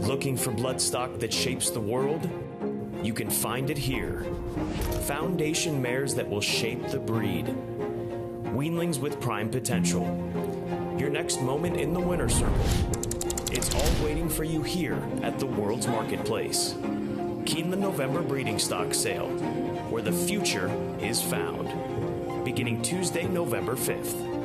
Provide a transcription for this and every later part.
Looking for bloodstock that shapes the world? You can find it here. Foundation mares that will shape the breed. Weanlings with prime potential. Your next moment in the winner's circle. It's all waiting for you here at the world's marketplace. Keeneland November Breeding Stock Sale, where the future is found. Beginning Tuesday, November 5th.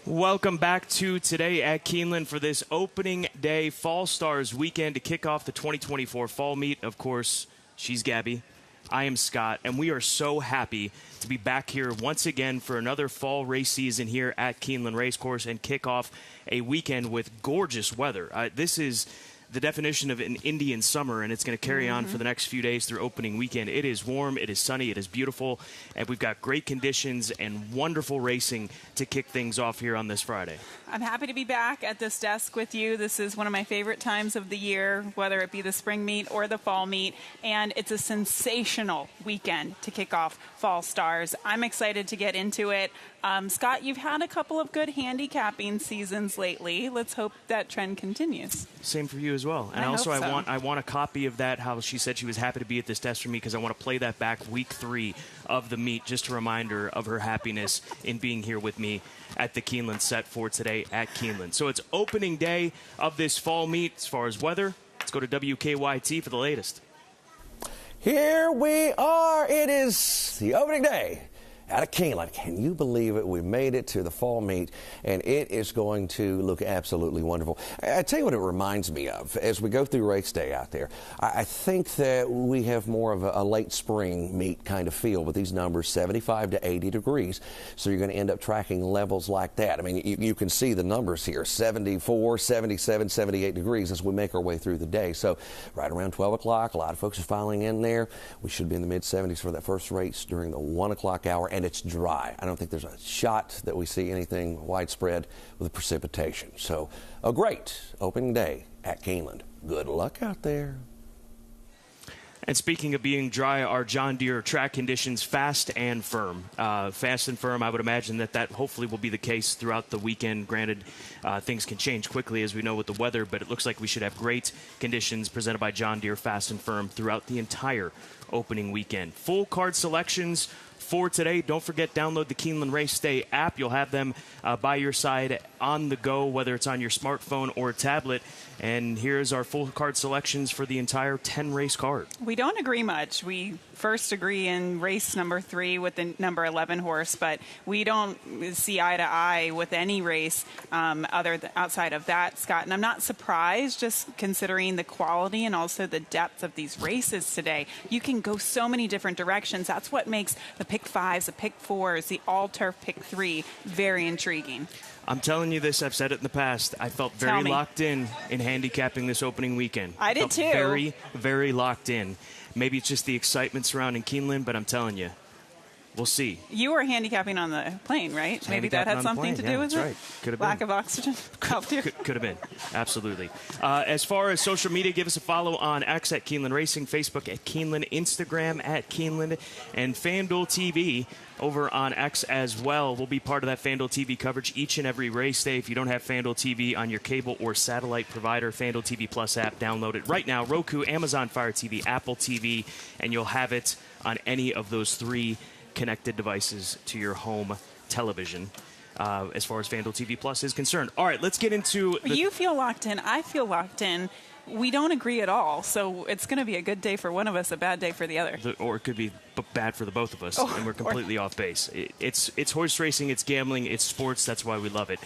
Welcome back to Today at Keeneland for this opening day Fall Stars weekend to kick off the 2024 fall meet. Of course, she's Gabby. I am Scott, and we are so happy to be back here once again for another fall race season here at Keeneland Racecourse and kick off a weekend with gorgeous weather. This is the definition of an Indian summer, and it's going to carry on for the next few days through opening weekend. It is warm, it is sunny, it is beautiful, and we've got great conditions and wonderful racing to kick things off here on this Friday. I'm happy to be back at this desk with you. This is one of my favorite times of the year, whether it be the spring meet or the fall meet, and it's a sensational weekend to kick off Fall Stars. I'm excited to get into it. Scott, you've had a couple of good handicapping seasons lately. Let's hope that trend continues. Same for you as well. And I want a copy of that, how she said she was happy to be at this desk for me, because I want to play that back week 3 of the meet, just a reminder of her happiness in being here with me at the Keeneland set for Today at Keeneland. So it's opening day of this fall meet. As far as weather, let's go to WKYT for the latest. Here we are. It is the opening day out of Keeneland. Can you believe it? We made it to the fall meet, and it is going to look absolutely wonderful. I tell you what it reminds me of as we go through race day out there. I think that we have more of a late spring meet kind of feel with these numbers, 75 to 80 degrees. So you're going to end up tracking levels like that. I mean, you can see the numbers here, 74, 77, 78 degrees as we make our way through the day. So right around 12 o'clock, a lot of folks are filing in there. We should be in the mid-70s for that first race during the 1 o'clock hour. And it's dry. I don't think there's a shot that we see anything widespread with precipitation. So a great opening day at Keeneland. Good luck out there. And speaking of being dry, our John Deere track conditions fast and firm. Fast and firm, I would imagine that hopefully will be the case throughout the weekend. Granted, things can change quickly, as we know, with the weather, but it looks like we should have great conditions presented by John Deere, fast and firm, throughout the entire opening weekend. Full card selections for today. Don't forget, download the Keeneland Race Day app. You'll have them by your side on the go, whether it's on your smartphone or tablet. And here's our full card selections for the entire 10-race card. We don't agree much. We first agree in race number 3 with the number 11 horse, but we don't see eye to eye with any race outside of that, Scott. And I'm not surprised, just considering the quality and also the depth of these races today. You can go so many different directions. That's what makes the pick 5s, the pick 4s, the all-turf pick 3 very intriguing. I'm telling you this, I've said it in the past. I felt very locked in handicapping this opening weekend. I did too. Very, very locked in. Maybe it's just the excitement surrounding Keeneland, but I'm telling you, we'll see. You were handicapping on the plane, right? Maybe that had something to do with it? That's right. Could have been. Lack of oxygen? Could have been. Absolutely. As far as social media, give us a follow on X at Keeneland Racing, Facebook at Keeneland, Instagram at Keeneland, and FanDuel TV over on X as well. We'll be part of that FanDuel TV coverage each and every race day. If you don't have FanDuel TV on your cable or satellite provider, FanDuel TV Plus app, download it right now. Roku, Amazon Fire TV, Apple TV, and you'll have it on any of those 3 connected devices to your home television. As far as FanDuel TV Plus is concerned. All right, let's get into... You feel locked in. I feel locked in. We don't agree at all, so it's going to be a good day for one of us, a bad day for the other. Or it could be bad for the both of us, and we're completely off base. It's horse racing, it's gambling, it's sports. That's why we love it.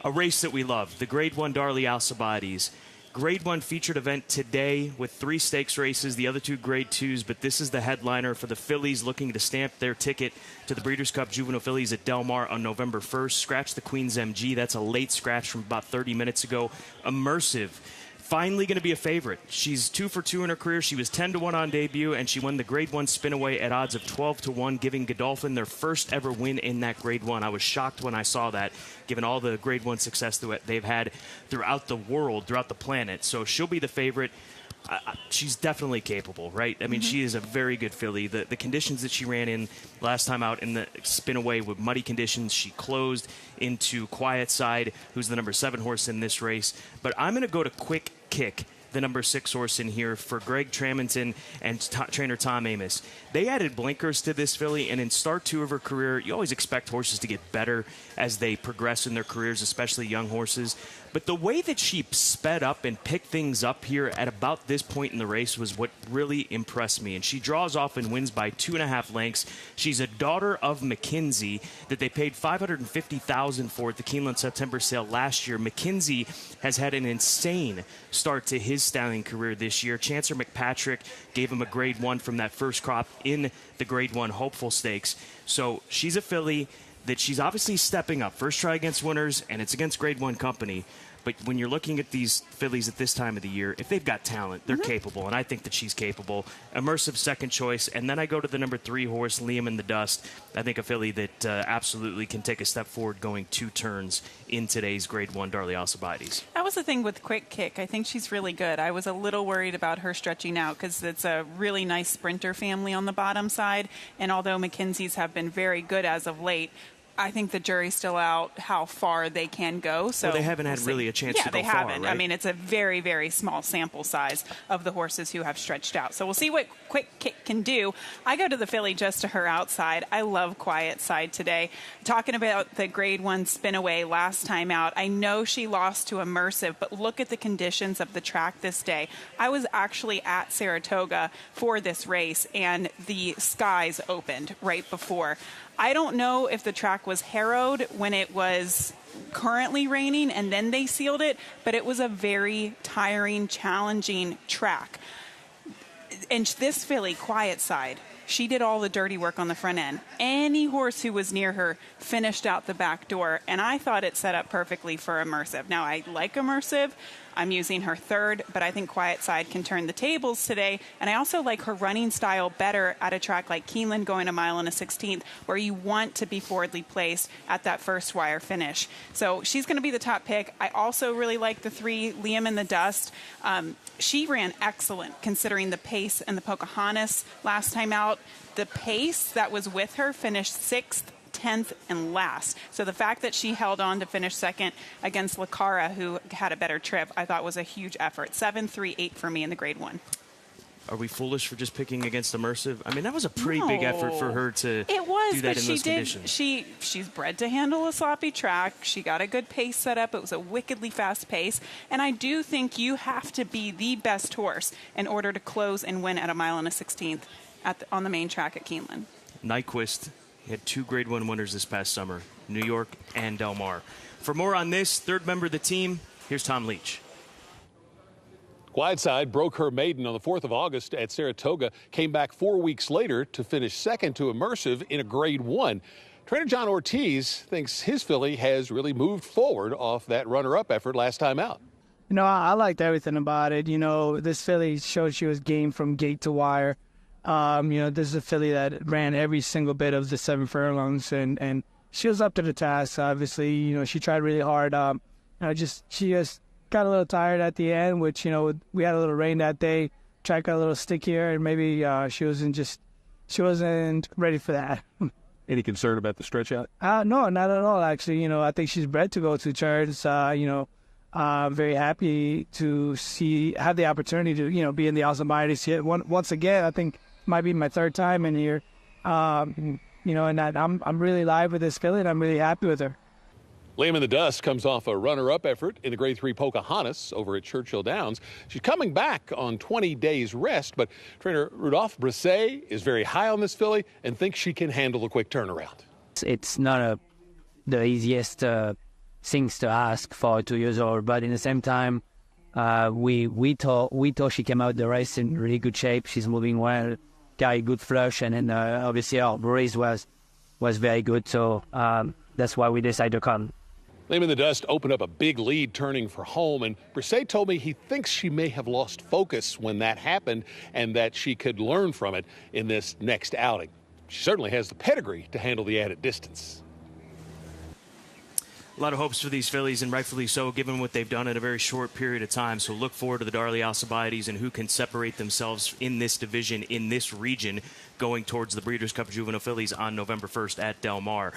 A race that we love, the Grade 1 Darley Alcibiades. Grade 1 featured event today with 3 stakes races, the other 2 Grade 2s, but this is the headliner for the fillies looking to stamp their ticket to the Breeders' Cup Juvenile Fillies at Del Mar on November 1st. Scratch the Queen's MG. That's a late scratch from about 30 minutes ago. Immersive. Finally going to be a favorite. She's 2 for 2 in her career. She was 10-1 on debut, and she won the Grade 1 spin-away at odds of 12-1, giving Godolphin their first ever win in that Grade 1. I was shocked when I saw that, given all the Grade 1 success that they've had throughout the world, throughout the planet. So she'll be the favorite. She's definitely capable, right? I mean, she is a very good filly. The conditions that she ran in last time out in the spin-away with muddy conditions, she closed into Quiet Side, who's the number 7 horse in this race. But I'm going to go to Quick Kick, the number 6 horse in here, for Greg Tramonton and trainer Tom Amos. They added blinkers to this filly, and in start 2 of her career, you always expect horses to get better as they progress in their careers, especially young horses. But the way that she sped up and picked things up here at about this point in the race was what really impressed me. And she draws off and wins by 2.5 lengths. She's a daughter of McKinsey that they paid $550,000 for at the Keeneland September sale last year. McKinsey has had an insane start to his stallion career this year. Chancellor McPatrick gave him a grade 1 from that first crop in the grade 1 Hopeful Stakes. So she's a filly that she's obviously stepping up. First try against winners, and it's against grade 1 company. But when you're looking at these fillies at this time of the year, if they've got talent, they're capable, and I think that she's capable. Immersive second choice, and then I go to the number 3 horse, Liam in the Dust. I think a filly that absolutely can take a step forward going 2 turns in today's grade 1 Darley Alcibiades. That was the thing with Quick Kick. I think she's really good. I was a little worried about her stretching out because it's a really nice sprinter family on the bottom side, and although McKinsey's have been very good as of late, I think the jury's still out how far they can go. So they haven't had really a chance to go far, Yeah, they haven't. Right? I mean, it's a very, very small sample size of the horses who have stretched out. So we'll see what Quick Kick can do. I go to the filly just to her outside. I love Quiet Side today. Talking about the grade 1 spin away last time out, I know she lost to Immersive, but look at the conditions of the track this day. I was actually at Saratoga for this race, and the skies opened right before. I don't know if the track was harrowed when it was currently raining and then they sealed it, but it was a very tiring, challenging track. And this filly, Quiet Side, she did all the dirty work on the front end. Any horse who was near her finished out the back door, and I thought it set up perfectly for Immersive. Now, I like Immersive. I'm using her third, but I think Quiet Side can turn the tables today. And I also like her running style better at a track like Keeneland going a mile and a 16th, where you want to be forwardly placed at that first wire finish. So she's going to be the top pick. I also really like the 3, Liam in the Dust. She ran excellent considering the pace and the Pocahontas last time out. The pace that was with her finished 6th, 10th, and last. So the fact that she held on to finish second against Lacara, who had a better trip, I thought was a huge effort. 7, 3, 8 for me in the grade 1. Are we foolish for just picking against Immersive? I mean, that was a pretty big effort for her to do that in those conditions. She's bred to handle a sloppy track. She got a good pace set up. It was a wickedly fast pace. And I do think you have to be the best horse in order to close and win at a mile and a 16th on the main track at Keeneland. Nyquist had 2 grade 1 winners this past summer, New York and Del Mar. For more on this, third member of the team, here's Tom Leach. Quiet Side broke her maiden on the 4th of August at Saratoga, came back 4 weeks later to finish second to Immersive in a grade 1. Trainer John Ortiz thinks his filly has really moved forward off that runner-up effort last time out. You know, I liked everything about it. You know, this filly showed she was game from gate to wire. You know, this is a filly that ran every single bit of the 7 furlongs, and she was up to the task, obviously. You know, she tried really hard. She just got a little tired at the end, which, you know, we had a little rain that day. Track got a little stickier, and maybe she wasn't ready for that. Any concern about the stretch out? No, not at all, actually. You know, I think she's bred to go 2 turns. Very happy to have the opportunity to, you know, be in the Alcibiades here. Once again, I think might be my 3rd time in here. You know, and I'm really live with this filly, and I'm really happy with her. Liam in the Dust comes off a runner-up effort in the grade 3 Pocahontas over at Churchill Downs. She's coming back on 20 days rest, but trainer Rudolph Brisset is very high on this filly and thinks she can handle a quick turnaround. It's not the easiest things to ask for a 2-year-old, but in the same time, we thought she came out the race in really good shape. She's moving well, carried good flush, and then obviously our race was very good. So that's why we decided to come. Liam in the Dust opened up a big lead turning for home, and Brisset told me he thinks she may have lost focus when that happened and that she could learn from it in this next outing. She certainly has the pedigree to handle the added distance. A lot of hopes for these fillies, and rightfully so, given what they've done in a very short period of time. So look forward to the Darley Alcibiades and who can separate themselves in this division, in this region. going towards the Breeders' Cup Juvenile Fillies on November 1st at Del Mar.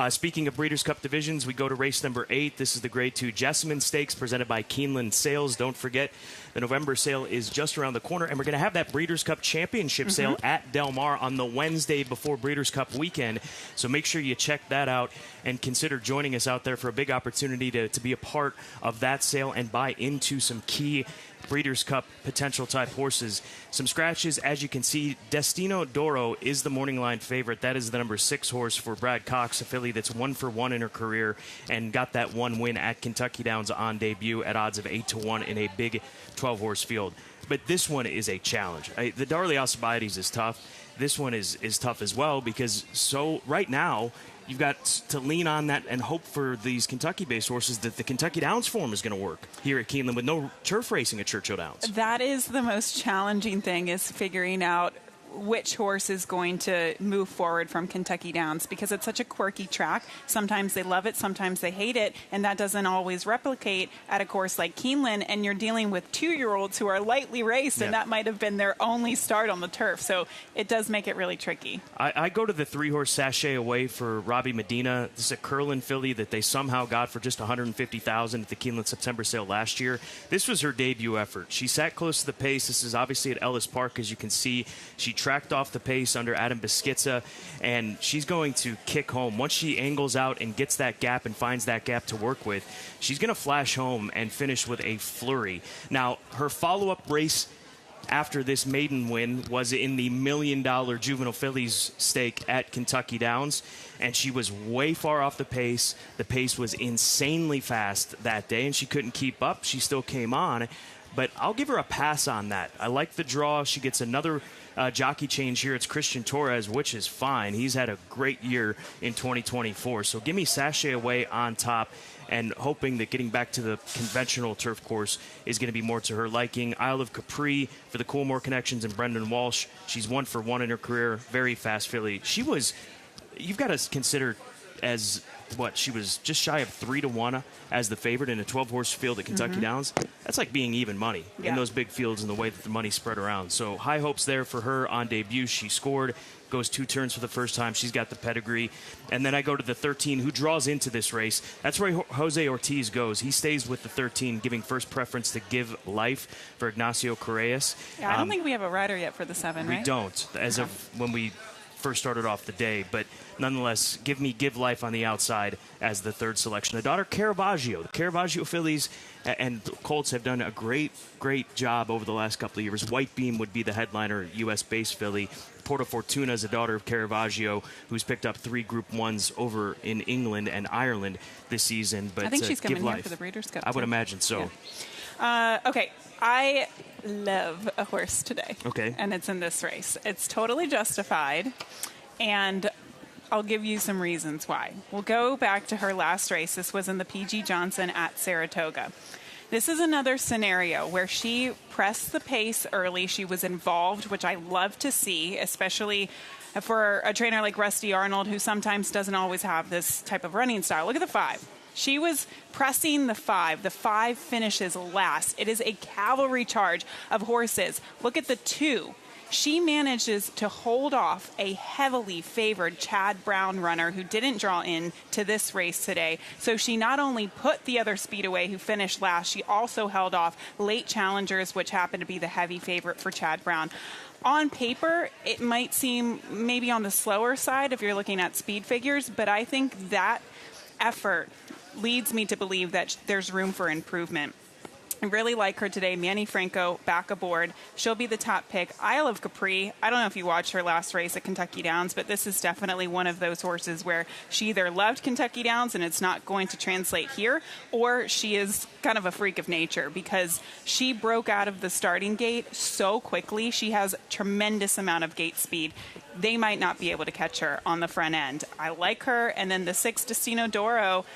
Speaking of Breeders' Cup divisions, we go to race number 8. This is the Grade 2 Jasamine Stakes presented by Keeneland Sales. Don't forget, the November sale is just around the corner, and we're going to have that Breeders' Cup Championship sale at Del Mar on the Wednesday before Breeders' Cup weekend. So make sure you check that out and consider joining us out there for a big opportunity to be a part of that sale and buy into some key Breeders' Cup potential type horses. Some scratches, as you can see. Destino d'Oro is the morning line favorite. That is the number 6 horse for Brad Cox, a filly that's 1 for 1 in her career and got that 1 win at Kentucky Downs on debut at odds of 8-1 in a big 12-horse field. But this one is a challenge. The Darley Alcibiades is tough. This one is tough as well because right now you've got to lean on that and hope for these Kentucky-based horses that the Kentucky Downs form is going to work here at Keeneland with no turf racing at Churchill Downs. That is the most challenging thing, is figuring out which horse is going to move forward from Kentucky Downs, because it's such a quirky track. Sometimes they love it, sometimes they hate it, and that doesn't always replicate at a course like Keeneland, and you're dealing with 2-year-olds who are lightly raced, and that might have been their only start on the turf, so it does make it really tricky. I go to the 3-horse Sachet Away for Robbie Medina. This is a Curlin filly that they somehow got for just $150,000 at the Keeneland September sale last year. This was her debut effort. She sat close to the pace. This is obviously at Ellis Park, as you can see. She tracked off the pace under Adam Beschizza, and she's going to kick home. Once she angles out and gets that gap and finds that gap to work with, she's going to flash home and finish with a flurry. Now, her follow-up race after this maiden win was in the $1 million Juvenile Fillies stake at Kentucky Downs, and she was way far off the pace. The pace was insanely fast that day, and she couldn't keep up. She still came on, but I'll give her a pass on that. I like the draw. She gets another jockey change here. It's Christian Torres, which is fine. He's had a great year in 2024. So give me Sachet Away on top, and hoping that getting back to the conventional turf course is going to be more to her liking. Isle of Capri for the Coolmore connections and Brendan Walsh. She's 1 for 1 in her career. Very fast filly. You've got to consider as she was just shy of 3-1 as the favorite in a 12-horse field at Kentucky Downs. That's like being even money in those big fields and the way that the money spread around. So high hopes there for her on debut. She scored, goes 2 turns for the first time. She's got the pedigree. And then I go to the 13, who draws into this race. That's where Jose Ortiz goes. He stays with the 13, giving first preference to Give Life for Ignacio Correas. Yeah, I don't think we have a rider yet for the 7, right? We don't, as of when we first started off the day, but nonetheless, Give Life on the outside as the 3rd selection. The daughter Caravaggio. The Caravaggio fillies and Colts have done a great job over the last couple of years. White Beam would be the headliner U.S.-based filly. Porta Fortuna is a daughter of Caravaggio, who's picked up 3 Group 1s over in England and Ireland this season. But I think she's coming Give here for the Breeders' Cup. I would imagine so. Yeah. Okay, I love a horse today. Okay. And it's in this race. It's totally justified, and I'll give you some reasons why. We'll go back to her last race. This was in the P.G. Johnson at Saratoga. This is another scenario where she pressed the pace early. She was involved, which I love to see, especially for a trainer like Rusty Arnold, who sometimes doesn't always have this type of running style. Look at the 5. She was pressing the 5. The 5 finishes last. It is a cavalry charge of horses. Look at the 2. She manages to hold off a heavily favored Chad Brown runner who didn't draw in to this race today. So she not only put the other Speedway who finished last, she also held off late challengers, which happened to be the heavy favorite for Chad Brown. On paper, it might seem maybe on the slower side if you're looking at speed figures, but I think that effort leads me to believe that there's room for improvement. I really like her today. Manny Franco back aboard. She'll be the top pick. Isle of Capri, I don't know if you watched her last race at Kentucky Downs, but this is definitely one of those horses where she either loved Kentucky Downs and it's not going to translate here, or she is kind of a freak of nature because she broke out of the starting gate so quickly. She has tremendous amount of gate speed. They might not be able to catch her on the front end. I like her. And then the 6 Destino d'Oro,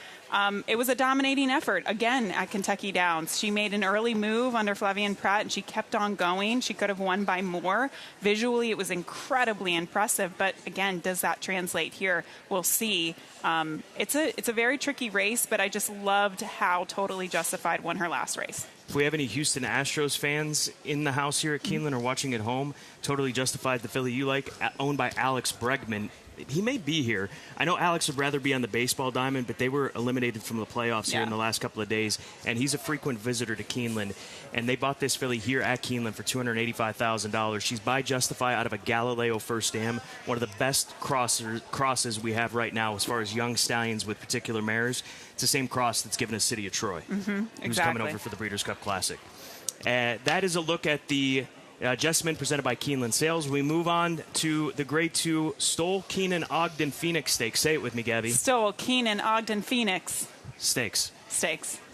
it was a dominating effort, again, at Kentucky Downs. She made an early move under Flavian Pratt, and she kept on going. She could have won by more. Visually, it was incredibly impressive. But, again, does that translate here? We'll see. It's a very tricky race, but I just loved how Totally Justified won her last race. If we have any Houston Astros fans in the house here at Keeneland or watching at home, Totally Justified, the Philly you like, owned by Alex Bregman. He may be here. I know Alex would rather be on the baseball diamond, but they were eliminated from the playoffs here in the last couple of days, and he's a frequent visitor to Keeneland. And they bought this filly here at Keeneland for $285,000. She's by Justify out of a Galileo First Dam, one of the best crosses we have right now as far as young stallions with particular mares. It's the same cross that's given us City of Troy, who's coming over for the Breeders' Cup Classic. That is a look at the Jasamine presented by Keeneland Sales. We move on to the Grade 2 Stoll Keenan Ogden Phoenix Stakes. Say it with me, Gabby. Stoll Keenan Ogden Phoenix Stakes.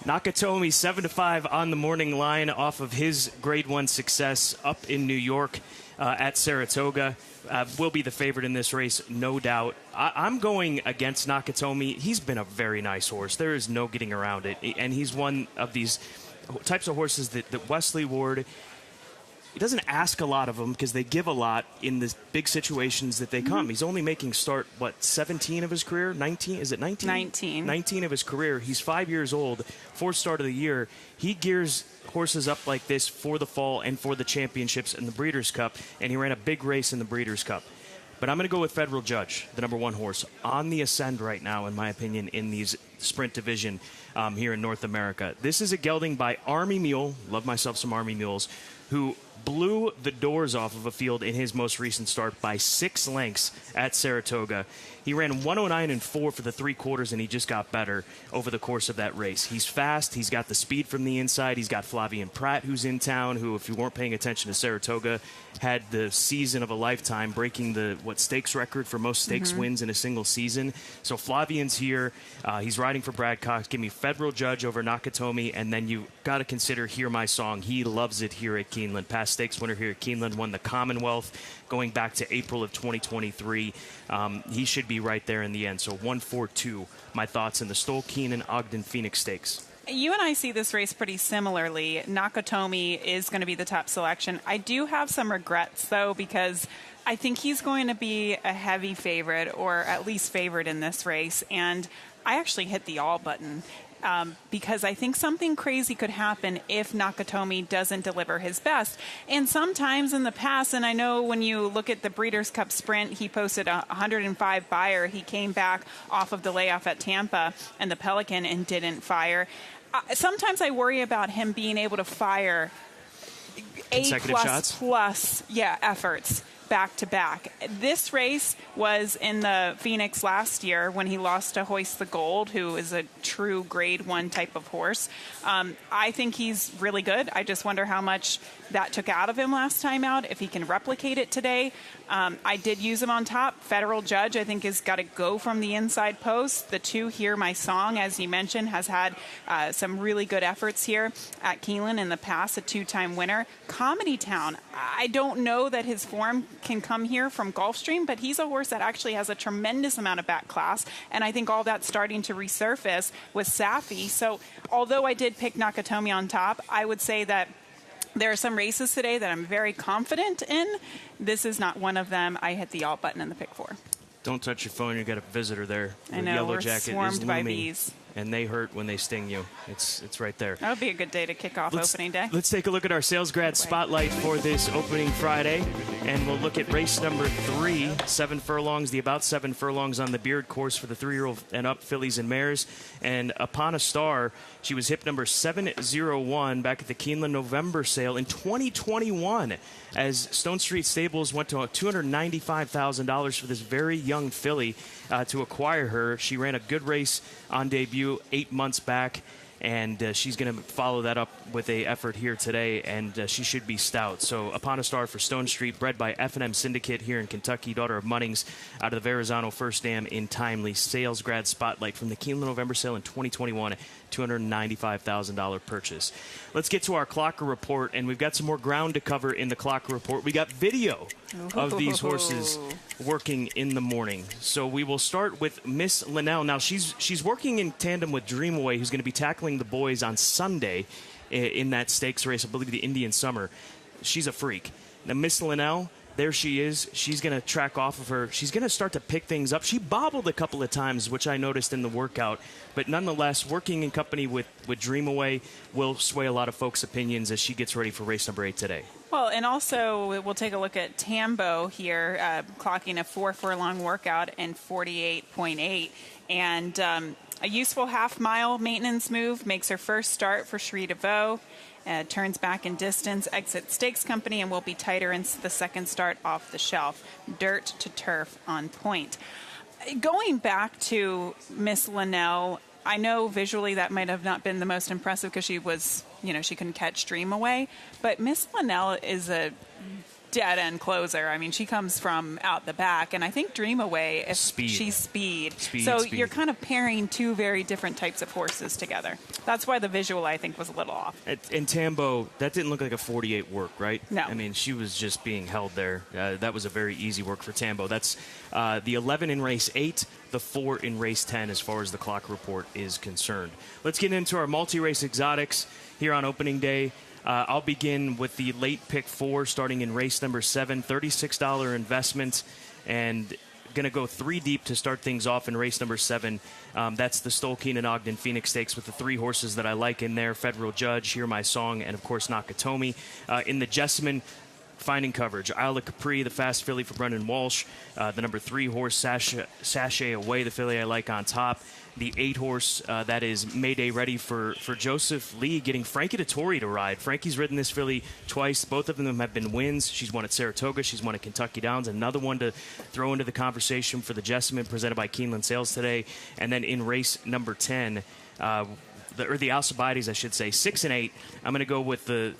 Nakatomi 7-5 on the morning line off of his Grade 1 success up in New York at Saratoga. Will be the favorite in this race, no doubt. I'm going against Nakatomi. He's been a very nice horse. There is no getting around it. And he's one of these types of horses that Wesley Ward, he doesn't ask a lot of them because they give a lot in the big situations that they come. He's only making start, 17 of his career? 19? Is it 19? 19. 19 of his career. He's 5 years old, fourth start of the year. He gears horses up like this for the fall and for the championships and the Breeders' Cup, and he ran a big race in the Breeders' Cup. But I'm going to go with Federal Judge, the number 1 horse, on the ascend right now, in my opinion, in these sprint division here in North America. This is a gelding by Army Mule, love myself some Army Mules, who blew the doors off of a field in his most recent start by 6 lengths at Saratoga. He ran 109.4 for the 3 quarters, and he just got better over the course of that race. He's fast. He's got the speed from the inside. He's got Flavian Pratt, who's in town, who, if you weren't paying attention to Saratoga, had the season of a lifetime, breaking the stakes record for most stakes wins in a single season. So Flavian's here. He's riding for Brad Cox. Give me Federal Judge over Nakatomi, and then you got to consider Hear My Song. He loves it here at Keeneland. Past stakes winner here at Keeneland, won the Commonwealth going back to April of 2023. He should be right there in the end. So 1-4-2, my thoughts in the Stoll Keenan Ogden Phoenix Stakes. You and I see this race pretty similarly. Nakatomi is going to be the top selection. I do have some regrets, though, because I think he's going to be a heavy favorite, or at least favored in this race. And I actually hit the all button. Because I think something crazy could happen if Nakatomi doesn't deliver his best. And sometimes in the past, and I know when you look at the Breeders' Cup Sprint, he posted a 105 Beyer. He came back off of the layoff at Tampa and the Pelican and didn't fire. Sometimes I worry about him being able to fire A++ efforts back to back. This race was in the Phoenix last year when he lost to Hoist the Gold, who is a true Grade 1 type of horse. I think he's really good. I just wonder how much that took out of him last time out, if he can replicate it today. I did use him on top. Federal Judge, I think, has got to go from the inside post. The 2 Hear My Song, as you mentioned, has had some really good efforts here at Keeneland in the past, a 2-time winner. Comedy Town, I don't know that his form can come here from Gulfstream, but he's a horse that actually has a tremendous amount of back class, and I think all that's starting to resurface with Safi. So although I did pick Nakatomi on top, I would say that there are some races today that I'm very confident in. This is not one of them. I hit the alt button in the pick 4. Don't touch your phone. You got a visitor there. I know, Yellow we're Jacket swarmed is by looming, bees. and they hurt when they sting you. It's right there. That would be a good day to kick off opening day. Let's take a look at our Sales Grad Spotlight for this opening Friday, and we'll look at race number 3, 7 furlongs, the about 7 furlongs on the Beard course for the 3-year-old and up fillies and mares. And Upon a Star, she was hip number 701 back at the Keeneland November sale in 2021, as Stone Street Stables went to $295,000 for this very young filly to acquire her. She ran a good race on debut 8 months back, and she's going to follow that up with a effort here today, and she should be stout. So Upon a Star for Stone Street, bred by F&M Syndicate here in Kentucky, daughter of Munnings out of the Verrazano First Dam in Timely. Sales Grad Spotlight from the Keeneland November sale in 2021, $295,000 purchase. Let's get to our Clocker Report, and we've got some more ground to cover in the Clocker Report. We got video of these horses working in the morning. So we will start with Miss Linnell. Now, she's working in tandem with Dreamaway, who's going to be tackling the boys on Sunday in that stakes race, I believe the Indian Summer. She's a freak. Now, Miss Linnell there she is. She's going to track off of her. She's going to start to pick things up. She bobbled a couple of times, which I noticed in the workout. But nonetheless, working in company with Dream Away will sway a lot of folks' opinions as she gets ready for race number 8 today. Well, and also we'll take a look at Tambo here, clocking a 4 furlong workout in 48.8. And a useful half-mile maintenance move makes her first start for Cherie DeVoe. Turns back in distance, exits Stakes Company, and will be tighter in the second start off the shelf. Dirt to turf on point. Going back to Miss Linnell, I know visually that might have not been the most impressive because she was, she couldn't catch Dream Away. But Miss Linnell is a dead-end closer. I mean, she comes from out the back, and I think Dream Away, she's speed. So you're kind of pairing two very different types of horses together. That's why the visual, I think, was a little off. And Tambo, that didn't look like a 48 work, right? No. I mean, she was just being held there. That was a very easy work for Tambo. That's the 11 in race 8, the 4 in race 10 as far as the clock report is concerned. Let's get into our multi-race exotics here on opening day. I'll begin with the late pick 4 starting in race number 7, $36 investment, and going to go 3 deep to start things off in race number 7. That's the Stoll Keenan Ogden Phoenix Stakes with the 3 horses that I like in there: Federal Judge, Hear My Song, and of course Nakatomi. In the Jessamine, finding coverage, Isle of Capri, the fast filly for Brendan Walsh, the number 3 horse Sashay Away, the filly I like on top. The 8 horse that is Mayday ready for Joseph Lee, getting Frankie Dettori to ride. Frankie's ridden this filly twice. Both of them have been wins. She's won at Saratoga. She's won at Kentucky Downs. Another one to throw into the conversation for the Jessamine presented by Keeneland Sales today. And then in race number 10, the Alcibiades, I should say, 6 and 8. I'm going to go with the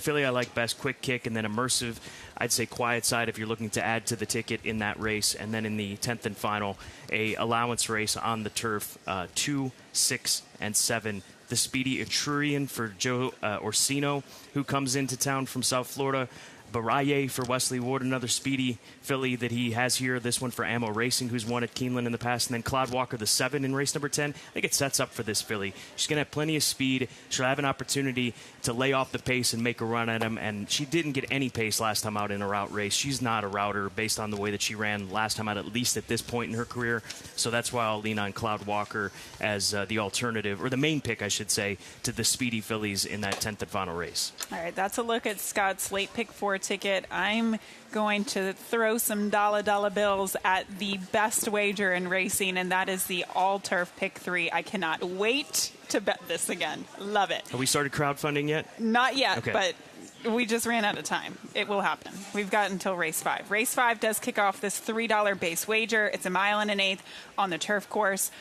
filly I like best, Quick Kick, and then Immersive. I'd say Quiet Side if you're looking to add to the ticket in that race. And then in the 10th and final, a allowance race on the turf, 2, 6, and 7. The speedy Etrurian for Joe Orsino, who comes into town from South Florida. Baraye for Wesley Ward, another speedy filly that he has here. This one for Ammo Racing, who's won at Keeneland in the past. And then Cloud Walker, the 7 in race number 10. I think it sets up for this filly. She's going to have plenty of speed. She'll have an opportunity to lay off the pace and make a run at him. And she didn't get any pace last time out in a route race. She's not a router based on the way that she ran last time out, at least at this point in her career. So that's why I'll lean on Cloud Walker as the alternative, or the main pick, I should say, to the speedy fillies in that 10th and final race. All right, that's a look at Scott's late pick 4 ticket. I'm going to throw some dollar bills at the best wager in racing, and that is the all-turf pick 3. I cannot wait to bet this again. Love it. Have we started crowdfunding yet? Not yet, okay. But we just ran out of time. It will happen. We've got until race 5. Race 5 does kick off this $3 base wager. It's a 1 1/8 miles on the turf course.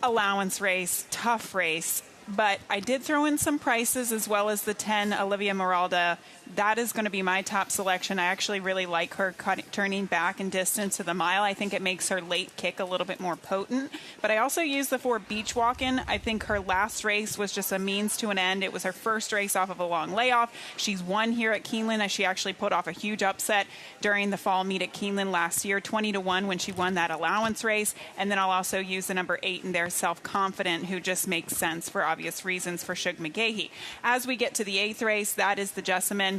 Allowance race, tough race. But I did throw in some prices as well as the 10 Olivia Moralda. That is going to be my top selection. I actually really like her turning back in distance to the mile. I think it makes her late kick a little bit more potent. But I also use the 4 Beach Walkin'. I think her last race was just a means to an end. It was her first race off of a long layoff. She's won here at Keeneland, as she actually put off a huge upset during the fall meet at Keeneland last year, 20-1 when she won that allowance race. And then I'll also use the number 8 in there, Self-Confident, who just makes sense for obvious reasons for Shug McGahee. As we get to the 8th race, that is the Jessamine.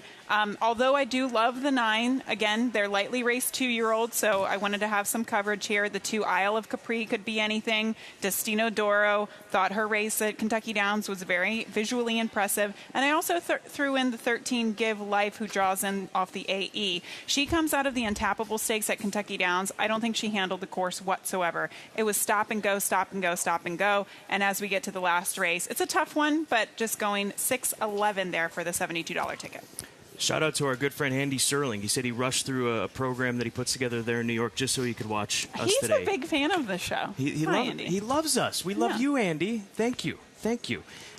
Although I do love the 9, again, they're lightly raced 2-year-olds, so I wanted to have some coverage here. The 2 Isle of Capri could be anything. Destino Doro, thought her race at Kentucky Downs was very visually impressive. And I also threw in the 13 Give Life, who draws in off the AE. She comes out of the Untappable Stakes at Kentucky Downs. I don't think she handled the course whatsoever. It was stop and go, stop and go, stop and go. And as we get to the last race, it's a tough one, but just going 6-11 there for the $72 ticket. Shout out to our good friend Andy Serling. He said he rushed through a program that he puts together there in New York just so he could watch us today. He's a big fan of the show. He loves us. We love you, Andy. Thank you.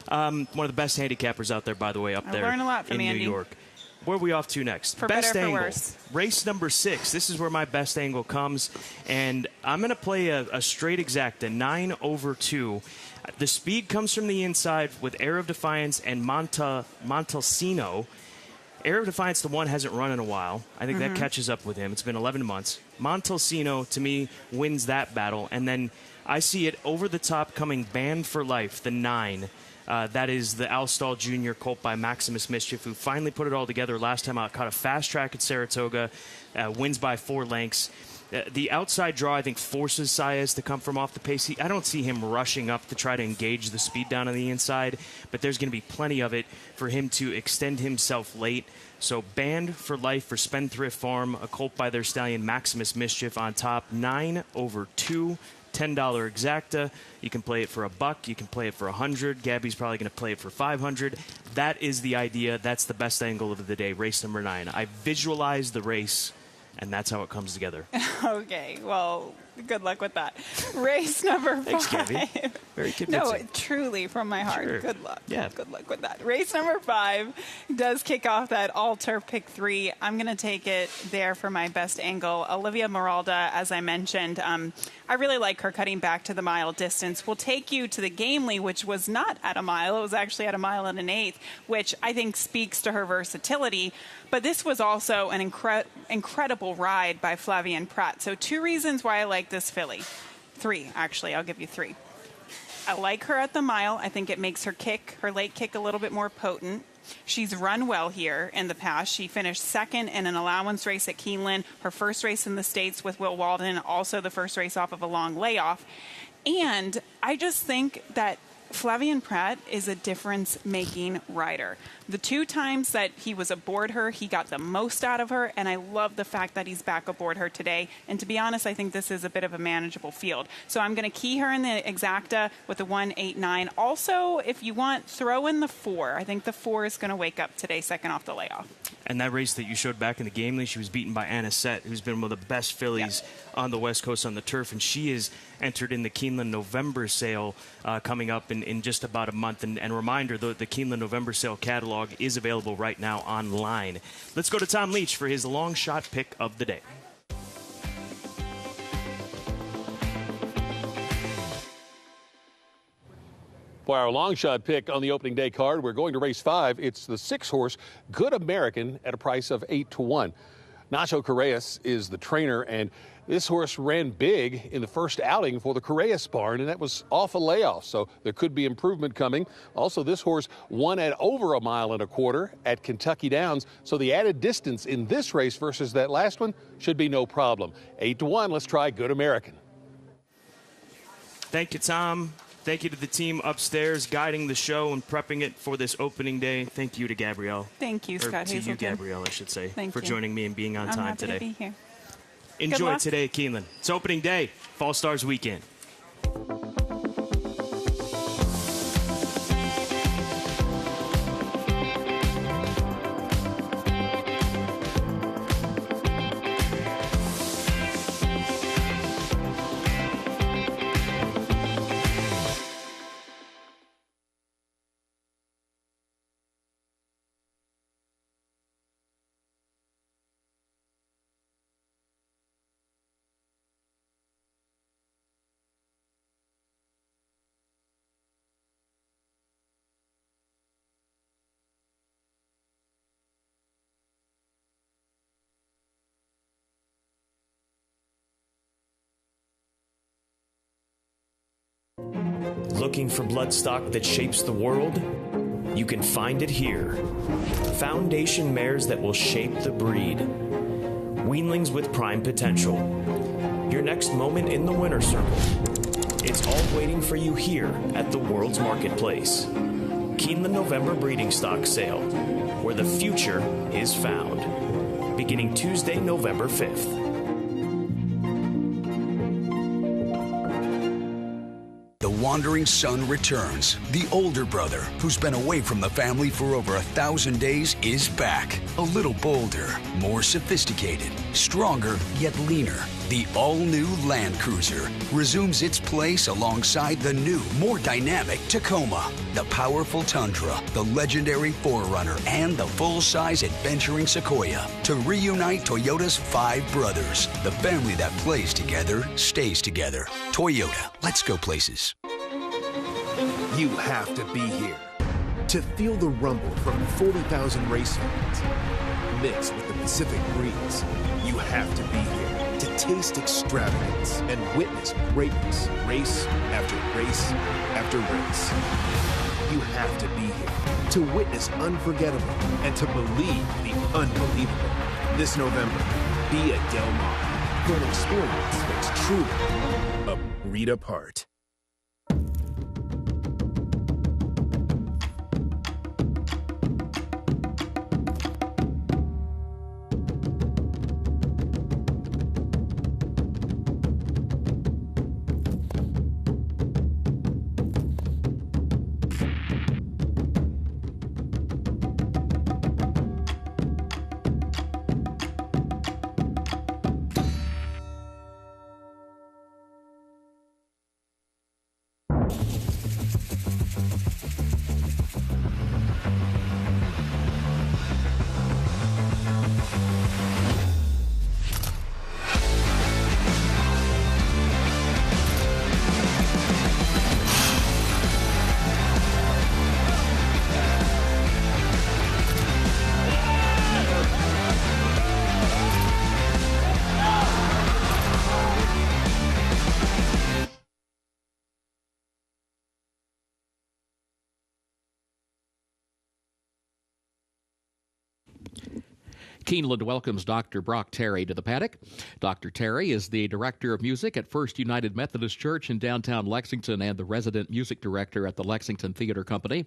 One of the best handicappers out there, by the way, up there learn a lot from in Andy. New York. Where are we off to next? For best better, angle. for worse. Race number 6. This is where my best angle comes. And I'm going to play a straight exacta, 9/2. The speed comes from the inside with Air of Defiance and Montalcino. Air of Defiance, the one, hasn't run in a while. I think that catches up with him. It's been 11 months. Montalcino, to me, wins that battle. And then I see it over the top coming Banned for Life, the 9. That is the Alstall Jr. colt by Maximus Mischief, who finally put it all together last time out. Caught a fast track at Saratoga, wins by 4 lengths. The outside draw, I think, forces Saez to come from off the pace. I don't see him rushing up to try to engage the speed down on the inside, but there's going to be plenty of it for him to extend himself late. So banned for life for Spendthrift Farm, a colt by their stallion Maximus Mischief on top, 9/2, $10 exacta. You can play it for $1. You can play it for $100. Gabby's probably going to play it for $500. That is the idea. That's the best angle of the day, race number 9. I visualized the race, and that's how it comes together. Okay, well, good luck with that. Race number 5. Thanks, Gabby. Very convincing. No, truly, from my heart. Sure. Good luck. Yeah. Good luck with that. Race number 5 does kick off that all-turf pick 3. I'm going to take it there for my best angle. Olivia Meralda, as I mentioned, I really like her cutting back to the mile distance. We'll take you to the Gamely, which was not at a mile. It was actually at a mile and an eighth, which I think speaks to her versatility. But this was also an incredible ride by Flavien Prat. So 2 reasons why I like this filly. 3, actually. I'll give you 3. I like her at the mile. I think it makes her late kick, a little bit more potent. She's run well here in the past. She finished 2nd in an allowance race at Keeneland, her first race in the States with Will Walden, also the first race off of a long layoff. And I just think that Flavien Prat is a difference-making rider. The 2 times that he was aboard her, he got the most out of her, and I love the fact that he's back aboard her today. And to be honest, I think this is a bit of a manageable field. So I'm going to key her in the exacta with the 1-8-9. Also, if you want, throw in the 4. I think the 4 is going to wake up today, second off the layoff. And that race that you showed back in the Gamely, she was beaten by Anisette, who's been one of the best fillies on the West Coast on the turf, and she is entered in the Keeneland November sale coming up in just about a month. And reminder, the Keeneland November sale catalog is available right now online. Let's go to Tom Leach for his long shot pick of the day. For our long shot pick on the opening day card, we're going to race 5. It's the 6-horse Good American at a price of 8-1. Nacho Correas is the trainer, and this horse ran big in the first outing for the Correas barn, and that was off a layoff, so there could be improvement coming. Also, this horse won at over 1.25 miles at Kentucky Downs, so the added distance in this race versus that last one should be no problem. 8-1, let's try Good American. Thank you, Tom. Thank you to the team upstairs guiding the show and prepping it for this opening day. Thank you to Gabrielle. Thank you, Scott to Hazelton. you, Gabrielle, I should say, Thank for you. joining me and being on time happy today. To be here. Enjoy today at Keeneland. It's opening day, Fall Stars weekend. Looking for bloodstock that shapes the world? You can find it here. Foundation mares that will shape the breed. Weanlings with prime potential. Your next moment in the winner's circle. It's all waiting for you here at the world's marketplace. Keeneland November Breeding Stock Sale, where the future is found. Beginning Tuesday, November 5th. The wandering son returns. The older brother, who's been away from the family for over 1,000 days, is back. A little bolder, more sophisticated, stronger yet leaner. The all-new Land Cruiser resumes its place alongside the new, more dynamic Tacoma, the powerful Tundra, the legendary 4Runner, and the full-size adventuring Sequoia to reunite Toyota's 5 brothers. The family that plays together stays together. Toyota, let's go places. You have to be here to feel the rumble from 40,000 race fans mixed with the Pacific breeze. You have to be here to taste extravagance and witness greatness race after race after race. You have to be here to witness unforgettable and to believe the unbelievable. This November, be at Del Mar for an experience that's truly a breed apart. Keeneland welcomes Dr. Brock Terry to the paddock. Dr. Terry is the Director of Music at First United Methodist Church in downtown Lexington and the resident music director at the Lexington Theater Company.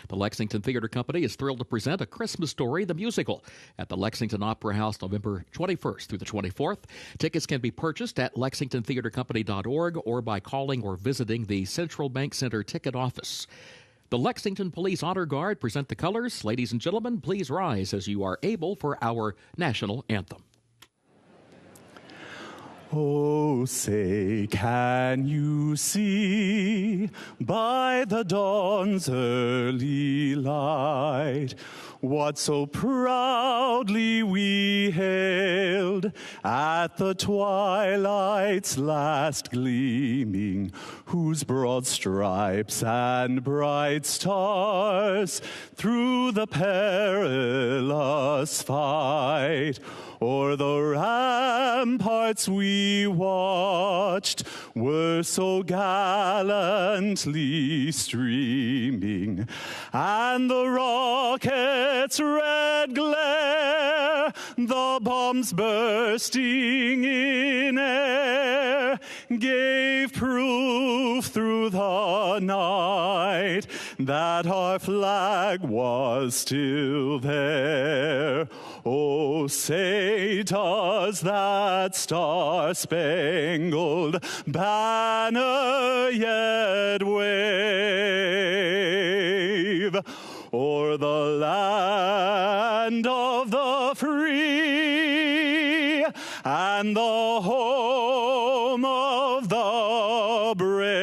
The Lexington Theater Company is thrilled to present A Christmas Story, the musical, at the Lexington Opera House November 21st through the 24th. Tickets can be purchased at lexingtontheatercompany.org or by calling or visiting the Central Bank Center ticket office. The Lexington Police Honor Guard present the colors. Ladies and gentlemen, please rise as you are able for our national anthem. Oh, say, can you see by the dawn's early light what so proudly we hailed at the twilight's last gleaming, whose broad stripes and bright stars through the perilous fight o'er the ramparts we watched were so gallantly streaming, and the rocket's red glare, the bombs bursting in air, gave proof through the night that our flag was still there. Oh, say, does that star-spangled banner yet wave o'er the land of the free and the home of the brave?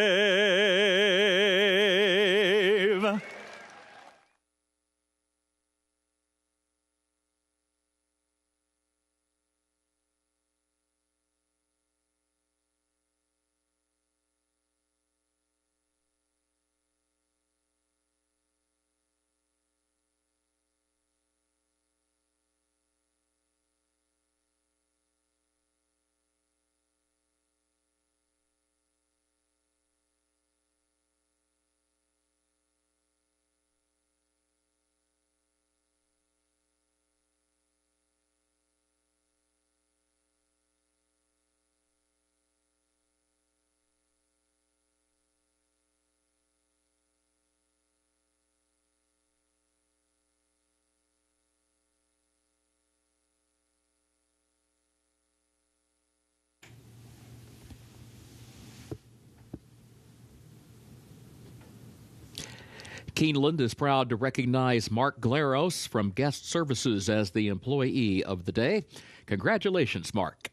Keeneland is proud to recognize Mark Glaros from Guest Services as the Employee of the Day. Congratulations, Mark.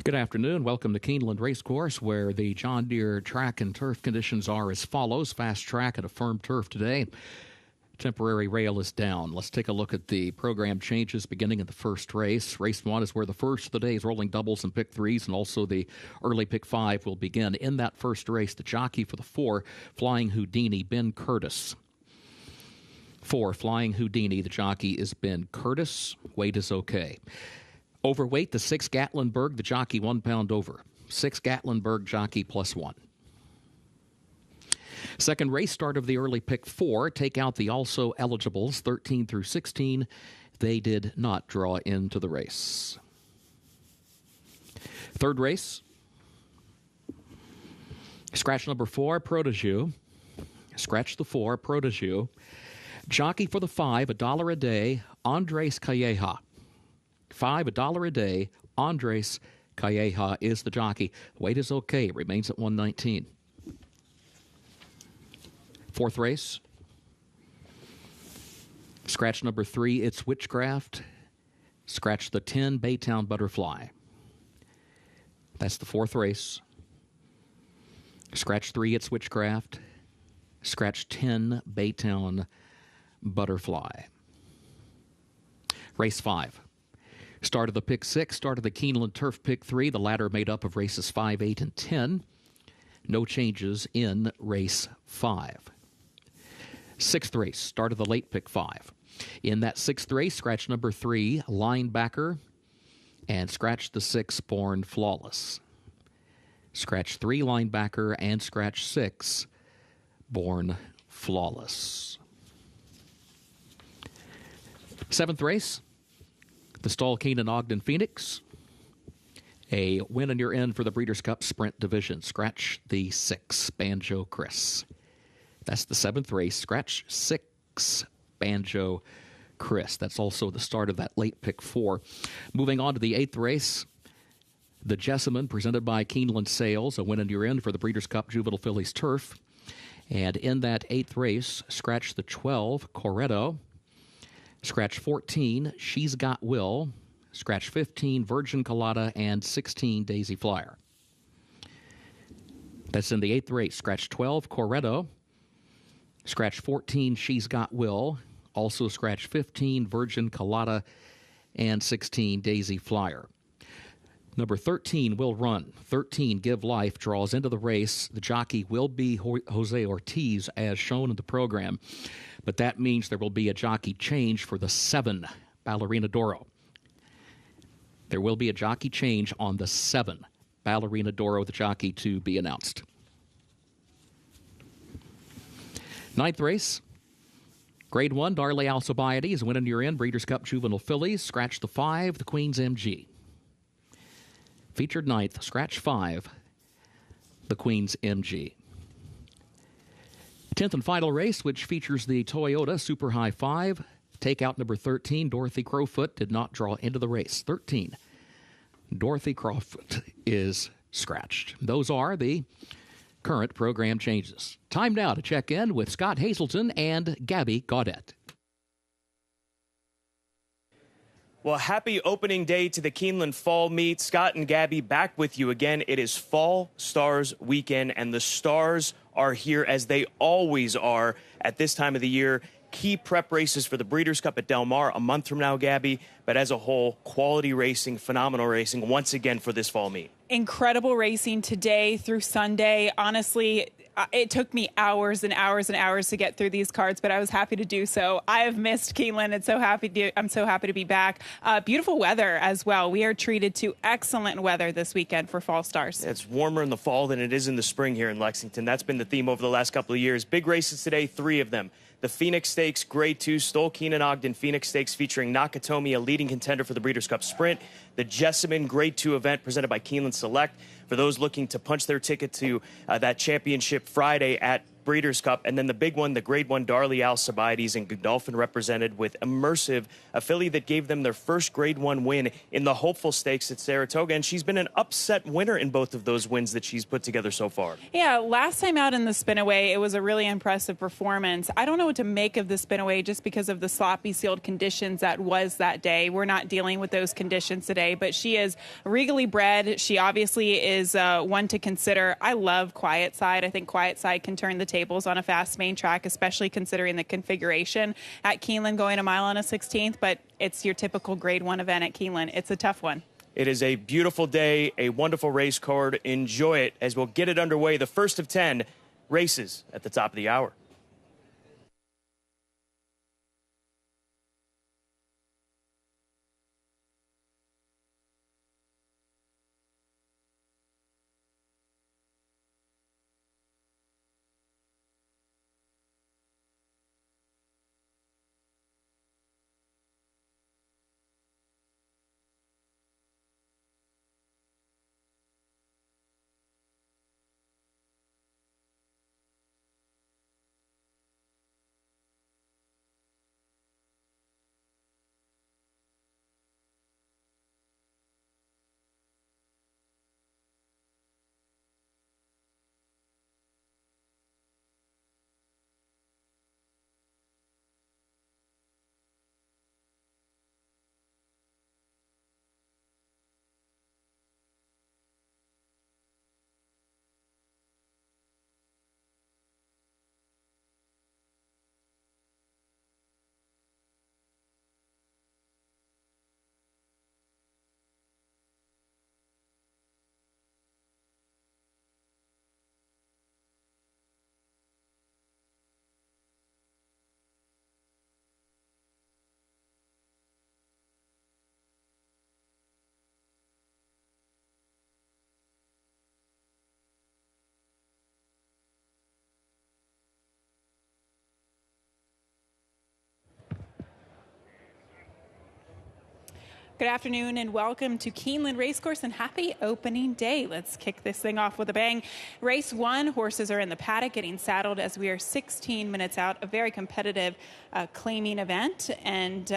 Good afternoon. Welcome to Keeneland Racecourse, where the John Deere track and turf conditions are as follows. Fast track at a firm turf today. Temporary rail is down. Let's take a look at the program changes beginning in the first race. Race 1 is where the first of the day's rolling doubles and pick threes, and also the early pick 5 will begin. In that first race, the jockey for the 4, Flying Houdini, Ben Curtis. 4, Flying Houdini. The jockey is Ben Curtis. Weight is okay. Overweight, the 6 Gatlinburg, the jockey 1 pound over. 6 Gatlinburg, jockey +1. Second race, start of the early pick 4. Take out the also eligibles, 13 through 16. They did not draw into the race. Third race, scratch number 4, Protégé. Scratch the 4, Protégé. Jockey for the 5, $1 a day, Andres Calleja. 5, $1 a day, Andres Calleja is the jockey. Weight is okay. It remains at 119. Fourth race, scratch number 3, It's Witchcraft. Scratch the 10, Baytown Butterfly. That's the fourth race. Scratch 3, It's Witchcraft. Scratch 10, Baytown Butterfly. Race 5. Start of the pick 6, start of the Keeneland Turf pick 3, the latter made up of races 5, 8, and 10. No changes in race 5. Sixth race, start of the late pick 5. In that sixth race, scratch number 3, Linebacker, and scratch the 6, Born Flawless. Scratch 3, Linebacker, and scratch 6, Born Flawless. Seventh race, the stall Keenan Ogden Phoenix. A win and you're in for the Breeders' Cup Sprint Division. Scratch the 6, Banjo Chris. That's the 7th race. Scratch 6, Banjo Chris. That's also the start of that late pick 4. Moving on to the 8th race, the Jasamine, presented by Keeneland Sales. A win and you're in for the Breeders' Cup Juvenile Fillies Turf. And in that 8th race, scratch the 12, Coretto. Scratch 14, She's Got Will. Scratch 15, Virgin Colada, and 16, Daisy Flyer. That's in the 8th race. Scratch 12, Coretto. Scratch 14, She's Got Will. Also scratch 15, Virgin Colada, and 16, Daisy Flyer. Number 13 will run. 13, Give Life, draws into the race. The jockey will be Jose Ortiz, as shown in the program. But that means there will be a jockey change for the 7, Ballerina Doro. There will be a jockey change on the 7, Ballerina Doro, the jockey to be announced. 9th race, Grade 1, Darley Alcibiades, win and you're in, Breeders' Cup Juvenile Fillies. Scratch the 5, the Queen's MG. Featured 9th, scratch 5, the Queen's MG. 10th and final race, which features the Toyota Super High 5. Takeout number 13, Dorothy Crowfoot, did not draw into the race. 13, Dorothy Crowfoot is scratched. Those are the current program changes. Time now to check in with Scott Hazelton and Gabby Gaudet. Well, happy opening day to the Keeneland Fall Meet. Scott and Gabby back with you again. It is Fall Stars weekend, and the stars are here as they always are at this time of the year. Key prep races for the Breeders' Cup at Del Mar a month from now, Gabby. But as a whole, quality racing, phenomenal racing once again for this fall meet. Incredible racing today through Sunday. Honestly, it took me hours and hours and hours to get through these cards, but I was happy to do so. I have missed Keeneland, and I'm so happy to be back. Beautiful weather as well. We are treated to excellent weather this weekend for Fall Stars. It's warmer in the fall than it is in the spring here in Lexington. That's been the theme over the last couple of years. Big races today, 3 of them. The Phoenix Stakes, Grade 2, Stoll Keenan Ogden Phoenix Stakes featuring Nakatomi, a leading contender for the Breeders' Cup Sprint. The Jasamine Grade 2 event presented by Keeneland Select. For those looking to punch their ticket to that championship Friday at Breeders' Cup, and then the big one, the Grade 1 Darley Alcibiades and Godolphin represented with Immersive, a filly that gave them their first Grade 1 win in the Hopeful Stakes at Saratoga, and she's been an upset winner in both of those wins that she's put together so far. Yeah, last time out in the Spinaway, it was a really impressive performance. I don't know what to make of the Spinaway just because of the sloppy sealed conditions that was that day. We're not dealing with those conditions today, but she is regally bred. She obviously is one to consider. I love Quiet Side. I think Quiet Side can turn the tables on a fast main track, especially considering the configuration at Keeneland going a mile on a 16th, but it's your typical Grade 1 event at Keeneland. It's a tough one. It is a beautiful day, a wonderful race card. Enjoy it as we'll get it underway. The first of 10 races at the top of the hour. Good afternoon and welcome to Keeneland Racecourse and happy opening day. Let's kick this thing off with a bang. Race 1, horses are in the paddock getting saddled as we are 16 minutes out. A very competitive claiming event. And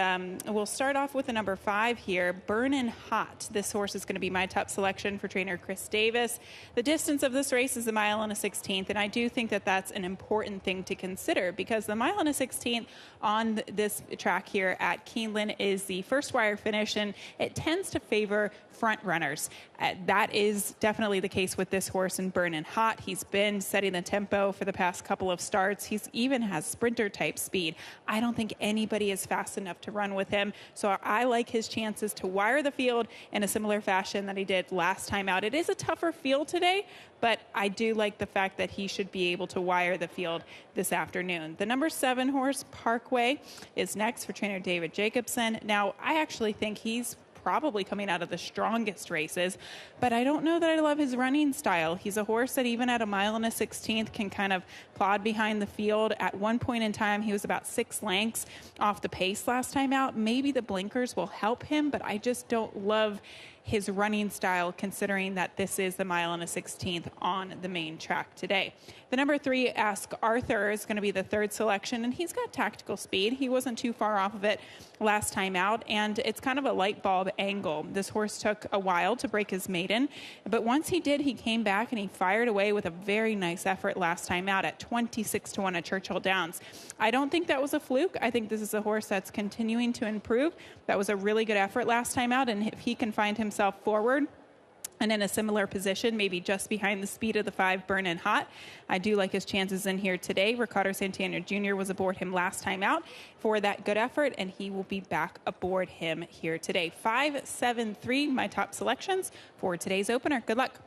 we'll start off with the number 5 here, Burnin' Hot. This horse is going to be my top selection for trainer Chris Davis. The distance of this race is a mile and a 16th. And I do think that that's an important thing to consider because the mile and a 16th on this track here at Keeneland is the first wire finish, and it tends to favor front runners. That is definitely the case with this horse in Burnin' Hot. He's been setting the tempo for the past couple of starts. He's even has sprinter type speed. I don't think anybody is fast enough to run with him. So I like his chances to wire the field in a similar fashion that he did last time out. It is a tougher field today, but I do like the fact that he should be able to wire the field this afternoon. The number 7 horse, Parkway, is next for trainer David Jacobson. Now, I actually think he's probably coming out of the strongest races, but I don't know that I love his running style. He's a horse that even at a mile and a 16th can kind of plod behind the field. At one point in time, he was about 6 lengths off the pace last time out. Maybe the blinkers will help him, but I just don't love his running style considering that this is the mile and a 16th on the main track today. The number 3, Ask Arthur, is going to be the 3rd selection, and he's got tactical speed. He wasn't too far off of it last time out, and it's kind of a light bulb angle. This horse took a while to break his maiden, but once he did, he came back and he fired away with a very nice effort last time out at 26-1 at Churchill Downs. I don't think that was a fluke. I think this is a horse that's continuing to improve. That was a really good effort last time out, and if he can find himself forward and in a similar position, maybe just behind the speed of the 5, Burnin' Hot, I do like his chances in here today. Ricardo Santana Jr. was aboard him last time out for that good effort, and he will be back aboard him here today. 5, 7, 3, my top selections for today's opener. Good luck.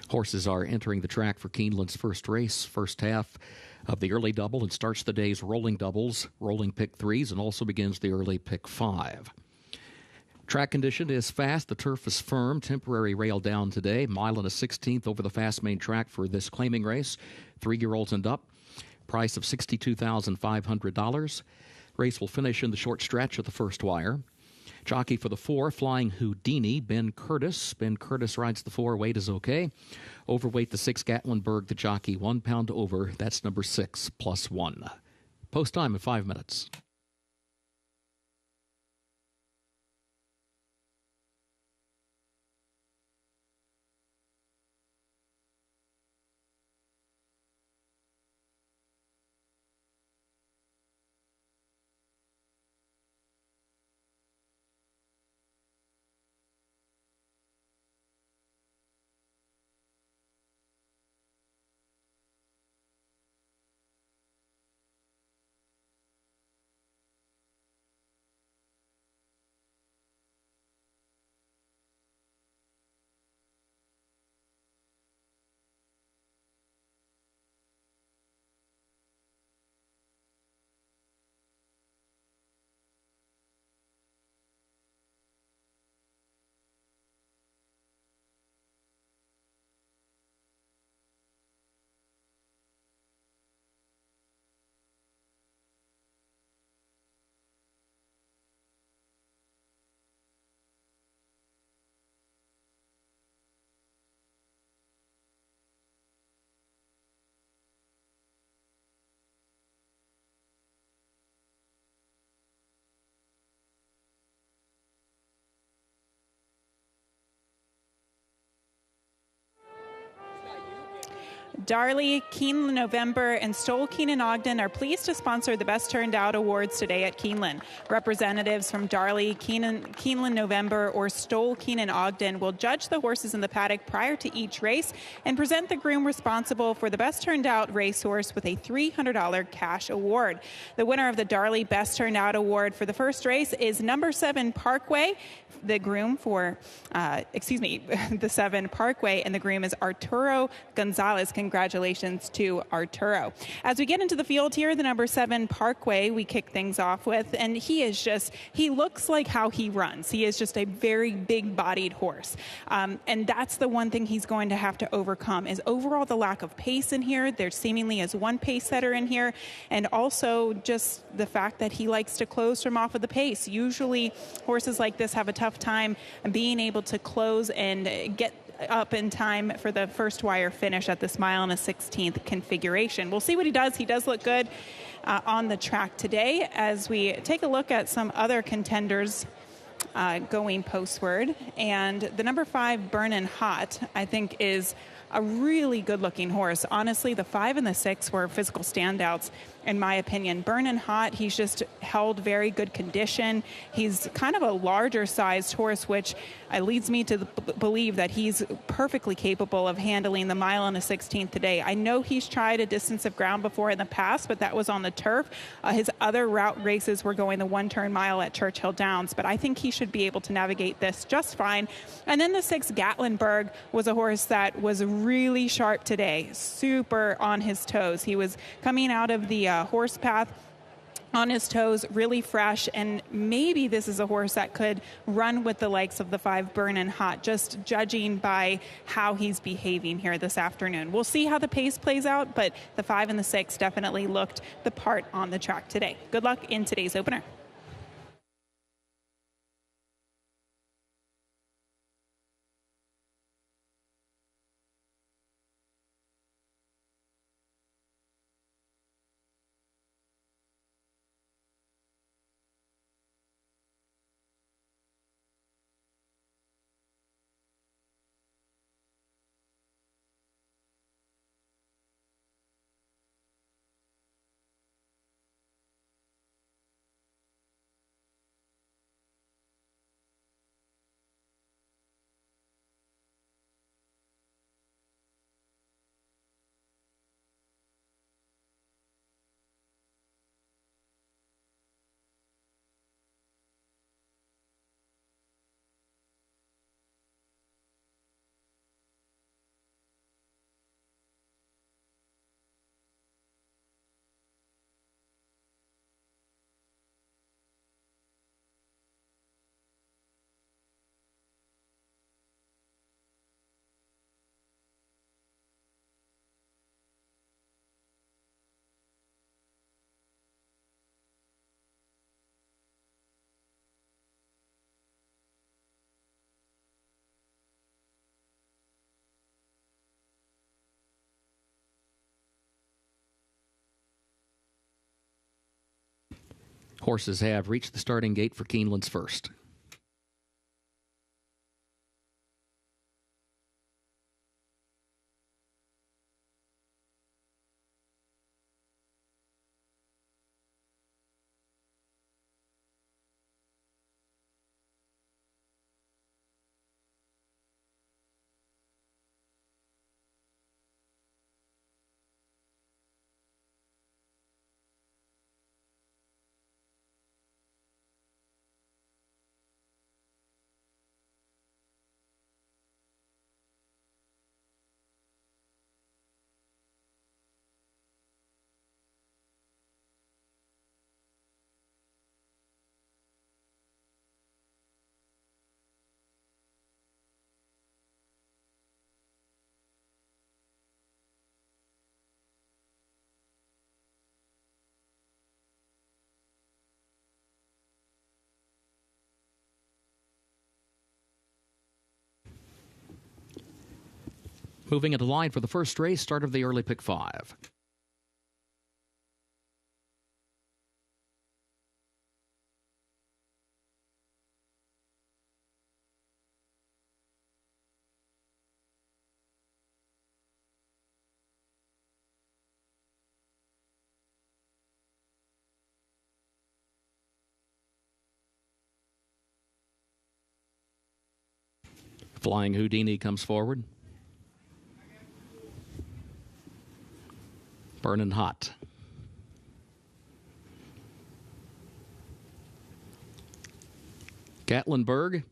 Horses are entering the track for Keeneland's first race, first half of the early double, and starts the day's rolling doubles, rolling pick threes, and also begins the early pick five. Track condition is fast. The turf is firm. Temporary rail down today. Mile and a 16th over the fast main track for this claiming race. 3-year-olds and up. Price of $62,500. Race will finish in the short stretch at the first wire. Jockey for the 4, Flying Houdini, Ben Curtis. Ben Curtis rides the 4. Weight is okay. Overweight the 6, Gatlinburg, the jockey, 1 pound over. That's number 6 +1. Post time in 5 minutes. Darley, Keeneland November, and Stoll Keenan Ogden are pleased to sponsor the Best Turned Out Awards today at Keeneland. Representatives from Darley, Keeneland November, or Stoll Keenan Ogden will judge the horses in the paddock prior to each race and present the groom responsible for the Best Turned Out racehorse with a $300 cash award. The winner of the Darley Best Turned Out Award for the first race is number 7 Parkway. The groom for, the 7 Parkway, and the groom is Arturo Gonzalez. Congratulations to Arturo. As we get into the field here, the number 7 Parkway we kick things off with, and he looks like how he runs. He is just a very big-bodied horse. And that's the one thing he's going to have to overcome is overall the lack of pace in here. There seemingly is one pace setter in here, and also just the fact that he likes to close from off of the pace. Usually horses like this have a tough time being able to close and get up in time for the first wire finish at this mile and a 16th configuration. We'll see what he does. He does look good on the track today. As we take a look at some other contenders going postward, and the number 5 Burnin' Hot, I think, is a really good-looking horse. Honestly, the 5 and the 6 were physical standouts, in my opinion. Burnin' Hot, he's just held very good condition. He's kind of a larger-sized horse, which leads me to believe that he's perfectly capable of handling the mile and a 16th today. I know he's tried a distance of ground before in the past, but that was on the turf. His other route races were going the one-turn mile at Churchill Downs, but I think he should be able to navigate this just fine. And then the 6 Gatlinburg was a horse that was really sharp today, super on his toes. He was coming out of the horse path on his toes, really fresh, and maybe this is a horse that could run with the likes of the 5 Burnin' Hot, just judging by how he's behaving here this afternoon. We'll see how the pace plays out, but the 5 and the 6 definitely looked the part on the track today. Good luck in today's opener. Horses have reached the starting gate for Keeneland's first. Moving into line for the first race, start of the early pick 5. Flying Houdini comes forward. Burning Hot. Gatlinburg.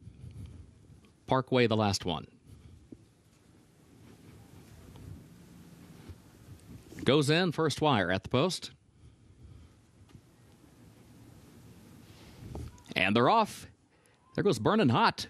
Parkway, the last one. Goes in, first wire at the post. And they're off. There goes Burnin' Hot.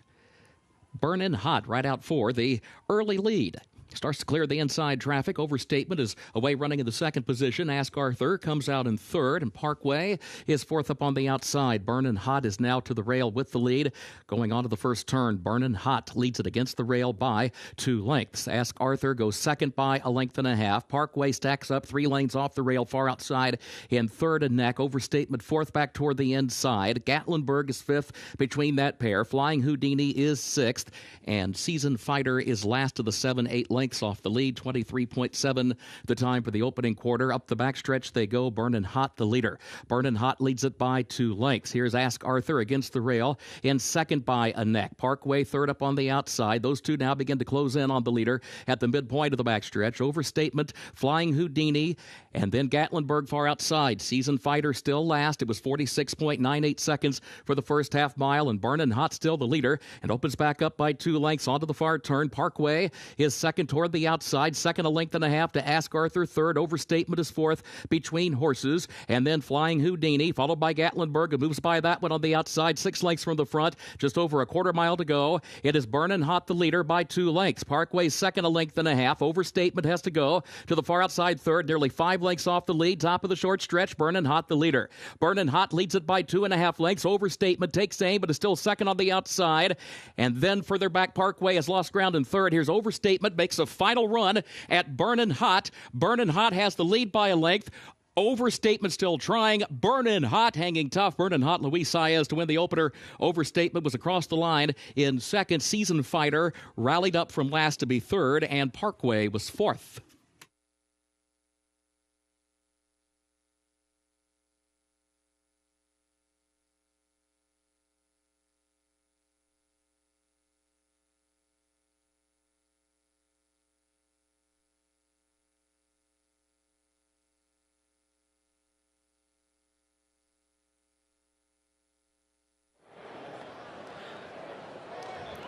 Burnin' Hot right out for the early lead. Starts to clear the inside traffic. Overstatement is away running in the second position. Ask Arthur comes out in third, and Parkway is fourth up on the outside. Burnin' Hot is now to the rail with the lead. Going on to the first turn, Burnin' Hot leads it against the rail by 2 lengths. Ask Arthur goes second by 1.5 lengths. Parkway stacks up 3 lanes off the rail far outside in third and neck. Overstatement fourth back toward the inside. Gatlinburg is fifth between that pair. Flying Houdini is sixth, and Season Fighter is last of the 7-8 lengths off the lead. 23.7 the time for the opening quarter. Up the backstretch they go. Burnin' Hot the leader. Burnin' Hot leads it by 2 lengths. Here's Ask Arthur against the rail in second by a neck. Parkway third up on the outside. Those two now begin to close in on the leader at the midpoint of the backstretch. Overstatement, Flying Houdini, and then Gatlinburg far outside. Season Fighter still last. It was 46.98 seconds for the first half mile, and Burnin' Hot still the leader and opens back up by 2 lengths onto the far turn. Parkway is second toward the outside. Second 1.5 lengths to Ask Arthur. Third, Overstatement is fourth between horses. And then Flying Houdini, followed by Gatlinburg, who moves by that one on the outside. 6 lengths from the front. Just over a quarter mile to go. It is Burnin' Hot the leader by 2 lengths. Parkway second 1.5 lengths. Overstatement has to go to the far outside third. Nearly 5 lengths off the lead. Top of the short stretch. Burnin' Hot the leader. Burnin' Hot leads it by 2.5 lengths. Overstatement takes aim, but is still second on the outside. And then further back, Parkway has lost ground in third. Here's Overstatement. Makes a final run at Burnin' Hot. Burnin' Hot has the lead by a length. Overstatement still trying. Burnin' Hot hanging tough. Burnin' Hot, Luis Saez to win the opener. Overstatement was across the line in second. Season Fighter rallied up from last to be third, and Parkway was fourth.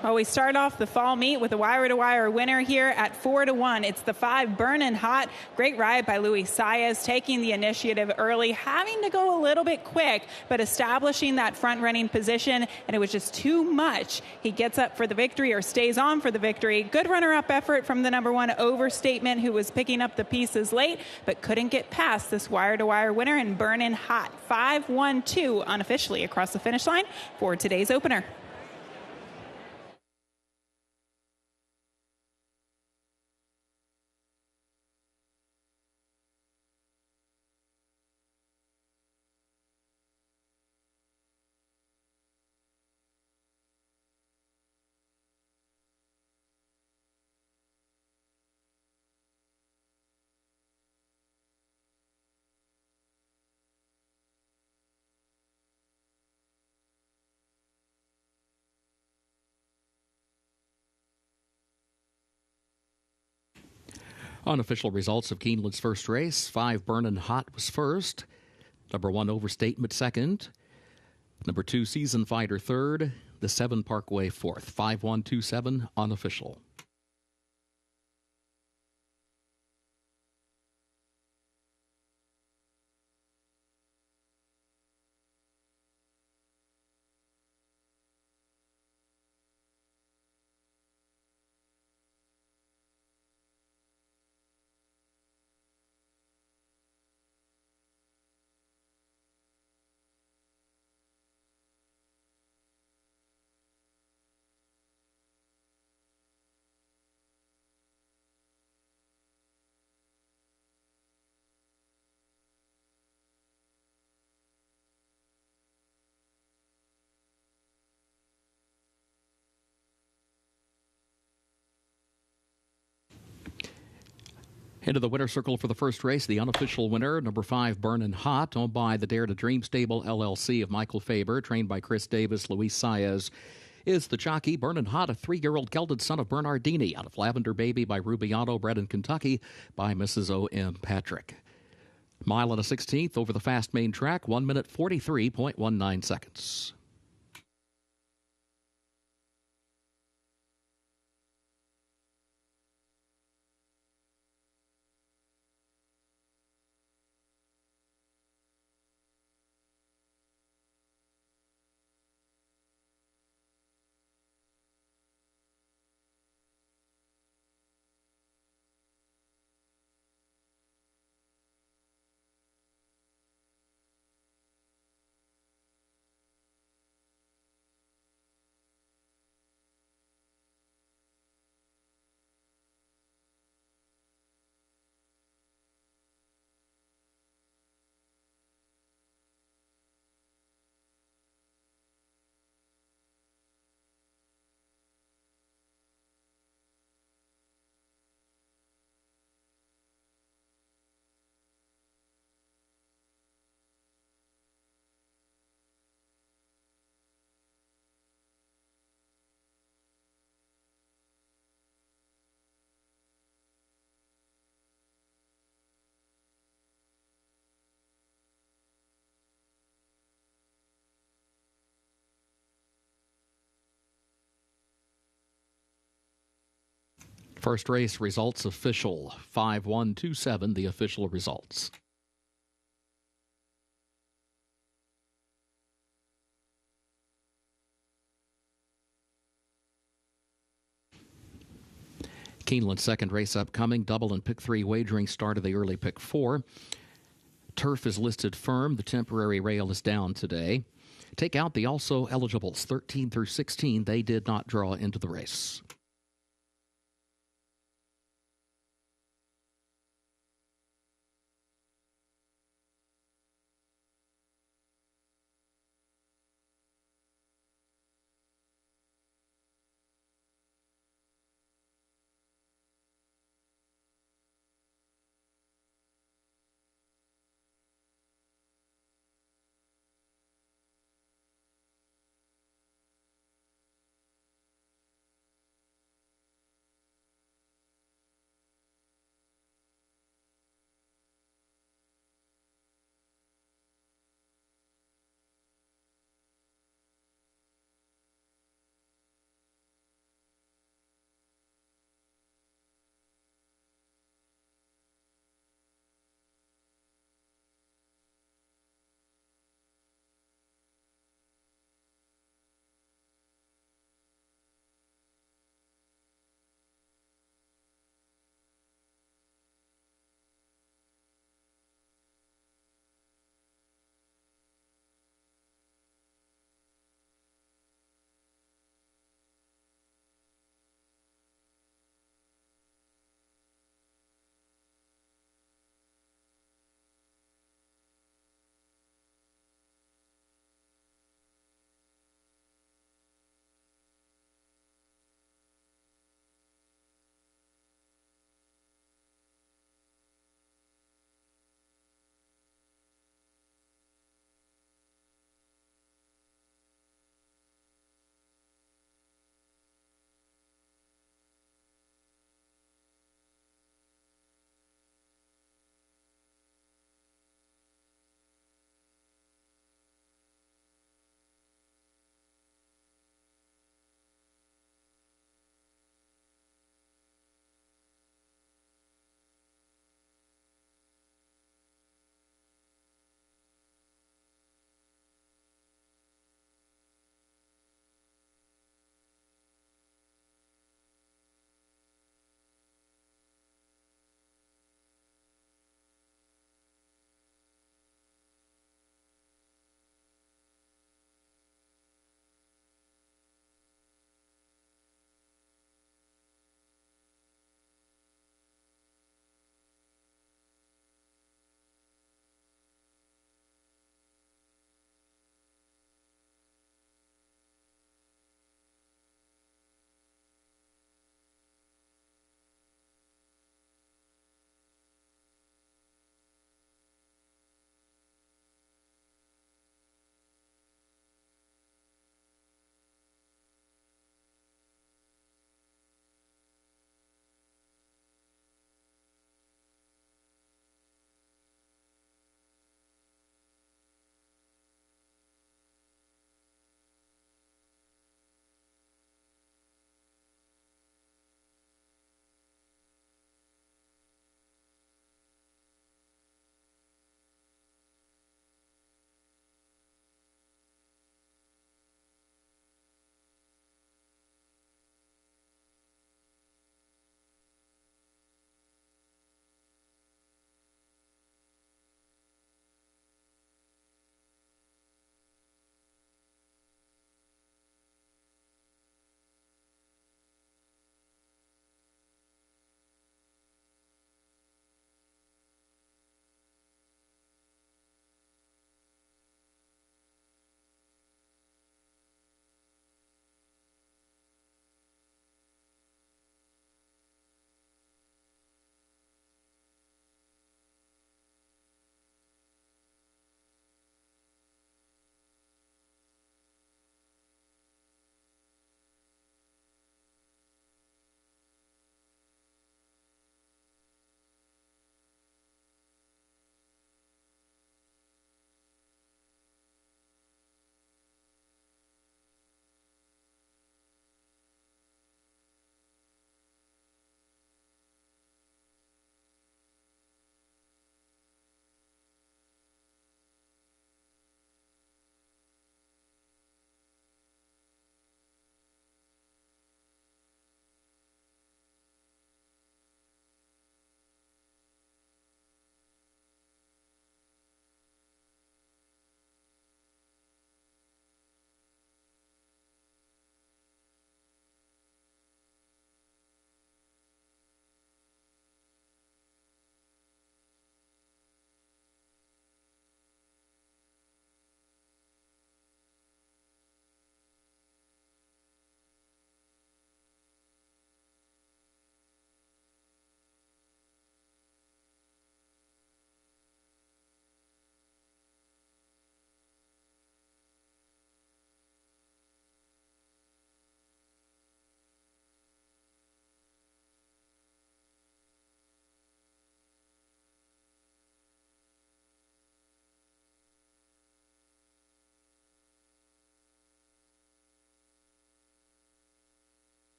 Well, we start off the fall meet with a wire-to-wire winner here at 4-1. It's the 5 Burnin' Hot. Great ride by Luis Saez, taking the initiative early, having to go a little bit quick, but establishing that front-running position, and it was just too much. He gets up for the victory, or stays on for the victory. Good runner-up effort from the number 1 Overstatement, who was picking up the pieces late, but couldn't get past this wire-to-wire winner, and Burnin' Hot. 5-1-2 unofficially across the finish line for today's opener. Unofficial results of Keeneland's first race. 5 Burnin' Hot was first. Number 1 Overstatement second. Number 2 Season Fighter third. The 7 Parkway fourth. 5-1-2-7 unofficial. Into the winner's circle for the first race, the unofficial winner, number 5, Burnin' Hot, owned by the Dare to Dream Stable LLC of Michael Faber, trained by Chris Davis, Luis Saez, is the jockey. Burnin' Hot, a 3-year-old gelded son of Bernardini, out of Lavender Baby by Rubiano, bred in Kentucky by Mrs. O.M. Patrick. Mile and a 16th over the fast main track, 1 minute 43.19 seconds. First race results official. 5-1-2-7, the official results. Keeneland's second race upcoming. Double and pick 3 wagering start of the early pick 4. Turf is listed firm. The temporary rail is down today. Take out the also eligibles, 13 through 16. They did not draw into the race.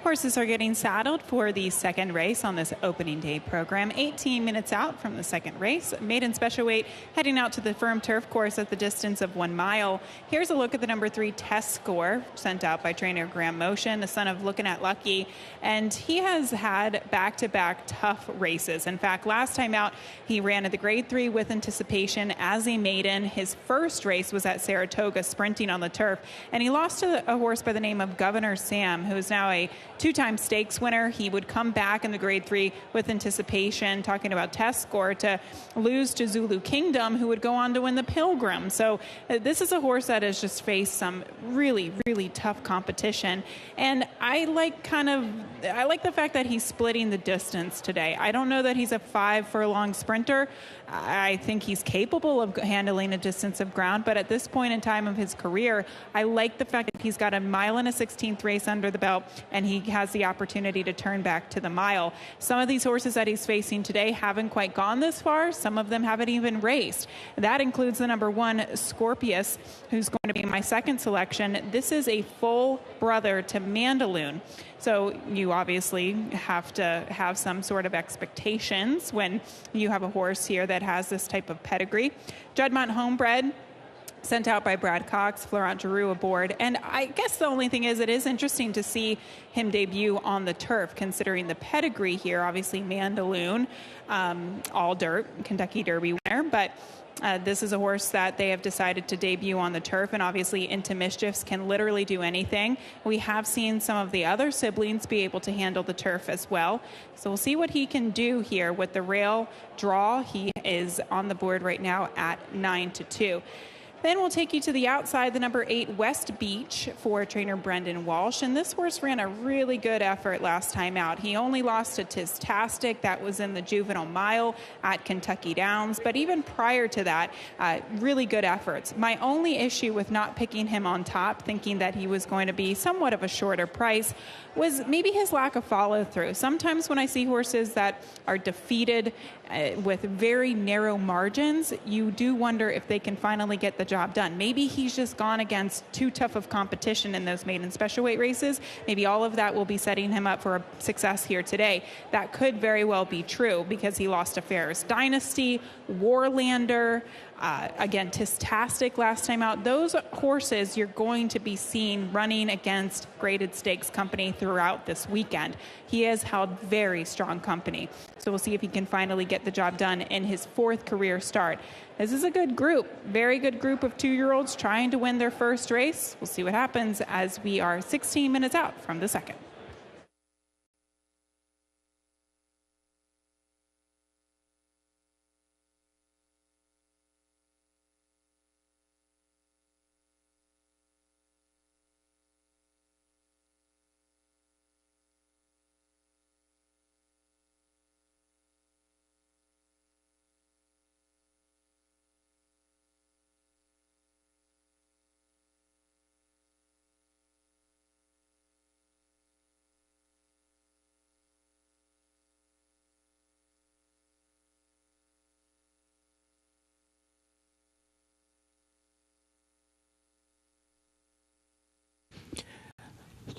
Horses are getting saddled for the second race on this opening day program. 18 minutes out from the second race. Maiden special weight heading out to the firm turf course at the distance of 1 mile. Here's a look at the number 3 test score sent out by trainer Graham Motion, the son of Looking at Lucky. And he has had back-to-back tough races. In fact, last time out, he ran at the grade 3 with anticipation as a maiden. His first race was at Saratoga, sprinting on the turf. And he lost to a horse by the name of Governor Sam, who is now a 2-time stakes winner. He would come back in the grade 3 with anticipation, talking about test score, to lose to Zulu Kingdom, who would go on to win the Pilgrim. So this is a horse that has just faced some really, really tough competition. And I like the fact that he's splitting the distance today. I don't know that he's a 5-furlong sprinter. I think he's capable of handling a distance of ground, but at this point in time of his career, I like the fact that he's got a 1 1/16 race under the belt, and he has the opportunity to turn back to the mile. Some of these horses that he's facing today haven't quite gone this far. Some of them haven't even raced. That includes the number 1 Scorpius, who's going to be my second selection. This is a full brother to Mandaloon. So you obviously have to have some sort of expectations when you have a horse here that has this type of pedigree. Juddmonte Homebred, sent out by Brad Cox, Florent Giroux aboard. And I guess the only thing is, it is interesting to see him debut on the turf, considering the pedigree here. Obviously, Mandaloon, all dirt, Kentucky Derby winner. But this is a horse that they have decided to debut on the turf, and obviously Into Mischiefs can literally do anything. We have seen some of the other siblings be able to handle the turf as well. So we'll see what he can do here with the rail draw. He is on the board right now at 9-2. Then we'll take you to the outside, the number 8 West Beach for trainer Brendan Walsh. And this horse ran a really good effort last time out. He only lost to Tistastic. That was in the juvenile mile at Kentucky Downs. But even prior to that, really good efforts. My only issue with not picking him on top, thinking that he was going to be somewhat of a shorter price, was maybe his lack of follow-through. Sometimes when I see horses that are defeated with very narrow margins, you do wonder if they can finally get the job done. Maybe he's just gone against too tough of competition in those maiden special weight races. Maybe all of that will be setting him up for a success here today. That could very well be true, because he lost to Ferris Dynasty, Warlander, again, Tistastic last time out. Those horses you're going to be seeing running against graded stakes company throughout this weekend. He has held very strong company. So we'll see if he can finally get the job done in his 4th career start. This is a good group, very good group of 2-year-olds trying to win their first race. We'll see what happens as we are 16 minutes out from the second.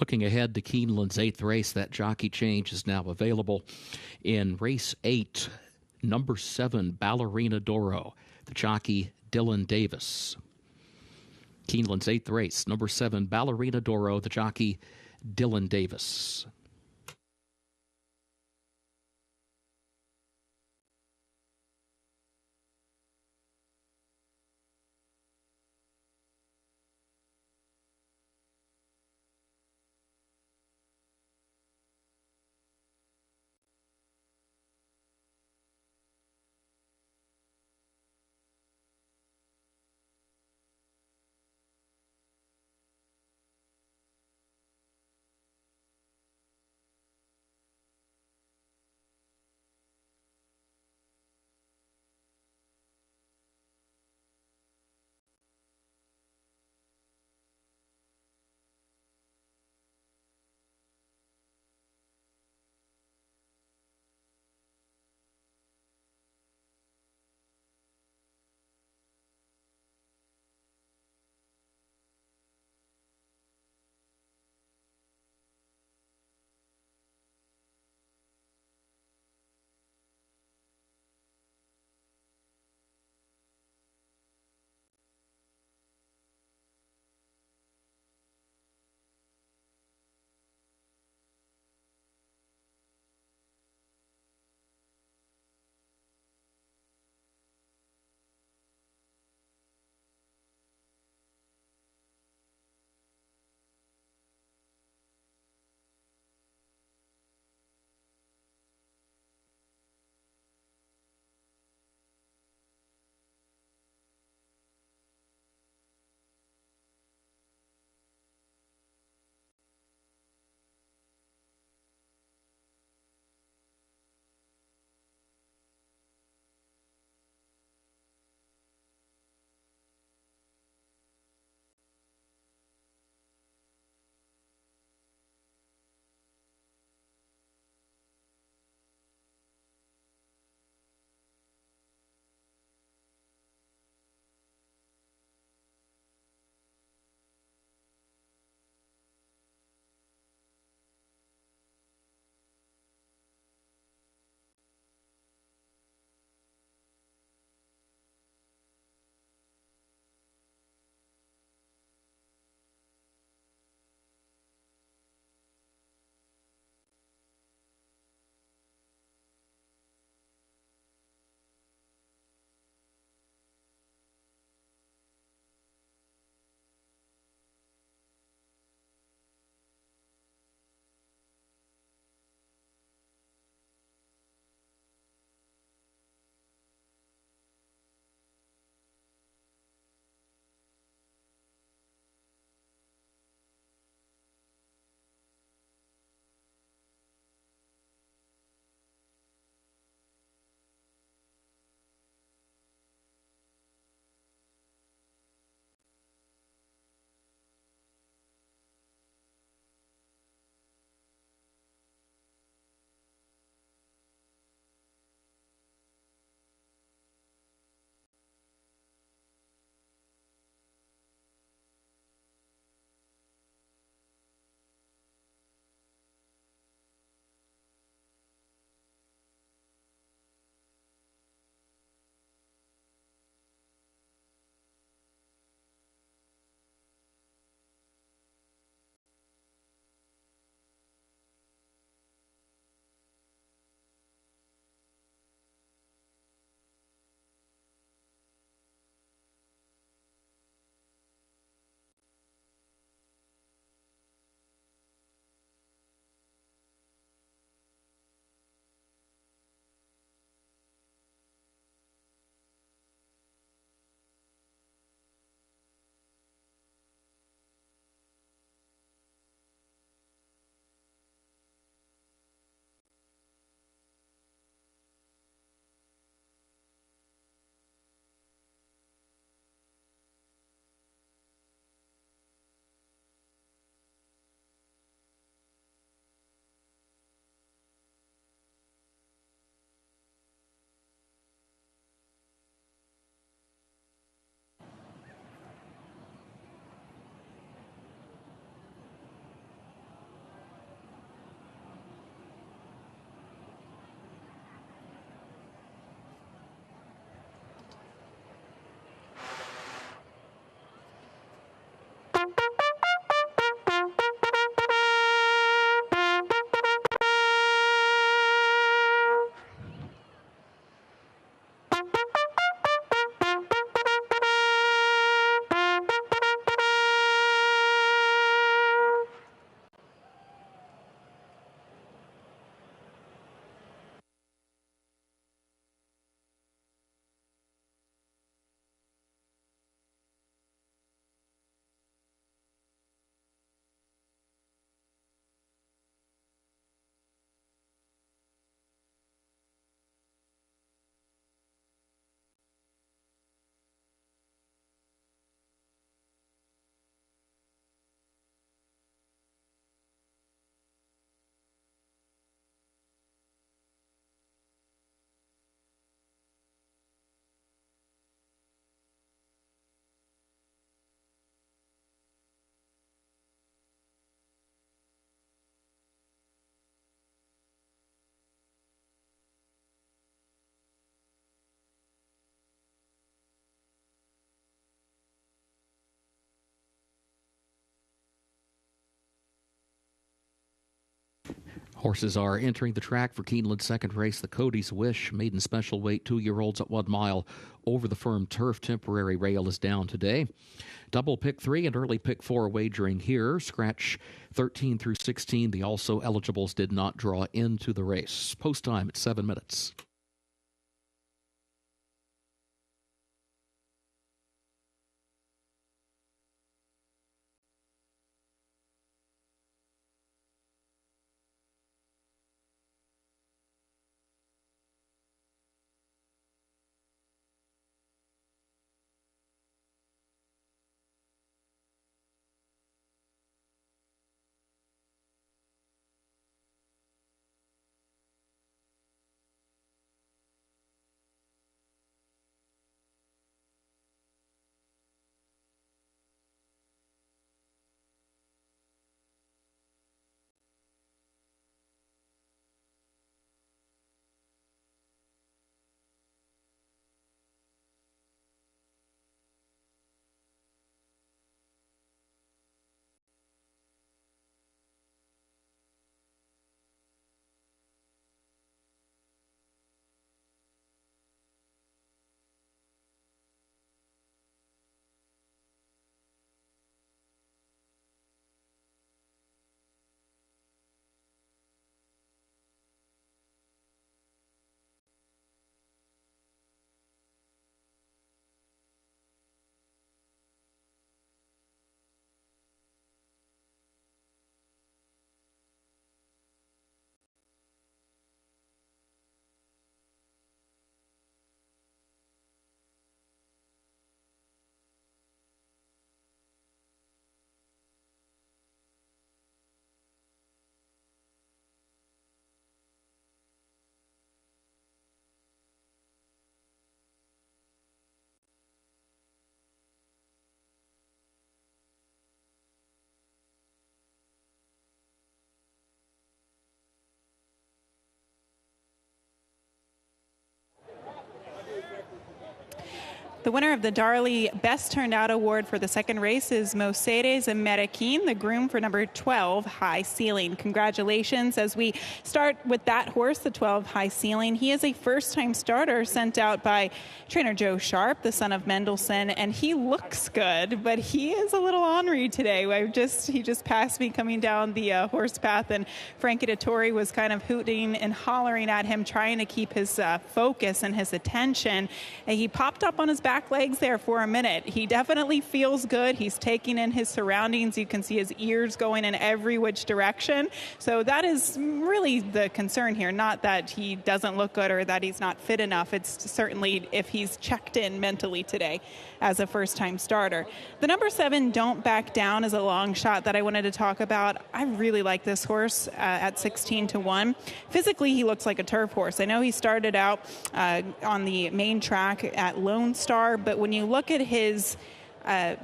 Looking ahead to Keeneland's 8th race, that jockey change is now available. In race 8, number 7, Ballerina Doro, the jockey Dylan Davis. Keeneland's 8th race, number 7, Ballerina Doro, the jockey Dylan Davis. Horses are entering the track for Keeneland's second race, the Cody's Wish. Maiden special weight 2-year-olds at 1 mile over the firm turf. Temporary rail is down today. Double pick 3 and early pick 4 wagering here. Scratch 13 through 16. The also eligibles did not draw into the race. Post time at 7 minutes. The winner of the Darley Best Turned Out Award for the second race is Mercedes Merequin, the groom for number 12, High Ceiling. Congratulations as we start with that horse, the 12 High Ceiling. He is a first-time starter sent out by trainer Joe Sharp, the son of Mendelssohn, and he looks good, but he is a little ornery today. He just passed me coming down the horse path, and Frankie Dettori was kind of hooting and hollering at him, trying to keep his focus and his attention. And he popped up on his back legs there for a minute. He definitely feels good. He's taking in his surroundings. You can see his ears going in every which direction. So that is really the concern here. Not that he doesn't look good or that he's not fit enough. It's certainly if he's checked in mentally today as a first-time starter. The number 7, Don't Back Down, is a long shot that I wanted to talk about. I really like this horse at 16-1. Physically, he looks like a turf horse. I know he started out on the main track at Lone Star, but when you look at his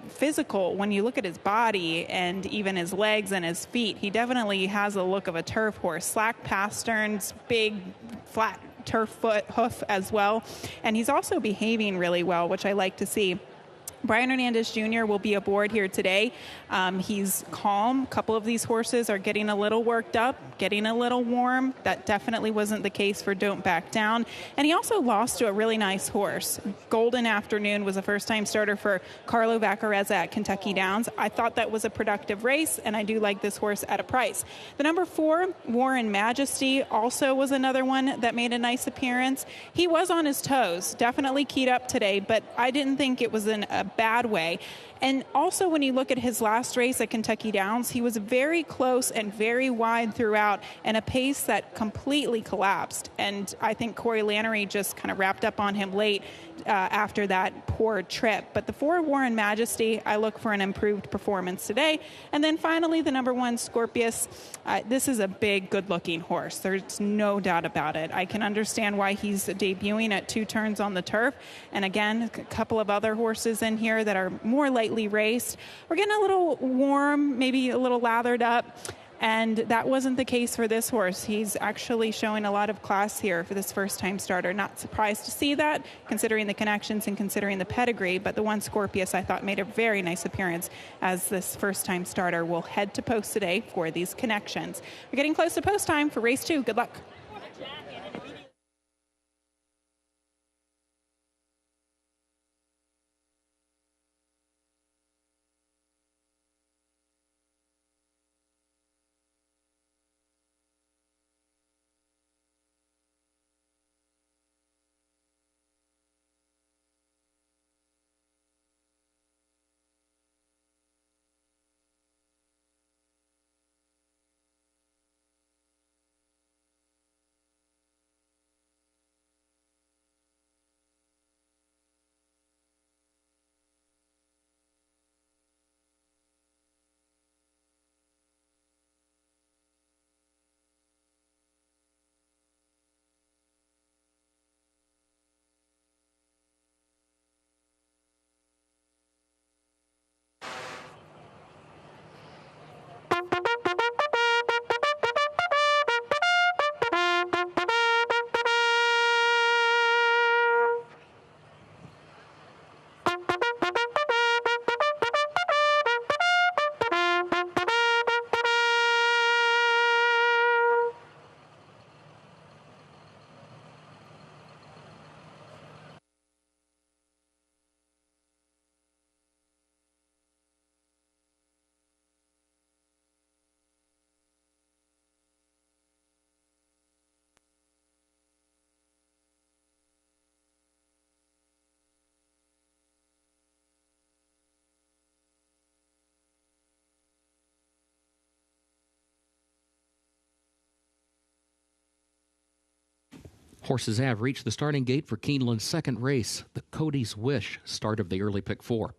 physical, when you look at his body and even his legs and his feet, he definitely has a look of a turf horse. Slack pasterns, big, flat turf foot hoof as well. And he's also behaving really well, which I like to see. Brian Hernandez Jr. will be aboard here today. He's calm. A couple of these horses are getting a little worked up, getting a little warm. That definitely wasn't the case for Don't Back Down. And he also lost to a really nice horse. Golden Afternoon was a first-time starter for Carlo Vaccarezza at Kentucky Downs. I thought that was a productive race, and I do like this horse at a price. The number 4, Warren Majesty, also was another one that made a nice appearance. He was on his toes, definitely keyed up today, but I didn't think it was in a bad way. And also when you look at his last race at Kentucky Downs, he was very close and very wide throughout and a pace that completely collapsed. And I think Corey Lannery just kind of wrapped up on him late after that poor trip. But the 4, Warren Majesty, I look for an improved performance today. And then finally, the number 1, Scorpius. This is a big, good-looking horse. There's no doubt about it. I can understand why he's debuting at 2 turns on the turf. And again, a couple of other horses in here that are more lightly raced. We're getting a little warm, maybe a little lathered up. And that wasn't the case for this horse. He's actually showing a lot of class here for this first-time starter. Not surprised to see that, considering the connections and considering the pedigree, but the one Scorpius I thought made a very nice appearance as this first-time starter. Will head to post today for these connections. We're getting close to post time for race 2. Good luck. Horses have reached the starting gate for Keeneland's second race, the Cody's Wish, start of the early pick 4.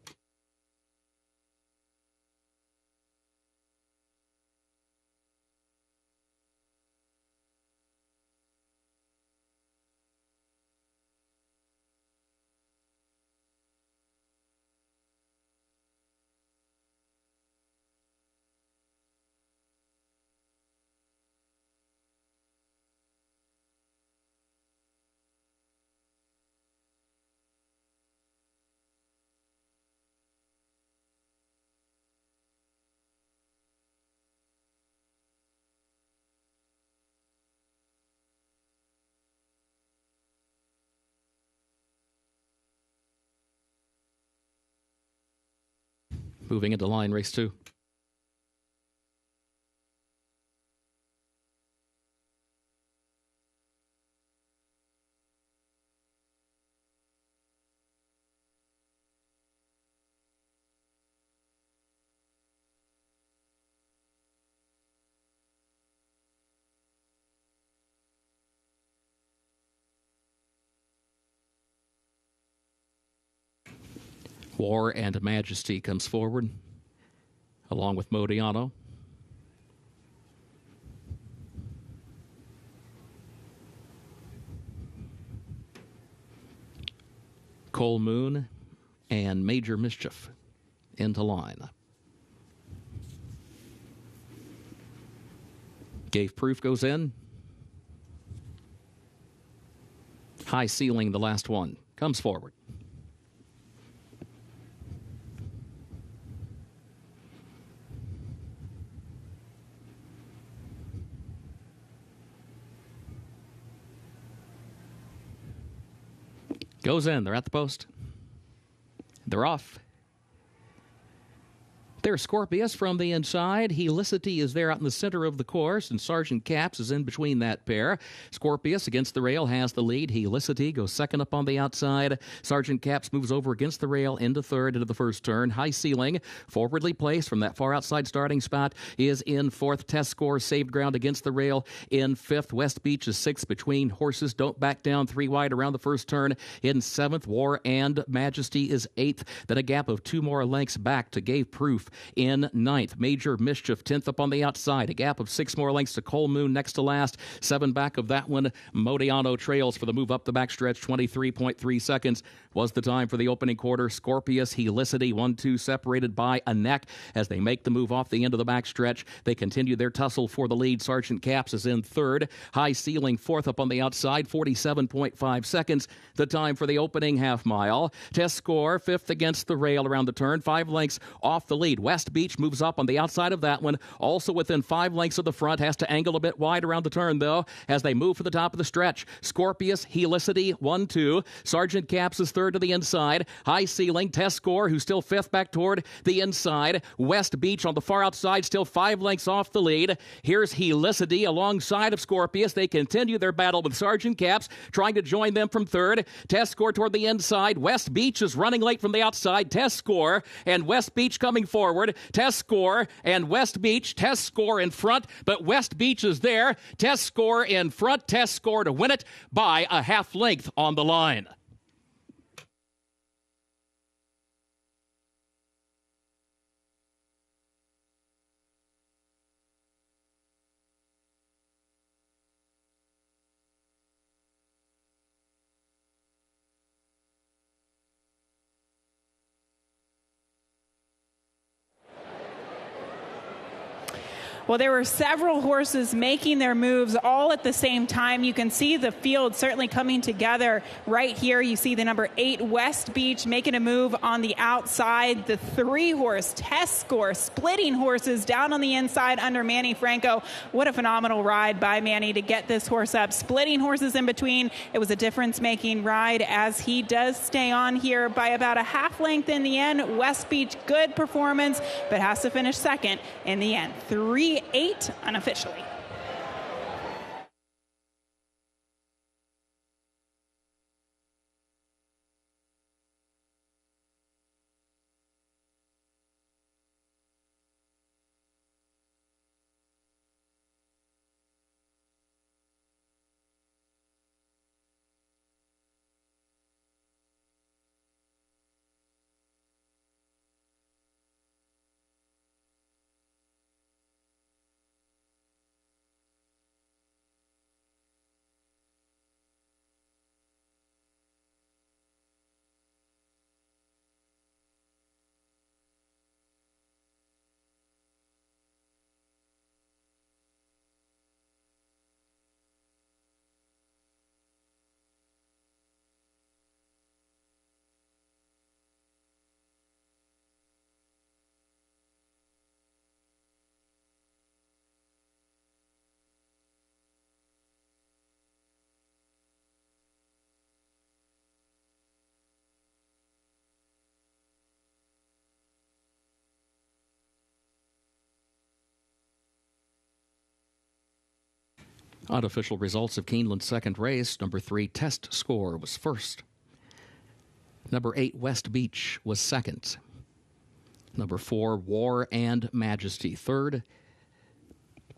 Moving into line, race 2. War and Majesty comes forward, along with Modiano. Cole Moon and Major Mischief into line. Gave Proof goes in. High Ceiling, the last one, comes forward. Goes in. They're at the post. They're off. There's Scorpius from the inside. Helicity is there out in the center of the course, and Sergeant Caps is in between that pair. Scorpius against the rail has the lead. Helicity goes second up on the outside. Sergeant Caps moves over against the rail into third into the first turn. High Ceiling, forwardly placed from that far outside starting spot, is in fourth. Test Score saved ground against the rail in fifth. West Beach is sixth between horses. Don't Back Down 3 wide around the first turn in seventh. War and Majesty is eighth. Then a gap of 2 more lengths back to Gave Proof in ninth. Major Mischief 10th up on the outside. A gap of 6 more lengths to Coal Moon next to last. 7 back of that one. Modiano trails for the move up the backstretch. 23.3 seconds was the time for the opening quarter. Scorpius, Helicity, 1-2 separated by a neck as they make the move off the end of the backstretch. They continue their tussle for the lead. Sergeant Caps is in third. High Ceiling fourth up on the outside. 47.5 seconds. The time for the opening half mile. Test Score fifth against the rail around the turn. 5 lengths off the lead. West Beach moves up on the outside of that one. Also within 5 lengths of the front. Has to angle a bit wide around the turn, though, as they move for the top of the stretch. Scorpius, Helicity, 1-2. Sergeant Caps is third to the inside. High Ceiling, Test Score, who's still fifth back toward the inside. West Beach on the far outside, still 5 lengths off the lead. Here's Helicity alongside of Scorpius. They continue their battle with Sergeant Caps, trying to join them from third. Test Score toward the inside. West Beach is running late from the outside. Test Score and West Beach coming forward. Test Score and West Beach. Test Score in front, but West Beach is there. Test Score in front. Test Score to win it by a half length on the line. Well, there were several horses making their moves all at the same time. You can see the field certainly coming together right here. You see the number 8 West Beach making a move on the outside. The 3-horse Test Score splitting horses down on the inside under Manny Franco. What a phenomenal ride by Manny to get this horse up. Splitting horses in between. It was a difference-making ride as he does stay on here by about a half length in the end. West Beach, good performance, but has to finish second in the end. 3-8 unofficially. Unofficial results of Keeneland's second race. Number 3, Test Score, was first. Number 8, West Beach, was second. Number 4, War and Majesty, third.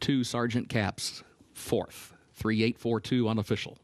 2, Sergeant Caps, fourth. 3-8-4-2 unofficial.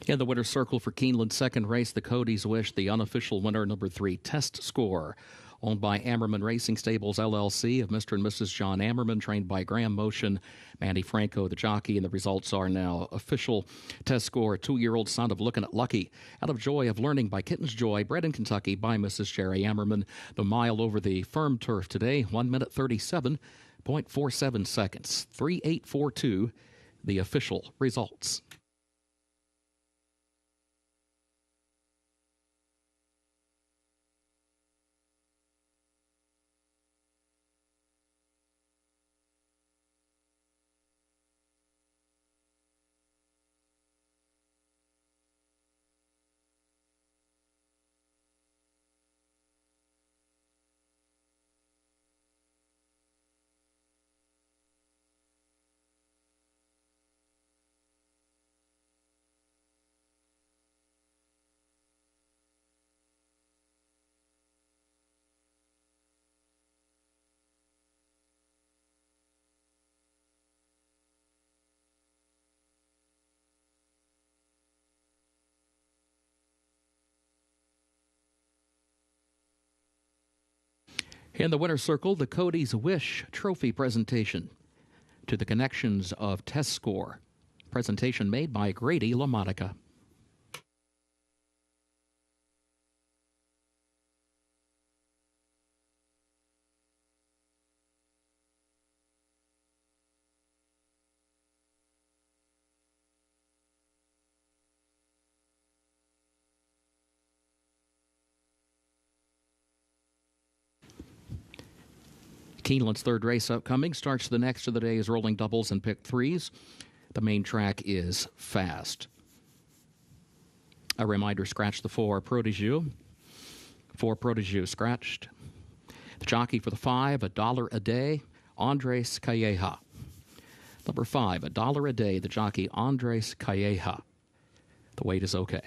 In the winner's circle for Keeneland's second race, the Cody's Wish, the unofficial winner, number 3, Test Score. Owned by Ammerman Racing Stables, LLC, of Mr. and Mrs. John Ammerman, trained by Graham Motion, Mandy Franco, the jockey, and the results are now official. Test Score, a 2-year-old son of Looking at Lucky, out of Joy of Learning by Kitten's Joy, bred in Kentucky by Mrs. Jerry Ammerman. The mile over the firm turf today, 1 minute 37.47 seconds, 3:8.42, the official results. In the winner's circle, the Cody's Wish Trophy presentation to the connections of Test Score. Presentation made by Grady LaMonica. Keeneland's third race upcoming starts the next of the day's rolling doubles and pick threes. The main track is fast. A reminder, scratch the 4 Protégé. 4 Protégé scratched. The jockey for the 5, $1 a day, Andres Calleja. Number 5, $1 a day, the jockey Andres Calleja. The weight is okay.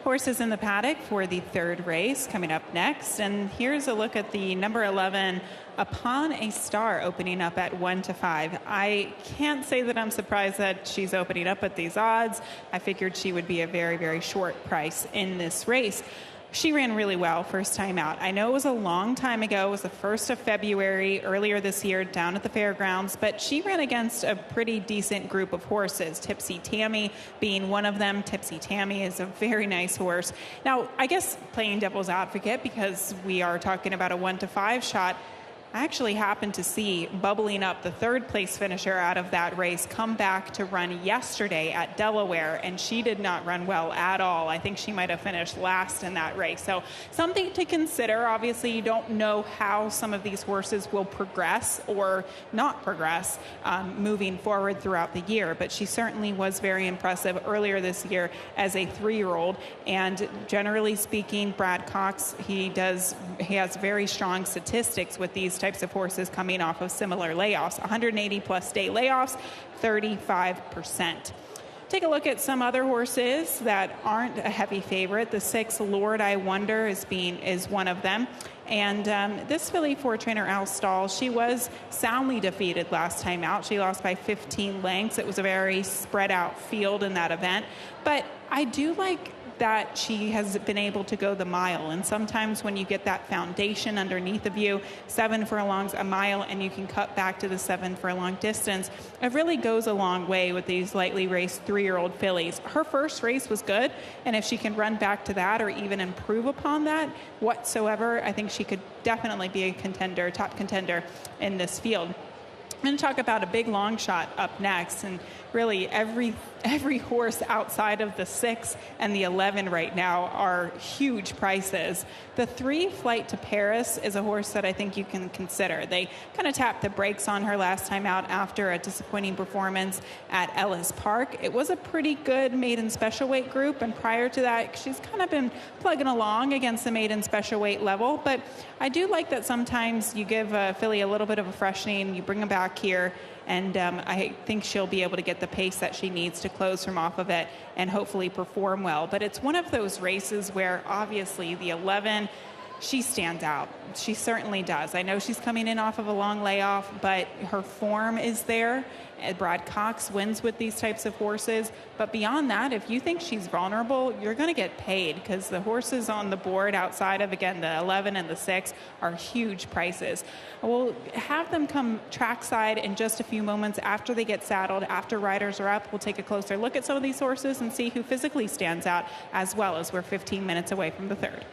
Horses in the paddock for the third race coming up next. And here's a look at the number 11, Upon a Star, opening up at 1-5. I can't say that I'm surprised that she's opening up at these odds. I figured she would be a very, very short price in this race. She ran really well first time out. I know it was a long time ago. It was the 1st of February earlier this year down at the fairgrounds, but she ran against a pretty decent group of horses, Tipsy Tammy being one of them. Tipsy Tammy is a very nice horse. Now, I guess playing devil's advocate, because we are talking about a 1-5 shot, I actually happened to see bubbling up the third place finisher out of that race come back to run yesterday at Delaware, and she did not run well at all. I think she might have finished last in that race. So something to consider. Obviously, you don't know how some of these horses will progress or not progress moving forward throughout the year, but she certainly was very impressive earlier this year as a 3-year-old. And generally speaking, Brad Cox, he has very strong statistics with these types of horses coming off of similar layoffs. 180 plus day layoffs, 35%. Take a look at some other horses that aren't a heavy favorite. The 6, Lord I Wonder, is one of them. And this filly for trainer Al Stahl, she was soundly defeated last time out. She lost by 15 lengths. It was a very spread out field in that event. But I do like that she has been able to go the mile. And sometimes when you get that foundation underneath of you, 7 furlongs, a mile, and you can cut back to the 7 furlong distance, it really goes a long way with these lightly raced 3-year-old fillies. Her first race was good, and if she can run back to that or even improve upon that whatsoever, I think she could definitely be a contender, top contender in this field. I'm going to talk about a big long shot up next, and really every horse outside of the 6 and the 11 right now are huge prices. The 3, Flight to Paris, is a horse that I think you can consider. They kind of tapped the brakes on her last time out after a disappointing performance at Ellis Park. It was a pretty good maiden special weight group, and prior to that, she's kind of been plugging along against the maiden special weight level. But I do like that sometimes you give a filly a little bit of a freshening, you bring them back here, and I think she'll be able to get the pace that she needs to close from off of it and hopefully perform well. But it's one of those races where obviously the 11, she stands out. She certainly does. I know she's coming in off of a long layoff, but her form is there. Brad Cox wins with these types of horses. But beyond that, if you think she's vulnerable, you're going to get paid, because the horses on the board outside of, again, the 11 and the 6 are huge prices. We'll have them come trackside in just a few moments after they get saddled, after riders are up. We'll take a closer look at some of these horses and see who physically stands out, as well as we're 15 minutes away from the third.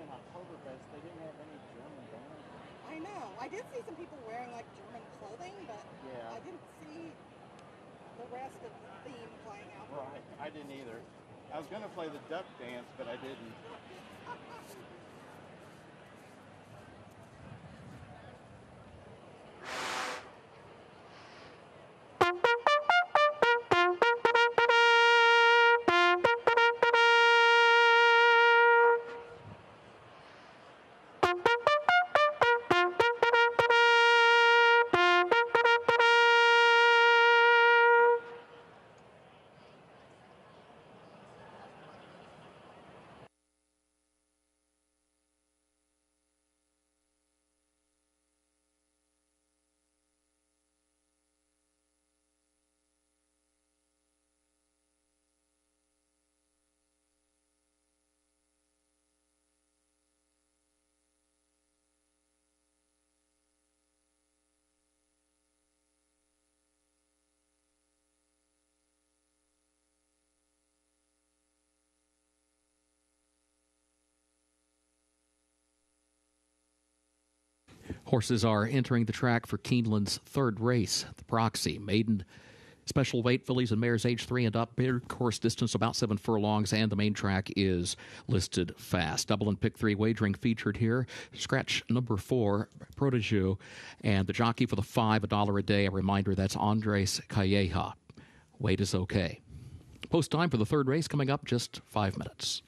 an Oktoberfest, they didn't have any German bands. I know. I did see some people wearing like German clothing, but I didn't see the rest of the theme playing out. Right. I didn't either. I was going to play the duck dance, but I didn't. Horses are entering the track for Keeneland's third race, the Proxy. Maiden special weight fillies and mares age 3 and up. Big course distance about 7 furlongs, and the main track is listed fast. Double and pick 3 wagering featured here. Scratch number 4, Protégé, and the jockey for the 5, $1 a day. A reminder, that's Andres Calleja. Weight is okay. Post time for the third race coming up just 5 minutes.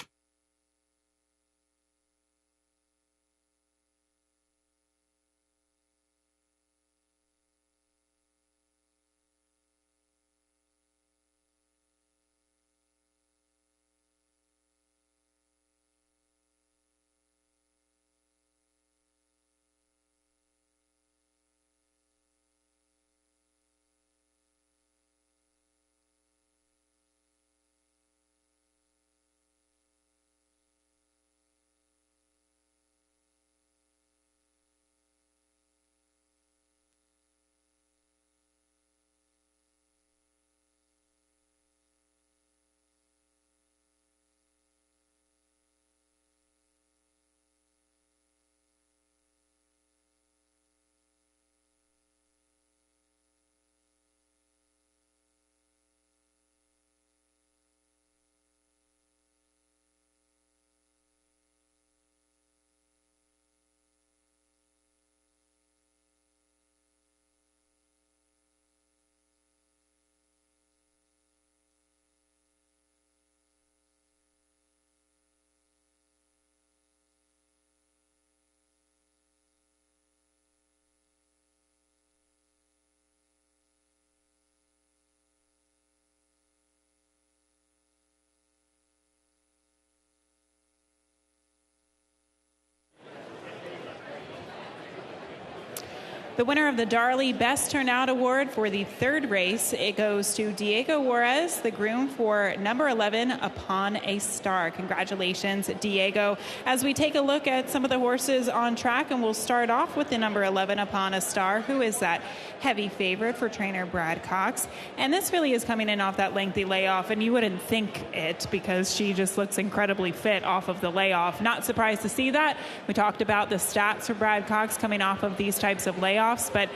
The winner of the Darley Best Turnout Award for the third race, it goes to Diego Juarez, the groom for number 11, Upon a Star. Congratulations, Diego. As we take a look at some of the horses on track, and we'll start off with the number 11, Upon a Star, who is that heavy favorite for trainer Brad Cox. And this really is coming in off that lengthy layoff, and you wouldn't think it because she just looks incredibly fit off of the layoff. Not surprised to see that. We talked about the stats for Brad Cox coming off of these types of layoffs. But,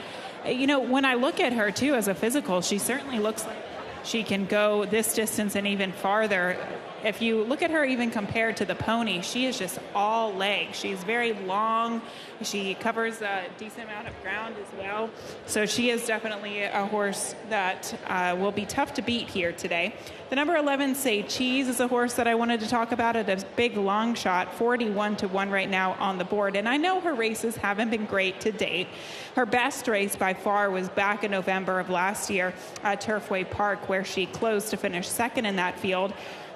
you know, when I look at her, too, as a physical, she certainly looks like she can go this distance and even farther. If you look at her even compared to the pony, she is just all legs. She's very long. She covers a decent amount of ground as well. So she is definitely a horse that will be tough to beat here today. The number 11, Say Cheese, is a horse that I wanted to talk about at a big long shot, 41-1 right now on the board. And I know her races haven't been great to date. Her best race by far was back in November of last year at Turfway Park, where she closed to finish second in that field.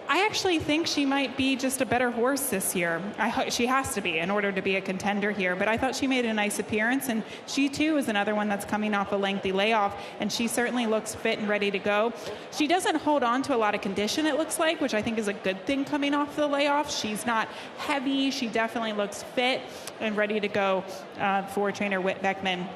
I actually think she might be just a better horse this year. She has to be in order to be a contender here, but I thought she made a nice appearance, and she too is another one that's coming off a lengthy layoff, and she certainly looks fit and ready to go. She doesn't hold on to a lot of condition, it looks like, which I think is a good thing coming off the layoff. She's not heavy. She definitely looks fit and ready to go for trainer Whit Beckman.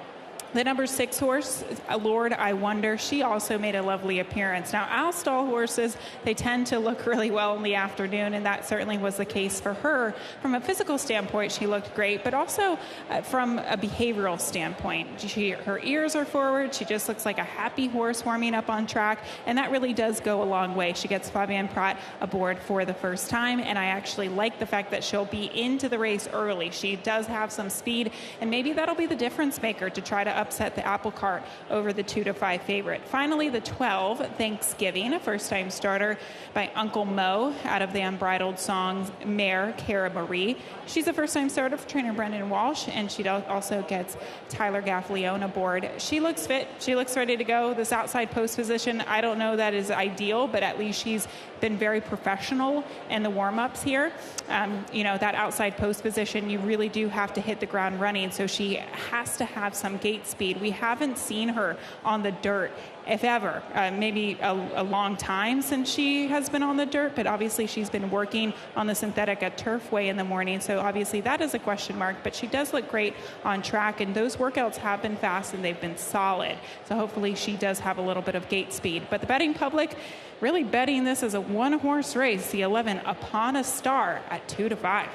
The number 6 horse, Lord I Wonder, she also made a lovely appearance. Now, Alstall horses, they tend to look really well in the afternoon, and that certainly was the case for her. From a physical standpoint, she looked great, but also from a behavioral standpoint. Her ears are forward. She just looks like a happy horse warming up on track, and that really does go a long way. She gets Fabienne Prat aboard for the first time, and I actually like the fact that she'll be into the race early. She does have some speed, and maybe that'll be the difference maker to try to upset the apple cart over the 2-5 favorite. Finally, the 12, Thanksgiving, a first-time starter by Uncle Mo out of the Unbridled Songs mare, Cara Marie. She's a first-time starter for trainer Brendan Walsh, and she also gets Tyler Gaffalione aboard. She looks fit. She looks ready to go. This outside post position, I don't know that is ideal, but at least she's been very professional in the warm-ups here. That outside post position, you really do have to hit the ground running, so she has to have some gate speed. We haven't seen her on the dirt, if ever. Maybe a long time since she has been on the dirt, but obviously she's been working on the synthetic at Turfway in the morning, so obviously that is a question mark, but she does look great on track, and those workouts have been fast and they've been solid, so hopefully she does have a little bit of gate speed. But the betting public really betting this as a one-horse race, the 11 Upon a Star at 2-5.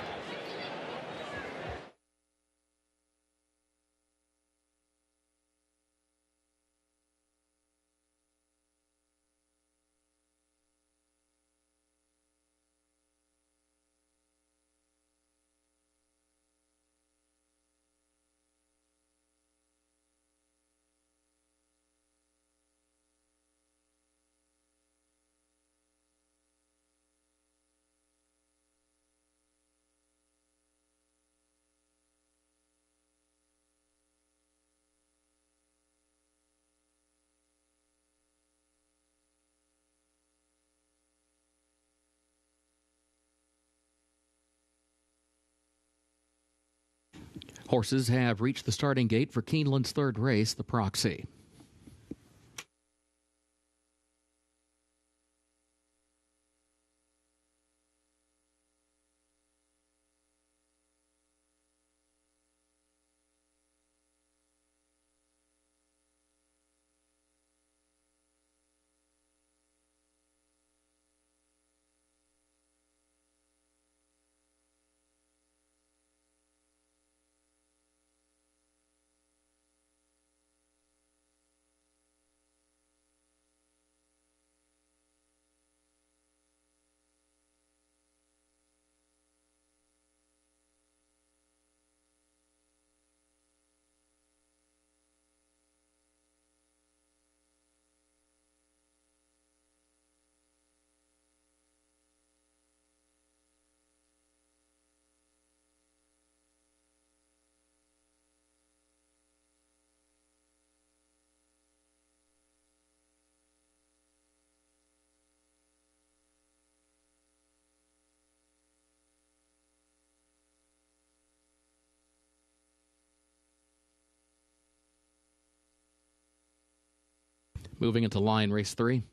Horses have reached the starting gate for Keeneland's third race, the Proxy. Moving into line race 3.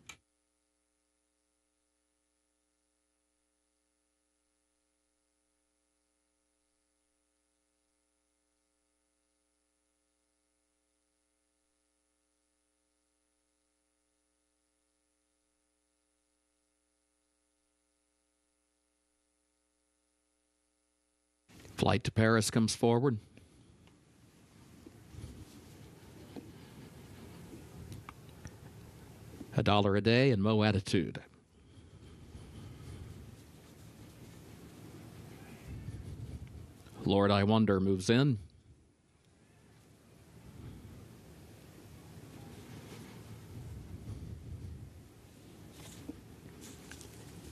Flight to Paris comes forward. $1 a day and Mo Attitude. Lord I Wonder moves in.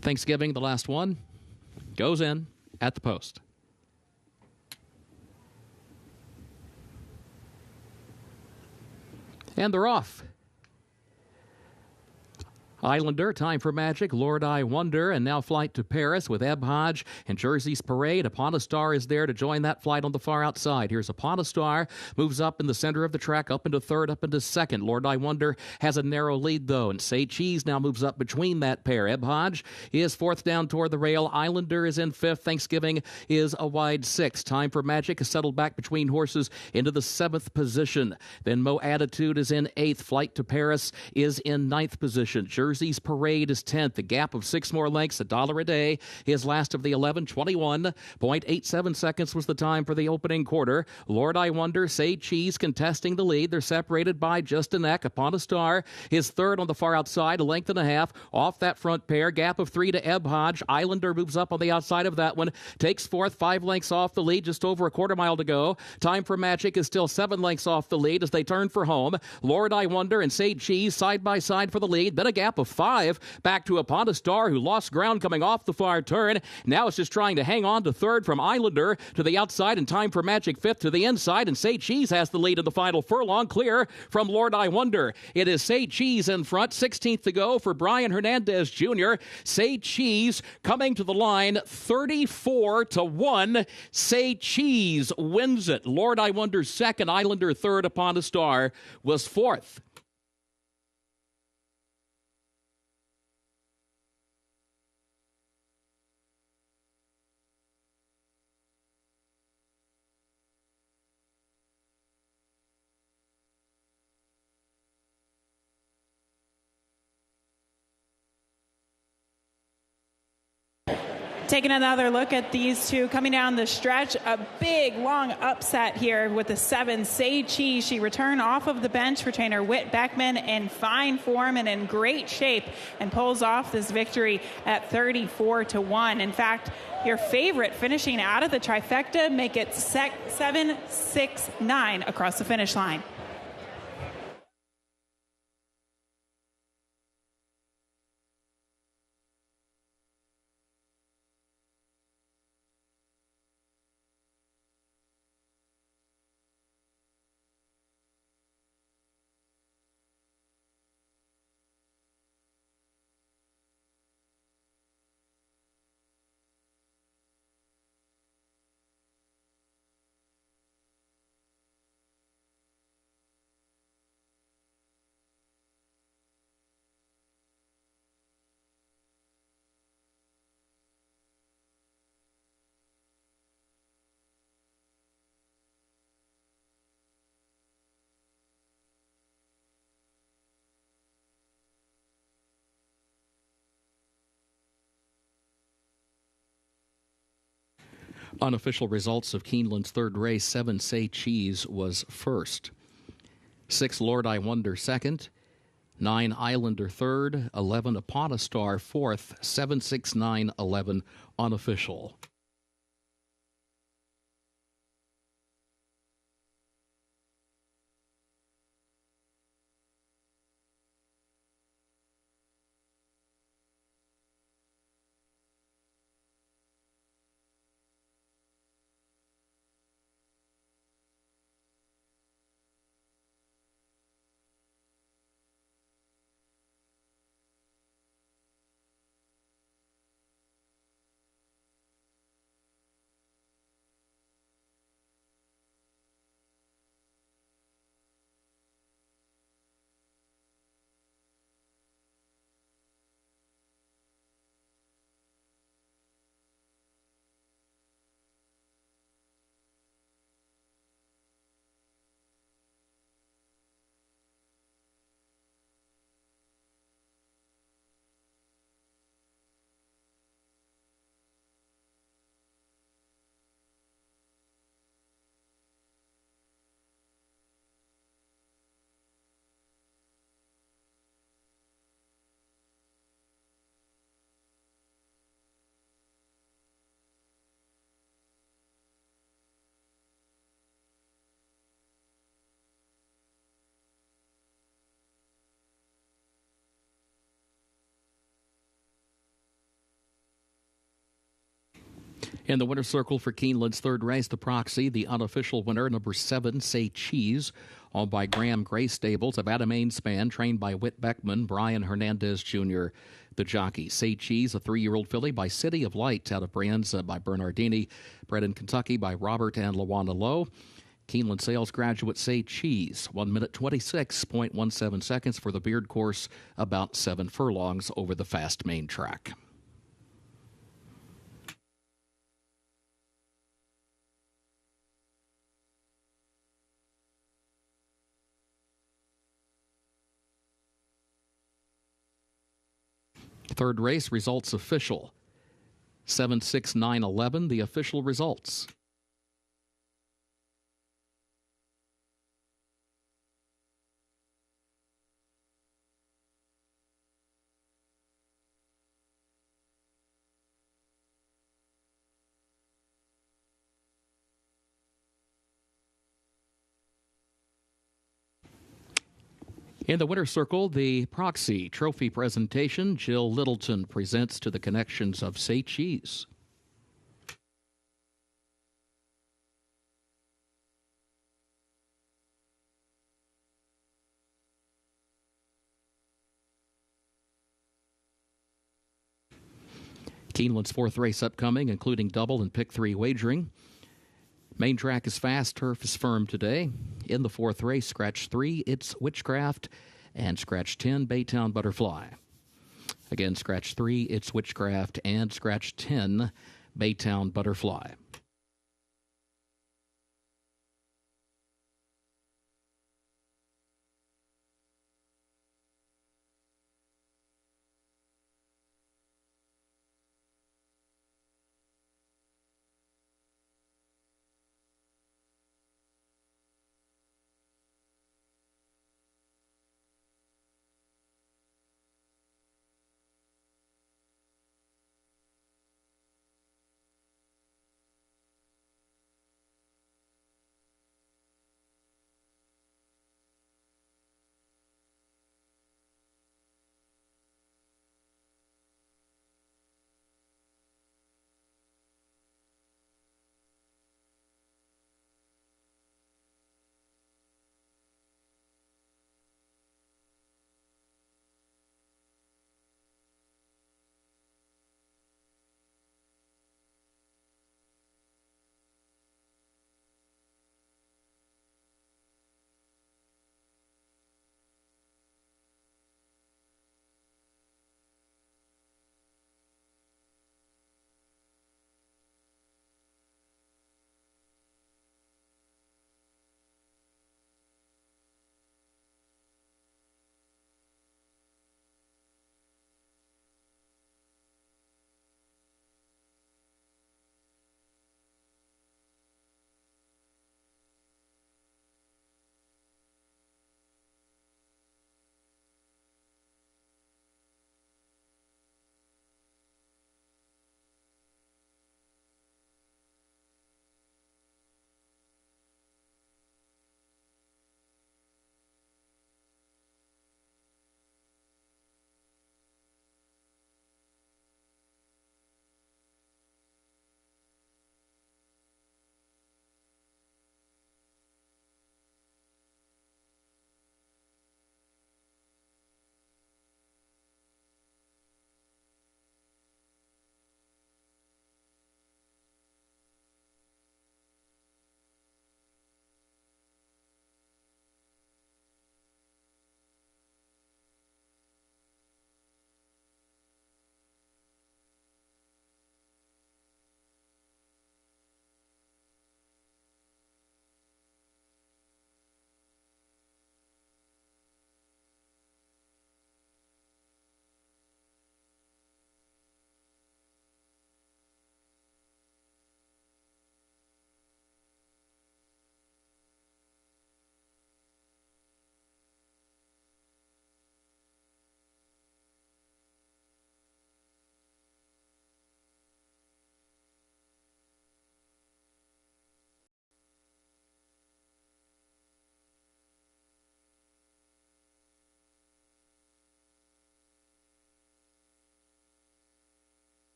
Thanksgiving, the last one, goes in at the post. And they're off. Islander, Time for Magic, Lord I Wonder, and now Flight to Paris with Ebb Hodge and Jersey's Parade. Upon a Star is there to join that flight on the far outside. Here's Upon a Star, moves up in the center of the track, up into third, up into second. Lord I Wonder has a narrow lead, though, and Say Cheese now moves up between that pair. Ebb Hodge is fourth down toward the rail. Islander is in fifth. Thanksgiving is a wide sixth. Time for Magic is settled back between horses into the seventh position. Then Mo Attitude is in eighth. Flight to Paris is in ninth position. Jersey's Parade is 10th. The gap of 6 more lengths, $1 a day. His last of the 11, 21.87 seconds was the time for the opening quarter. Lord I Wonder, Say Cheese contesting the lead. They're separated by just a neck. Upon a Star is third on the far outside, a length and a half off that front pair. Gap of 3 to Ebb Hodge. Islander moves up on the outside of that one. Takes fourth, 5 lengths off the lead, just over a quarter mile to go. Time for Magic is still 7 lengths off the lead as they turn for home. Lord I Wonder and Say Cheese side by side for the lead. Then a gap of 5 back to Upon a Star, who lost ground coming off the far turn. Now it's just trying to hang on to third from Islander to the outside, and Time for Magic fifth to the inside, and Say Cheese has the lead in the final furlong, clear from Lord I Wonder. It is Say Cheese in front, 16th to go for Brian Hernandez Jr. Say Cheese coming to the line 34-1. Say Cheese wins it. Lord I Wonder second, Islander third, Upon a Star was fourth. Taking another look at these two coming down the stretch, a big, long upset here with the 7, Say Cheese. She returned off of the bench for trainer Whit Beckman in fine form and in great shape and pulls off this victory at 34-1. In fact, your favorite finishing out of the trifecta make it 7-6-9 across the finish line. Unofficial results of Keeneland's third race, 7 Say Cheese was first. 6 Lord I Wonder second. 9 Islander third. 11 Upon a Star fourth. 7-6-9-11 unofficial. In the winner's circle for Keeneland's third race, the Proxy, the unofficial winner, number 7, Say Cheese, owned by Graham Gray Stables of Adamain Span, trained by Whit Beckman, Brian Hernandez Jr., the jockey. Say Cheese, a 3-year-old filly by City of Light out of Brands by Bernardini, bred in Kentucky by Robert and Lawana Lowe. Keeneland sales graduate Say Cheese, 1 minute 26.17 seconds for the Beard course, about 7 furlongs over the fast main track. Third race, results official. 7-6-9-11, the official results. In the winner's circle, the Proxy Trophy presentation, Jill Littleton presents to the connections of Say Cheese. Keeneland's fourth race upcoming, including double and pick 3 wagering. Main track is fast, turf is firm today. In the fourth race, scratch 3, It's Witchcraft, and scratch 10, Baytown Butterfly. Again, scratch 3, It's Witchcraft, and scratch 10, Baytown Butterfly.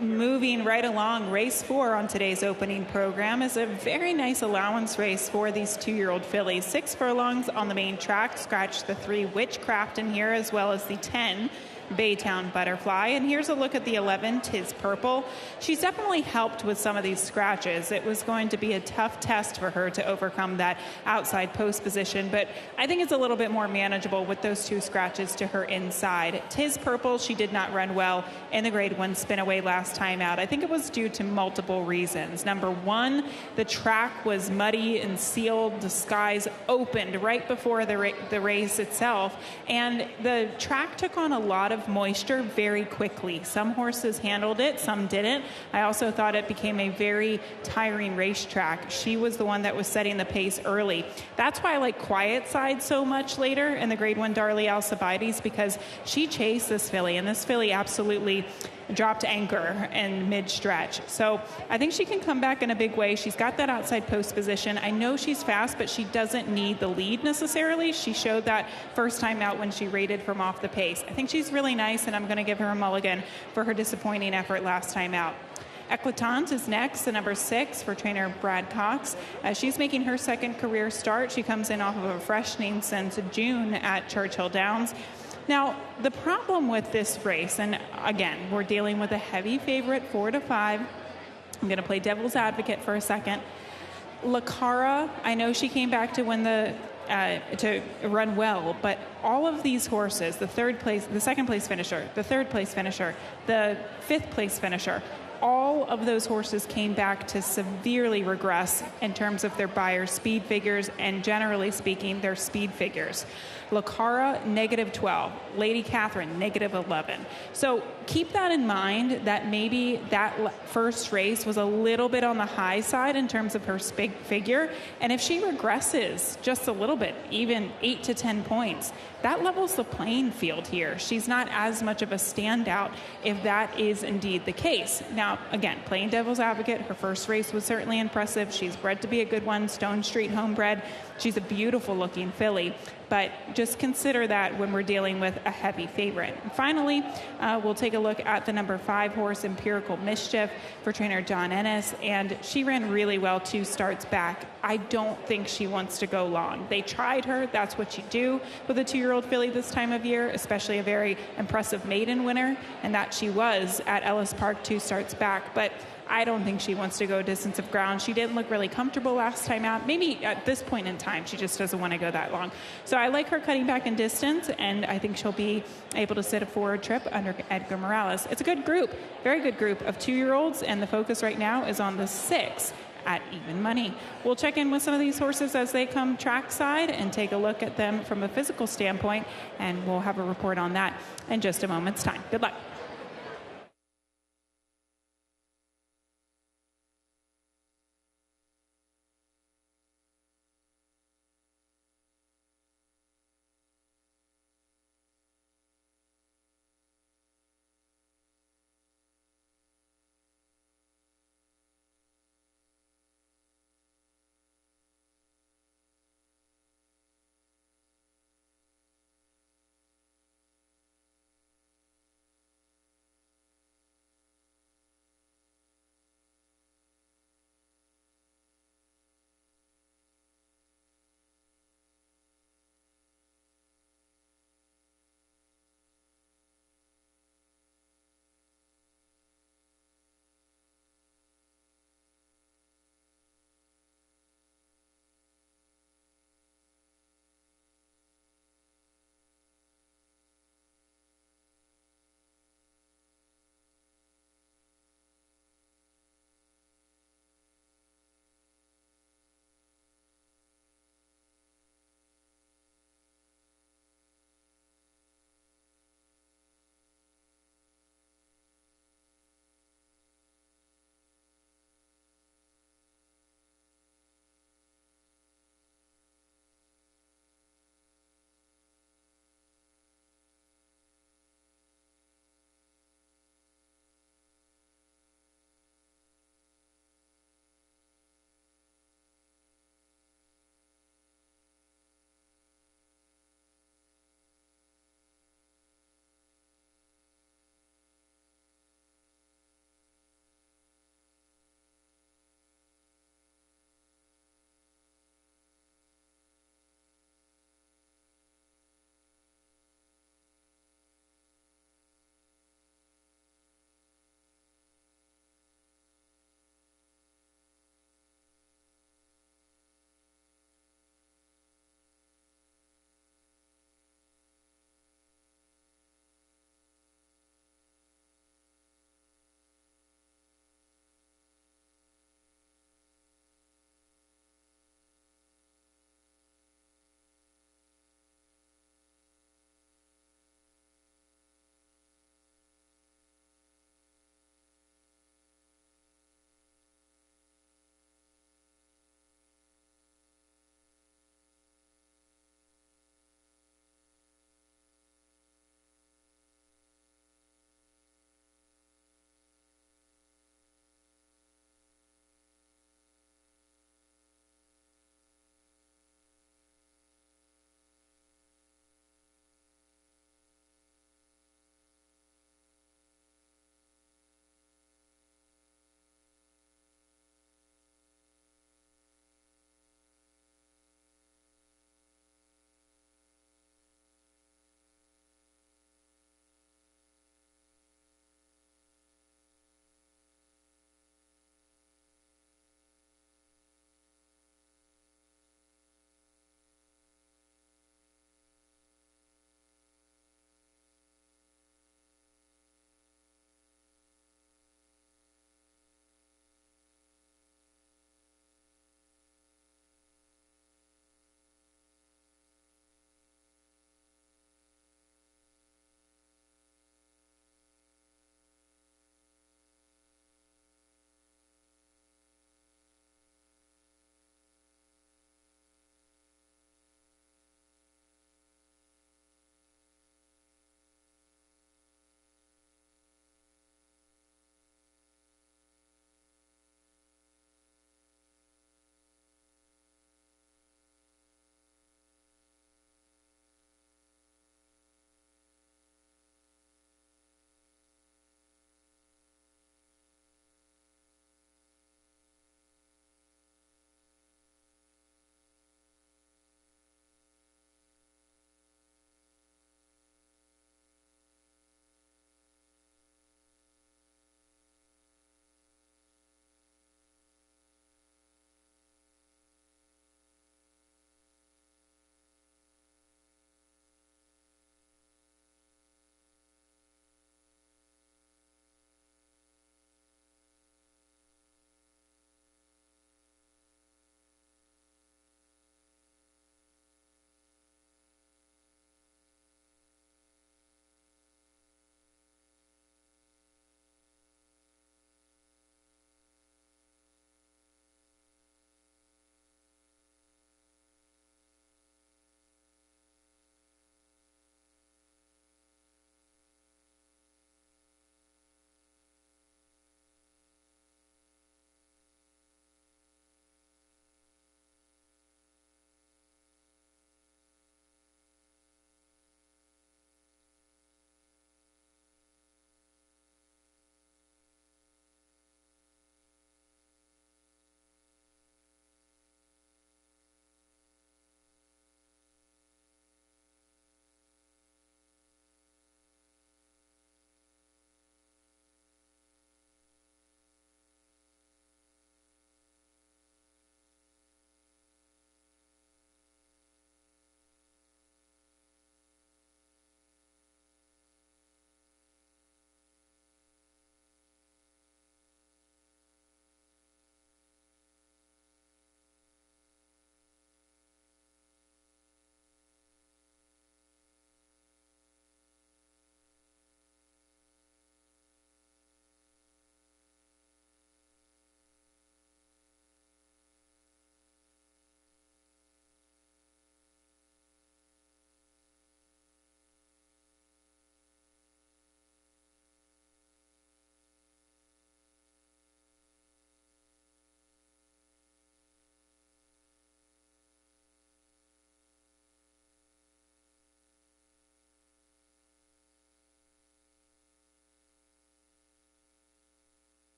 moving right along, race 4 on today's opening program is a very nice allowance race for these 2-year-old fillies. 6 furlongs on the main track, scratch the 3 Witchcraft in here, as well as the 10 Baytown Butterfly. And here's a look at the 11, Tis Purple. She's definitely helped with some of these scratches. It was going to be a tough test for her to overcome that outside post position, but I think it's a little bit more manageable with those 2 scratches to her inside. Tis Purple, she did not run well in the grade 1 spin away last time out. I think it was due to multiple reasons. Number 1, the track was muddy and sealed. The skies opened right before the race itself, and the track took on a lot of moisture very quickly. Some horses handled it, some didn't. I also thought it became a very tiring racetrack. She was the one that was setting the pace early. That's why I like Quiet Side so much later in the grade 1 Darley Alcibiades, because she chased this filly, and this filly absolutely dropped anchor in mid-stretch. So I think she can come back in a big way. She's got that outside post position. I know she's fast, but she doesn't need the lead necessarily. She showed that first time out when she rated from off the pace. I think she's really nice, and I'm going to give her a mulligan for her disappointing effort last time out. Eclatante is next, the number 6 for trainer Brad Cox. She's making her second career start. She comes in off of a freshening since June at Churchill Downs. Now, the problem with this race, and again, we're dealing with a heavy favorite, 4 to 5. I'm going to play devil's advocate for a second. Lacara, I know she came back to win to run well, but all of these horses, the second place finisher, the third place finisher, the 5th place finisher, all of those horses came back to severely regress in terms of their Beyer speed figures and, generally speaking, their speed figures. Lacara, -12. Lady Catherine, -11. So keep that in mind, that maybe that first race was a little bit on the high side in terms of her figure. And if she regresses just a little bit, even 8 to 10 points, that levels the playing field here. She's not as much of a standout if that is indeed the case. Now, again, playing devil's advocate, her first race was certainly impressive. She's bred to be a good one, Stone Street homebred. She's a beautiful looking filly, but just consider that when we're dealing with a heavy favorite. And finally, we'll take a look at the number 5 horse, Empirical Mischief, for trainer John Ennis, and she ran really well 2 starts back. I don't think she wants to go long. They tried her. That's what you do with a 2-year-old filly this time of year, especially a very impressive maiden winner, and that she was at Ellis Park 2 starts back. But I don't think she wants to go distance of ground. She didn't look really comfortable last time out. Maybe at this point in time, she just doesn't want to go that long. So I like her cutting back in distance, and I think she'll be able to sit a forward trip under Edgar Morales. It's a good group, very good group of 2-year-olds, and the focus right now is on the 6 at even money. We'll check in with some of these horses as they come trackside and take a look at them from a physical standpoint, and we'll have a report on that in just a moment's time. Good luck.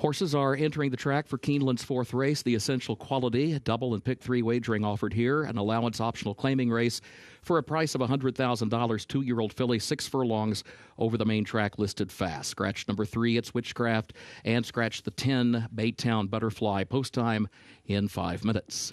Horses are entering the track for Keeneland's fourth race, the Essential Quality double and pick three wagering offered here, an allowance optional claiming race for a price of $100,000. 2-year-old filly, 6 furlongs over the main track listed fast. Scratch number 3, it's Witchcraft, and scratch the 10, Baytown Butterfly. Post time in 5 minutes.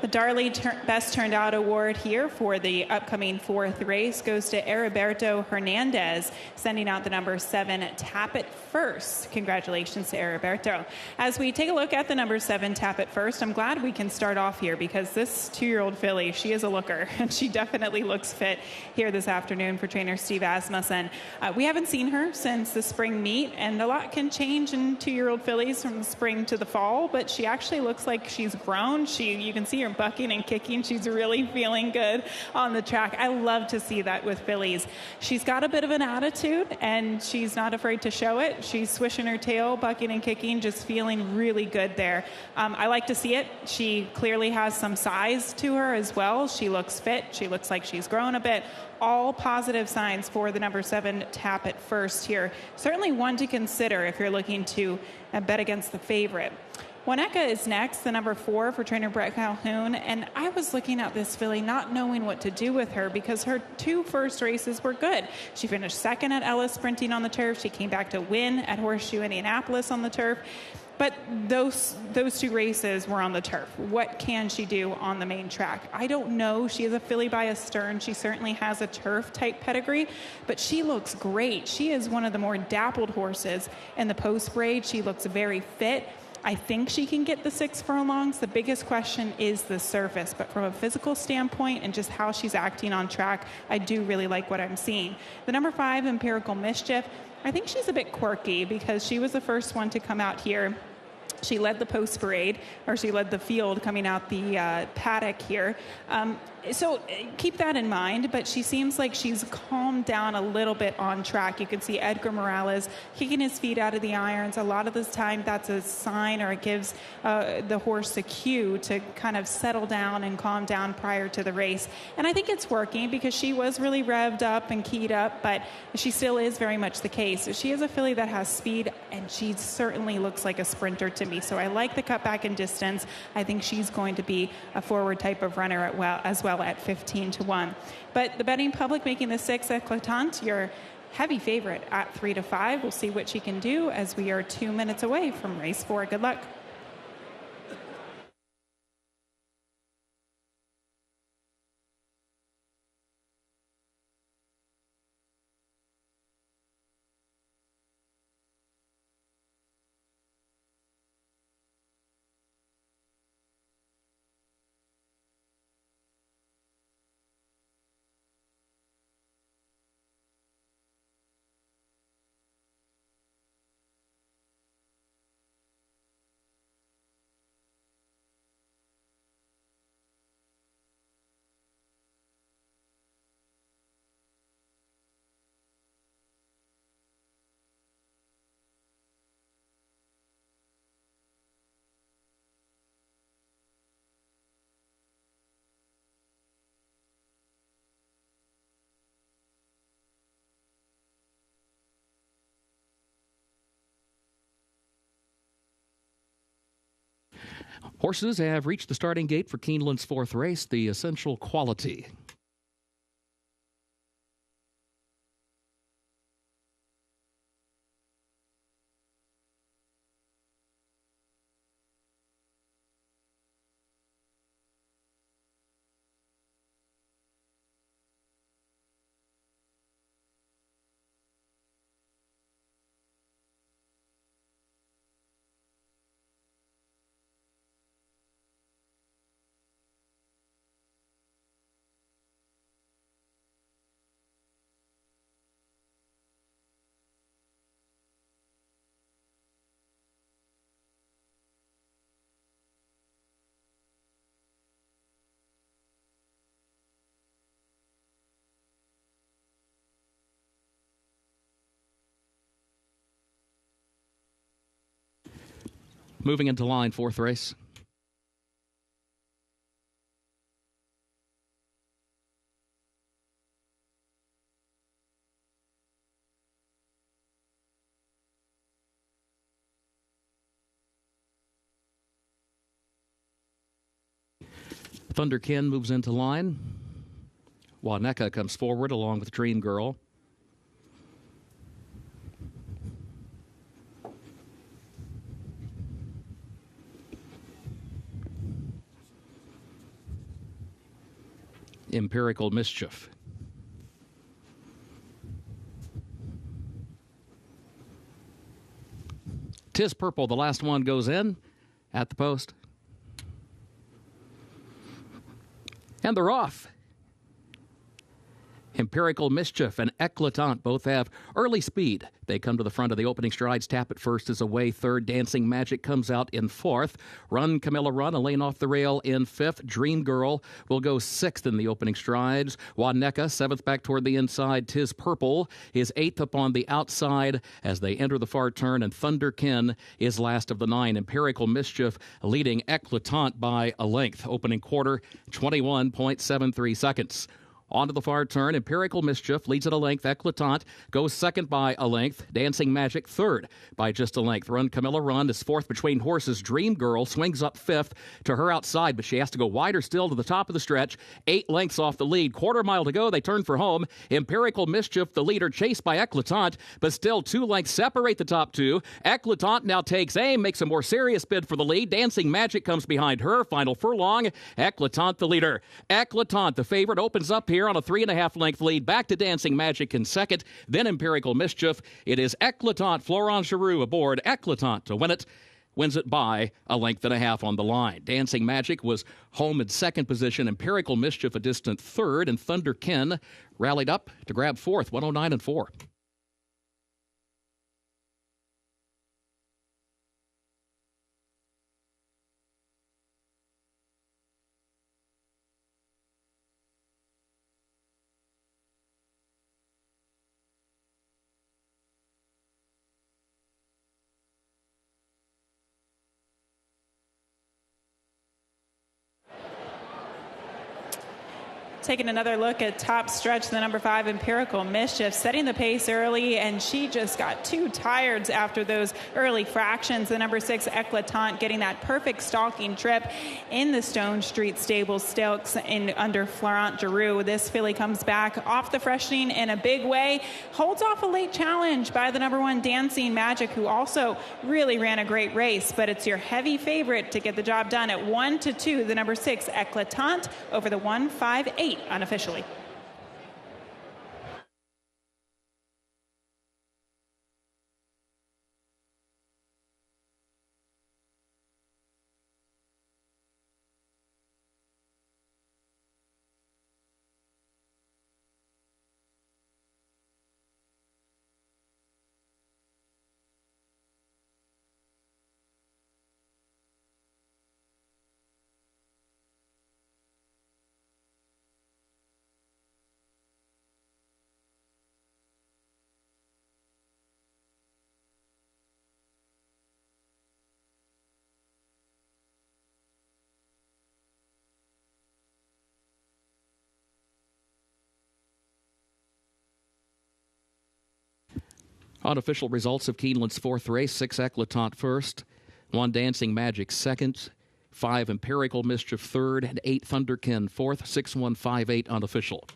The Darley Best Turned Out Award here for the upcoming fourth race goes to Heriberto Hernandez, sending out the number 7, Tap It First. Congratulations to Heriberto. As we take a look at the number 7, Tap It First, I'm glad we can start off here because this 2-year-old filly, she is a looker, and she definitely looks fit here this afternoon for trainer Steve Asmussen. We haven't seen her since the spring meet, and a lot can change in 2-year-old fillies from the spring to the fall, but she actually looks like she's grown. You can see her bucking and kicking. She's really feeling good on the track. I love to see that with fillies. She's got a bit of an attitude, and she's not afraid to show it. She's swishing her tail, bucking and kicking, just feeling really good there. I like to see it. She clearly has some size to her as well. She looks fit. She looks like she's grown a bit. All positive signs for the number 7, Tap It First here. Certainly one to consider if you're looking to bet against the favorite. Waneka is next, the number 4 for trainer Brett Calhoun, and I was looking at this filly not knowing what to do with her because her 2 first races were good. She finished 2nd at Ellis sprinting on the turf. She came back to win at Horseshoe Indianapolis on the turf. But those 2 races were on the turf. What can she do on the main track? I don't know. She is a filly by a stern. She certainly has a turf-type pedigree, but she looks great. She is one of the more dappled horses in the post braid. She looks very fit. I think she can get the 6 furlongs. The biggest question is the surface, but from a physical standpoint and just how she's acting on track, I do really like what I'm seeing. The number 5, Empirical Mischief, I think she's a bit quirky because she was the first one to come out here. She led the post parade, or she led the field coming out the paddock here. So keep that in mind, but she seems like she's calmed down a little bit on track. You can see Edgar Morales kicking his feet out of the irons. A lot of this time that's a sign, or it gives the horse a cue to kind of settle down and calm down prior to the race. And I think it's working because she was really revved up and keyed up, but she still is very much the case. She is a filly that has speed, and she certainly looks like a sprinter to me. So I like the cutback in distance. I think she's going to be a forward type of runner as well at 15-1. But the betting public making the 6 Eclatante your heavy favorite at 3-5. We'll see what she can do as we are 2 minutes away from race 4. Good luck. Horses have reached the starting gate for Keeneland's fourth race, the Essential Quality. Moving into line, fourth race. Thunderkin moves into line. Waneka comes forward along with Dream Girl. Empirical Mischief. Tis Purple, the last one, goes in at the post. And they're off. Empirical Mischief and Eclatant both have early speed. They come to the front of the opening strides. Tap It First is away third. Dancing Magic comes out in fourth. Run, Camilla Run, a lane off the rail in fifth. Dream Girl will go sixth in the opening strides. Waneka, seventh back toward the inside. Tis Purple is eighth up on the outside as they enter the far turn, and Thunderkin is last of the nine. Empirical Mischief leading Eclatant by a length. Opening quarter, 21.73 seconds. On to the far turn, Empirical Mischief leads at a length. Eclatant goes second by a length. Dancing Magic third by just a length. Run, Camilla Run is fourth between horses. Dream Girl swings up fifth to her outside, but she has to go wider still to the top of the stretch. 8 lengths off the lead. Quarter mile to go. They turn for home. Empirical Mischief, the leader, chased by Eclatant, but still 2 lengths separate the top two. Eclatant now takes aim, makes a more serious bid for the lead. Dancing Magic comes behind her. Final furlong. Eclatant, the leader. Eclatant, the favorite, opens up here on a 3.5 length lead. Back to Dancing Magic in second, then Empirical Mischief. It is Eclatant, Florent Giroux aboard. Eclatant to win it. Wins it by a length and a half on the line. Dancing Magic was home in second position. Empirical Mischief a distant third, and Thunderkin rallied up to grab fourth, 109-4. Taking another look at top stretch, the number 5, Empirical Mischief, setting the pace early, and she just got too tired after those early fractions. The number 6, Eclatant, getting that perfect stalking trip in the Stone Street Stables stakes in under Florent Giroux. This filly comes back off the freshening in a big way, holds off a late challenge by the number 1, Dancing Magic, who also really ran a great race, but it's your heavy favorite to get the job done at 1-2, the number 6, Eclatant, over the 1-5-8. Unofficially. Unofficial results of Keeneland's fourth race: 6 Eclatant first, 1 Dancing Magic second, 5 Empirical Mischief third, and 8 Thunderkin fourth, 6158 unofficial.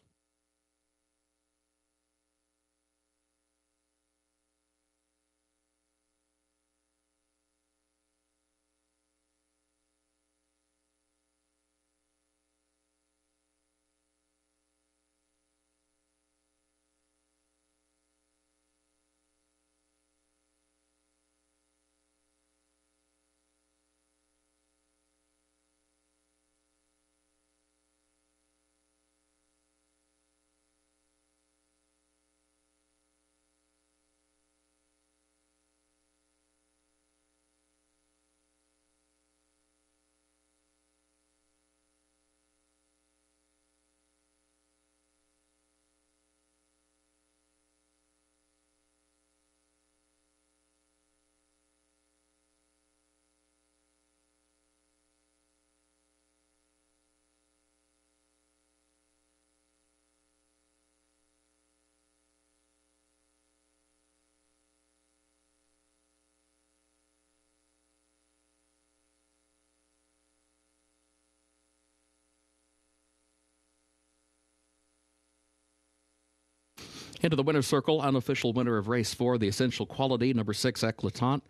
Into the winner's circle, unofficial winner of race 4, the Essential Quality, number 6, Eclatant,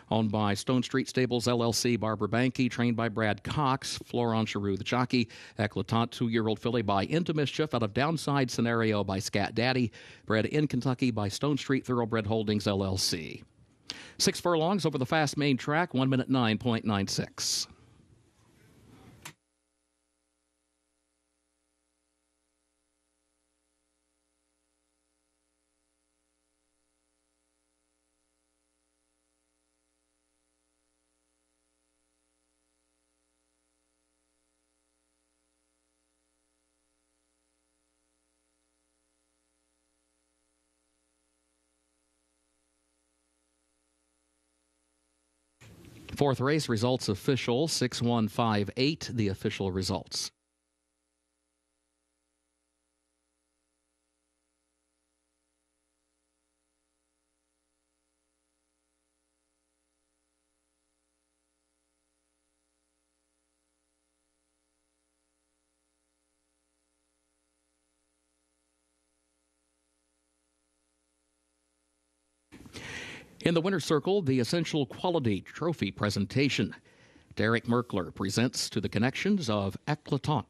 owned by Stone Street Stables, LLC, Barbara Banke, trained by Brad Cox, Florent Giroux, the jockey. Eclatant, 2-year-old filly by Into Mischief out of Downside Scenario by Scat Daddy, bred in Kentucky by Stone Street Thoroughbred Holdings, LLC. 6 furlongs over the fast main track, 1 minute 9.96. Fourth race results official, 6158, the official results. In the winner's circle, the Essential Quality Trophy presentation. Derek Merkler presents to the connections of Eclatant.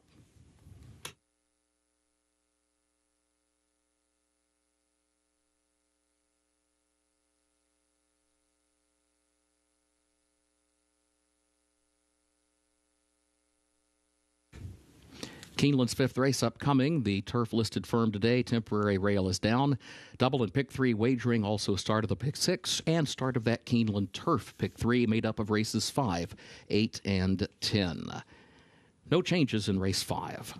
Keeneland's 5th race upcoming. The turf listed firm today. Temporary rail is down. Double and pick 3 wagering also start of the pick 6 and start of that Keeneland turf pick 3 made up of races 5, 8, and 10. No changes in race 5.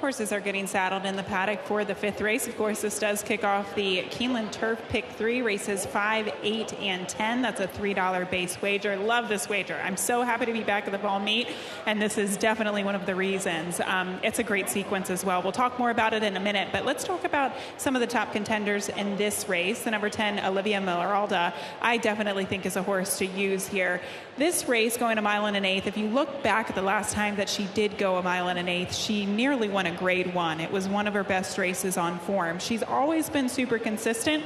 horses are getting saddled in the paddock for the 5th race. Of course, this does kick off the Keeneland Turf Pick 3, races 5, 8, and 10. That's a $3 base wager. Love this wager. I'm so happy to be back at the fall meet, and this is definitely one of the reasons. It's a great sequence as well. We'll talk more about it in a minute, but let's talk about some of the top contenders in this race. The number 10, Olivia Meralda, I definitely think is a horse to use here. This race going a mile and an eighth, if you look back at the last time that she did go a mile and an eighth, she nearly won a grade 1. It was one of her best races on form. She's always been super consistent,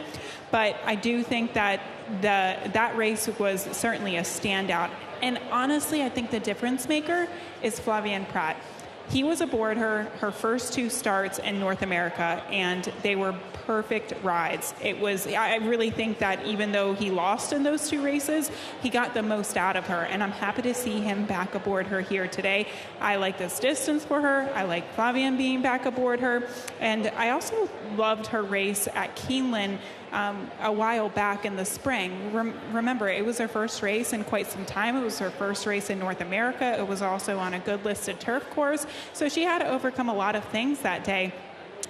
but I do think that that race was certainly a standout. And honestly, I think the difference maker is Flavien Prat. He was aboard her first 2 starts in North America, and they were perfect rides. I really think that even though he lost in those 2 races, he got the most out of her, and I'm happy to see him back aboard her here today. I like this distance for her. I like Flavien being back aboard her, and I also loved her race at Keeneland a while back in the spring. Remember, it was her first race in quite some time. It was her first race in North America. It was also on a good listed turf course. So she had to overcome a lot of things that day.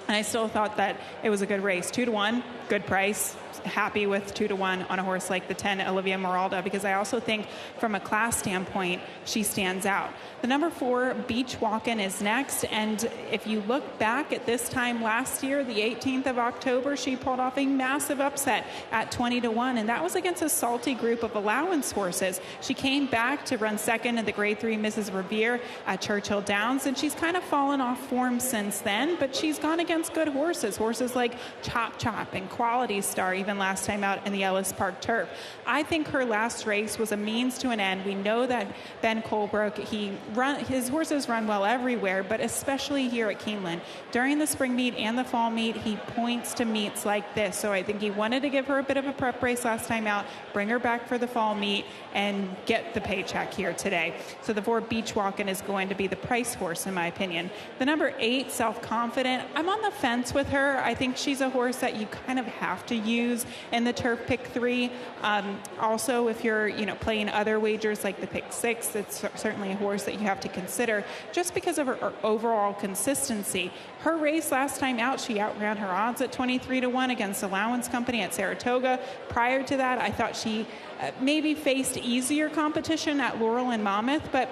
And I still thought that it was a good race. 2-1, good price. Happy with 2-1 on a horse like the 10, Olivia Meralda, because I also think from a class standpoint, she stands out. The number 4, Beach Walkin', is next. And if you look back at this time last year, the 18th of October, she pulled off a massive upset at 20-1. And that was against a salty group of allowance horses. She came back to run second in the grade 3 Mrs. Revere at Churchill Downs. And she's kind of fallen off form since then, but she's gone against good horses like Chop Chop and Quality Star, even last time out in the Ellis Park turf. I think her last race was a means to an end. We know that Ben Colebrook, his horses run well everywhere, but especially here at Keeneland. During the spring meet and the fall meet, he points to meets like this. So I think he wanted to give her a bit of a prep race last time out, bring her back for the fall meet, and get the paycheck here today. So the 4, Beach Walkin', is going to be the price horse, in my opinion. The number 8, Self Confident, I'm on the fence with her. I think she's a horse that you kind of have to use in the Turf Pick 3. Also, if you're playing other wagers like the Pick 6, it's certainly a horse that you have to consider just because of her overall consistency. Her race last time out, she outran her odds at 23-1 against Allowance Company at Saratoga. Prior to that, I thought she maybe faced easier competition at Laurel and Monmouth, but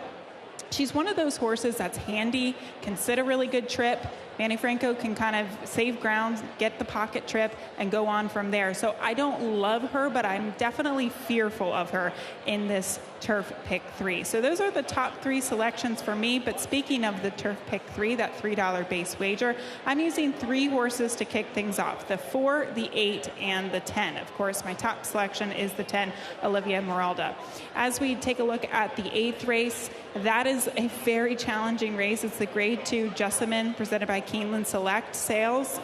she's one of those horses that's handy, can sit a really good trip. Manny Franco can kind of save ground, get the pocket trip, and go on from there. So I don't love her, but I'm definitely fearful of her in this Turf Pick 3. So those are the top 3 selections for me. But speaking of the Turf Pick 3, that $3 base wager, I'm using 3 horses to kick things off: the 4, the 8, and the 10. Of course, my top selection is the 10, Olivia Meralda. As we take a look at the 8th race, that is a very challenging race. It's the grade 2 Jasamine, presented by Keeneland Sales,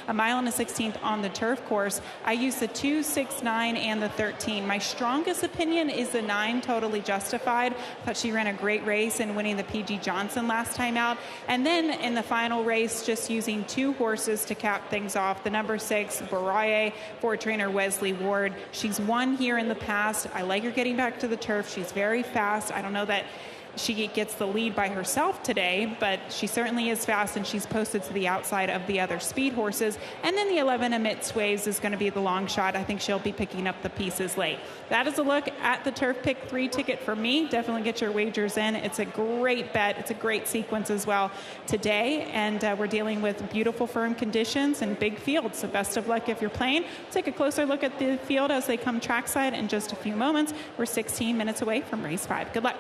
a mile and a 16th on the turf course. I use the 2, 6, 9, and the 13. My strongest opinion is the 9, Totally Justified. I thought she ran a great race in winning the PG Johnson last time out. And then in the final race, just using 2 horses to cap things off. The number 6, Boraye, for trainer Wesley Ward. She's won here in the past. I like her getting back to the turf. She's very fast. I don't know that she gets the lead by herself today, but she certainly is fast, and she's posted to the outside of the other speed horses. And then the 11, Amidst Waves, is going to be the long shot. I think she'll be picking up the pieces late. That is a look at the Turf Pick 3 ticket for me. Definitely get your wagers in. It's a great bet. It's a great sequence as well today, and we're dealing with beautiful firm conditions and big fields. So best of luck if you're playing. Take a closer look at the field as they come trackside in just a few moments. We're 16 minutes away from race 5. Good luck.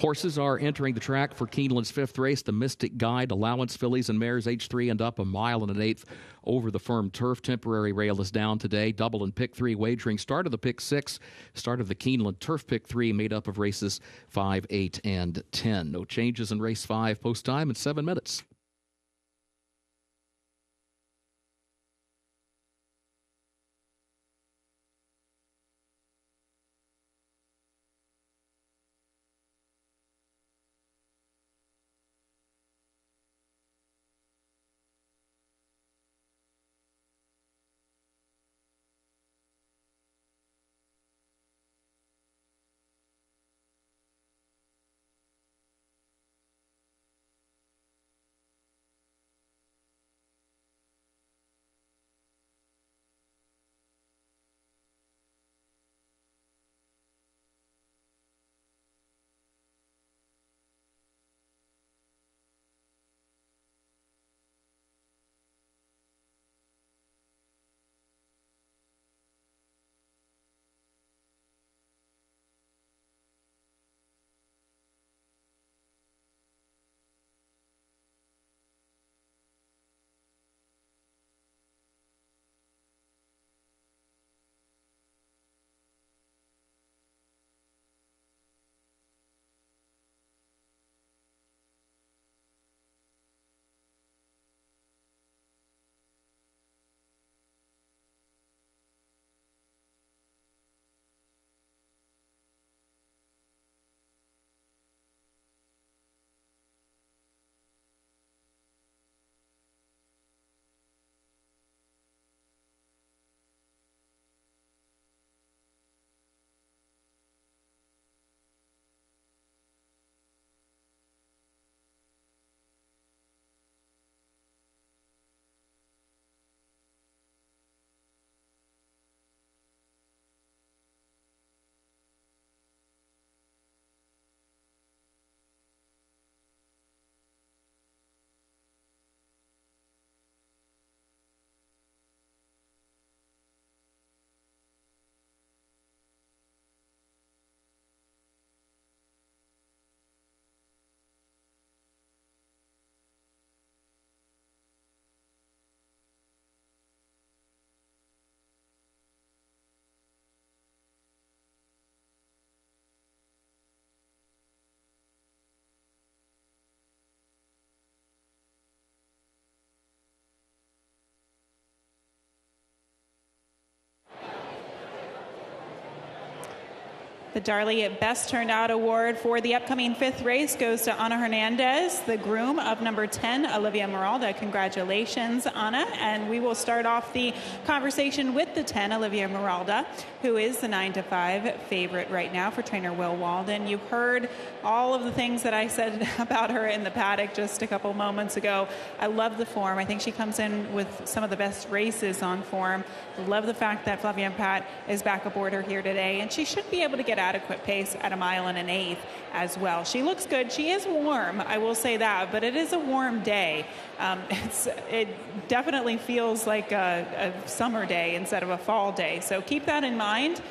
Horses are entering the track for Keeneland's 5th race, the Mystic Guide. Allowance fillies and mares age 3 and up, 1 1/8 over the firm turf. Temporary rail is down today. Double and pick 3 wagering. Start of the pick 6. Start of the Keeneland turf pick 3 made up of races 5, 8, and 10. No changes in race 5. Post time in 7 minutes. The Darley Best Turned Out Award for the upcoming 5th race goes to Ana Hernandez, the groom of number 10, Olivia Meralda. Congratulations, Ana. And we will start off the conversation with the 10, Olivia Meralda, who is the 9-5 favorite right now for trainer Will Walden. You've heard all of the things that I said about her in the paddock just a couple moments ago. I love the form. I think she comes in with some of the best races on form. Love the fact that Flavia Pat is back aboard her here today, and she should be able to get adequate pace at 1 1/8 as well. She looks good. She is warm, I will say that, but it is a warm day. It definitely feels like a summer day instead of a fall day, so keep that in mind.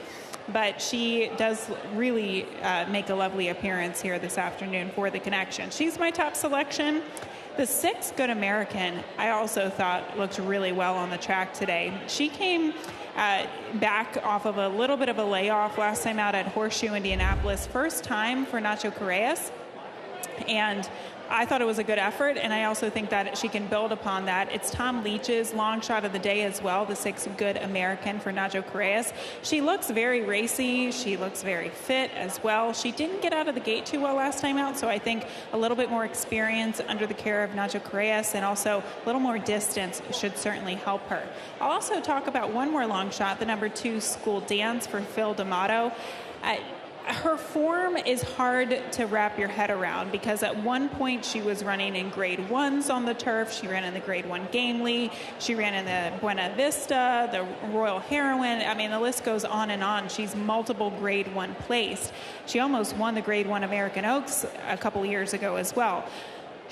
But she does really make a lovely appearance here this afternoon for the connection. She's my top selection. The 6, Good American, I also thought looked really well on the track today. She came back off of a little bit of a layoff last time out at Horseshoe, Indianapolis. First time for Nacho Correas. And I thought it was a good effort, and I also think that she can build upon that. It's Tom Leach's long shot of the day as well, the 6, Good American for Nacho Correas. She looks very racy. She looks very fit as well. She didn't get out of the gate too well last time out, so I think a little bit more experience under the care of Nacho Correas and also a little more distance should certainly help her. I'll also talk about one more long shot, the number 2, School Dance for Phil D'Amato. Her form is hard to wrap your head around because at one point she was running in grade 1s on the turf. She ran in the grade 1 Gamely. She ran in the Buena Vista, the Royal Heroine. I mean, the list goes on and on. She's multiple grade 1 placed. She almost won the grade 1 American Oaks a couple years ago as well.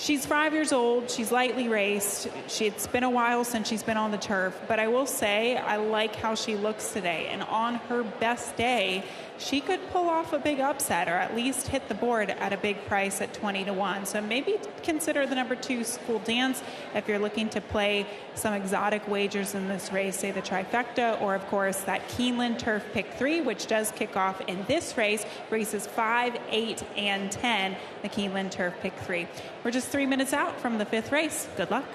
She's 5 years old. She's lightly raced. It's been a while since she's been on the turf, but I will say I like how she looks today. And on her best day, she could pull off a big upset or at least hit the board at a big price at 20-1. So maybe consider the number 2 School Dance if you're looking to play some exotic wagers in this race, say the trifecta, or of course that Keeneland Turf Pick 3, which does kick off in this race, races 5, 8, and 10, the Keeneland Turf Pick 3. We're just 3 minutes out from the 5th race. Good luck.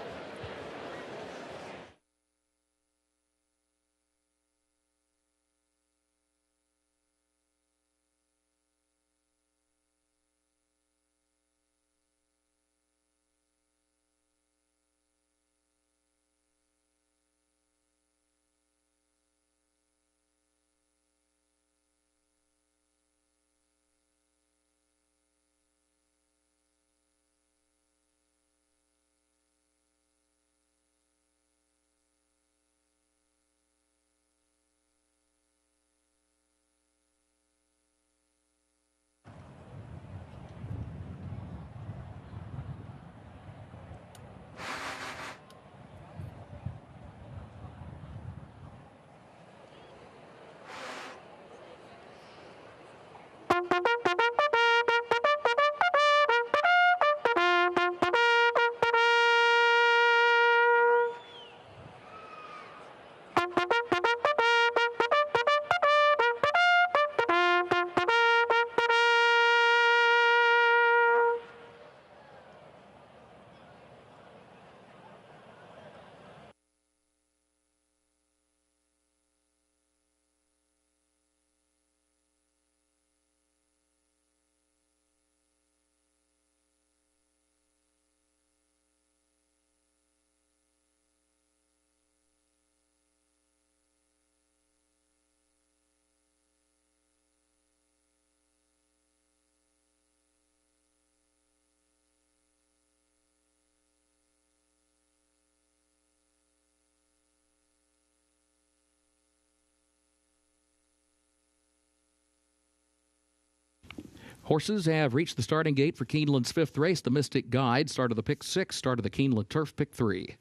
Horses have reached the starting gate for Keeneland's 5th race, the Mystic Guide. Start of the Pick 6, start of the Keeneland Turf Pick 3.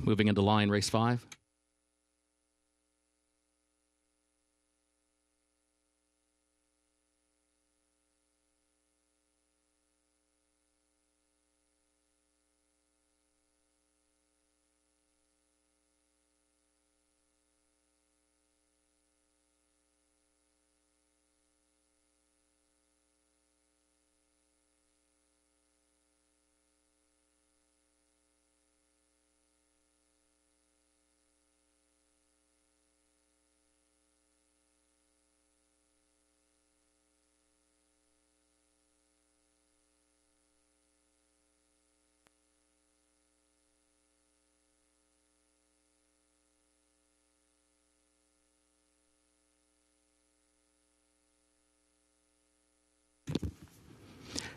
Moving into line race 5.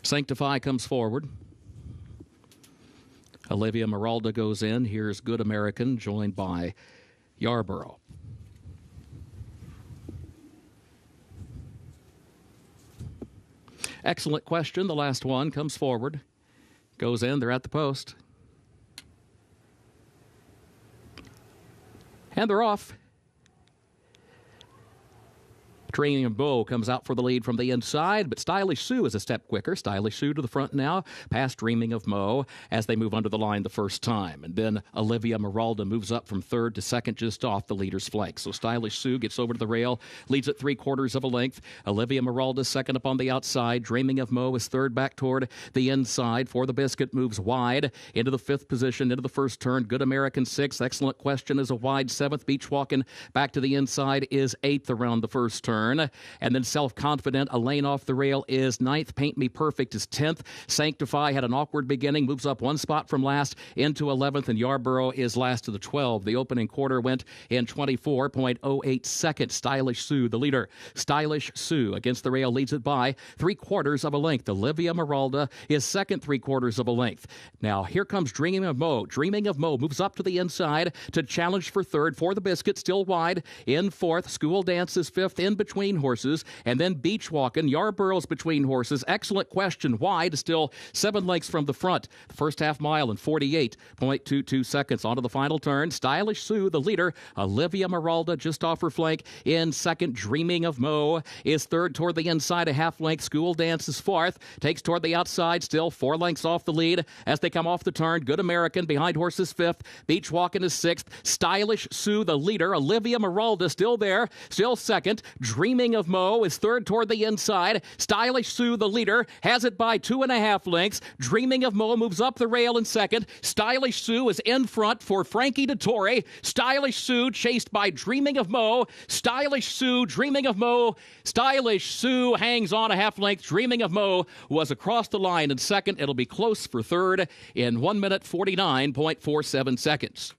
Sanctify comes forward. Olivia Miralda goes in. Here's Good American, joined by Yarborough. Excellent question. The last one comes forward. Goes in. They're at the post. And they're off. Dreaming of Mo comes out for the lead from the inside, but Stylish Sue is a step quicker. Stylish Sue to the front now, past Dreaming of Mo as they move under the line the first time. And then Olivia Maralda moves up from third to second just off the leader's flank. So Stylish Sue gets over to the rail, leads at 3/4 of a length. Olivia Maralda second up on the outside. Dreaming of Mo is third back toward the inside. For the Biscuit moves wide into the fifth position, into the first turn. Good American sixth. Excellent Question is a wide seventh. Beach Walking back to the inside is eighth around the first turn. And then Self-Confident, a lane off the rail, is ninth. Paint Me Perfect is 10th. Sanctify had an awkward beginning, moves up one spot from last into 11th, and Yarborough is last of the 12. The opening quarter went in 24.08 seconds. Stylish Sue, the leader. Stylish Sue against the rail leads it by 3/4 of a length. Olivia Maralda is second, 3/4 of a length. Now here comes Dreaming of Mo. Dreaming of Mo moves up to the inside to challenge for third. For the Biscuit, still wide in fourth. School Dance is fifth, in between horses, and then Beach Walking. Yarborough's between horses. Excellent Question wide, still 7 lengths from the front. The first half mile in 48.22 seconds. Onto the final turn. Stylish Sue, the leader. Olivia Maralda just off her flank in second. Dreaming of Mo is third toward the inside, a half length. School Dance is fourth. Takes toward the outside, still 4 lengths off the lead as they come off the turn. Good American behind horses fifth. Beach Walking is sixth. Stylish Sue, the leader. Olivia Maralda still there, still second. Dreaming of Mo is third toward the inside. Stylish Sue, the leader, has it by 2.5 lengths. Dreaming of Mo moves up the rail in second. Stylish Sue is in front for Frankie Dettori. Stylish Sue chased by Dreaming of Mo. Stylish Sue, Dreaming of Mo. Stylish Sue hangs on a half length. Dreaming of Mo was across the line in second. It'll be close for third in 1 minute 49.47 seconds.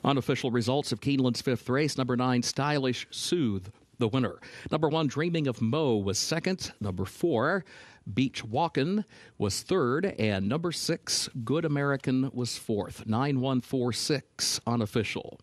Unofficial results of Keeneland's fifth race. Number 9, Stylish Sue, the winner. Number 1, Dreaming of Mo was second. Number 4, Beach Walkin' was third. And number 6, Good American was fourth. 9146 unofficial.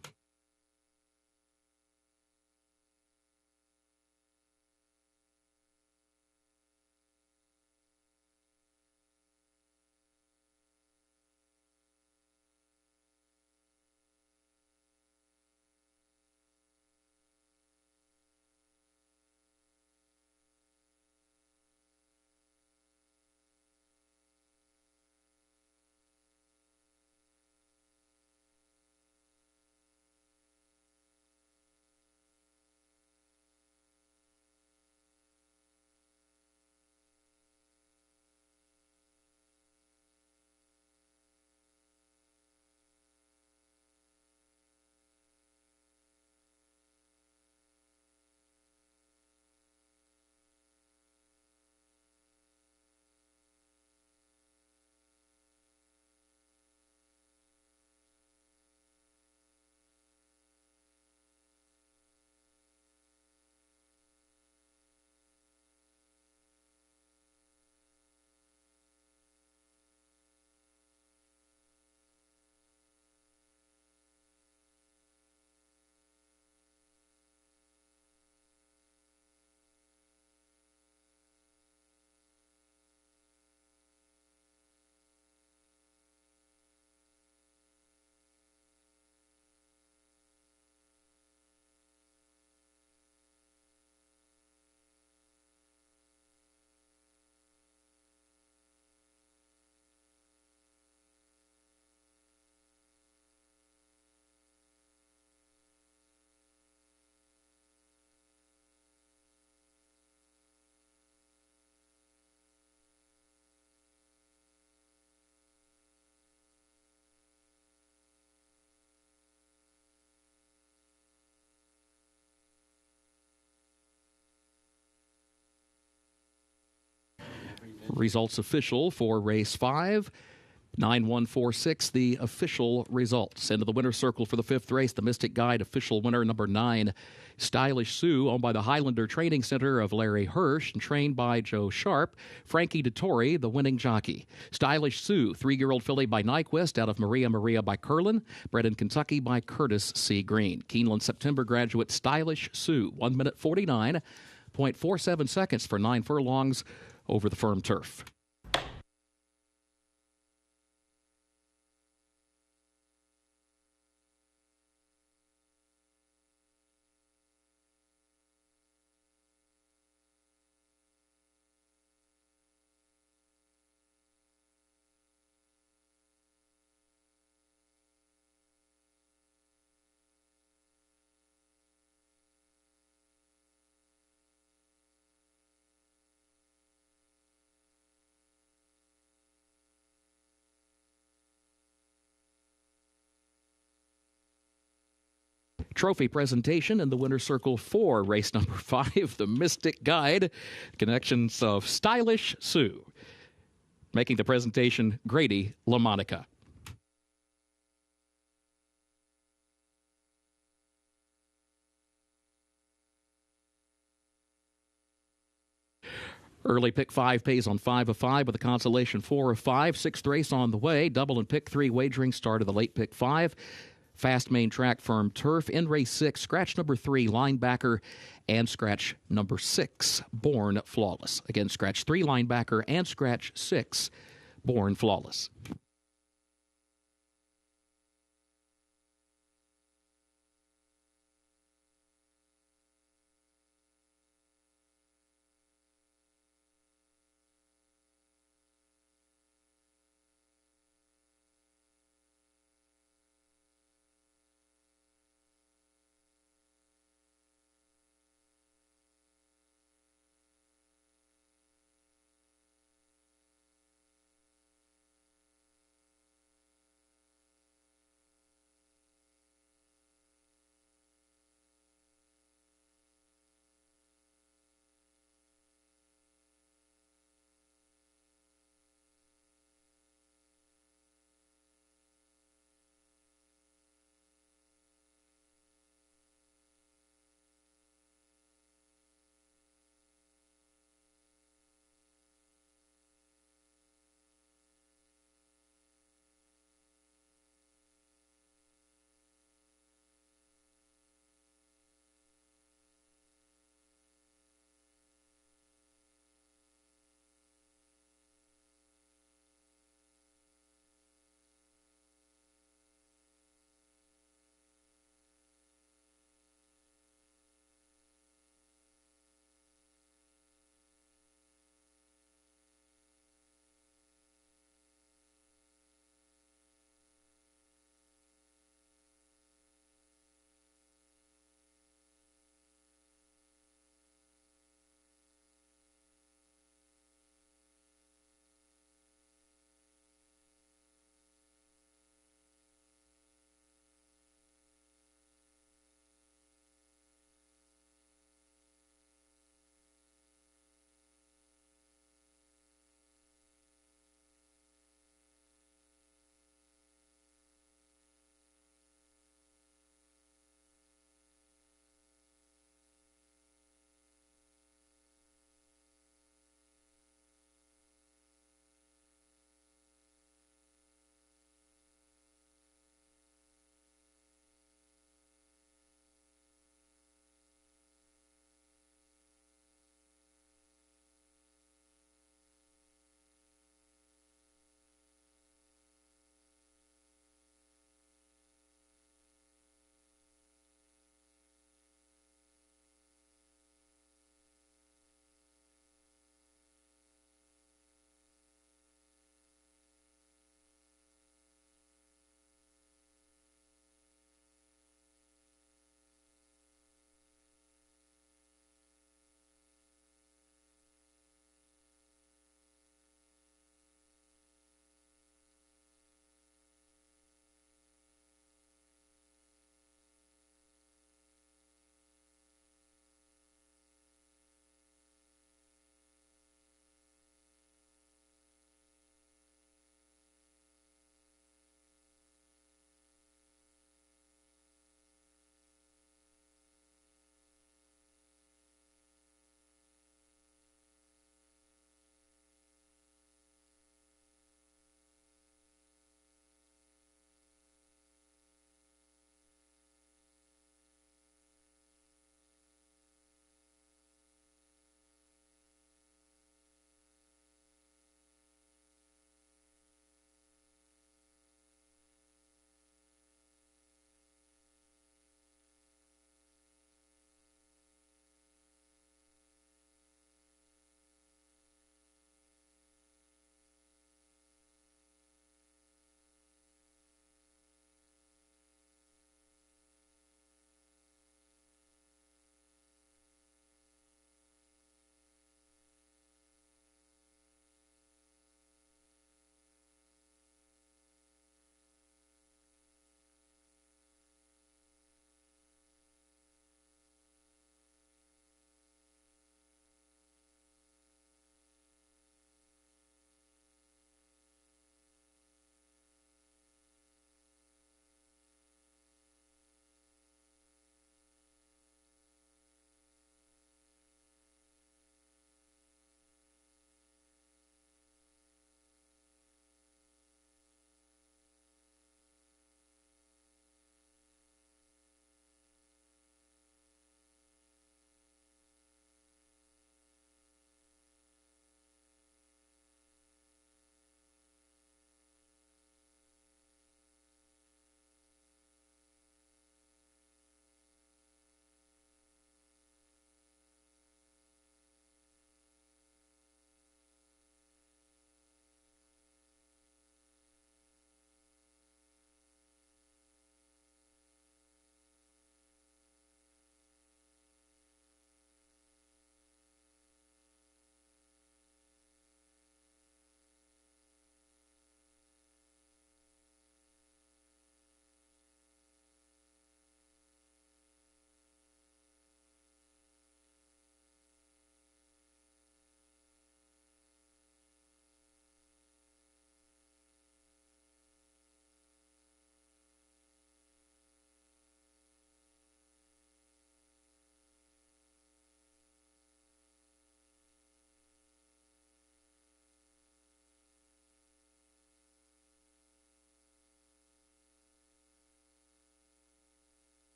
Results official for race 5. 9146, the official results. Into the winner's circle for the 5th race, the Mystic Guide official winner, number 9, Stylish Sue, owned by the Highlander Training Center of Larry Hirsch and trained by Joe Sharp. Frankie Dettori, the winning jockey. Stylish Sue, 3-year-old filly by Nyquist out of Maria Maria by Curlin, bred in Kentucky by Curtis C. Green. Keeneland September graduate Stylish Sue, 1 minute 49.47 seconds for 9 furlongs over the firm turf. Trophy presentation in the winner's circle for race number 5, the Mystic Guide. Connections of Stylish Sue. Making the presentation, Grady LaMonica. Early pick 5 pays on 5 of 5 with a consolation 4 of 5. 6th race on the way. Double and pick 3 wagering start of the late pick 5. Fast main track firm turf. In race 6, scratch number 3, linebacker, and scratch number 6, Born Flawless. Again, scratch 3, linebacker, and scratch 6, Born Flawless.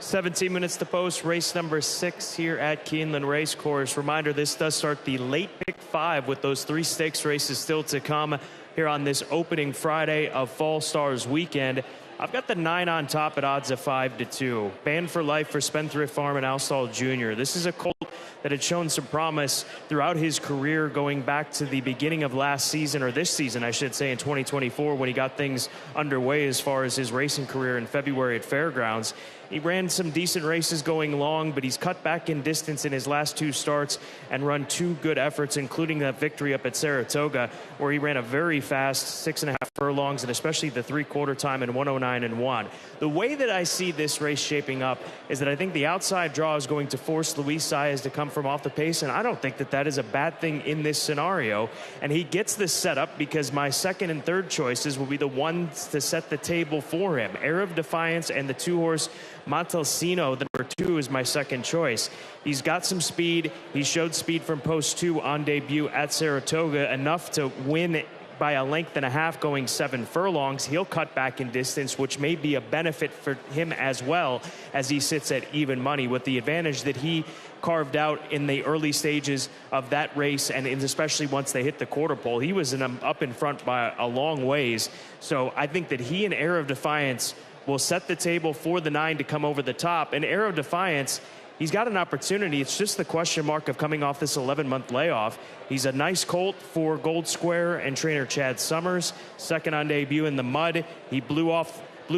17 minutes to post, race number 6 here at Keeneland Racecourse. Reminder, this does start the late pick 5 with those 3 stakes races still to come here on this opening Friday of Fall Stars weekend. I've got the 9 on top at odds of 5-2. Banned for life for Spendthrift Farm and Alstall Jr. This is a colt that had shown some promise throughout his career going back to the beginning of last season, or this season, I should say, in 2024, when he got things underway as far as his racing career in February at Fairgrounds. He ran some decent races going long, but he's cut back in distance in his last 2 starts and run 2 good efforts, including that victory up at Saratoga, where he ran a very fast 6.5 furlongs, and especially the 3/4 time in 109.1. The way that I see this race shaping up is that I think the outside draw is going to force Luis Saez to come from off the pace, and I don't think that that is a bad thing in this scenario. And he gets this set up because my second and third choices will be the ones to set the table for him. Air of Defiance and the 2-horse Montalcino, the number 2, is my second choice. He's got some speed. He showed speed from post 2 on debut at Saratoga, enough to win by a length and a half going 7 furlongs. He'll cut back in distance, which may be a benefit for him as well, as he sits at even money, with the advantage that he carved out in the early stages of that race, and especially once they hit the quarter pole. He was up in front by a long ways. So I think that he and Air of Defiance will set the table for the 9 to come over the top. And Air of Defiance, he's got an opportunity. It's just the question mark of coming off this 11-month layoff. He's a nice colt for Gold Square and trainer Chad Summers. Second on debut in the mud. He blew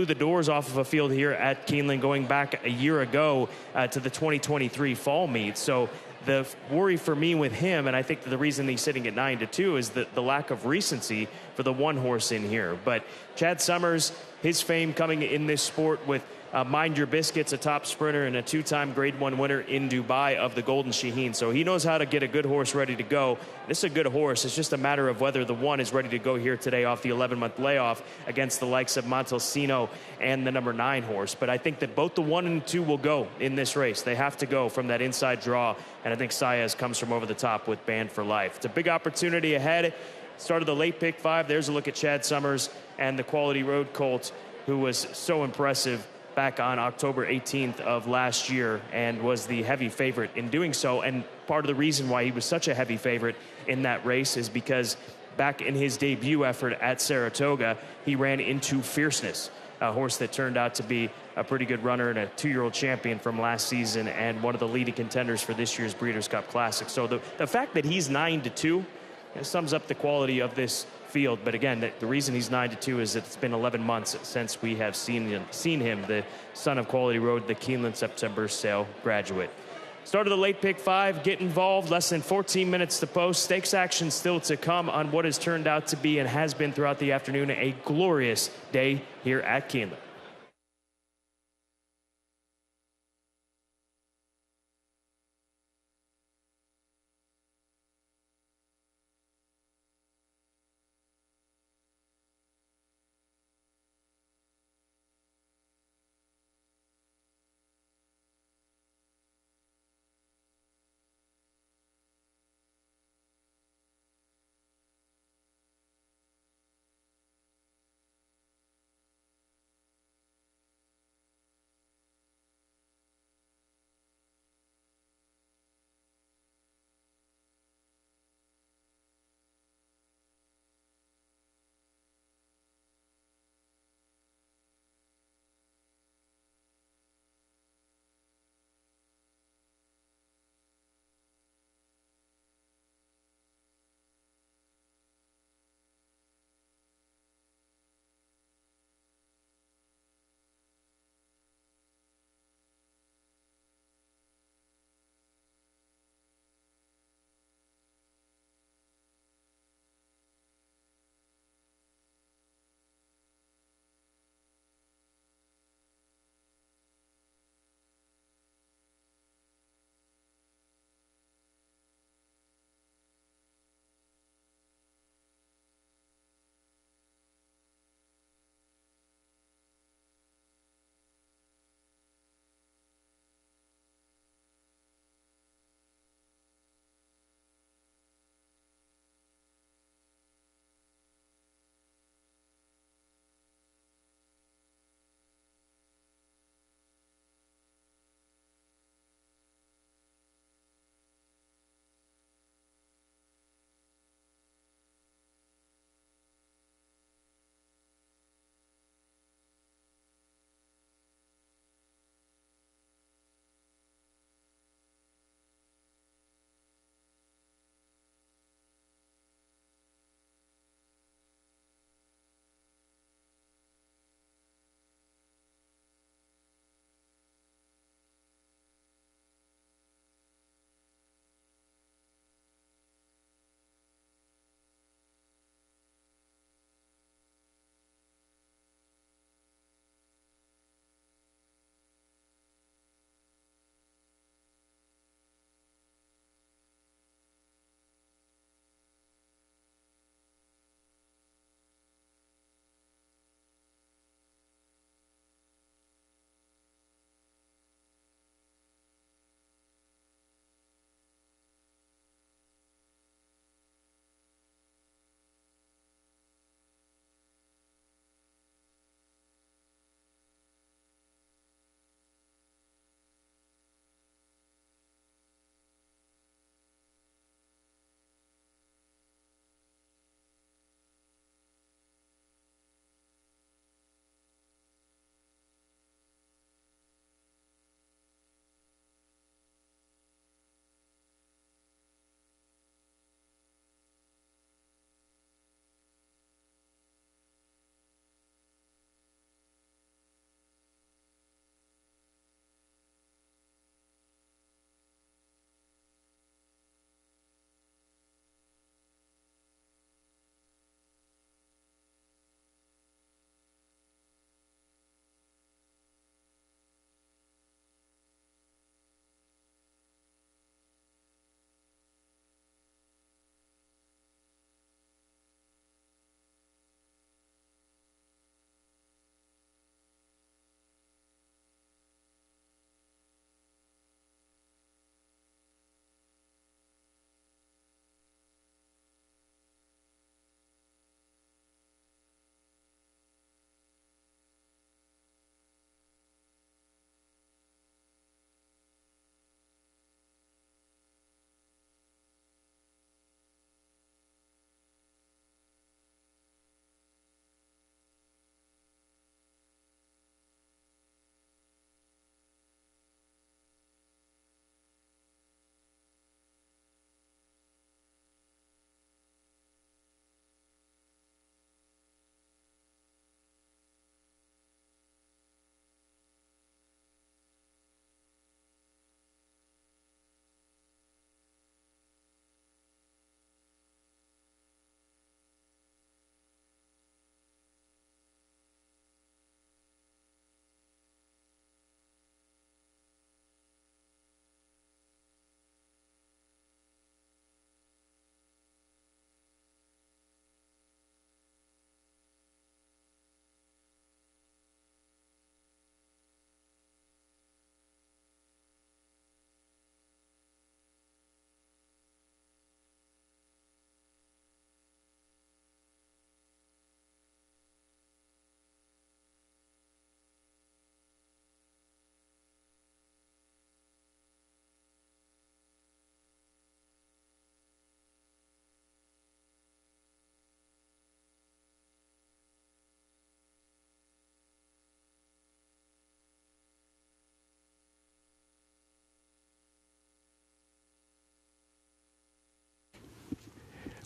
the doors off of a field here at Keeneland going back a year ago to the 2023 fall meet. So the worry for me with him, and I think that the reason he's sitting at 9-2, is the lack of recency for the 1 horse in here. But Chad Summers, his fame coming in this sport with Mind Your Biscuits, a top sprinter and a 2-time Grade 1 winner in Dubai of the Golden Shaheen. So he knows how to get a good horse ready to go. This is a good horse. It's just a matter of whether the 1 is ready to go here today off the 11-month layoff against the likes of Montalcino and the number 9 horse. But I think that both the 1 and 2 will go in this race. They have to go from that inside draw, and I think Saez comes from over the top with Banned for Life. It's a big opportunity ahead. Start of the late pick 5. There's a look at Chad Summers and the Quality Road colt, who was so impressive back on October 18th of last year and was the heavy favorite in doing so. And part of the reason why he was such a heavy favorite in that race is because back in his debut effort at Saratoga, he ran into Fierceness, a horse that turned out to be a pretty good runner and a 2-year-old champion from last season and one of the leading contenders for this year's Breeders' Cup Classic. So the fact that he's 9-2 sums up the quality of this field. But again, the reason he's 9-2 is that it's been 11 months since we have seen him, the son of Quality Road, the Keeneland September sale graduate. Start of the late pick 5, get involved, less than 14 minutes to post. Stakes action still to come on what has turned out to be and has been throughout the afternoon a glorious day here at Keeneland.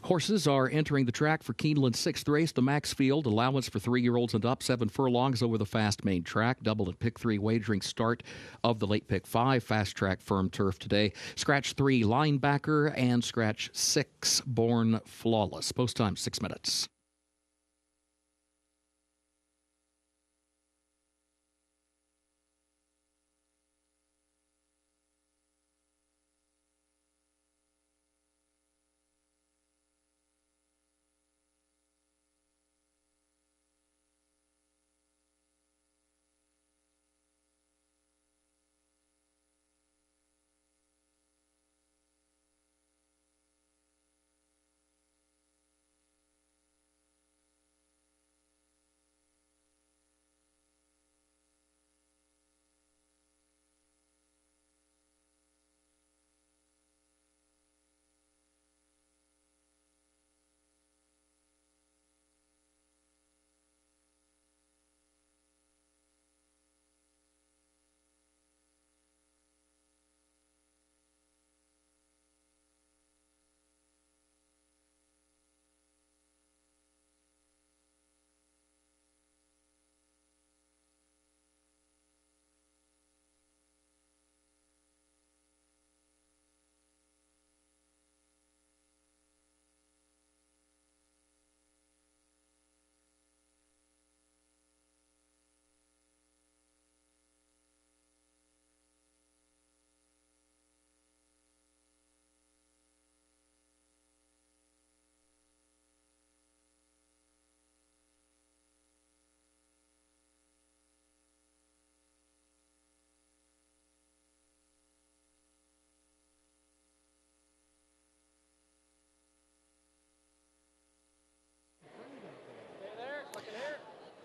Horses are entering the track for Keeneland's 6th race, the Maxfield. Allowance for 3-year-olds and up, 7 furlongs over the fast main track. Double and pick 3 wagering start of the late pick 5 fast track firm turf today. Scratch 3 linebacker and scratch 6 Born Flawless. Post time 6 minutes.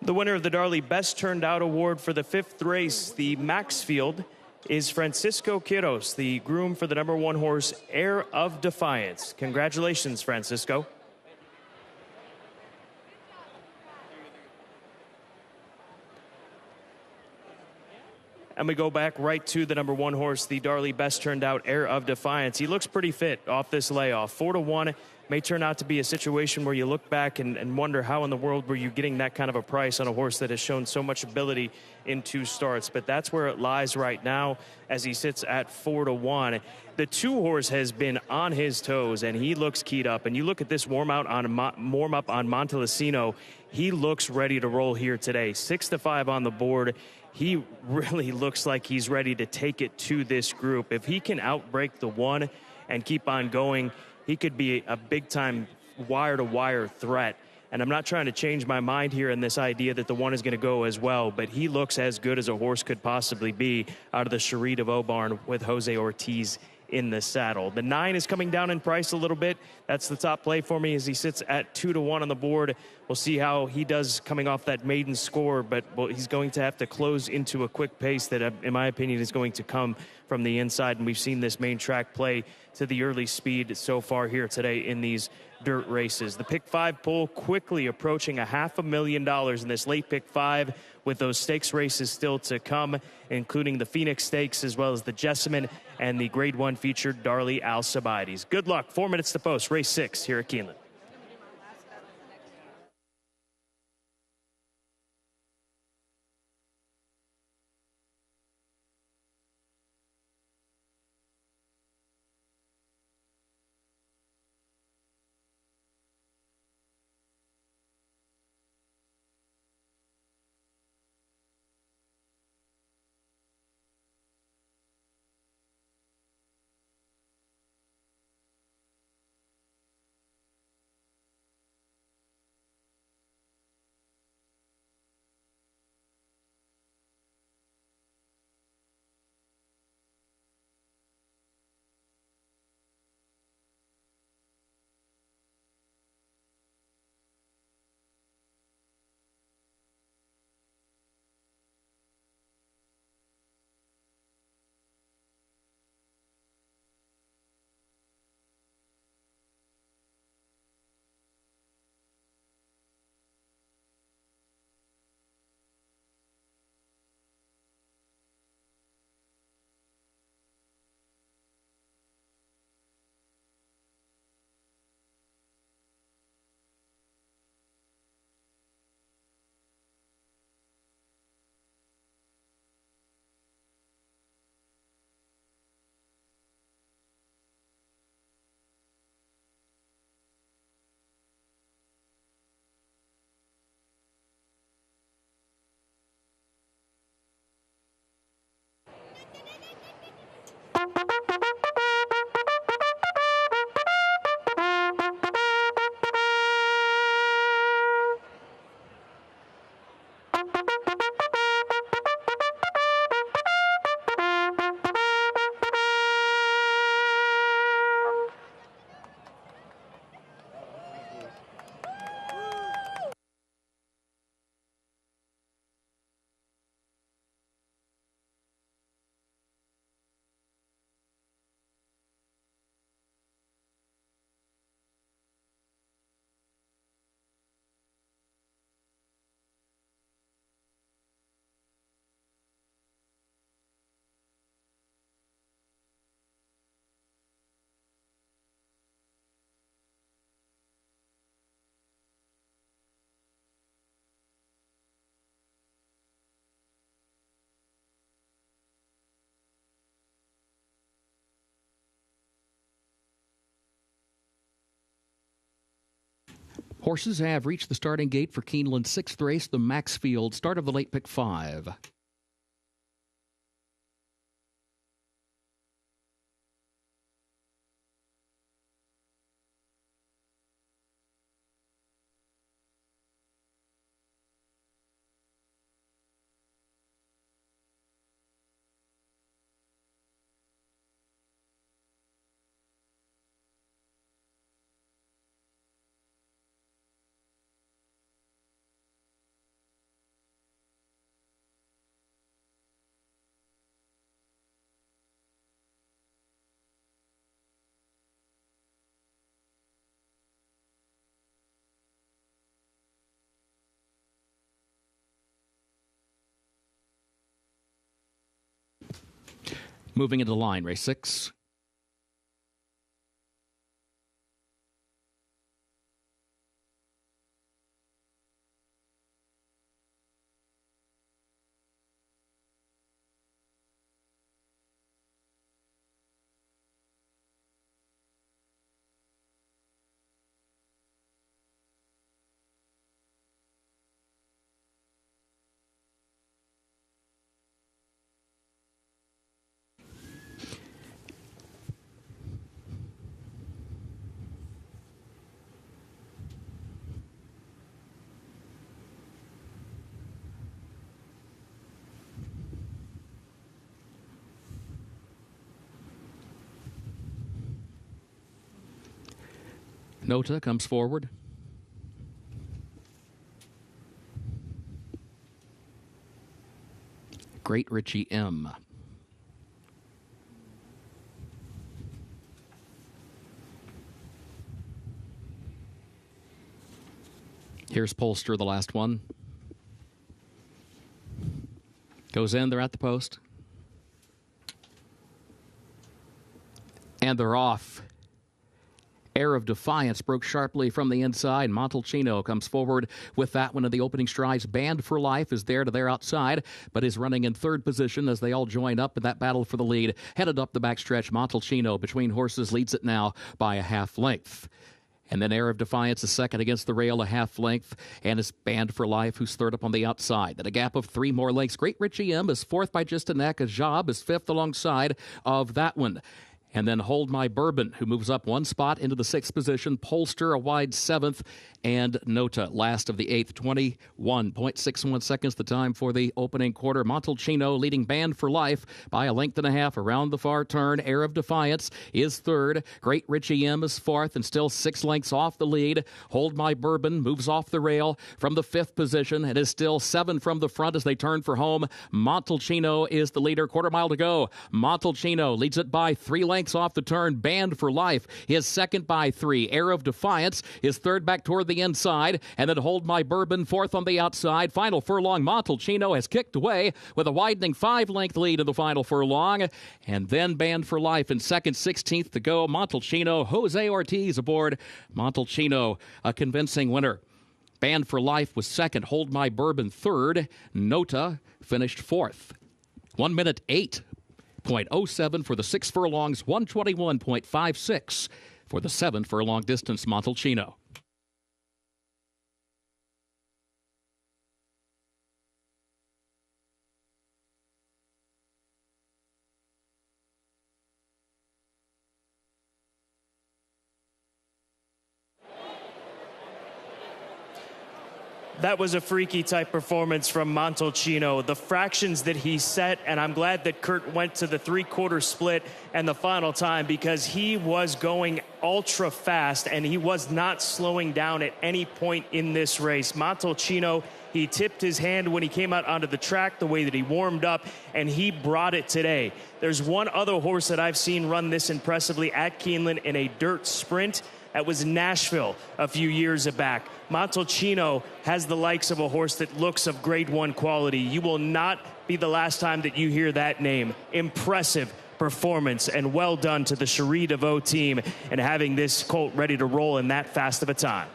The winner of the Darley Best Turned Out Award for the 5th race, the Maxfield, is Francisco Quiros, the groom for the number 1 horse, Heir of Defiance. Congratulations, Francisco. And we go back right to the number 1 horse, the Darley Best Turned Out, Heir of Defiance. He looks pretty fit off this layoff. 4-1 may turn out to be a situation where you look back and wonder how in the world were you getting that kind of a price on a horse that has shown so much ability in 2 starts. But that's where it lies right now as he sits at 4-1. The 2 horse has been on his toes, and he looks keyed up. And you look at this warm-up on Montelesino, he looks ready to roll here today. 6-5 on the board. He really looks like he's ready to take it to this group. If he can outbreak the 1 and keep on going, he could be a big-time wire-to-wire threat. And I'm not trying to change my mind here in this idea that the 1 is going to go as well, but he looks as good as a horse could possibly be out of the Cherie de Vaux barn with Jose Ortiz in the saddle. The 9 is coming down in price a little bit. That's the top play for me as he sits at 2-1 on the board. We'll see how he does coming off that maiden score, but he's going to have to close into a quick pace that, in my opinion, is going to come from the inside. And we've seen this main track play to the early speed so far here today in these dirt races. The pick 5 poll quickly approaching $500,000 in this late pick 5, with those stakes races still to come, including the Phoenix Stakes as well as the Jasamine and the Grade 1 featured Darley Alcibiades. Good luck. 4 minutes to post. Race 6 here at Keeneland. Horses have reached the starting gate for Keeneland's 6th race, the Maxfield, start of the late pick 5. Moving into the line, race 6. Nota comes forward. Great Richie M. Here's Polster, the last one. Goes in, they're at the post. And they're off. Air of Defiance broke sharply from the inside. Montalcino comes forward with that one in the opening strides. Band for Life is there to their outside, but is running in 3rd position as they all join up in that battle for the lead. Headed up the backstretch, Montalcino between horses leads it now by a half length. And then Air of Defiance is second against the rail, a half length, and is Band for Life, who's third up on the outside. At a gap of 3 more lengths, Great Richie M is fourth by just a neck. Ajab is fifth alongside of that one. And then Hold My Bourbon, who moves up 1 spot into the 6th position. Polster, a wide 7th. And Nota, last of the 8th, 21.61 seconds the time for the opening quarter. Montalcino leading Band for Life by a length and a half around the far turn. Air of Defiance is third. Great Richie M is fourth and still 6 lengths off the lead. Hold My Bourbon moves off the rail from the 5th position and is still 7 from the front as they turn for home. Montalcino is the leader. Quarter mile to go. Montalcino leads it by 3 lengths off the turn. Band for Life is second by 3. Air of Defiance is third back toward the inside, and then Hold My Bourbon fourth on the outside. Final furlong, Montalcino has kicked away with a widening 5-length lead in the final furlong, and then Band for Life in second, 16th to go. Montalcino, Jose Ortiz aboard. Montalcino, a convincing winner. Band for Life was second. Hold My Bourbon third. Nota finished fourth. 1 minute 8.07 for the 6 furlongs, 121.56 for the 7 furlong distance, Montalcino. That was a freaky type performance from Montalcino. The fractions that he set, and I'm glad that Kurt went to the 3/4 split and the final time because he was going ultra fast and he was not slowing down at any point in this race. Montalcino, he tipped his hand when he came out onto the track, the way that he warmed up, and he brought it today. There's one other horse that I've seen run this impressively at Keeneland in a dirt sprint. That was Nashville a few years back. Montalcino has the likes of a horse that looks of grade 1 quality. You will not be the last time that you hear that name. Impressive performance and well done to the Cherie DeVaux team and having this colt ready to roll in that fast of a time.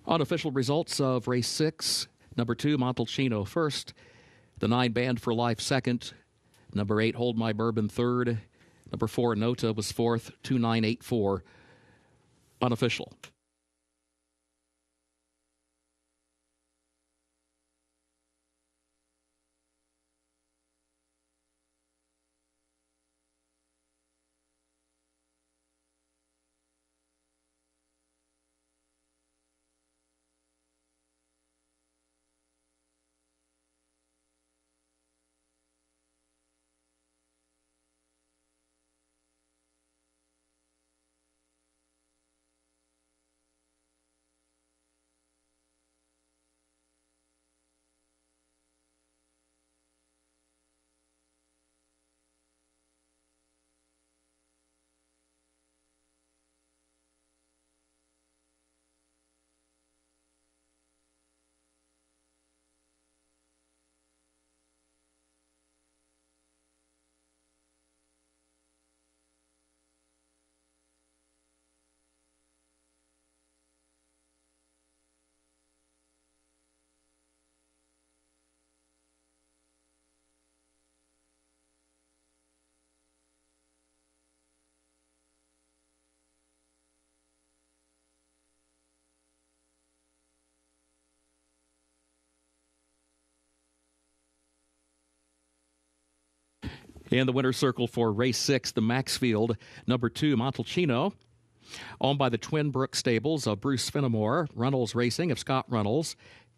Unofficial results of race 6. Number 2, Montalcino first. The 9, Band for Life second. Number 8, Hold My Bourbon third. Number 4, Nota was fourth. 2984. Unofficial. In the winner's circle for race 6, the Maxfield, number 2, Montalcino, owned by the Twin Brook Stables of Bruce Fenimore, Runnels Racing of Scott Runnels,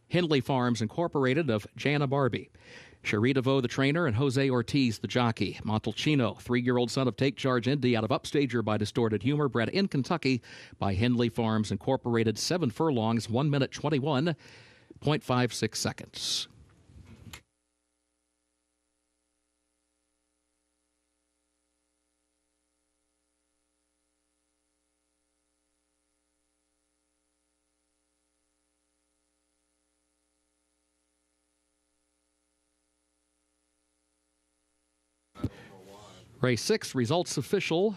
Hindley Farms Incorporated of Jana Barbie, Cherie DeVoe, the trainer, and Jose Ortiz, the jockey. Montalcino, 3-year-old son of Take Charge Indy out of Upstager by Distorted Humor, bred in Kentucky by Hindley Farms Incorporated, 7 furlongs, 1 minute 21.56 seconds. Race 6 results official,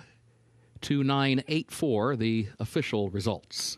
2984, the official results.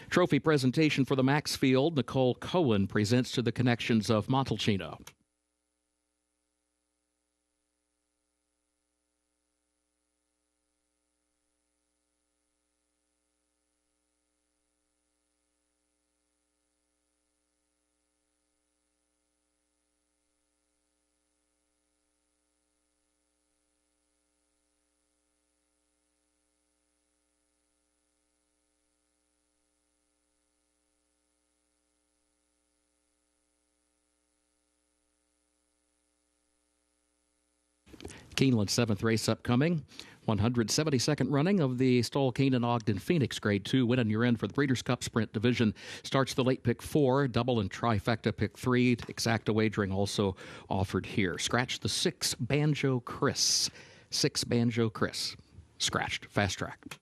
Trophy presentation for the Maxfield. Nicole Cohen presents to the connections of Montalcino. Keeneland 7th race upcoming. 172nd running of the Stoll Keenan Ogden Phoenix Grade 2 win and you're in for the Breeders' Cup Sprint Division. Starts the late pick 4, double and trifecta pick 3. Exacta wagering also offered here. Scratch the 6 Banjo Chris. 6 Banjo Chris. Scratched. Fast track.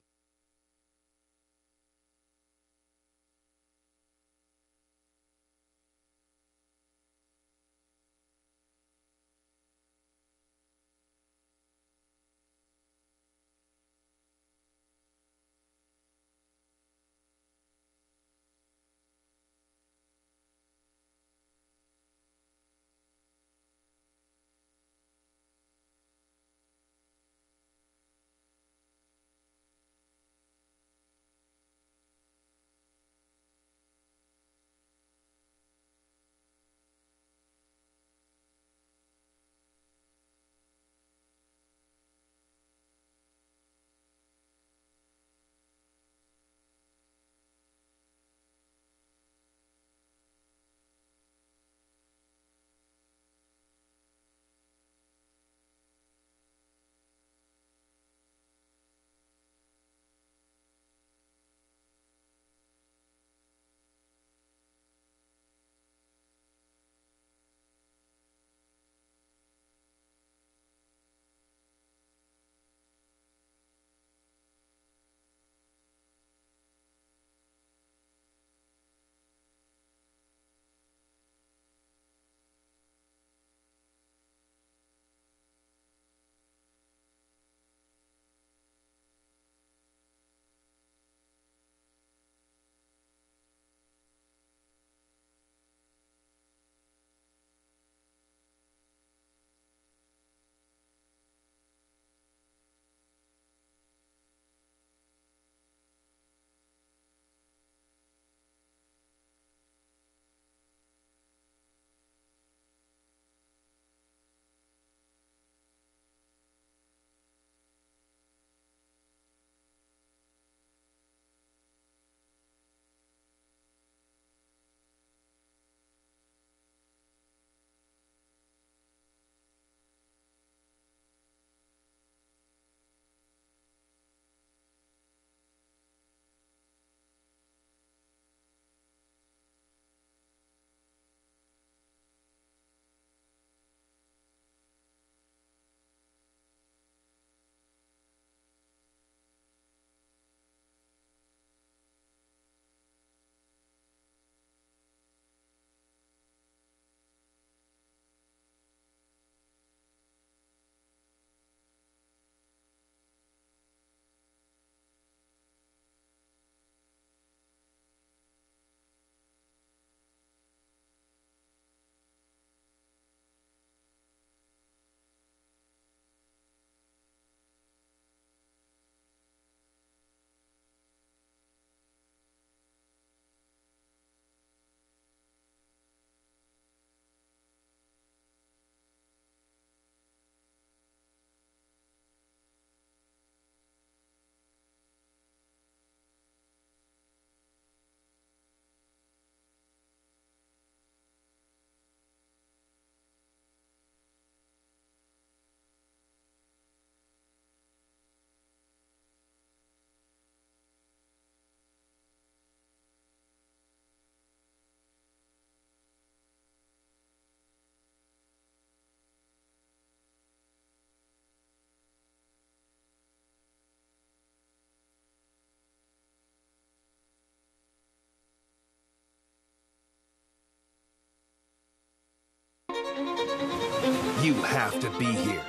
You have to be here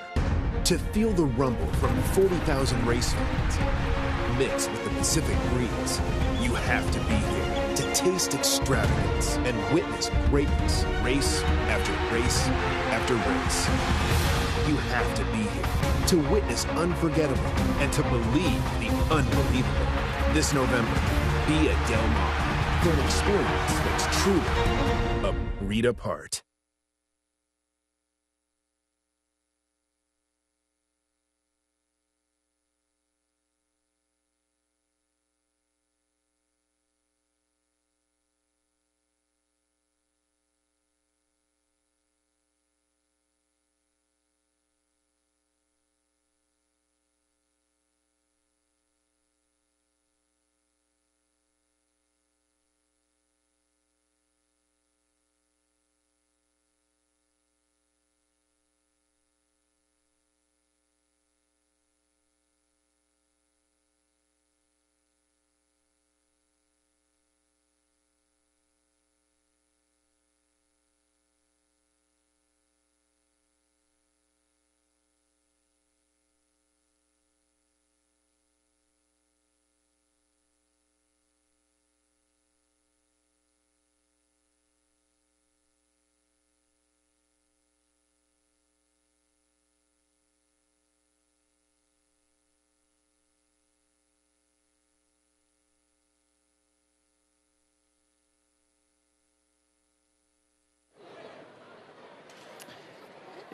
to feel the rumble from 40,000 race fans mixed with the Pacific breeze. You have to be here to taste extravagance and witness greatness race after race after race. You have to be here to witness unforgettable and to believe the unbelievable. This November, be at Del Mar for an experience that's truly a breed apart.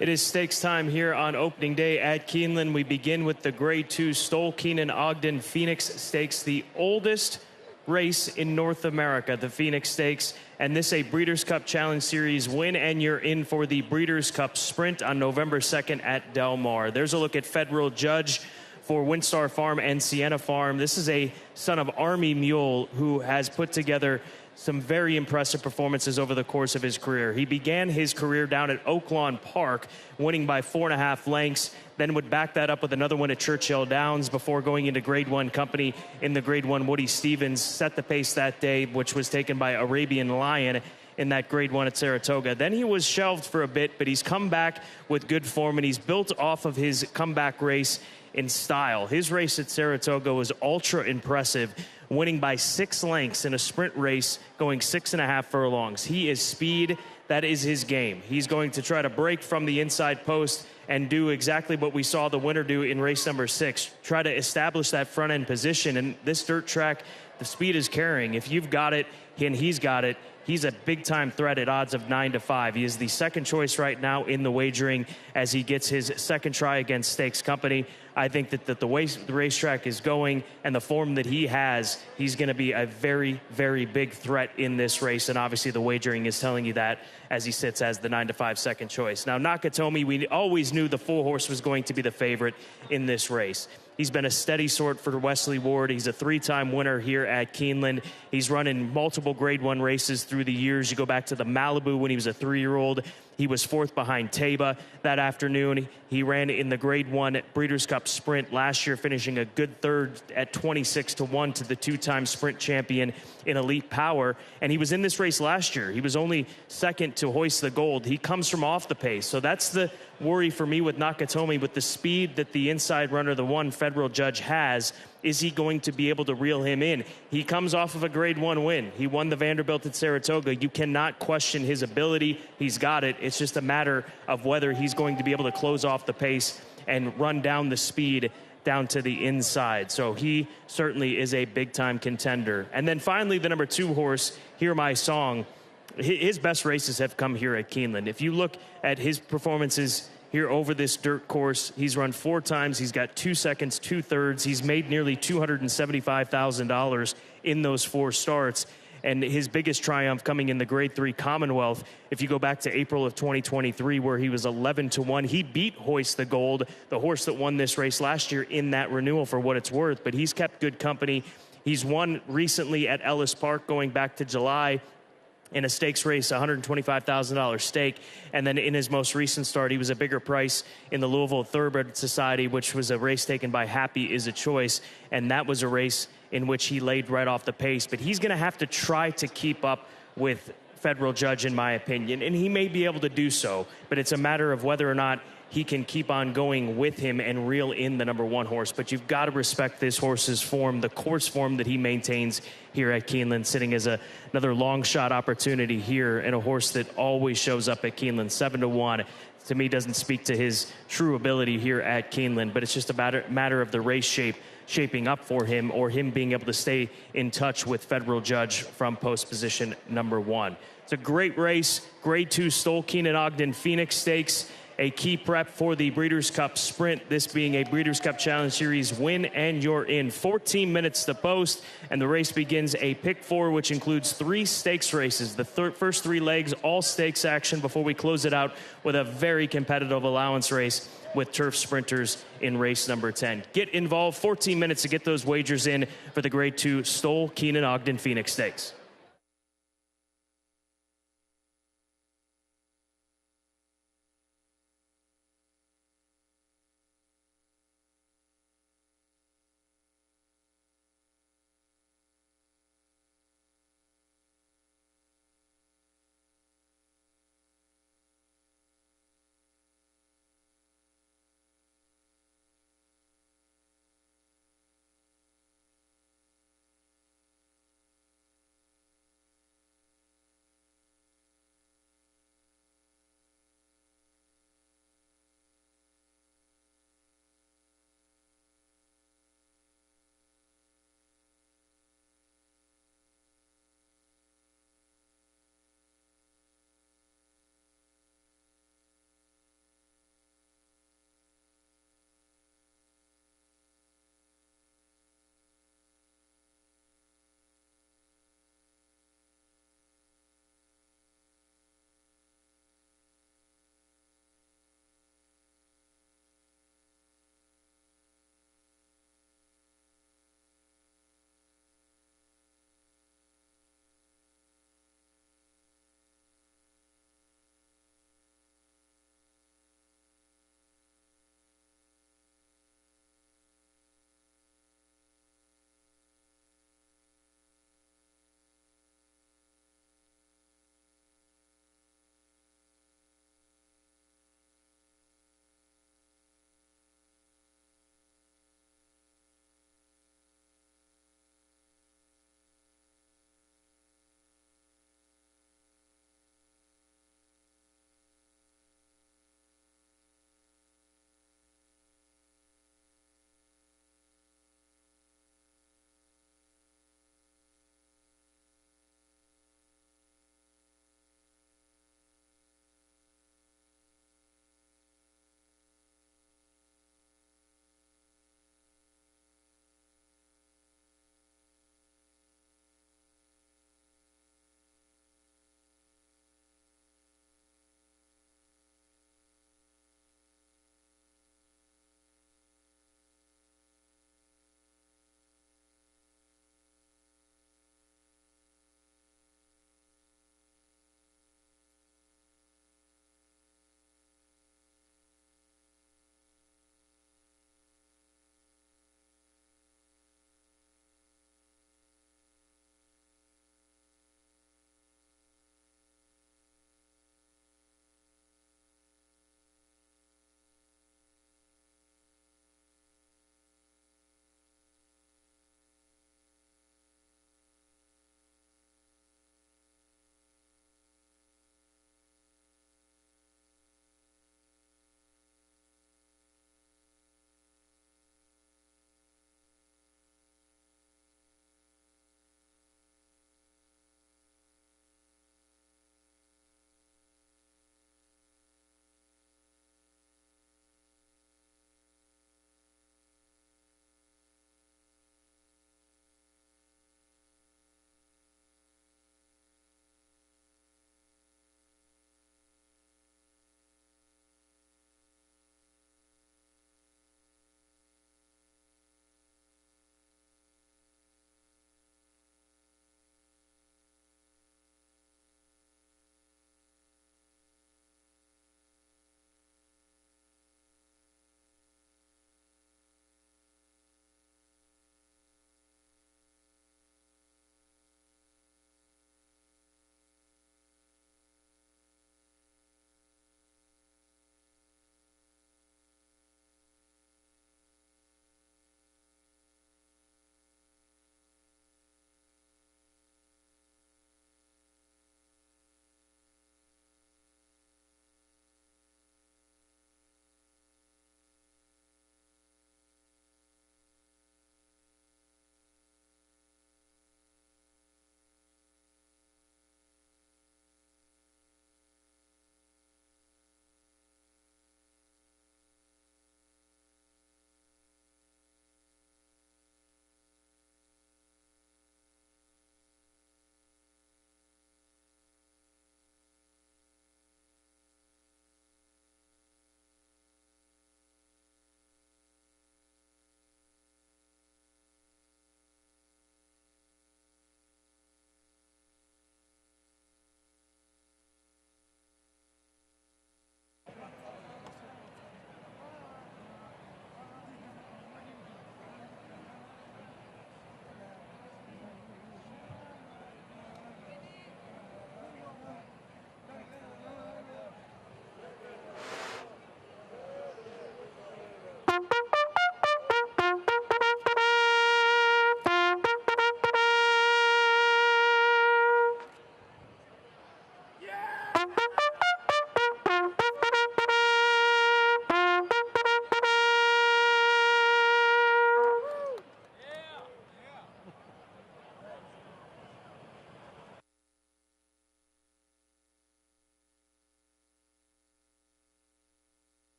It is stakes time here on opening day at Keeneland. We begin with the Grade 2 Stoll Keenan Ogden Phoenix Stakes, the oldest race in North America, the Phoenix Stakes. And this a Breeders' Cup Challenge Series win, and you're in for the Breeders' Cup Sprint on November 2nd at Del Mar. There's a look at Federal Judge for Windstar Farm and Sienna Farm. This is a son of Army Mule who has put together some very impressive performances over the course of his career. He began his career down at Oaklawn Park, winning by 4.5 lengths, then would back that up with another win at Churchill Downs before going into Grade 1 company in the Grade 1 Woody Stevens, set the pace that day, which was taken by Arabian Lion in that Grade 1 at Saratoga. Then he was shelved for a bit, but he's come back with good form, and he's built off of his comeback race in style. His race at Saratoga was ultra impressive, winning by 6 lengths in a sprint race, going 6.5 furlongs. He is speed. That is his game. He's going to try to break from the inside post and do exactly what we saw the winner do in race number 6, try to establish that front end position. And this dirt track, the speed is carrying. If you've got it and he's got it, he's a big-time threat at odds of 9-5. He is the second choice right now in the wagering as he gets his second try against Stakes Company. I think that the way the racetrack is going and the form that he has, he's going to be a very, very big threat in this race. And obviously the wagering is telling you that as he sits as the 9-5 second choice. Now, Nakatomi, we always knew the 4-horse was going to be the favorite in this race. He's been a steady sort for Wesley Ward. He's a 3-time winner here at Keeneland. He's run in multiple Grade 1 races through the years. You go back to the Malibu when he was a 3-year-old. He was 4th behind Taba that afternoon. He ran in the Grade 1 Breeders' Cup Sprint last year, finishing a good third at 26-1 to the 2-time sprint champion in Elite Power. And he was in this race last year. He was only second to hoist the gold. He comes from off the pace. So that's the worry for me with Nakatomi, with the speed that the inside runner, the one Federal Judge, has. Is he going to be able to reel him in? He comes off of a Grade 1 win. He won the Vanderbilt at Saratoga. You cannot question his ability. He's got it. It's just a matter of whether he's going to be able to close off the pace and run down the speed down to the inside. So he certainly is a big-time contender. And then finally, the number 2 horse, Hear My Song. His best races have come here at Keeneland. If you look at his performances here over this dirt course, he's run 4 times. He's got 2 seconds, 2 thirds. He's made nearly $275,000 in those 4 starts. And his biggest triumph coming in the Grade 3 Commonwealth, if you go back to April of 2023, where he was 11-1, he beat Hoist the Gold, the horse that won this race last year, in that renewal for what it's worth. But he's kept good company. He's won recently at Ellis Park going back to July in a stakes race, $125,000 stake. And then in his most recent start, he was a bigger price in the Louisville Thoroughbred Society, which was a race taken by Happy Is a Choice. And that was a race in which he laid right off the pace. But he's going to have to try to keep up with federal judge, in my opinion, and he may be able to do so, but it's a matter of whether or not he can keep on going with him and reel in the number 1 horse. But you've got to respect this horse's form, the course form that he maintains here at Keeneland, sitting as another long shot opportunity here, and a horse that always shows up at Keeneland. 7-1, to me, doesn't speak to his true ability here at Keeneland, but it's just a matter of the race shaping up for him, or him being able to stay in touch with federal judge from post position number 1. It's a great race. Grade 2 Stoll Keenan Ogden Phoenix Stakes, a key prep for the Breeders' Cup Sprint, this being a Breeders' Cup Challenge Series win, and you're in. 14 minutes to post, and the race begins a pick 4, which includes 3 stakes races. The first 3 legs, all stakes action, before we close it out with a very competitive allowance race with turf sprinters in race number 10. Get involved. 14 minutes to get those wagers in for the Grade 2 Stoll Keenan Ogden Phoenix Stakes.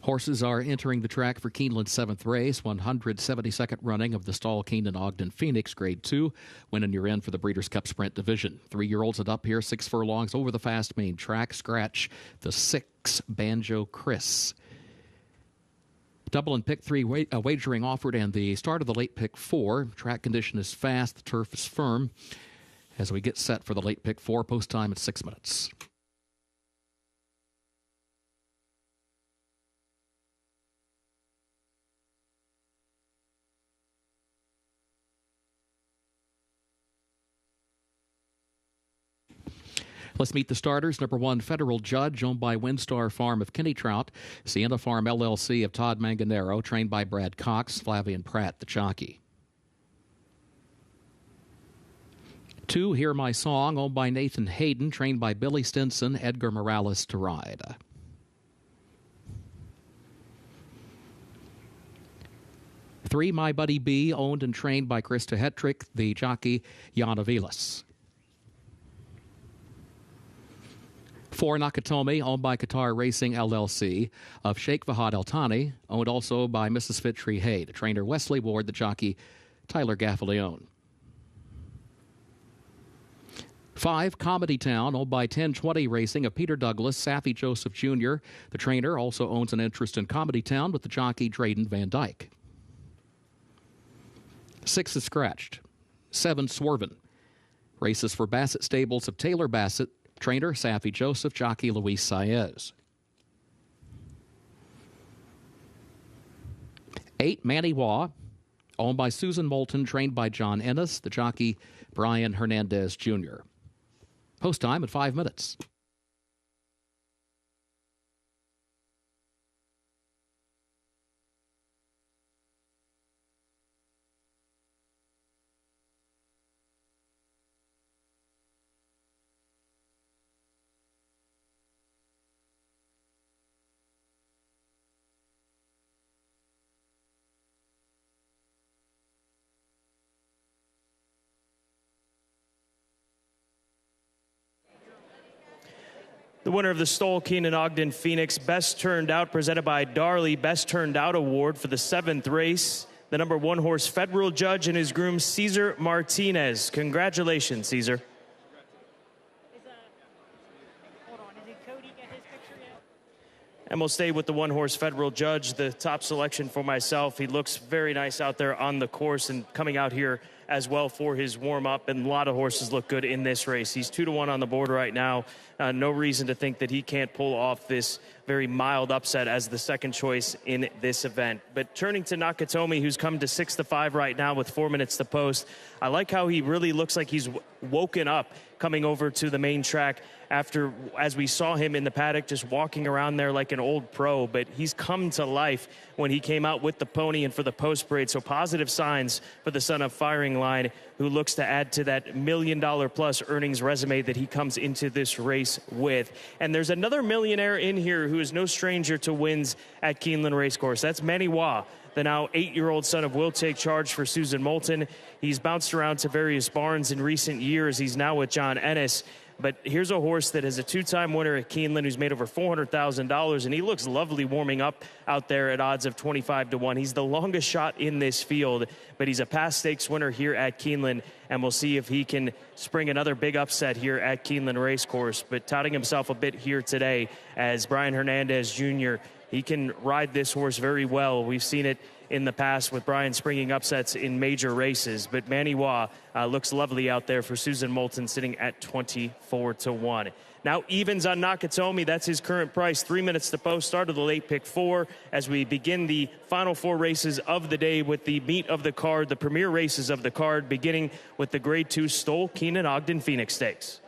Horses are entering the track for Keeneland's 7th race, 172nd running of the stall Keeneland Ogden Phoenix Grade 2, winning your in for the Breeders' Cup Sprint Division. 3-year-olds at up here, 6 furlongs over the fast main track. Scratch the 6 Banjo Chris. Double and pick 3 wagering offered, and the start of the late pick 4. Track condition is fast, the turf is firm. As we get set for the late pick 4, post time at 6 minutes. Let's meet the starters. Number 1, Federal Judge, owned by Windstar Farm of Kenny Trout. Sienna Farm LLC of Todd Manganero, trained by Brad Cox. Flavian Pratt, the jockey. 2, Hear My Song, owned by Nathan Hayden, trained by Billy Stinson, Edgar Morales to ride. 3, My Buddy B, owned and trained by Krista Hetrick, the jockey Jan Avilas. 4, Nakatomi, owned by Qatar Racing LLC of Sheikh Fahad Al Thani, owned also by Mrs. Fitri Hay, the trainer Wesley Ward, the jockey Tyler Gaffaleone. 5, Comedy Town, owned by 1020 Racing of Peter Douglas, Safi Joseph Jr. The trainer also owns an interest in Comedy Town with the jockey Drayden Van Dyke. 6 is scratched. 7, Swervin. Races for Bassett Stables of Taylor Bassett, trainer Safi Joseph, jockey Luis Saez. 8, Manny Waugh, owned by Susan Moulton, trained by John Ennis, the jockey Brian Hernandez Jr. Post time at 5 minutes. The winner of the Stoll Keeneland Ogden Phoenix Best Turned Out, presented by Darley Best Turned Out Award for the 7th race. The number 1 horse, Federal Judge, and his groom, Cesar Martinez. Congratulations, Cesar. And we'll stay with the 1 horse, Federal Judge, the top selection for myself. He looks very nice out there on the course and coming out here as well for his warm-up, and a lot of horses look good in this race. He's 2-1 on the board right now. No reason to think that he can't pull off this very mild upset as the second choice in this event. But turning to Nakatomi, who's come to 6-5 right now with 4 minutes to post, I like how he really looks like he's woken up coming over to the main track after, as we saw him in the paddock, just walking around there like an old pro. But he's come to life when he came out with the pony and for the post parade. So positive signs for the son of Firing Line, who looks to add to that $1 million plus earnings resume that he comes into this race with. And there's another millionaire in here who is no stranger to wins at Keeneland Racecourse. That's Manny Waugh, the now 8-year-old son of Will Take Charge for Susan Moulton. He's bounced around to various barns in recent years. He's now with John Ennis. But here's a horse that is a 2-time winner at Keeneland who's made over $400,000, and he looks lovely warming up out there at odds of 25-1. He's the longest shot in this field, but he's a past stakes winner here at Keeneland, and we'll see if he can spring another big upset here at Keeneland Racecourse. But touting himself a bit here today as Brian Hernandez Jr., he can ride this horse very well. We've seen it in the past with Brian springing upsets in major races. But Manny Waugh looks lovely out there for Susan Moulton, sitting at 24-1. Now evens on Nakatomi. That's his current price. 3 minutes to post. Start of the late pick 4 as we begin the final 4 races of the day with the meat of the card, the premier races of the card, beginning with the Grade 2 Stoll Keeneland Ogden Phoenix Stakes.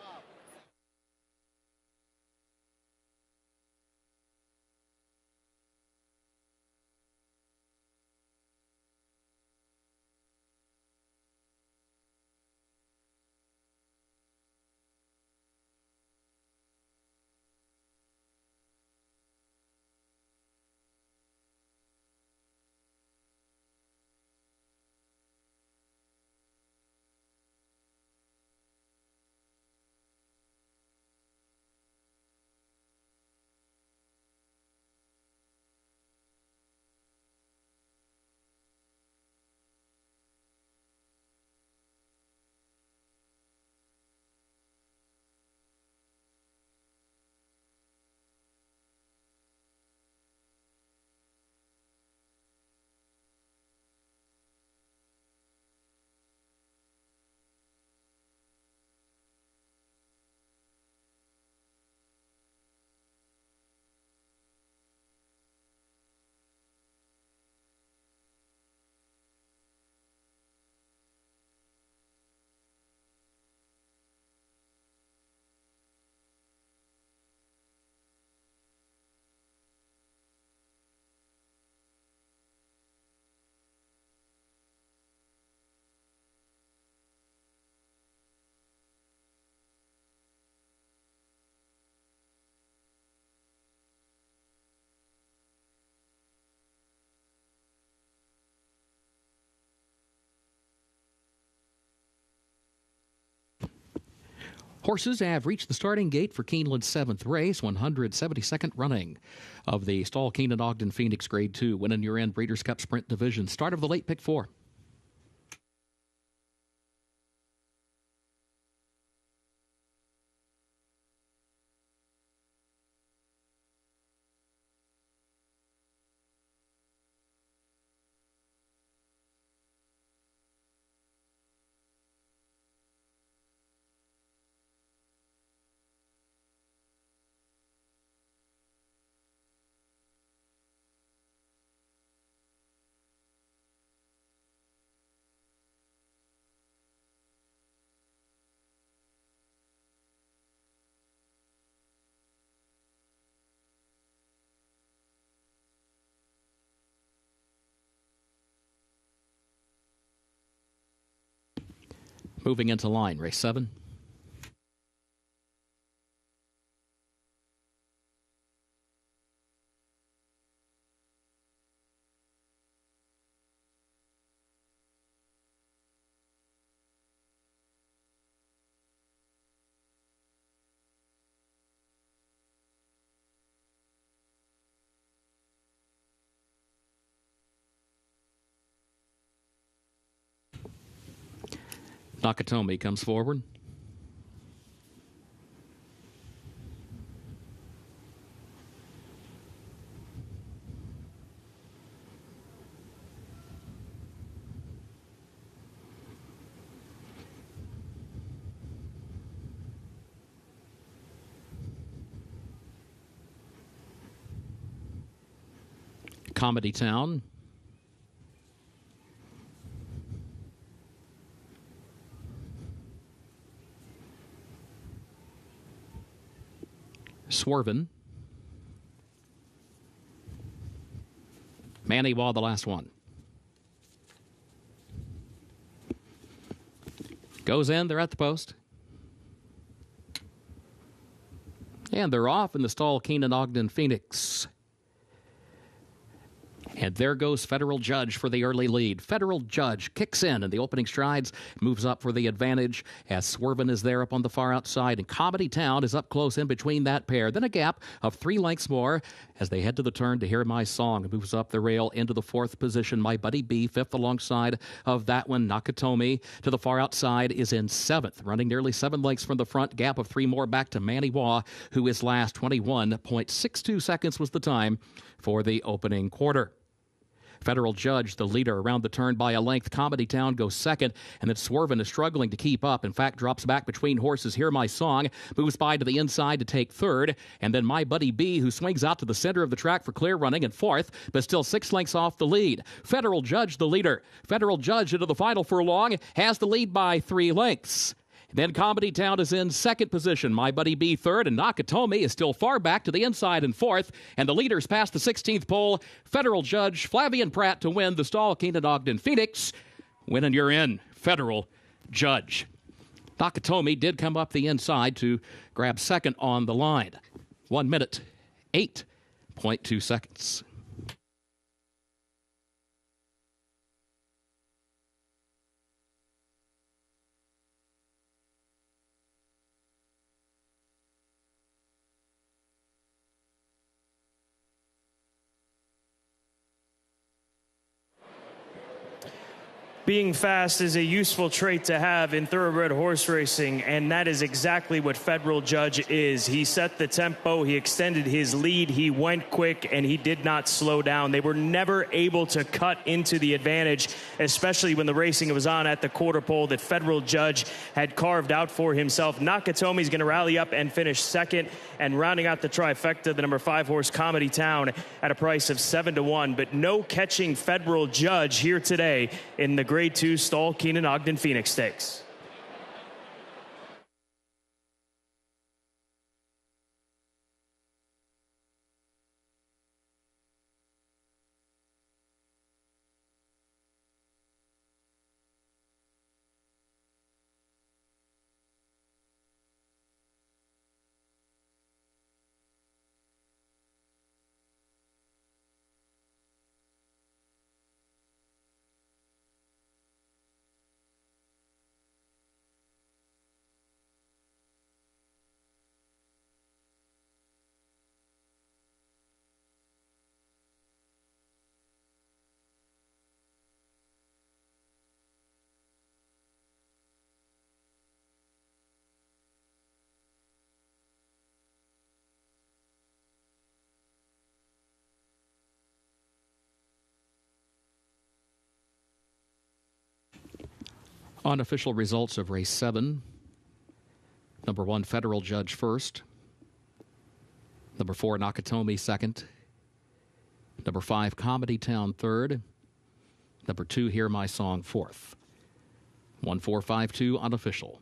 Horses have reached the starting gate for Keeneland's 7th race, 172nd running of the Stall Keenan Ogden Phoenix Grade 2 Win and Your End Breeders' Cup Sprint Division. Start of the late pick 4. Moving into line, race 7. Nakatomi comes forward. Comedy Town. Swervin. Manny Wall, the last one. Goes in, they're at the post. And they're off in the stall, Keenan Ogden Phoenix. And there goes Federal Judge for the early lead. Federal Judge kicks in the opening strides, moves up for the advantage as Swervin is there up on the far outside. And Comedy Town is up close in between that pair. Then a gap of 3 lengths more as they head to the turn to Hear My Song. Moves up the rail into the 4th position. My Buddy B, 5th alongside of that one. Nakatomi to the far outside is in 7th, running nearly 7 lengths from the front. Gap of 3 more back to Manny Waugh, who is last. 21.62 seconds was the time for the opening quarter. Federal Judge, the leader, around the turn by a length. Comedy Town goes second, and then Swervin is struggling to keep up. In fact, drops back between horses. Hear My Song moves by to the inside to take 3rd, and then My Buddy B, who swings out to the center of the track for clear running, in 4th, but still 6 lengths off the lead. Federal Judge, the leader. Federal Judge into the final furlong, has the lead by 3 lengths. Then Comedy Town is in 2nd position. My Buddy B 3rd, and Nakatomi is still far back to the inside in 4th. And the leaders past the 16th pole. Federal Judge Flavian Pratt to win the stall, Keenan Ogden Phoenix. Win and you're in, Federal Judge. Nakatomi did come up the inside to grab 2nd on the line. 1 minute, 8.2 seconds. Being fast is a useful trait to have in thoroughbred horse racing, and that is exactly what Federal Judge is. He set the tempo, he extended his lead, he went quick, and he did not slow down. They were never able to cut into the advantage, especially when the racing was on at the quarter pole that Federal Judge had carved out for himself. Nakatomi's going to rally up and finish 2nd, and rounding out the trifecta, the number 5 horse Comedy Town at a price of 7-1, but no catching Federal Judge here today in the Grade 2 stall Keenan Ogden Phoenix Stakes. Unofficial results of race 7. Number 1, Federal Judge first. Number 4, Nakatomi second. Number 5, Comedy Town third. Number 2, Hear My Song fourth. 1452 unofficial.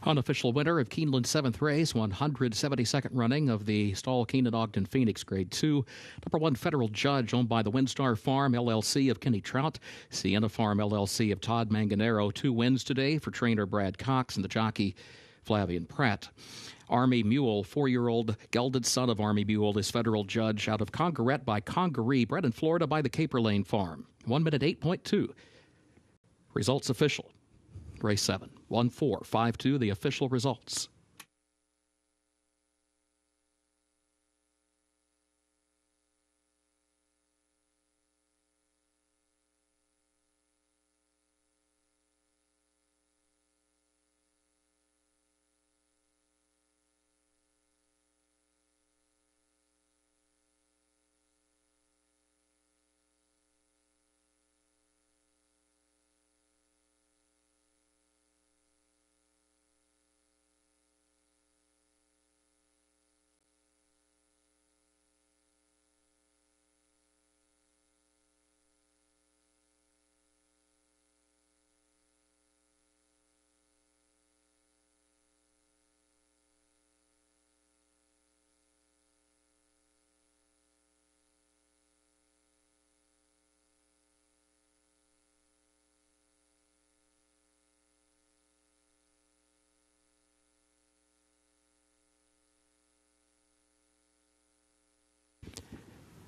Unofficial winner of Keeneland's 7th race, 172nd running of the Stall Keenan Ogden Phoenix Grade 2. Number 1, Federal Judge, owned by the Windstar Farm LLC of Kenny Trout, Sienna Farm LLC of Todd Manganero. 2 wins today for trainer Brad Cox and the jockey Flavian Pratt. Army Mule, 4-year-old gelded son of Army Mule, is Federal Judge out of Congarette by Congaree, bred in Florida by the Caper Lane Farm. 1 minute 8.2. Results official. Race 7. 1452, the official results.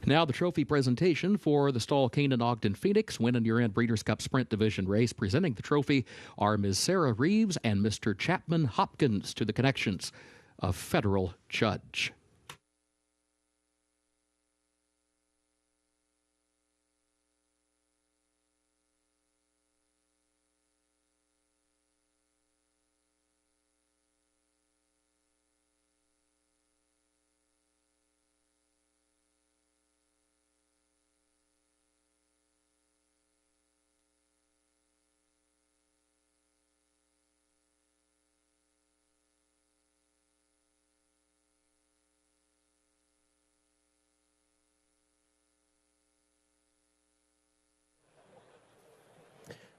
Now the trophy presentation for the Stall Keenan Ogden Phoenix Win and Your End Breeders' Cup Sprint Division race. Presenting the trophy are Ms. Sarah Reeves and Mr. Chapman Hopkins, to the connections of Federal Judge.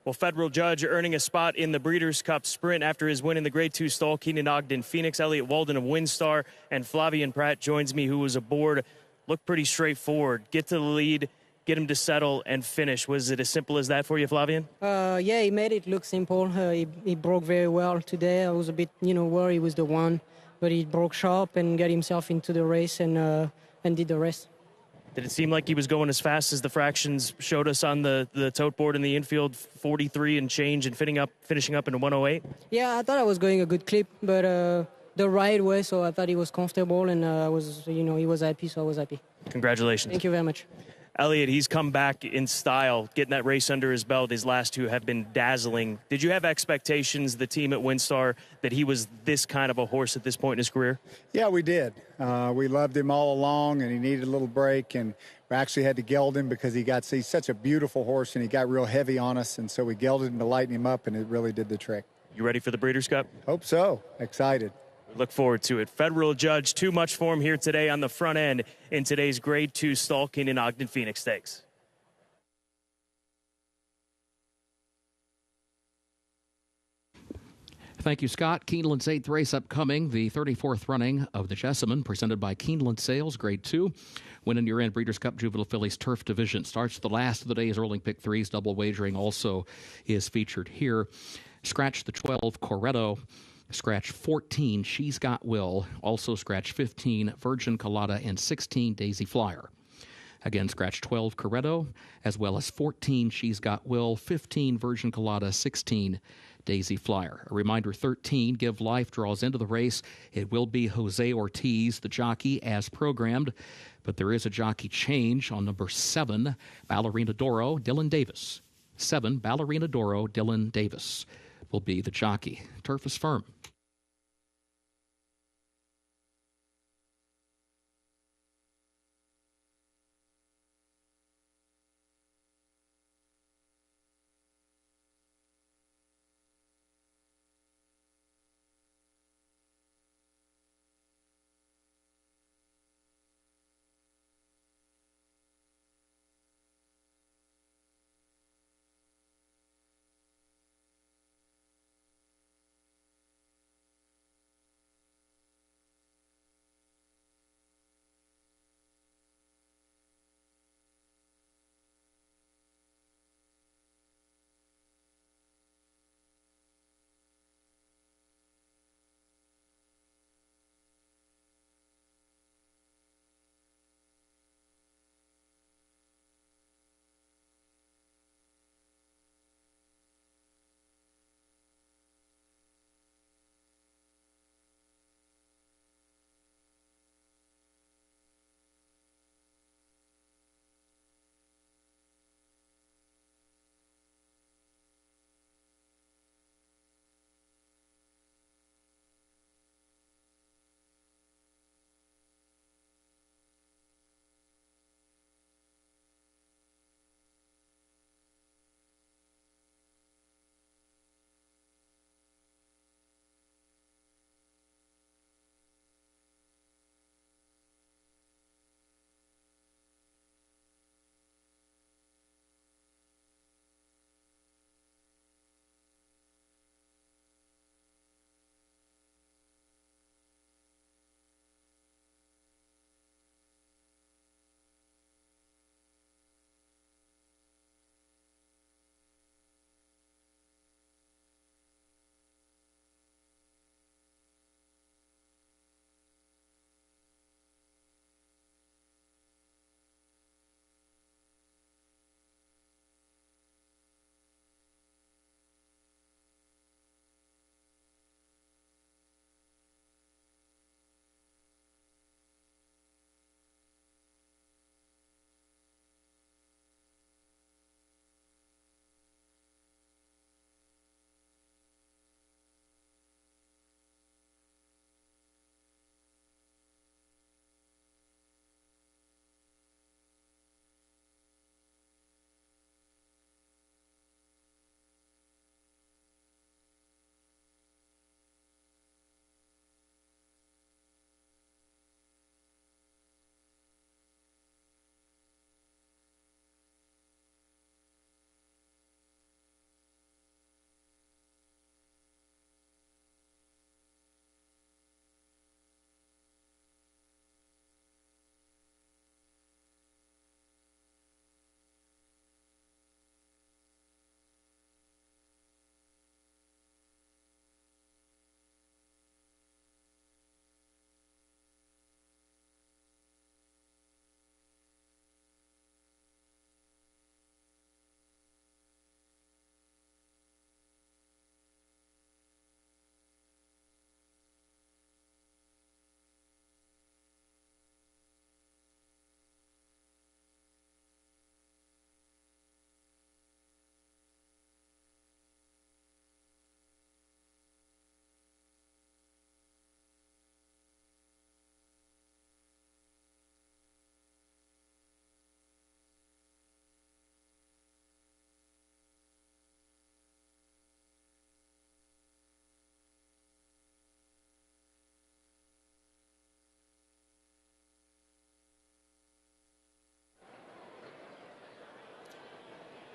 Well, Federal Judge earning a spot in the Breeders' Cup Sprint after his win in the Grade 2 Stall Keenan Ogden Phoenix. Elliott Walden of Windstar and Flavian Pratt joins me, who was aboard. Looked pretty straightforward. Get to the lead, get him to settle, and finish. Was it as simple as that for you, Flavian? Yeah, he made it look simple. He broke very well today. I was a bit, worried with the one, but he broke sharp and got himself into the race and did the rest. Did it seem like he was going as fast as the fractions showed us on the tote board in the infield, 43 and change, and finishing up in 108? Yeah, I thought I was going a good clip, but the right way, so I thought he was comfortable, and he was happy, so I was happy. Congratulations. Thank you very much. Elliott, he's come back in style, getting that race under his belt. His last two have been dazzling. Did you have expectations, the team at WinStar, that he was this kind of a horse at this point in his career? Yeah, we did. We loved him all along, and he needed a little break, and we actually had to geld him because he's such a beautiful horse, and he got real heavy on us, and so we gelded him to lighten him up, and it really did the trick. You ready for the Breeders' Cup? Hope so. Excited. Look forward to it. Federal Judge, too much for him here today on the front end in today's Grade 2 Stall Keeneland Ogden Phoenix Stakes. Thank you, Scott. Keeneland's 8th race upcoming, the 34th running of the Jasamine, presented by Keeneland Sales, Grade 2. Win in your end Breeders' Cup Juvenile Fillies Turf Division. Starts the last of the day's rolling pick threes. Double wagering also is featured here. Scratch the 12, Coretto. Scratch 14, She's Got Will. Also scratch 15, Virgin Colada, and 16, Daisy Flyer. Again, scratch 12, Coretto, as well as 14, She's Got Will, 15, Virgin Colada, 16, Daisy Flyer. A reminder, 13, Give Life draws into the race. It will be Jose Ortiz, the jockey, as programmed, but there is a jockey change on number 7, Ballerina Doro, Dylan Davis. 7, Ballerina Doro, Dylan Davis will be the jockey. Turf is firm.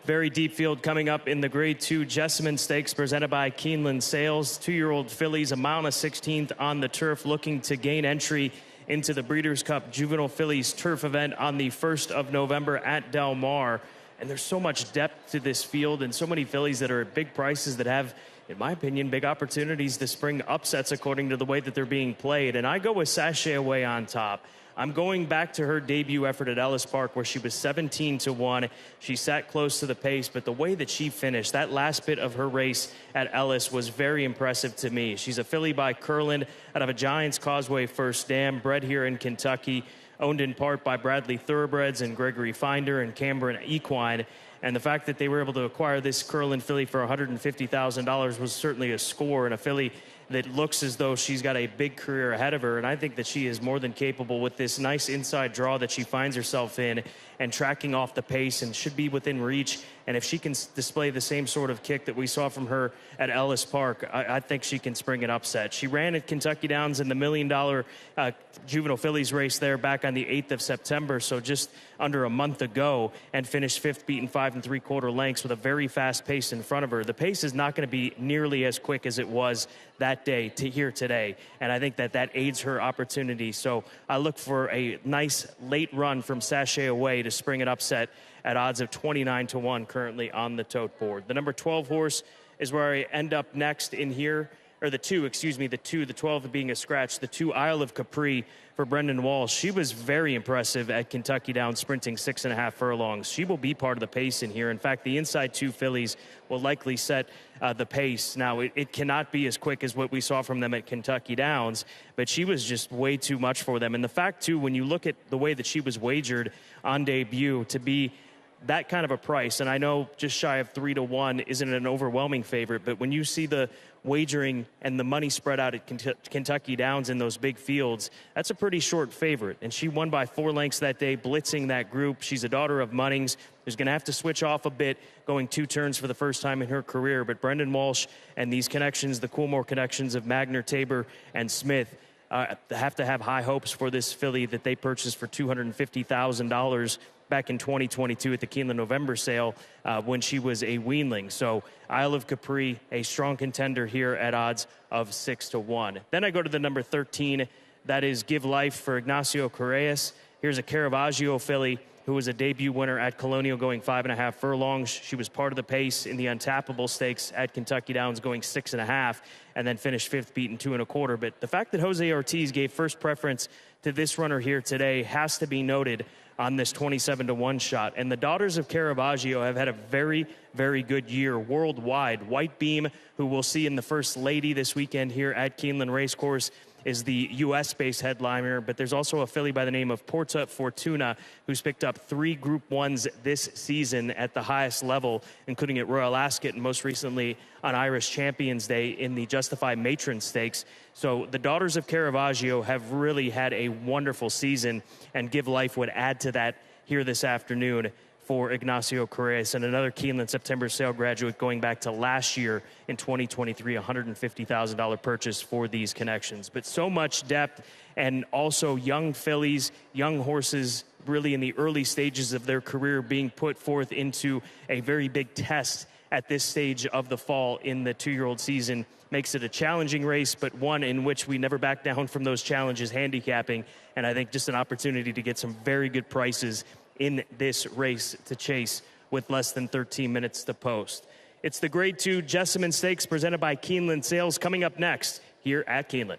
Very deep field coming up in the Grade 2 Jasamine Stakes presented by Keeneland Sales. 2-year-old fillies, 1.16 miles on the turf, looking to gain entry into the Breeders' Cup Juvenile Fillies Turf event on the 1st of November at Del Mar. And there's so much depth to this field and so many fillies that are at big prices that have, in my opinion, big opportunities to spring upsets according to the way that they're being played. And I go with Sashay Away on top. I'm going back to her debut effort at Ellis Park where she was 17-1. She sat close to the pace, but the way that she finished, that last bit of her race at Ellis was very impressive to me. She's a filly by Keeneland out of a Giants Causeway First Dam, bred here in Kentucky, owned in part by Bradley Thoroughbreds and Gregory Finder and Cameron Equine. And the fact that they were able to acquire this Keeneland filly for $150,000 was certainly a score, and a filly that looks as though she's got a big career ahead of her. And I think that she is more than capable with this nice inside draw that she finds herself in and tracking off the pace and should be within reach. And if she can display the same sort of kick that we saw from her at Ellis Park, I think she can spring an upset. She ran at Kentucky Downs in the $1 million juvenile fillies race there back on the 8th of September, so just under a month ago, and finished 5th, beaten 5 3/4 lengths with a very fast pace in front of her. The pace is not going to be nearly as quick as it was that day to here today, and I think that aids her opportunity. So I look for a nice late run from Sashay Away to spring an upset at odds of 29-1 currently on the tote board. The number 12 horse is where I end up next in here, or the 12 being a scratch, the 2 Isle of Capri for Brendan Walsh. She was very impressive at Kentucky Downs, sprinting 6.5 furlongs. She will be part of the pace in here. In fact, the inside 2 fillies will likely set the pace. Now, it cannot be as quick as what we saw from them at Kentucky Downs, but she was just way too much for them. And the fact, too, when you look at the way that she was wagered on debut to be that kind of a price, and I know just shy of 3-1 isn't an overwhelming favorite, but when you see the wagering and the money spread out at Kentucky Downs in those big fields, that's a pretty short favorite. And she won by 4 lengths that day, blitzing that group. She's a daughter of Munnings, who's going to have to switch off a bit, going 2 turns for the first time in her career. But Brendan Walsh and these connections, the Coolmore connections of Magner, Tabor, and Smith, have to have high hopes for this filly that they purchased for $250,000 back in 2022 at the Keeneland November sale when she was a weanling. So Isle of Capri, a strong contender here at odds of 6-1. Then I go to the number 13. That is Give Life for Ignacio Correas. Here's a Caravaggio filly who was a debut winner at Colonial, going 5.5 furlongs. She was part of the pace in the Untappable Stakes at Kentucky Downs, going 6.5, and then finished 5th, beaten 2 1/4. But the fact that Jose Ortiz gave first preference to this runner here today has to be noted on this 27-1 shot. And the Daughters of Caravaggio have had a very, very good year worldwide. White Beam, who we'll see in the First Lady this weekend here at Keeneland Racecourse, is the U.S.-based headliner, but there's also a filly by the name of Porta Fortuna who's picked up 3 Group 1s this season at the highest level, including at Royal Ascot and most recently on Irish Champions Day in the Justify Matron Stakes. So the Daughters of Caravaggio have really had a wonderful season, and Give Life would add to that here this afternoon for Ignacio Correas, and another Keeneland September sale graduate going back to last year in 2023, $150,000 purchase for these connections. But so much depth, and also young fillies, young horses really in the early stages of their career being put forth into a very big test at this stage of the fall in the 2-year-old season makes it a challenging race, but one in which we never back down from those challenges, handicapping, and I think just an opportunity to get some very good prices in this race to chase with less than 13 minutes to post. It's the Grade 2 Jasamine Stakes presented by Keeneland Sales coming up next here at Keeneland.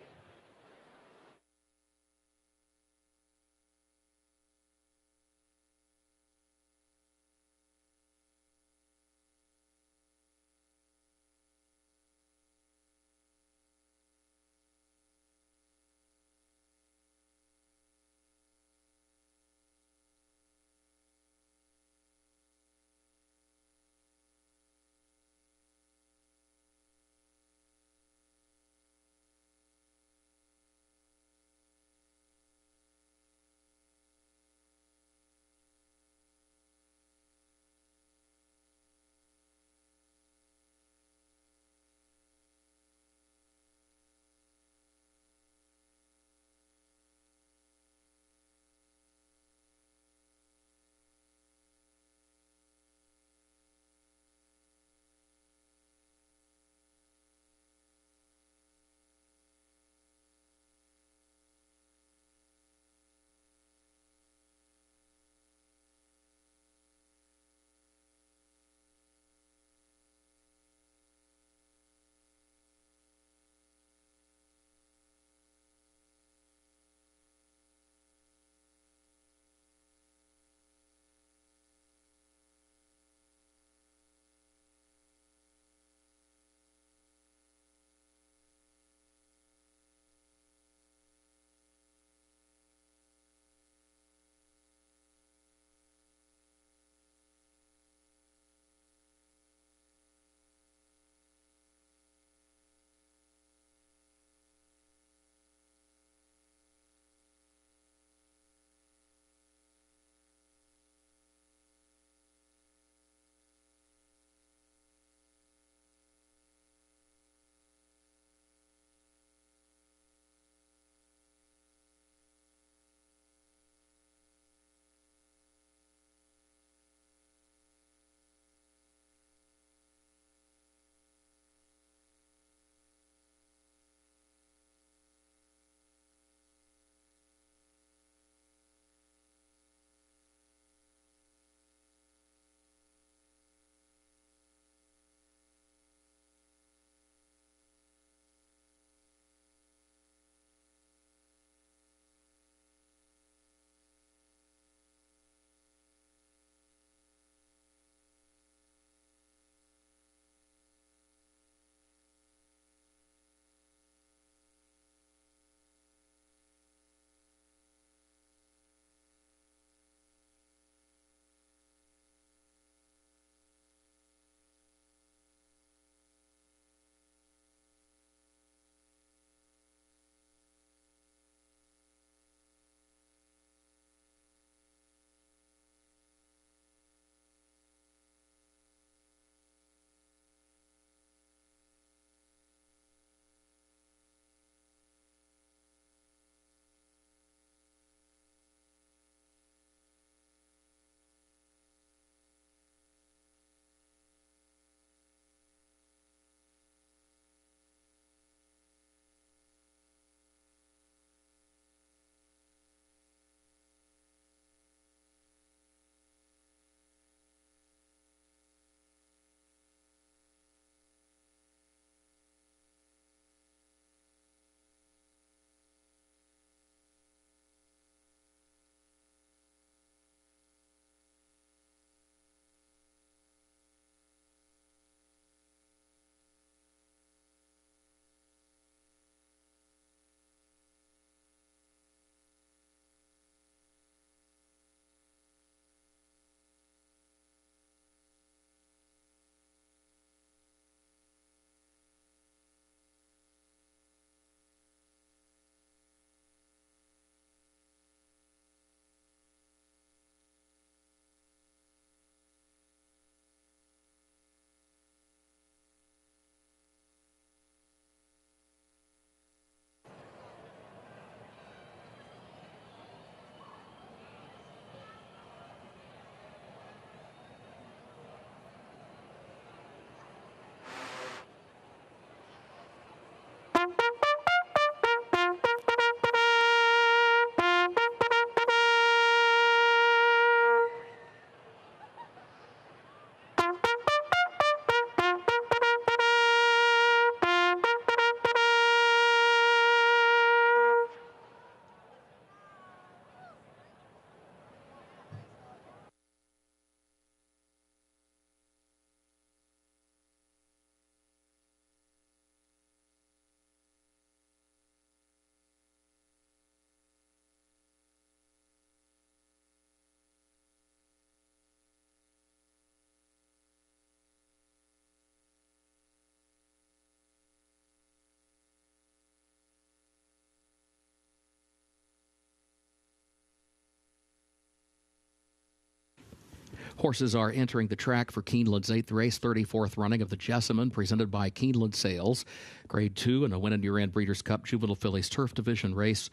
Horses are entering the track for Keeneland's 8th race, 34th running of the Jasamine, presented by Keeneland Sales. Grade 2 and a win in year-end Breeders' Cup Juvenile Fillies Turf Division race,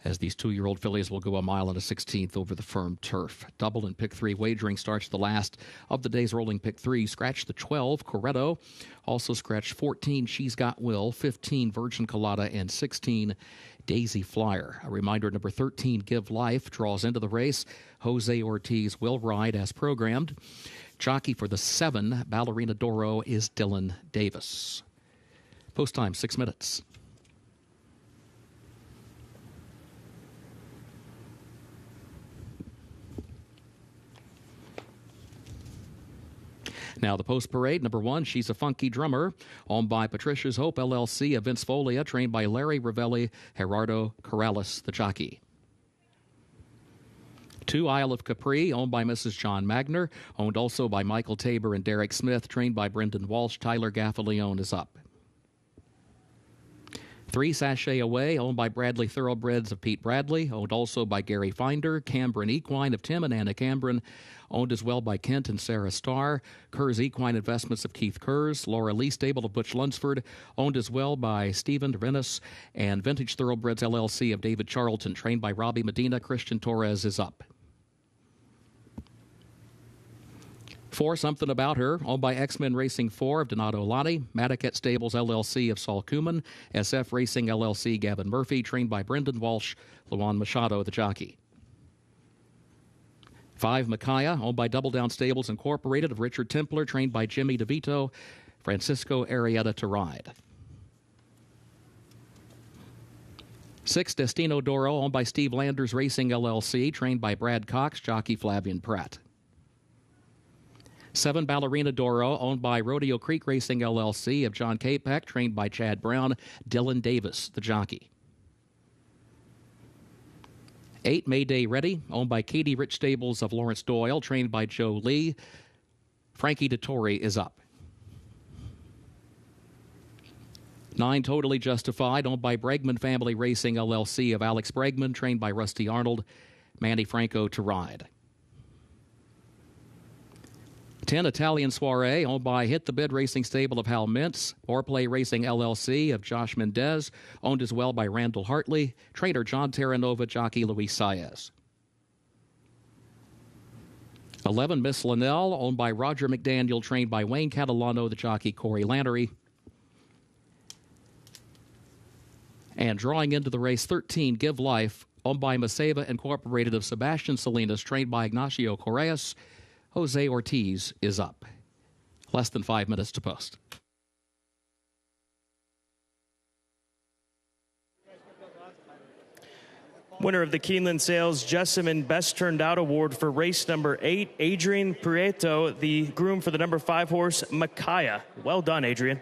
as these 2-year-old fillies will go a mile and a 16th over the firm turf. Double and pick 3 wagering starts the last of the day's rolling pick 3. Scratch the 12, Coretto. Also scratch 14, She's Got Will, 15, Virgin Colada, and 16, Daisy Flyer. A reminder, number 13, Give Life, draws into the race. Jose Ortiz will ride as programmed. Jockey for the 7, Ballerina Doro, is Dylan Davis. Post time, 6 minutes. Now the post parade, number 1, She's a Funky Drummer, owned by Patricia's Hope LLC of Vince Folia, trained by Larry Ravelli, Gerardo Corrales, the jockey. 2, Isle of Capri, owned by Mrs. John Magner, owned also by Michael Tabor and Derek Smith, trained by Brendan Walsh. Tyler Gaffalione is up. 3, Sachet Away, owned by Bradley Thoroughbreds of Pete Bradley, owned also by Gary Finder. Cambrin Equine of Tim and Anna Cambrin, owned as well by Kent and Sarah Starr. Kerrs Equine Investments of Keith Kerrs. Laura Lee Stable of Butch Lunsford, owned as well by Stephen Rennis. And Vintage Thoroughbreds LLC of David Charlton, trained by Robbie Medina. Christian Torres is up. 4, Something About Her, owned by X-Men Racing 4 of Donato Lani, Madaket Stables LLC of Saul Kuman, SF Racing LLC Gavin Murphy, trained by Brendan Walsh, Luan Machado, the jockey. 5, Micaiah, owned by Double Down Stables Incorporated of Richard Templer, trained by Jimmy DeVito, Francisco Arrieta to ride. 6, Destino Doro, owned by Steve Landers Racing LLC, trained by Brad Cox, jockey Flavian Pratt. 7, Ballerina Doro, owned by Rodeo Creek Racing LLC of John Capek, trained by Chad Brown, Dylan Davis, the jockey. 8, Mayday Ready, owned by Katie Rich Stables of Lawrence Doyle, trained by Joe Lee. Frankie Dettori is up. 9, Totally Justified, owned by Bregman Family Racing LLC of Alex Bregman, trained by Rusty Arnold, Manny Franco to ride. 10, Italian Soiree, owned by Hit the Bid Racing Stable of Hal Mintz, Orplay Racing LLC of Josh Mendez, owned as well by Randall Hartley, trainer John Terranova, jockey Luis Saez. 11, Miss Linnell, owned by Roger McDaniel, trained by Wayne Catalano, the jockey Corey Lannery. And drawing into the race, 13, Give Life, owned by Maseva Incorporated of Sebastian Salinas, trained by Ignacio Correas. Jose Ortiz is up. Less than 5 minutes to post. Winner of the Keeneland Sales Jessamine Best Turned Out Award for race number 8, Adrian Prieto, the groom for the number 5 horse, Micaiah. Well done, Adrian.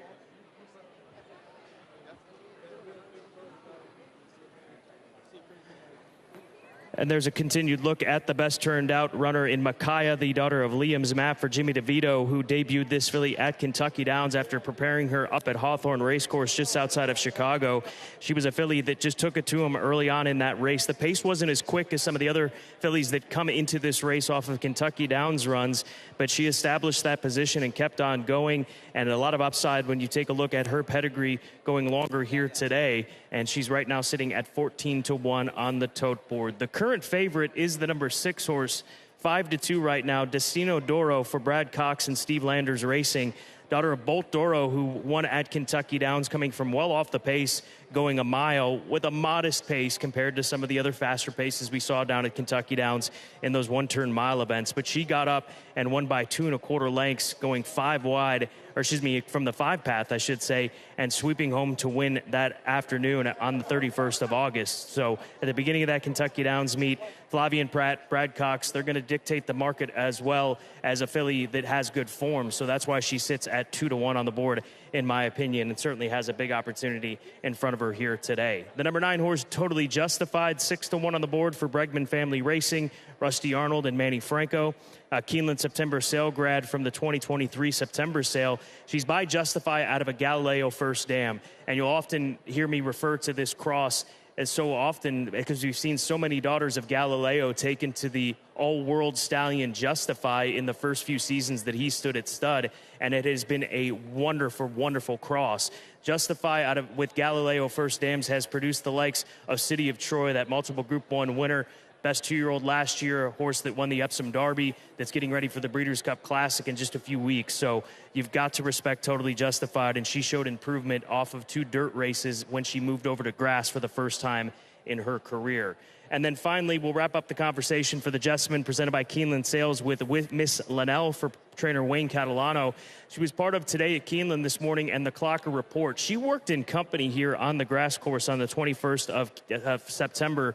And there's a continued look at the best turned out runner in Micaiah, the daughter of Liam's Map for Jimmy DeVito, who debuted this filly at Kentucky Downs after preparing her up at Hawthorne Racecourse just outside of Chicago. She was a filly that just took it to him early on in that race. The pace wasn't as quick as some of the other fillies that come into this race off of Kentucky Downs runs, but she established that position and kept on going, and a lot of upside when you take a look at her pedigree going longer here today, and she's right now sitting at 14-1 on the tote board. The current favorite is the number 6 horse, 5-2 right now, Destino Doro for Brad Cox and Steve Landers Racing. Daughter of Bolt Doro, who won at Kentucky Downs, coming from well off the pace, going a mile with a modest pace compared to some of the other faster paces we saw down at Kentucky Downs in those one-turn mile events. But she got up and won by 2 1/4 lengths, going 5 wide, or excuse me, from the 5 path, I should say, and sweeping home to win that afternoon on the 31st of August. So at the beginning of that Kentucky Downs meet, Flavian Pratt, Brad Cox, they're going to dictate the market as well as a filly that has good form. So that's why she sits at 2-1 on the board, in my opinion, and certainly has a big opportunity in front of her here today. The number 9 horse, Totally Justified, 6-1 on the board for Bregman Family Racing, Rusty Arnold and Manny Franco. Keeneland September sale grad from the 2023 September sale. She's by Justify out of a Galileo First Dam. And you'll often hear me refer to this cross as so often because we've seen so many daughters of Galileo taken to the all-world stallion Justify in the first few seasons that he stood at stud, and it has been a wonderful, wonderful cross. Justify with Galileo First Dams has produced the likes of City of Troy, that multiple Group 1 winner, best 2-year-old last year, a horse that won the Epsom Derby, that's getting ready for the Breeders' Cup Classic in just a few weeks. So you've got to respect Totally Justified, and she showed improvement off of 2 dirt races when she moved over to grass for the first time in her career. And then finally, we'll wrap up the conversation for the Jasamine presented by Keeneland Sales with Miss Linnell for trainer Wayne Catalano. She was part of Today at Keeneland this morning and the Clocker Report. She worked in company here on the grass course on the 21st of September,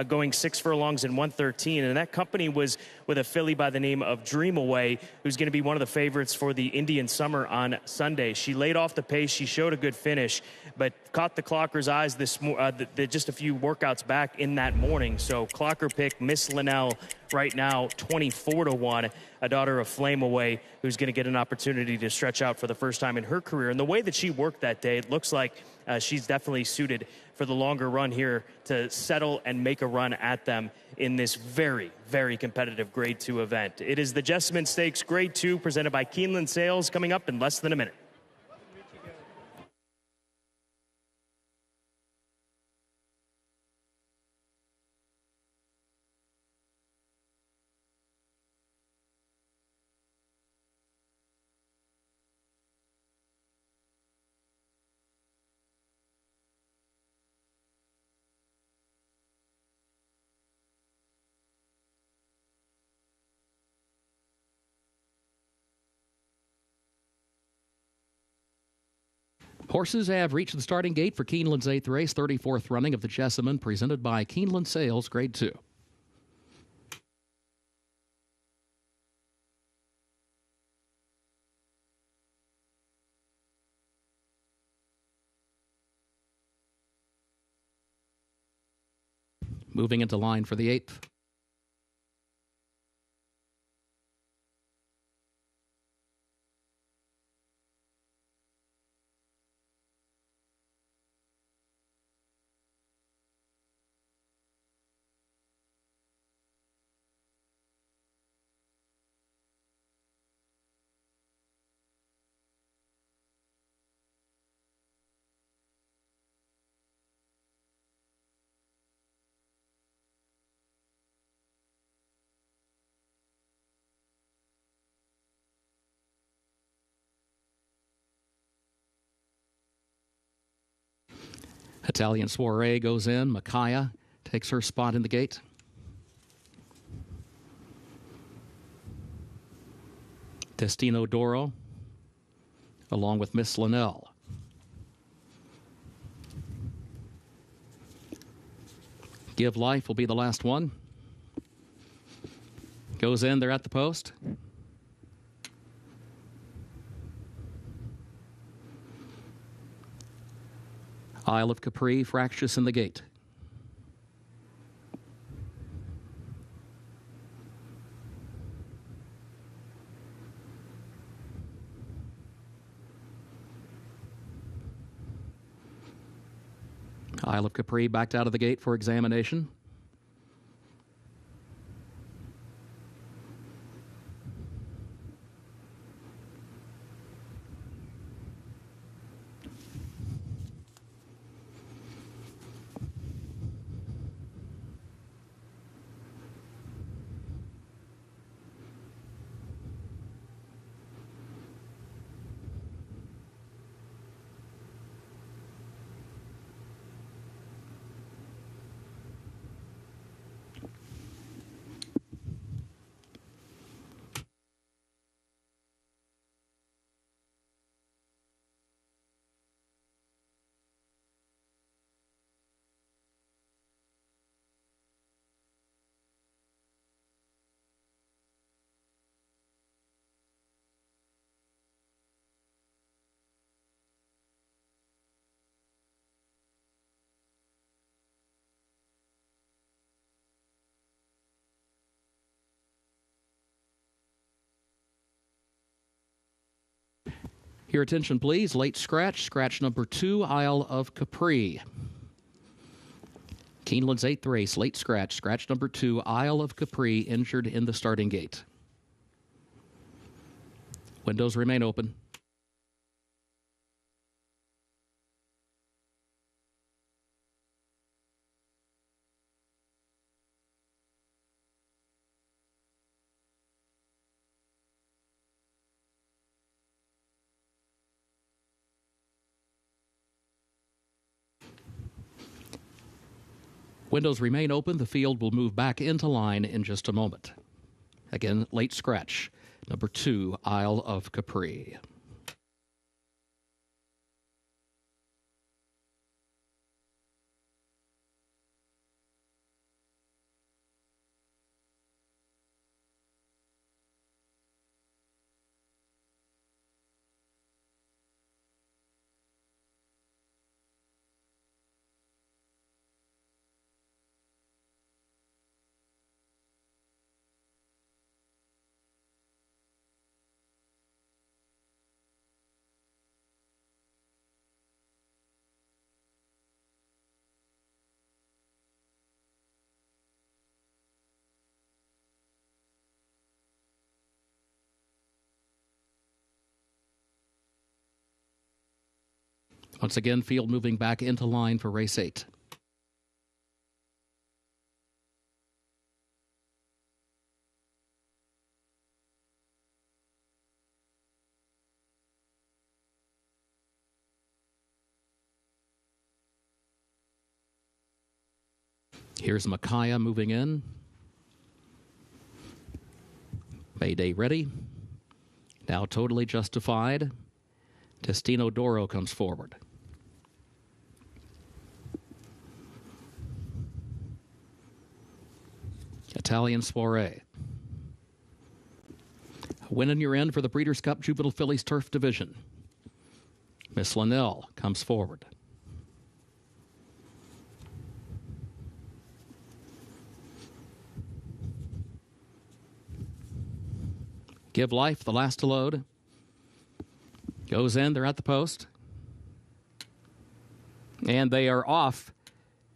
going 6 furlongs and 113. And that company was with a filly by the name of Dream Away, who's going to be one of the favorites for the Indian Summer on Sunday. She laid off the pace. She showed a good finish, but caught the Clocker's eyes just a few workouts back in that morning. So Clocker pick Miss Linnell right now 24-1, a daughter of Flame Away, who's going to get an opportunity to stretch out for the first time in her career. And the way that she worked that day, it looks like she's definitely suited for the longer run here to settle and make a run at them in this very, very competitive Grade 2 event. It is the Jasamine Stakes Grade 2 presented by Keeneland Sales, coming up in less than a minute. Horses have reached the starting gate for Keeneland's 8th race, 34th running of the Jasamine, presented by Keeneland Sales, Grade 2. Moving into line for the 8th. Italian Soiree goes in. Micaiah takes her spot in the gate. Destino Doro, along with Miss Linnell. Give Life will be the last one. Goes in, they're at the post. Isle of Capri, fractious in the gate. Isle of Capri backed out of the gate for examination. Your attention, please. Late scratch, scratch number 2, Isle of Capri. Keeneland's 8th race, late scratch. Scratch number 2, Isle of Capri, injured in the starting gate. Windows remain open. Windows remain open. The field will move back into line in just a moment. Again, late scratch. Number 2, Isle of Capri. Once again, field moving back into line for race 8. Here's Micaiah moving in. Mayday ready. Now totally justified. Destino Doro comes forward. Italian Soiree. A win and you're in for the Breeders' Cup Juvenile Fillies Turf Division. Miss Linnell comes forward. Give Life, the last to load. Goes in, they're at the post. And they are off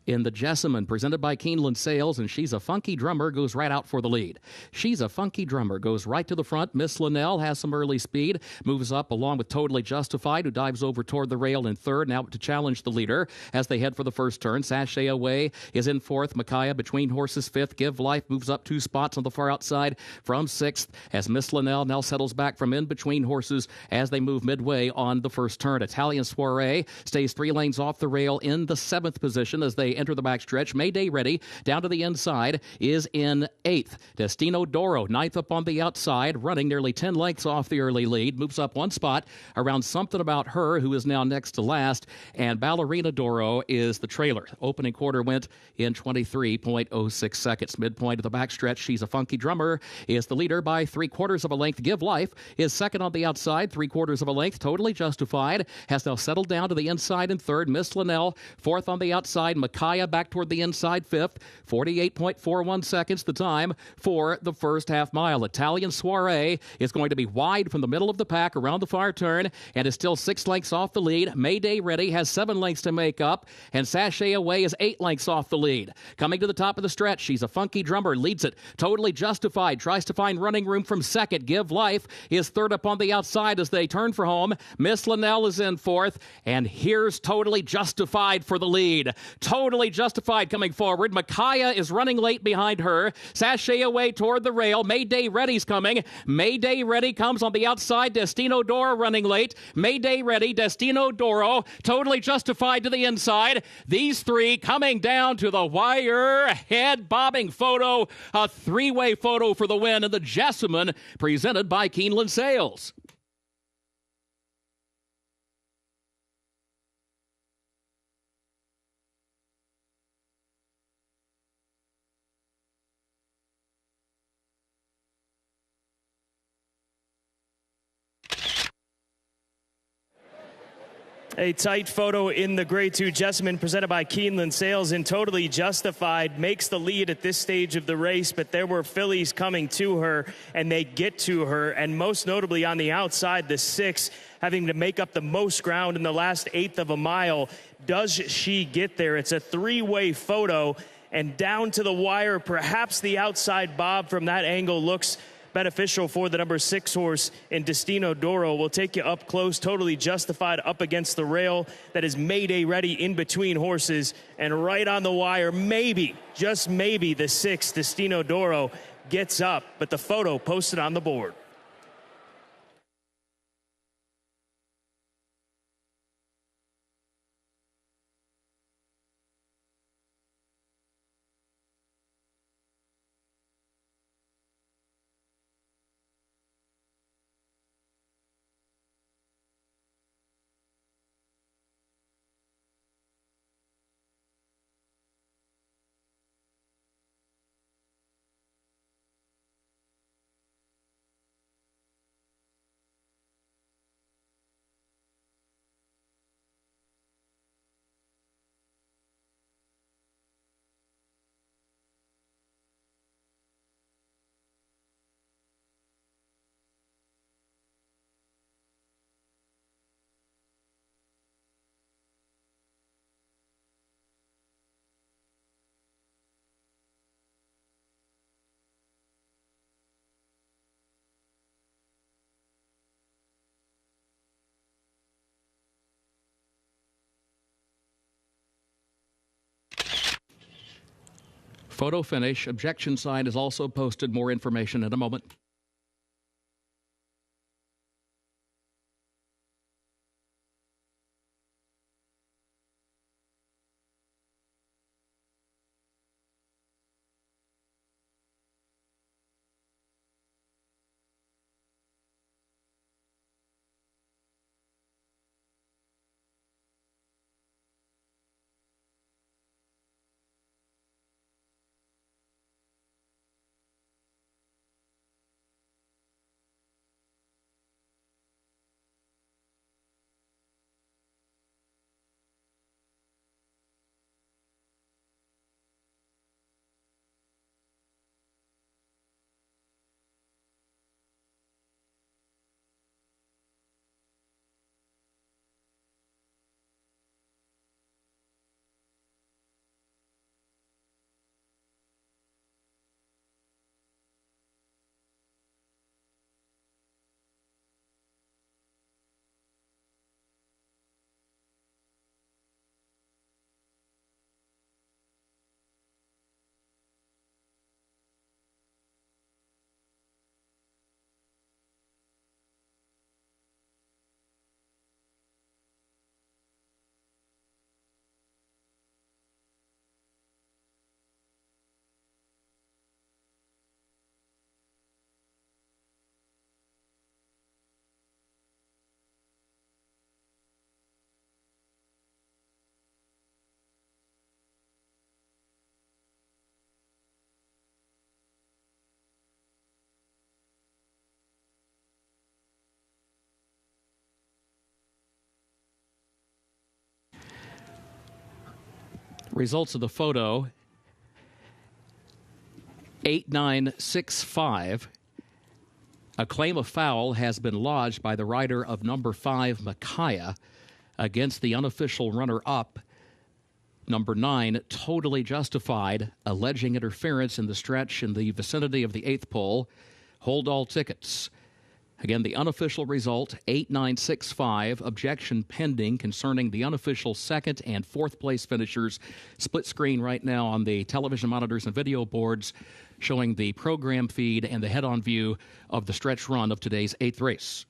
in the Jasamine, presented by Keeneland Sales, and She's a Funky Drummer goes right out for the lead. She's a Funky Drummer goes right to the front. Miss Linnell has some early speed, moves up along with Totally Justified, who dives over toward the rail in third, now to challenge the leader as they head for the first turn. Sashay Away is in fourth. Micaiah between horses fifth. Give Life moves up 2 spots on the far outside from sixth as Miss Linnell now settles back from in between horses as they move midway on the first turn. Italian Soiree stays 3 lanes off the rail in the 7th position as they enter the backstretch. Mayday Ready down to the inside is in 8th. Destino Doro 9th up on the outside, running nearly 10 lengths off the early lead, moves up 1 spot around Something About Her, who is now next to last, and Ballerina Doro is the trailer. Opening quarter went in 23.06 seconds. Midpoint of the backstretch, She's a Funky Drummer is the leader by 3/4 of a length. Give Life is second on the outside, 3/4 of a length. Totally Justified has now settled down to the inside in third. Miss Linnell fourth on the outside. Micaiah back toward the inside fifth. 48.41 seconds the time for the first half mile. Italian Soiree is going to be wide from the middle of the pack around the far turn and is still 6 lengths off the lead. Mayday Ready has 7 lengths to make up, and Sashay Away is 8 lengths off the lead. Coming to the top of the stretch, She's a Funky Drummer leads it. Totally Justified tries to find running room from second. Give Life is third up on the outside as they turn for home. Miss Linnell is in fourth, and here's Totally Justified for the lead. Totally Justified coming forward. Micaiah is running late behind her. Sashay Away toward the rail. Mayday Ready's coming. Mayday Ready comes on the outside. Destino Doro running late. Mayday Ready, Destino Doro, Totally Justified to the inside. These 3 coming down to the wire. Head bobbing photo. A 3-way photo for the win in the Jasamine, presented by Keeneland Sales. A tight photo in the Grade 2 Jasamine presented by Keeneland Sales, and Totally Justified makes the lead at this stage of the race, but there were fillies coming to her, and they get to her, and most notably on the outside, the 6, having to make up the most ground in the last eighth of a mile. Does she get there? It's a three-way photo, and down to the wire, perhaps the outside bob from that angle looks beneficial for the number 6 horse in Destino d'Oro. We'll take you up close. Totally Justified up against the rail. That is Mayday ready in between horses, and right on the wire, maybe, just maybe, the 6 Destino d'Oro gets up, but the photo posted on the board. Photo finish. Objection sign is also posted. More information in a moment. Results of the photo, 8965. A claim of foul has been lodged by the rider of number 5, Micaiah, against the unofficial runner-up, number 9, Totally Justified, alleging interference in the stretch in the vicinity of the 8th pole. Hold all tickets. Again, the unofficial result, 8965, objection pending concerning the unofficial second and fourth place finishers. Split screen right now on the television monitors and video boards showing the program feed and the head-on view of the stretch run of today's 8th race.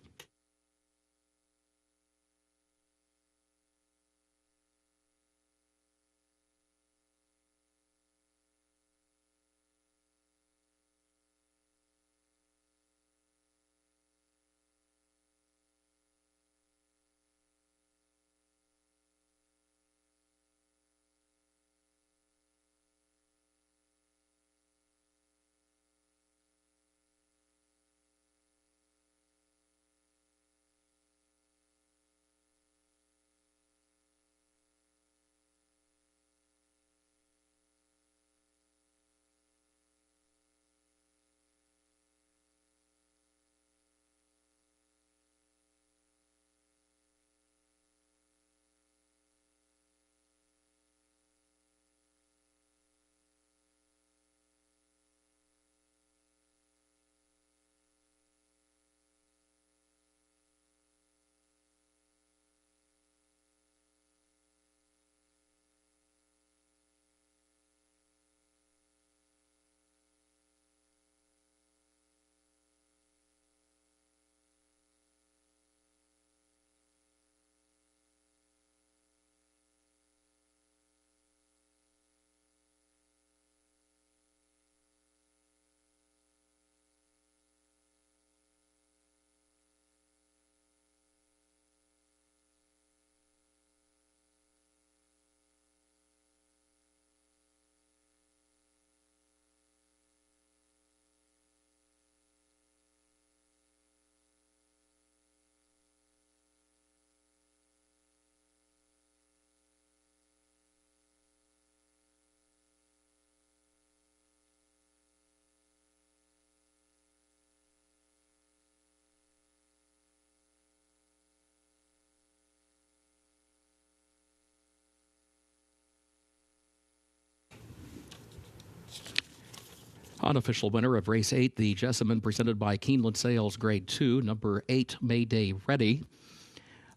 Unofficial winner of race 8, the Jasamine, presented by Keeneland Sales, Grade 2, number 8, Mayday Ready.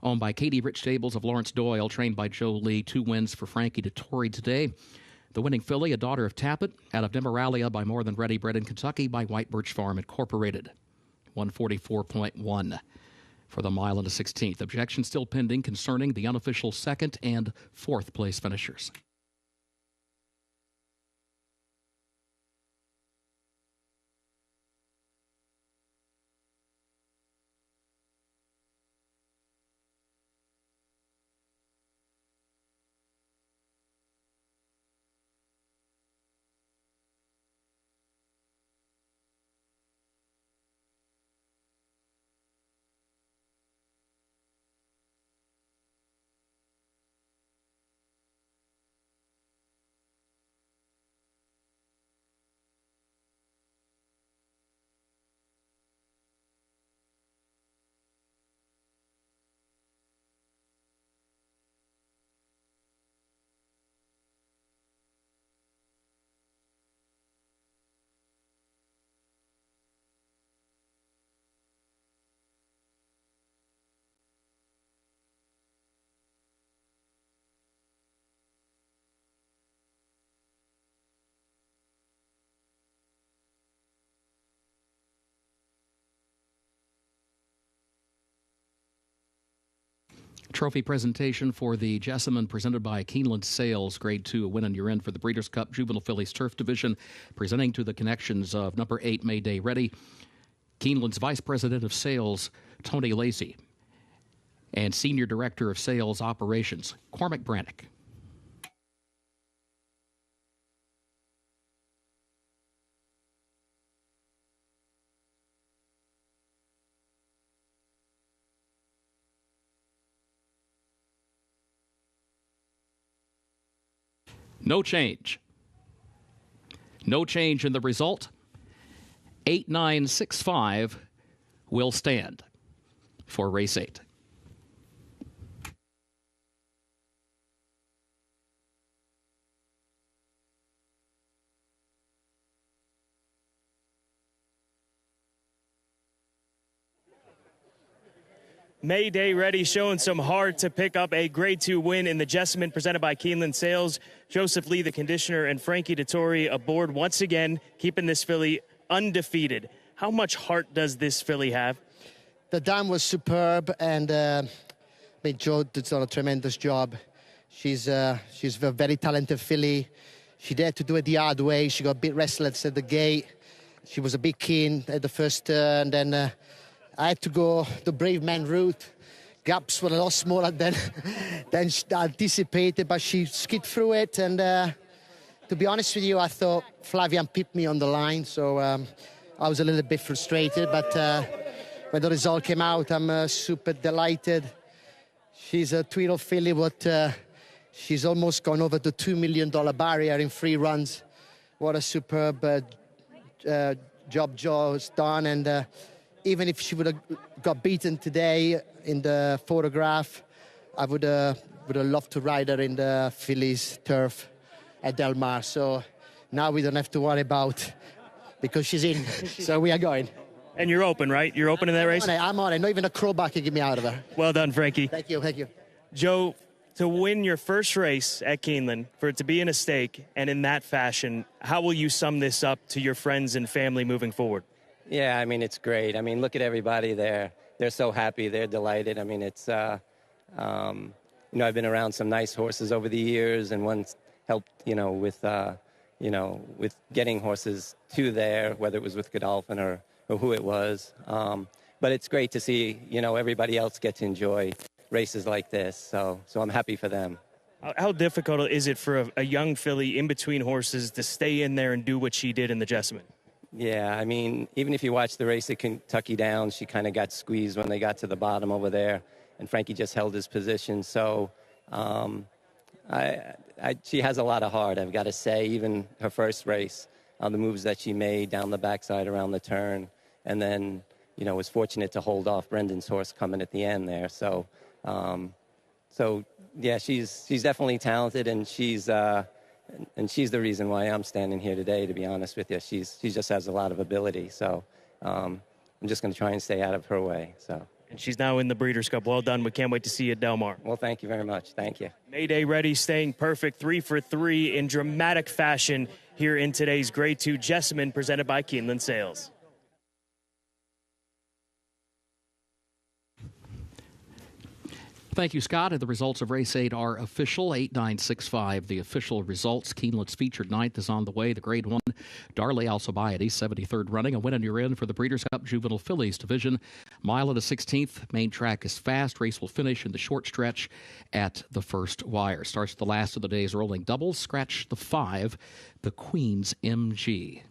Owned by Katie Rich Stables of Lawrence Doyle, trained by Joe Lee. 2 wins for Frankie Dettori today. The winning filly, a daughter of Tappet, out of Demoralia by More Than Ready, bred in Kentucky by White Birch Farm Incorporated. 144.1 for the mile and a 16th. Objection still pending concerning the unofficial 2nd and 4th place finishers. Trophy presentation for the Jasamine, presented by Keeneland Sales, Grade 2, a win and you're in for the Breeders' Cup Juvenile Fillies Turf Division, presenting to the connections of number 8, Mayday Ready, Keeneland's Vice President of Sales, Tony Lacey, and Senior Director of Sales Operations, Cormac Brannick. No change. No change in the result. 8-9-6-5 will stand for race 8. Mayday Ready showing some heart to pick up a Grade 2 win in the Jasamine, presented by Keeneland Sales. Joseph Lee, the conditioner, and Frankie Dettori aboard once again, keeping this filly undefeated. How much heart does this filly have? The dam was superb, and Joe did done a tremendous job. She's a very talented filly. She dared to do it the hard way. She got a bit restless at the gate. She was a bit keen at the first turn, and then I had to go the brave man route. Gaps were a lot smaller than anticipated, but she skid through it. And to be honest with you, I thought Flavian pipped me on the line, so I was a little bit frustrated. But when the result came out, I'm super delighted. She's a Tweedle filly, but she's almost gone over the $2 million barrier in 3 runs. What a superb job Joe's done. And even if she would have got beaten today in the photograph, I would have loved to ride her in the Phillies turf at Del Mar. So now we don't have to worry about, because she's in. So we are going. And you're open, right? You're open in that race? I'm on it. Not even a crowbar can get me out of her. Well done, Frankie. Thank you. Thank you. Joe, to win your first race at Keeneland, for it to be in a stake and in that fashion, how will you sum this up to your friends and family moving forward? Yeah, I mean, it's great. I mean, look at everybody there. They're so happy. They're delighted. I mean, it's, I've been around some nice horses over the years, and one's helped, with getting horses to there, whether it was with Godolphin or who it was. But it's great to see, everybody else get to enjoy races like this. So I'm happy for them. How difficult is it for a young filly in between horses to stay in there and do what she did in the Jasamine? Yeah, I mean, even if you watch the race at Kentucky Downs, she kind of got squeezed when they got to the bottom over there, and Frankie just held his position. So she has a lot of heart, I've got to say. Even her first race, the moves that she made down the backside around the turn, and then, was fortunate to hold off Brendan's horse coming at the end there. So yeah, she's definitely talented, and she's and she's the reason why I'm standing here today, to be honest with you. She just has a lot of ability, so I'm just going to try and stay out of her way. So. And she's now in the Breeders' Cup. Well done. We can't wait to see you at Del Mar. Well, thank you very much. Thank you. Mayday ready, staying perfect, 3 for 3 in dramatic fashion here in today's Grade 2 Jasamine, presented by Keeneland Sales. Thank you, Scott. And the results of Race 8 are official. 8-9-6-5, the official results. Keeneland's featured ninth is on the way. The Grade 1, Darley Alcibiades, 73rd running. A win and you're in for the Breeders' Cup Juvenile Fillies Division. Mile and a 16th. Main track is fast. Race will finish in the short stretch at the first wire. Starts the last of the day's rolling doubles. Scratch the 5, the Queen's MG.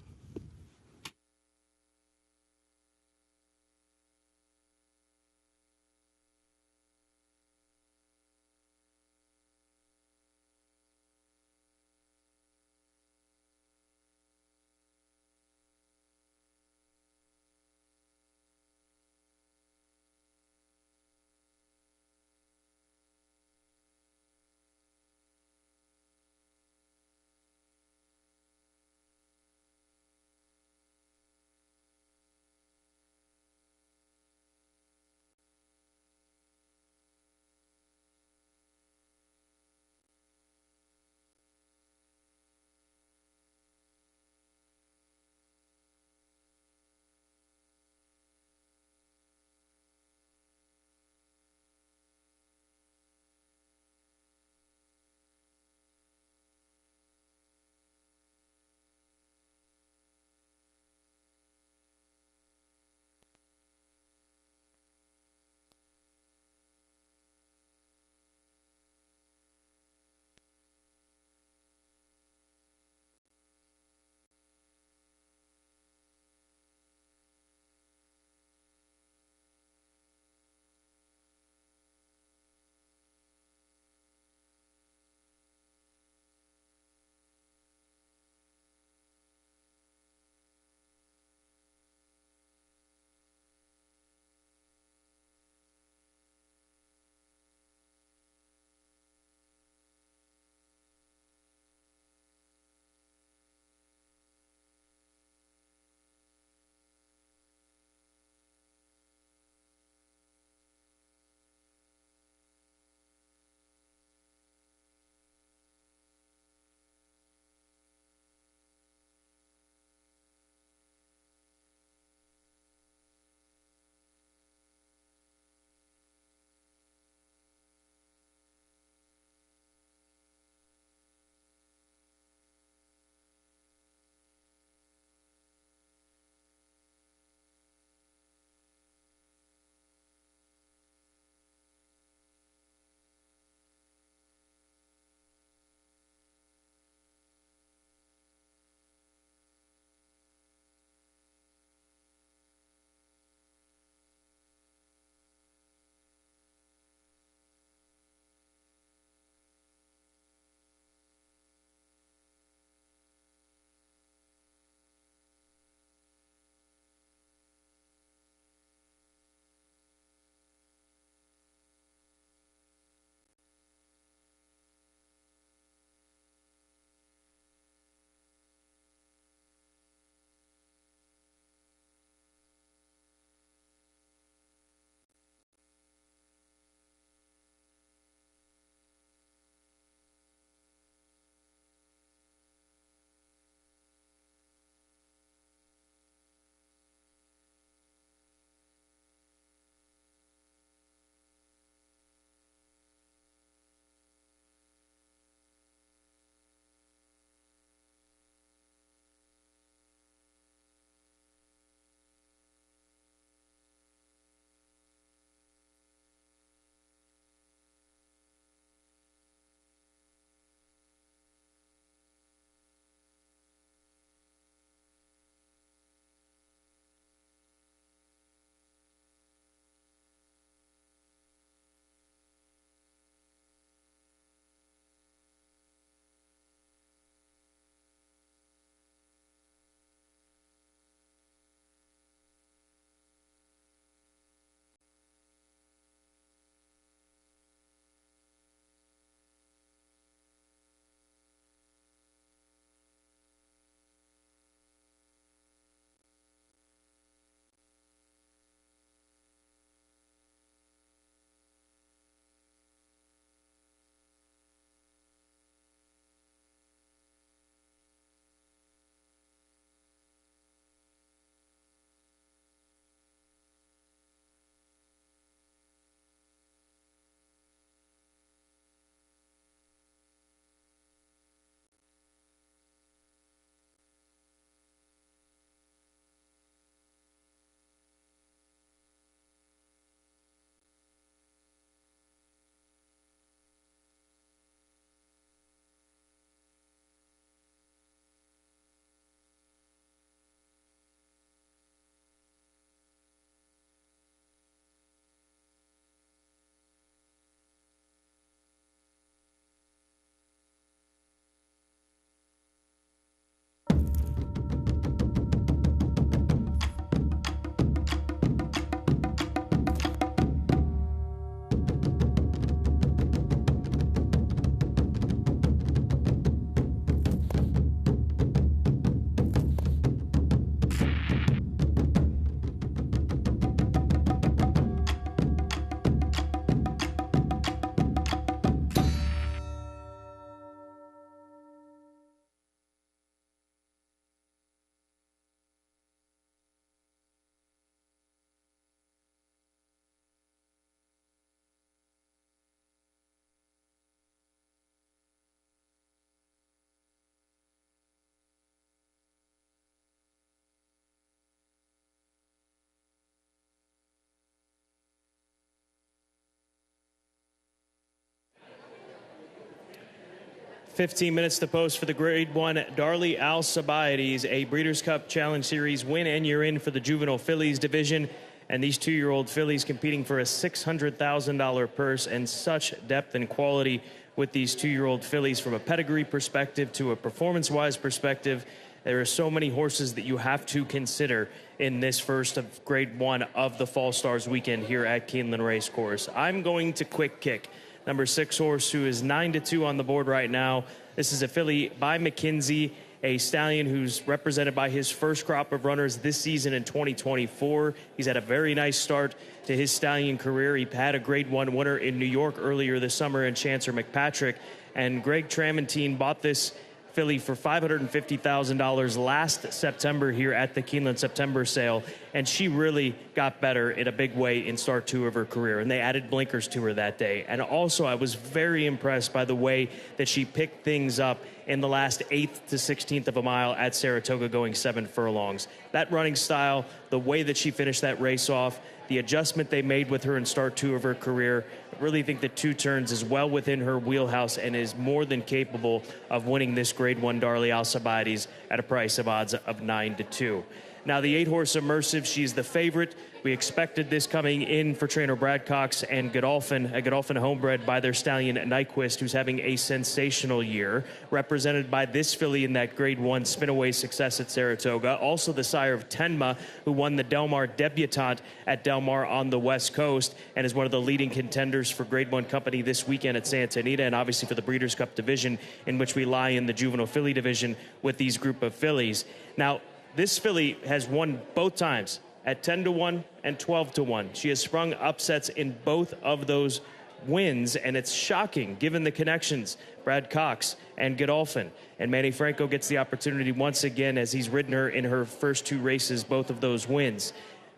15 minutes to post for the Grade 1 Darley Alcibiades, a Breeders' Cup Challenge Series win, and you're in for the Juvenile Fillies division. And these 2-year-old fillies competing for a $600,000 purse, and such depth and quality with these 2-year-old fillies from a pedigree perspective to a performance-wise perspective. There are so many horses that you have to consider in this first of Grade 1 of the Fall Stars weekend here at Keeneland Racecourse. I'm going to Quick Kick, number 6 horse, who is 9-2 on the board right now. This is a filly by McKenzie, a stallion who's represented by his first crop of runners this season in 2024. He's had a very nice start to his stallion career. He had a Grade 1 winner in New York earlier this summer in Chancer McPatrick. And Greg Tramontaine bought this filly for $550,000 last September here at the Keeneland September sale, and she really got better in a big way in start 2 of her career, and they added blinkers to her that day. And also, I was very impressed by the way that she picked things up in the last 8th to 16th of a mile at Saratoga, going 7 furlongs. That running style, the way that she finished that race off, the adjustment they made with her in start 2 of her career, I really think that 2 turns is well within her wheelhouse and is more than capable of winning this Grade 1 Darley Alcibiades at a price of odds of 9-2. Now, the 8-horse Immersive, she's the favorite. We expected this coming in for trainer Brad Cox and Godolphin, a Godolphin homebred by their stallion Nyquist, who's having a sensational year, represented by this filly in that Grade 1 spin-away success at Saratoga. Also the sire of Tenma, who won the Del Mar Debutante at Del Mar on the West Coast and is one of the leading contenders for Grade 1 company this weekend at Santa Anita, and obviously for the Breeders' Cup division, in which we lie in the Juvenile Filly division with these group of fillies. Now, this filly has won both times at 10-1 and 12-1. She has sprung upsets in both of those wins, and it's shocking given the connections, Brad Cox and Godolphin. And Manny Franco gets the opportunity once again as he's ridden her in her first 2 races, both of those wins.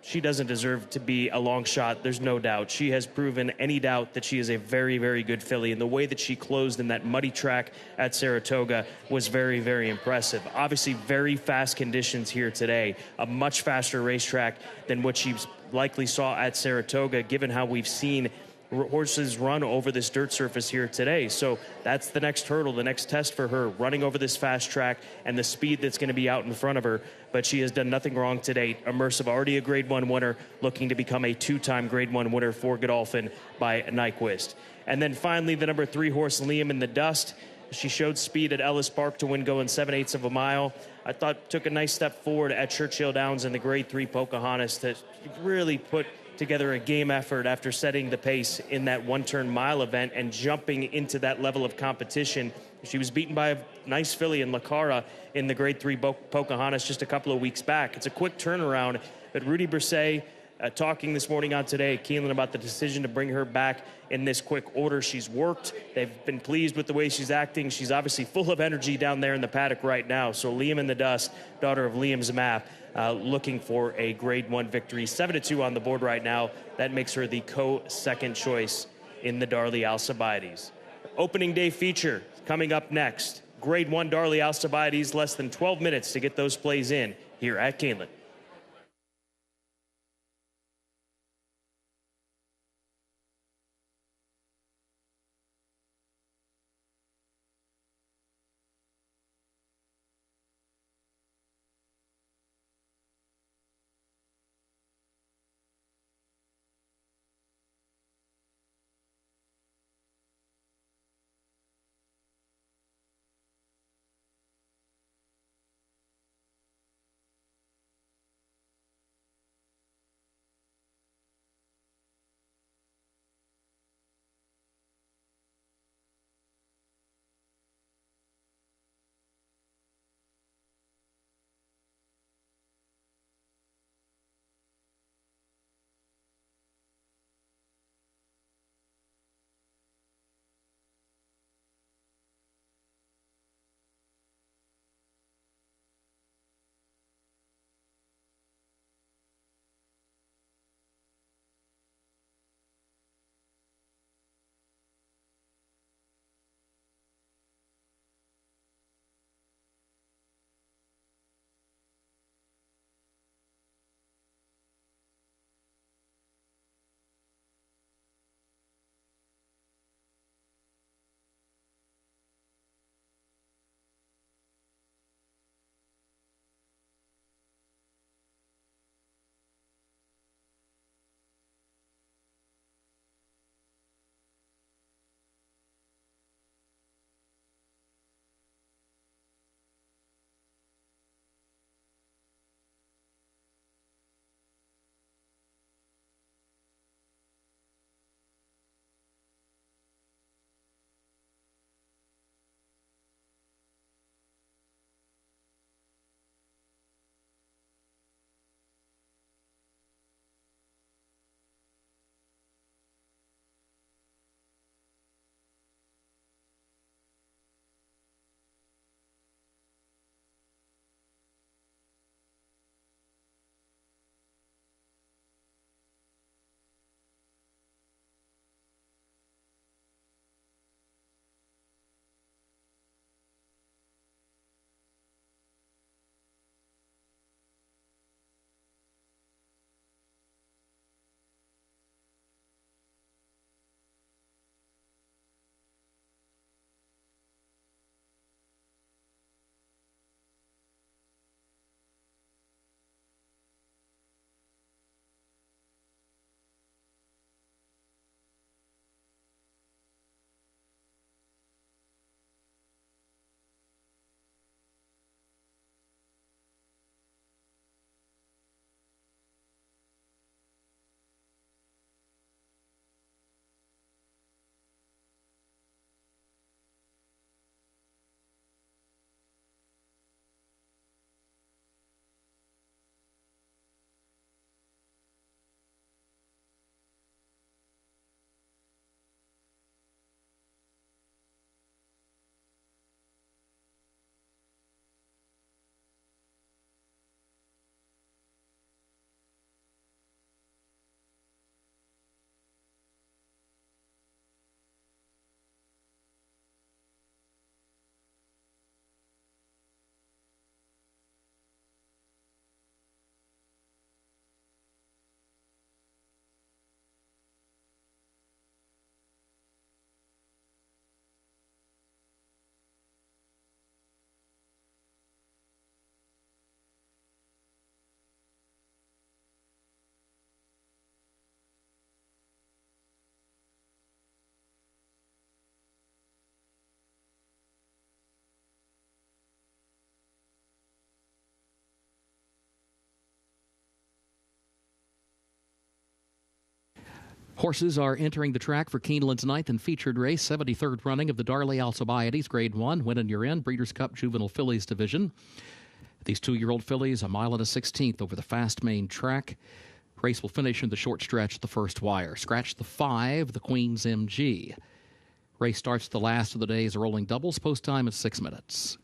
She doesn't deserve to be a long shot, there's no doubt. She has proven any doubt that she is a very, very good filly, and the way that she closed in that muddy track at Saratoga was very, very impressive. Obviously, very fast conditions here today, a much faster racetrack than what she likely saw at Saratoga, given how we've seen horses run over this dirt surface here today. So that's the next hurdle, the next test for her, running over this fast track and the speed that's going to be out in front of her. But she has done nothing wrong to date. Immersive, already a Grade 1 winner, looking to become a 2-time Grade 1 winner for Godolphin by Nyquist. And then finally, the number 3 horse, Liam in the Dust. She showed speed at Ellis Park to win going 7/8 of a mile. I thought took a nice step forward at Churchill Downs in the Grade 3 Pocahontas to really put together a game effort after setting the pace in that 1-turn mile event and jumping into that level of competition. She was beaten by a nice filly in Lacara in the Grade 3 Pocahontas just a couple of weeks back. It's a quick turnaround, but Rudy Brisset talking this morning on Today at Keeneland about the decision to bring her back in this quick order. She's worked. They've been pleased with the way she's acting. She's obviously full of energy down there in the paddock right now. So Liam in the Dust, daughter of Liam's Map, looking for a Grade 1 victory. 7-2 on the board right now. That makes her the co-second choice in the Darley Alcibiades. Opening day feature coming up next. Grade 1 Darley Alcibiades, less than 12 minutes to get those plays in here at Keeneland. Horses are entering the track for Keeneland's 9th and featured race, 73rd running of the Darley Alcibiades Grade 1 Win and You're In Breeders' Cup Juvenile Fillies Division. These 2-year-old fillies, a mile and a 16th over the fast main track. Race will finish in the short stretch at the first wire. Scratch the 5, the Queen's MG. Race starts the last of the day's rolling doubles. Post time is 6 minutes.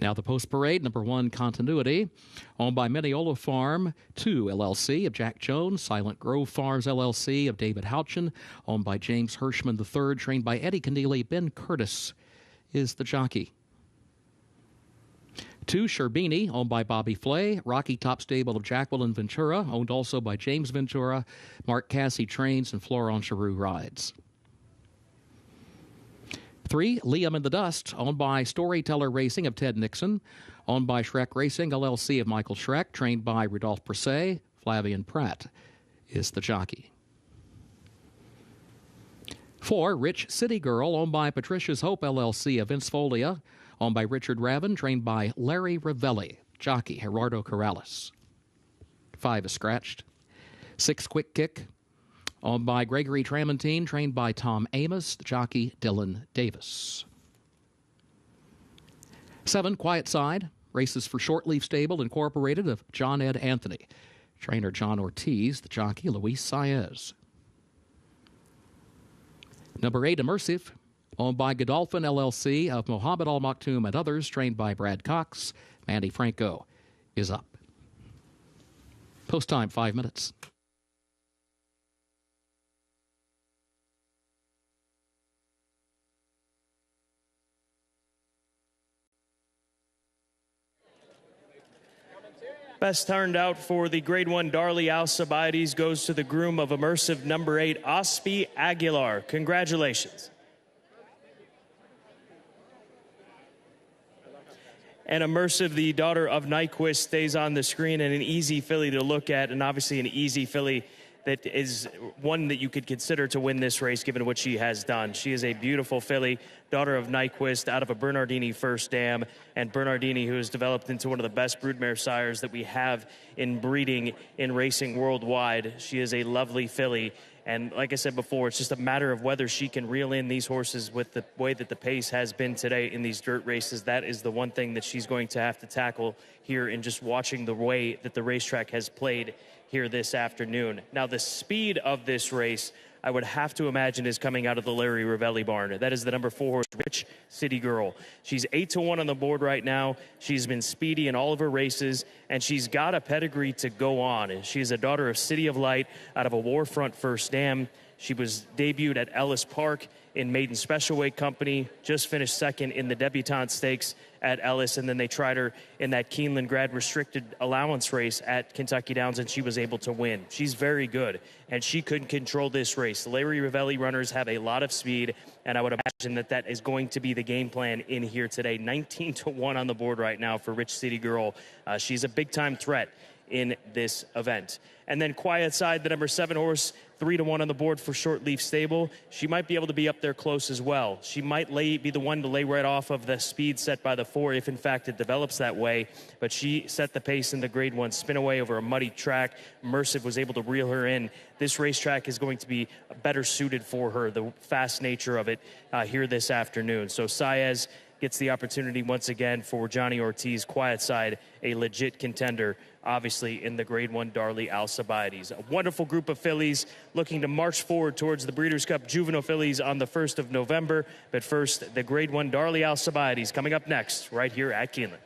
Now the post parade, number 1, Continuity, owned by Mineola Farm 2 LLC of Jack Jones, Silent Grove Farms LLC of David Houchin, owned by James Hirschman III, trained by Eddie Keneally. Ben Curtis is the jockey. 2, Sherbini, owned by Bobby Flay, Rocky Top Stable of Jacqueline Ventura, owned also by James Ventura, Mark Cassie trains, and Florent Giroux rides. 3, Liam in the Dust, owned by Storyteller Racing of Ted Nixon, owned by Shrek Racing LLC of Michael Shrek, trained by Rudolph Brisset. Flavian Pratt is the jockey. 4, Rich City Girl, owned by Patricia's Hope LLC of Vince Folia, owned by Richard Raven, trained by Larry Ravelli, jockey Gerardo Corrales. 5 is scratched. 6, Quick Kick, owned by Gregory Tramontine, trained by Tom Amos, the jockey Dylan Davis. 7, Quiet Side, races for Shortleaf Stable Incorporated of John Ed Anthony, trainer John Ortiz, the jockey Luis Saez. Number 8, Immersive, owned by Godolphin LLC of Mohammed Al Maktoum and others, trained by Brad Cox. Mandy Franco is up. Post time, 5 minutes. Best turned out for the Grade 1 Darley Alcibiades goes to the groom of Immersive number 8, Ospi Aguilar. Congratulations. And Immersive, the daughter of Nyquist, stays on the screen, and an easy filly to look at, and obviously an easy filly that is one that you could consider to win this race given what she has done. She is a beautiful filly, daughter of Nyquist, out of a Bernardini first dam, and Bernardini, who has developed into one of the best broodmare sires that we have in breeding in racing worldwide. She is a lovely filly, and like I said before, it's just a matter of whether she can reel in these horses with the way that the pace has been today in these dirt races. That is the one thing that she's going to have to tackle here in just watching the way that the racetrack has played here this afternoon. Now, the speed of this race, I would have to imagine, is coming out of the Larry Ravelli barn. That is the number 4 horse, Rich City Girl. She's 8-1 on the board right now. She's been speedy in all of her races, and she's got a pedigree to go on. She's a daughter of City of Light out of a Warfront first dam. She was debuted at Ellis Park in Maiden Special Weight Company, just finished second in the Debutante Stakes at Ellis, and then they tried her in that Keeneland grad restricted allowance race at Kentucky Downs, and she was able to win. She's very good, and she could control this race. Larry Ravelli runners have a lot of speed, and I would imagine that that is going to be the game plan in here today. 19-1 on the board right now for Rich City Girl. She's a big-time threat in this event. And then Quiet Side, the number 7 horse, 3-1 on the board for Shortleaf Stable. She might be able to be up there close as well. She might be the one to lay right off of the speed set by the 4 if in fact it develops that way. But she set the pace in the Grade 1 spin away over a muddy track. Immersive was able to reel her in. This racetrack is going to be better suited for her, the fast nature of it here this afternoon. So Saez gets the opportunity once again for Johnny Ortiz. Quiet Side, a legit contender, obviously, in the Grade 1 Darley Alcibiades. A wonderful group of fillies looking to march forward towards the Breeders' Cup Juvenile Fillies on the 1st of November. But first, the Grade 1 Darley Alcibiades coming up next right here at Keeneland.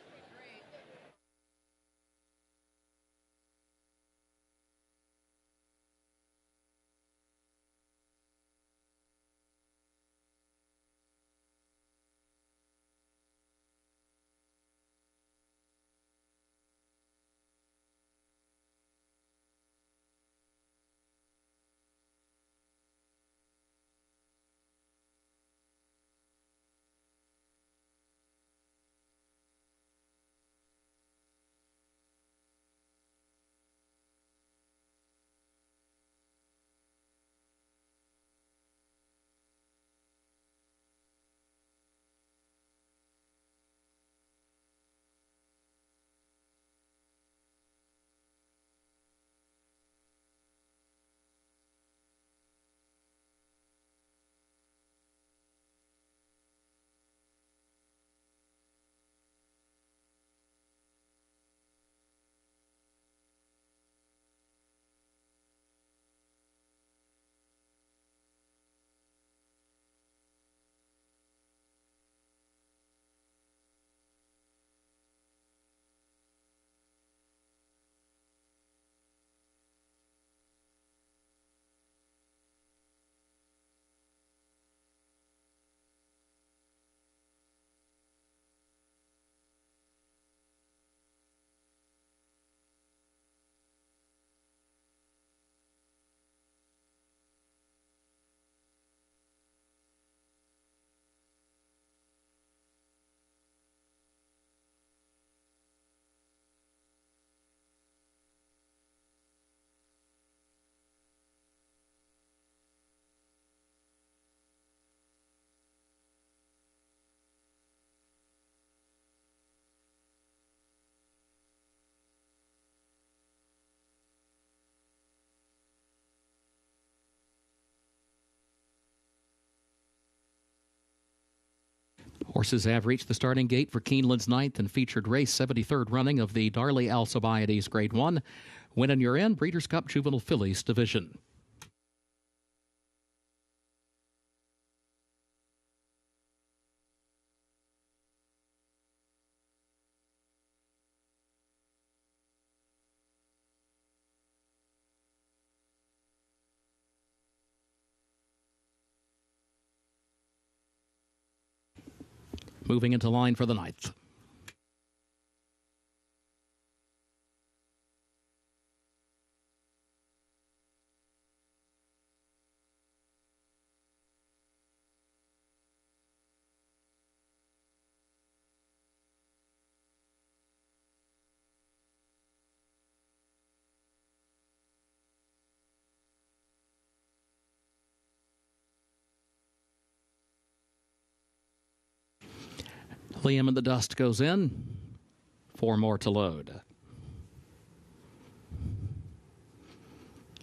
Horses have reached the starting gate for Keeneland's 9th and featured race, 73rd running of the Darley Alcibiades Grade 1. Win and you're in, Breeders' Cup Juvenile Fillies Division. Moving into line for the 9th. Liam in the Dust goes in. 4 more to load.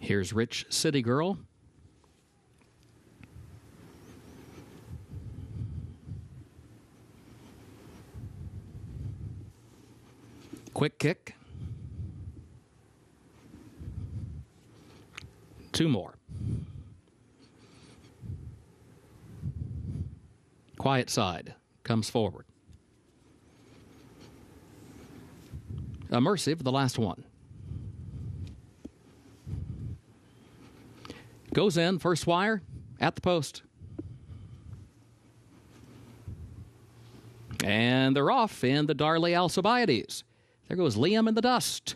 Here's Rich City Girl. Quick Kick. 2 more. Quiet Side comes forward. Immersive, the last one. Goes in, first wire, at the post. And they're off in the Darley Alcibiades. There goes Liam in the Dust.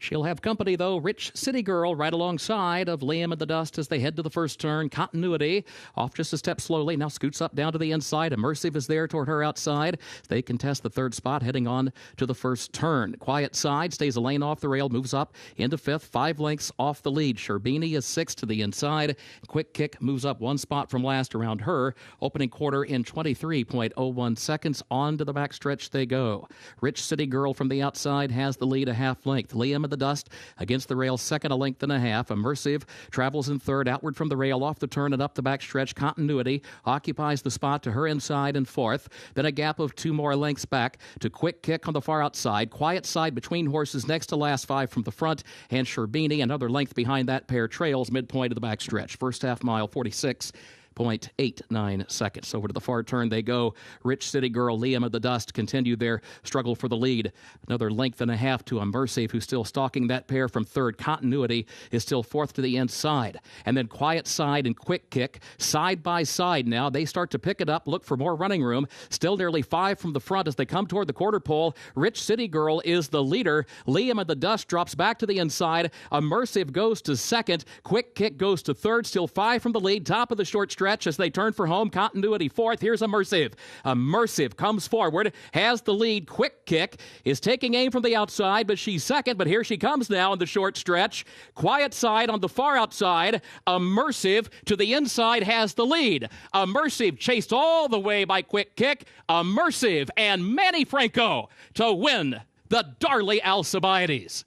She'll have company, though. Rich City Girl right alongside of Liam in the Dust as they head to the first turn. Continuity off just a step slowly. Now scoots up down to the inside. Immersive is there toward her outside. They contest the 3rd spot heading on to the first turn. Quiet Side stays a lane off the rail, moves up into 5th, 5 lengths off the lead. Sherbini is 6th to the inside. Quick Kick moves up 1 spot from last around her. Opening quarter in 23.01 seconds. On to the backstretch they go. Rich City Girl from the outside has the lead a half length. Liam the Dust against the rail, 2nd, a length and a half. Immersive travels in 3rd, outward from the rail, off the turn and up the backstretch. Continuity occupies the spot to her inside in 4th. Then a gap of 2 more lengths back to Quick Kick on the far outside. Quiet Side between horses, next to last 5 from the front. And Sherbini, another length behind that pair, trails midpoint of the backstretch. First half mile, 46.89 seconds. Over to the far turn they go. Rich City Girl, Liam of the Dust continue their struggle for the lead. Another length and a half to Immersive, who's still stalking that pair from 3rd. Continuity is still 4th to the inside. And then Quiet Side and Quick Kick, side by side now. They start to pick it up, look for more running room. Still nearly 5 from the front as they come toward the quarter pole. Rich City Girl is the leader. Liam of the Dust drops back to the inside. Immersive goes to 2nd. Quick Kick goes to 3rd. Still 5 from the lead. Top of the short stretch as they turn for home. Continuity 4th. Here's Immersive. Immersive comes forward, has the lead. Quick Kick is taking aim from the outside, but she's 2nd. But here she comes now in the short stretch. Quiet Side on the far outside. Immersive to the inside has the lead. Immersive chased all the way by Quick Kick. Immersive and Manny Franco to win the Darley Alcibiades.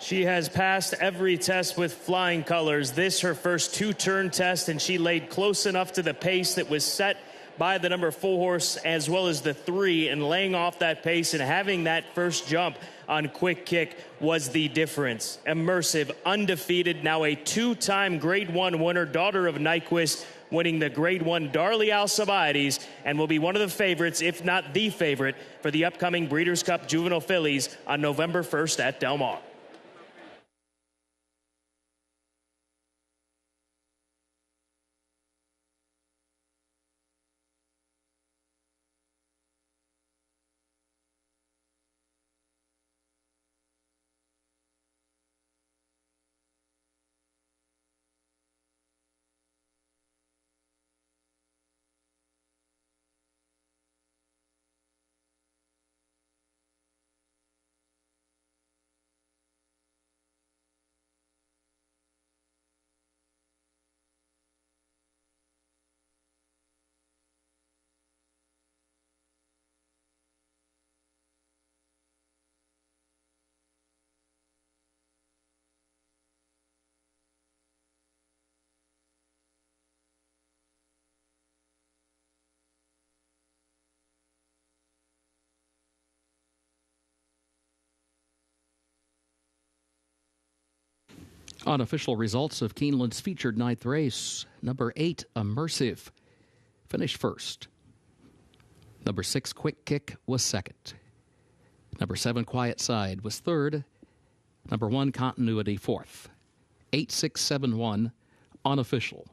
She has passed every test with flying colors. This her first 2-turn test, and she laid close enough to the pace that was set by the number 4 horse as well as the 3, and laying off that pace and having that first jump on Quick Kick was the difference. Immersive, undefeated, now a 2-time Grade 1 winner, daughter of Nyquist, winning the Grade 1 Darley Alcibiades, and will be one of the favorites, if not the favorite, for the upcoming Breeders' Cup Juvenile Fillies on November 1st at Del Mar. Unofficial results of Keeneland's featured ninth race. Number 8, Immersive, finished first. Number 6, Quick Kick, was second. Number 7, Quiet Side, was third. Number 1, Continuity, fourth. 8-6-7-1, unofficial.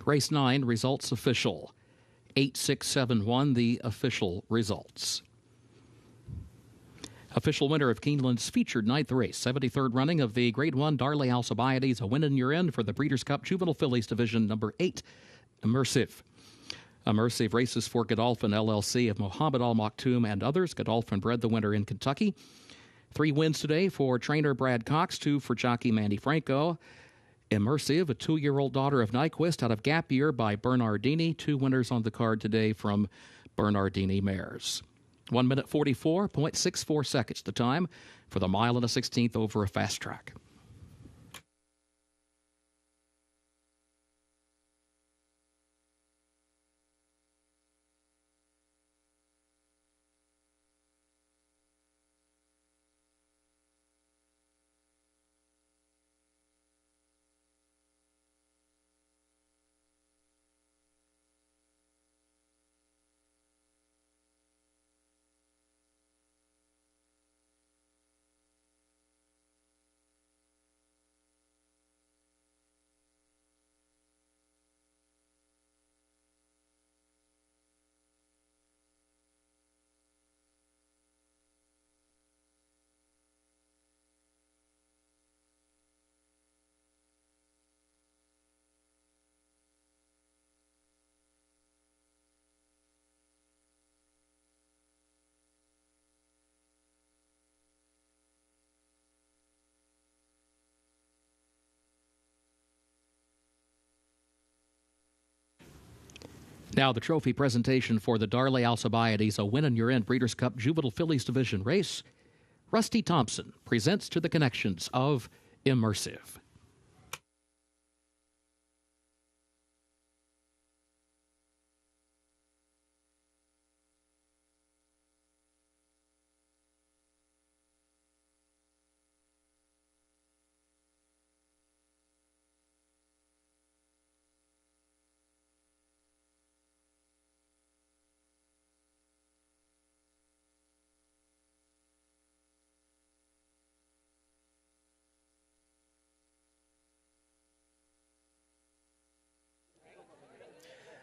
Race 9, results official. 8-6-7-1, the official results. Official winner of Keeneland's featured ninth race, 73rd running of the Grade 1 Darley Alcibiades, a win in your end for the Breeders' Cup Juvenile Fillies Division, number 8, Immersive. Immersive races for Godolphin LLC of Mohammed Al Maktoum and others. Godolphin bred the winner in Kentucky. 3 wins today for trainer Brad Cox, 2 for jockey Mandy Franco. Immersive, a 2-year-old daughter of Nyquist out of Gap Year by Bernardini. 2 winners on the card today from Bernardini mares. 1 minute 44.64 seconds the time for the mile and a 16th over a fast track. Now the trophy presentation for the Darley Alcibiades, a win in your end Breeders' Cup Juvenile Fillies Division race. Rusty Thompson presents to the connections of Immersive.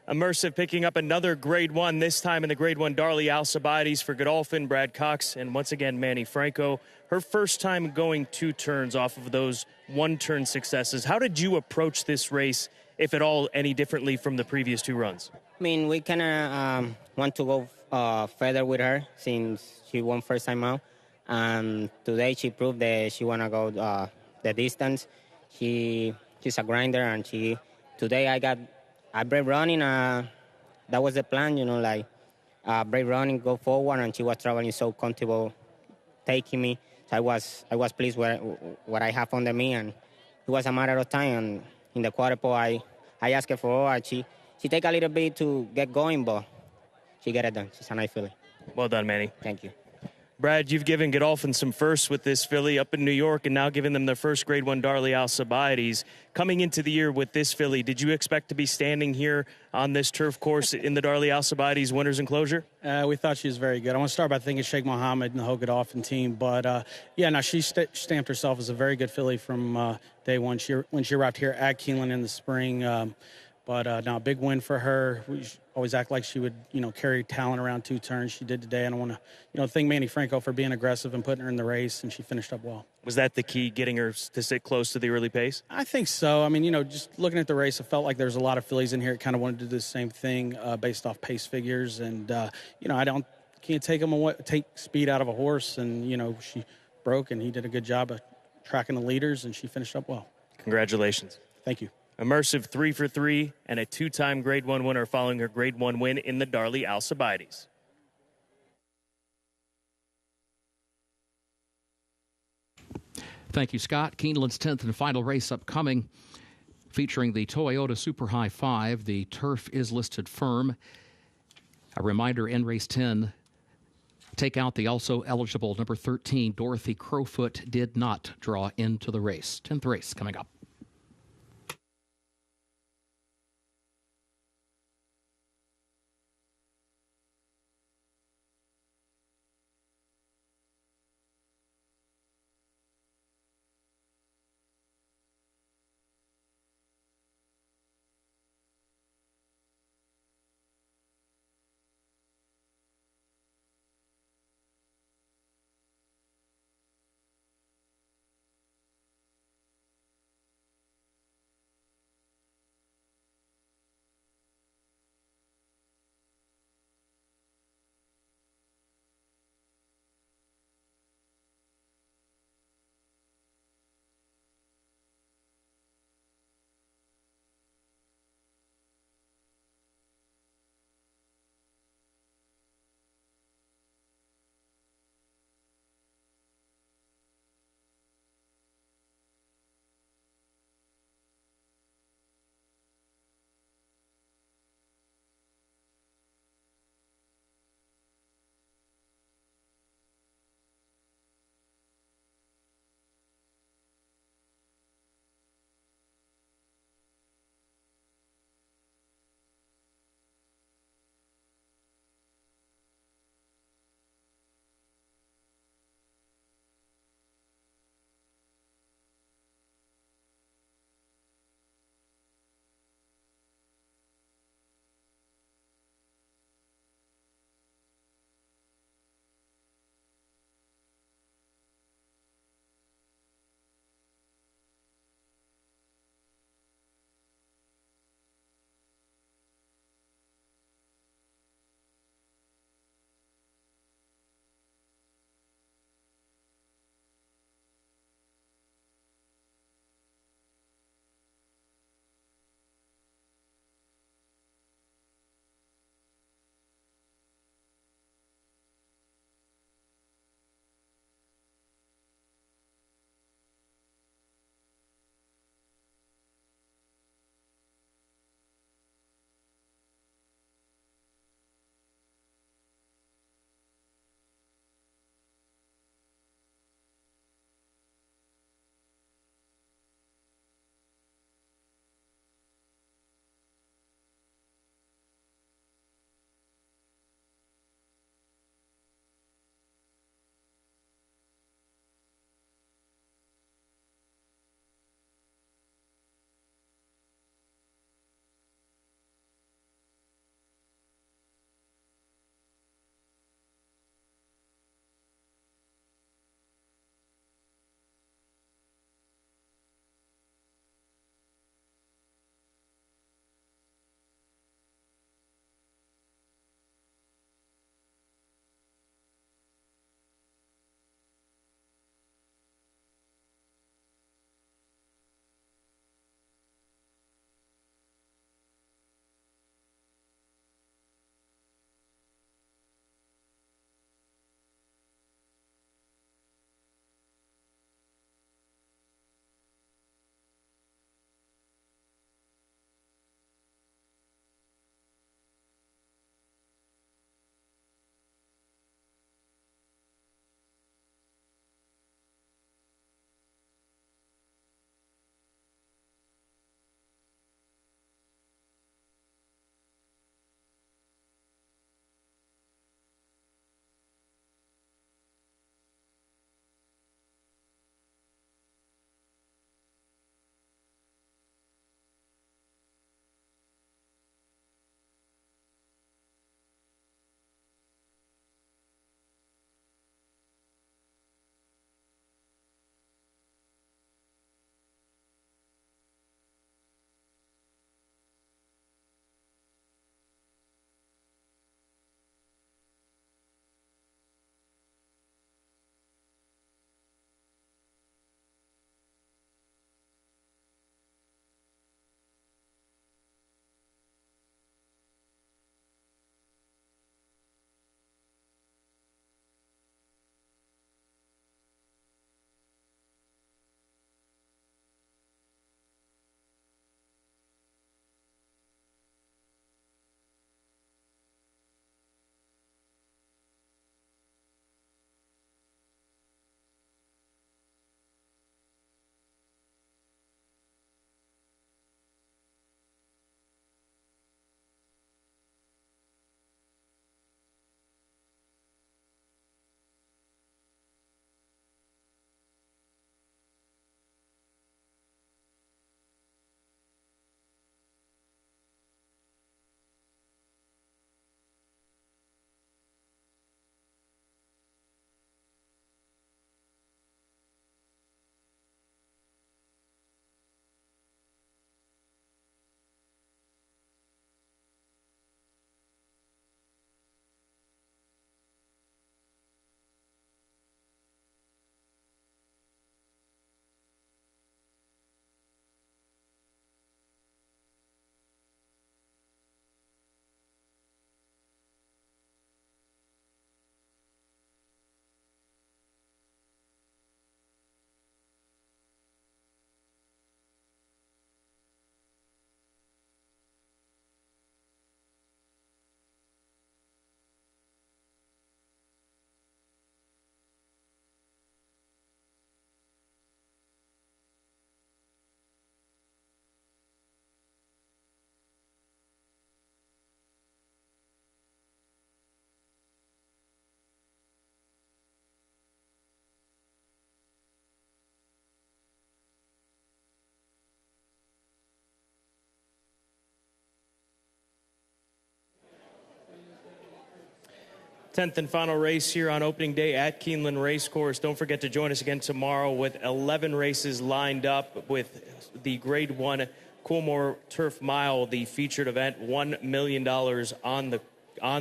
Immersive picking up another Grade 1, this time in the Grade 1 Darley Alcibiades for Godolphin, Brad Cox, and once again Manny Franco. Her first time going 2 turns off of those 1-turn successes. How did you approach this race, if at all, any differently from the previous 2 runs? I mean, we kind of want to go further with her since she won first time out. Today she proved that she want to go the distance. She's a grinder, and today I brave running. That was the plan, brave running, go forward, and she was traveling so comfortable, taking me. So I was pleased with what I have under me, and it was a matter of time. And in the quarter pole, I asked her for her. She take a little bit to get going, but she get it done. She's a nice filly. Well done, Manny. Thank you. Brad, you've given Godolphin some firsts with this filly up in New York, and now giving them their first Grade 1 Darley Alcibiades. Coming into the year with this filly, did you expect to be standing here on this turf course in the Darley Alcibiades Winners Enclosure? We thought she was very good. I want to start by thanking Sheikh Mohammed and the whole Godolphin team. But, she stamped herself as a very good filly from day one. When she arrived here at Keeneland in the spring. Now a big win for her. We always act like she would, carry talent around 2 turns. She did today, and I want to, thank Manny Franco for being aggressive and putting her in the race, and she finished up well. Was that the key, getting her to sit close to the early pace? I think so. I mean, just looking at the race, it felt like there was a lot of fillies in here that kind of wanted to do the same thing based off pace figures, and I can't take speed out of a horse, and she broke, and he did a good job of tracking the leaders, and she finished up well. Congratulations. Thank you. Immersive 3 for 3 and a 2-time Grade 1 winner following her Grade 1 win in the Darley Alcibiades. Thank you, Scott. Keeneland's 10th and final race upcoming, featuring the Toyota Super High 5. The turf is listed firm. A reminder, in race 10, take out the also eligible number 13, Dorothy Crowfoot, did not draw into the race. 10th race coming up. 10th and final race here on opening day at Keeneland Racecourse. Don't forget to join us again tomorrow with 11 races lined up with the Grade 1 Coolmore Turf Mile, the featured event, $1 million on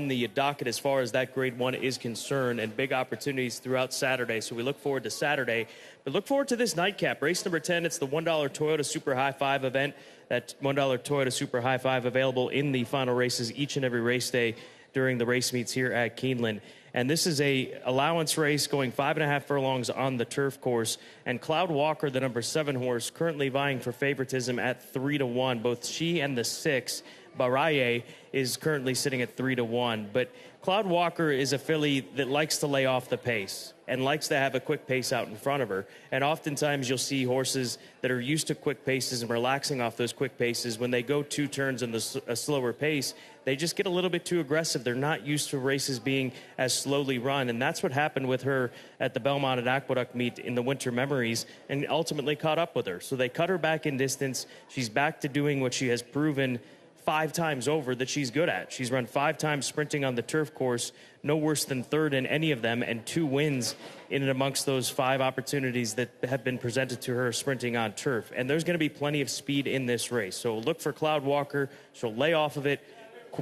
the docket as far as that Grade 1 is concerned, and big opportunities throughout Saturday. So we look forward to Saturday, but look forward to this nightcap. Race number 10, it's the $1 Toyota Super High Five event. That $1 Toyota Super High Five available in the final races each and every race day during the race meets here at Keeneland. And this is a allowance race going 5.5 furlongs on the turf course. And Cloud Walker, the number 7 horse, currently vying for favoritism at 3-1. Both she and the 6, Baraye, is currently sitting at 3-1. But Cloud Walker is a filly that likes to lay off the pace and likes to have a quick pace out in front of her. And oftentimes you'll see horses that are used to quick paces and relaxing off those quick paces, when they go 2 turns in a slower pace, they just get a little bit too aggressive. They're not used to races being as slowly run. And that's what happened with her at the Belmont and Aqueduct meet in the Winter Memories, and ultimately caught up with her. So they cut her back in distance. She's back to doing what she has proven 5 times over that she's good at. She's run 5 times sprinting on the turf course, no worse than 3rd in any of them, and 2 wins in and amongst those 5 opportunities that have been presented to her sprinting on turf. And there's going to be plenty of speed in this race. So look for Cloud Walker. She'll lay off of it.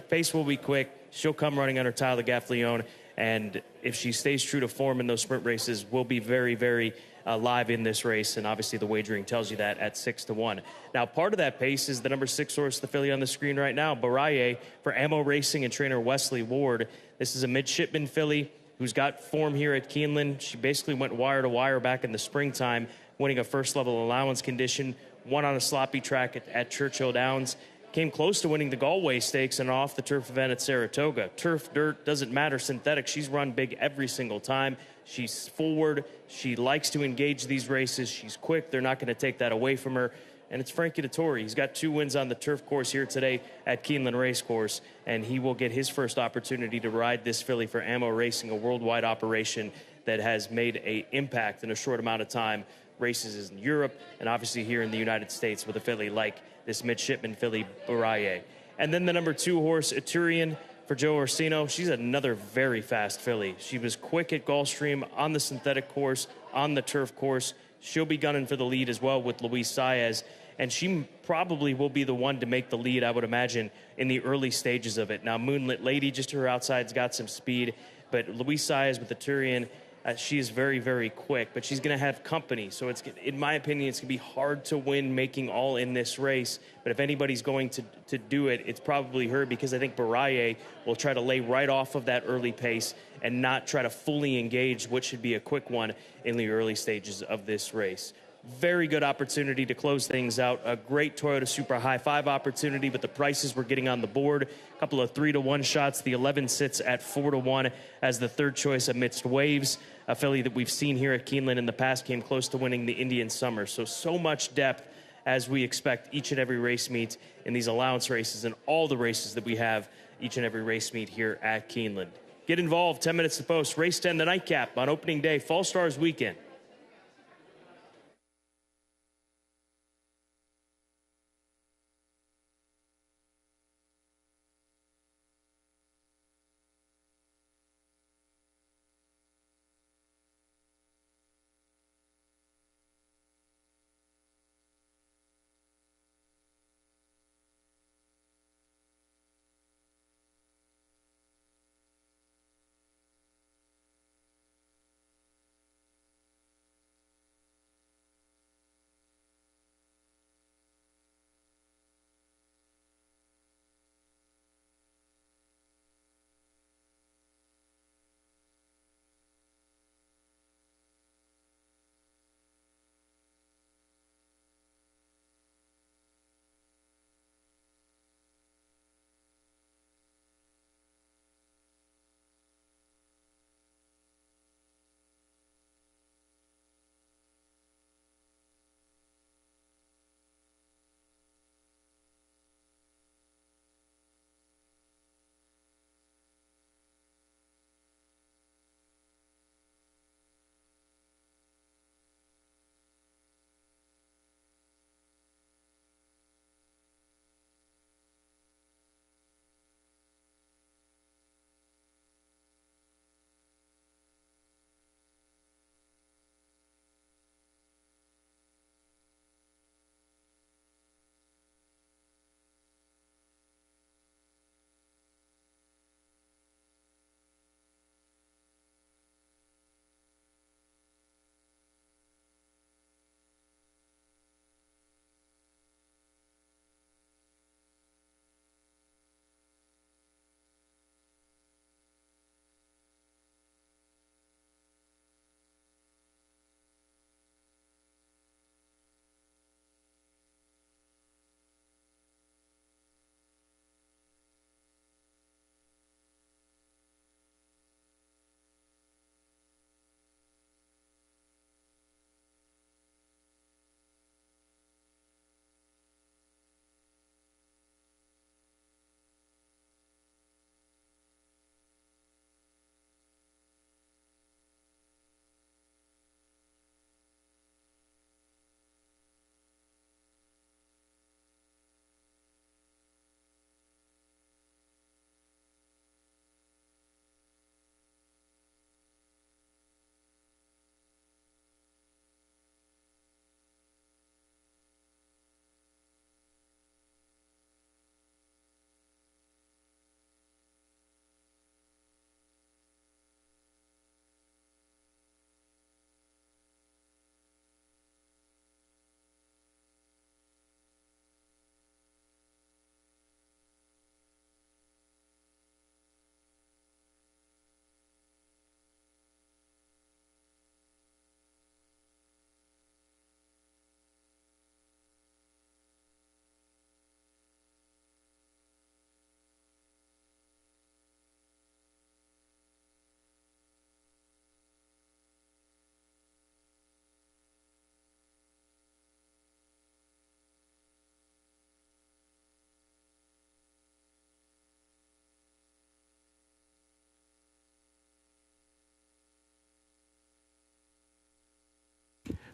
Pace will be quick. She'll come running under Tyler Gaffleone. And if she stays true to form in those sprint races, we'll be very, very live in this race, and obviously the wagering tells you that at 6-1. Now, part of that pace is the number 6 horse, the filly on the screen right now, Baraye, for Ammo Racing and trainer Wesley Ward. This is a midshipman filly who's got form here at Keeneland. She basically went wire to wire back in the springtime, winning a first-level allowance condition, won on a sloppy track at Churchill Downs, came close to winning the Galway Stakes and off the turf event at Saratoga. Turf, dirt, doesn't matter, synthetic. She's run big every single time. She's forward. She likes to engage these races. She's quick. They're not going to take that away from her. And it's Frankie Dettori. He's got 2 wins on the turf course here today at Keeneland Racecourse, and he will get his first opportunity to ride this filly for Ammo Racing, a worldwide operation that has made an impact in a short amount of time. Races in Europe and obviously here in the United States with a filly like this midshipman filly, Baraye. And then the number 2 horse, Eturian, for Joe Orsino. She's another very fast filly. She was quick at Gulfstream, on the synthetic course, on the turf course. She'll be gunning for the lead as well with Luis Saez, and she probably will be the one to make the lead, I would imagine, in the early stages of it. Now, Moonlit Lady, just to her outside's got some speed, but Luis Saez with the Turian, she is very, very quick, but she's going to have company. So it's, in my opinion, it's going to be hard to win making all in this race. But if anybody's going to do it, it's probably her, because I think Baraye will try to lay right off of that early pace and not try to fully engage what should be a quick one in the early stages of this race. Very good opportunity to close things out. A great Toyota Super High Five opportunity, but the prices we're getting on the board. A couple of 3-1 shots. The 11 sits at 4-1 as the third choice amidst Waves. A filly that we've seen here at Keeneland in the past came close to winning the Indian Summer. So much depth as we expect each and every race meet in these allowance races and all the races that we have each and every race meet here at Keeneland. Get involved. 10 minutes to post. Race 10, the nightcap on opening day, Fall Stars weekend.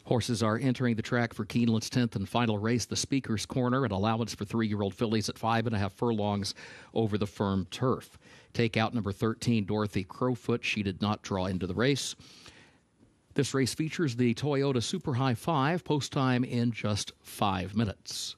Horses are entering the track for Keeneland's 10th and final race, the Speaker's Corner, an allowance for 3-year-old fillies at 5.5 furlongs over the firm turf. Take out number 13, Dorothy Crowfoot. She did not draw into the race. This race features the Toyota Super High 5, post time in just 5 minutes.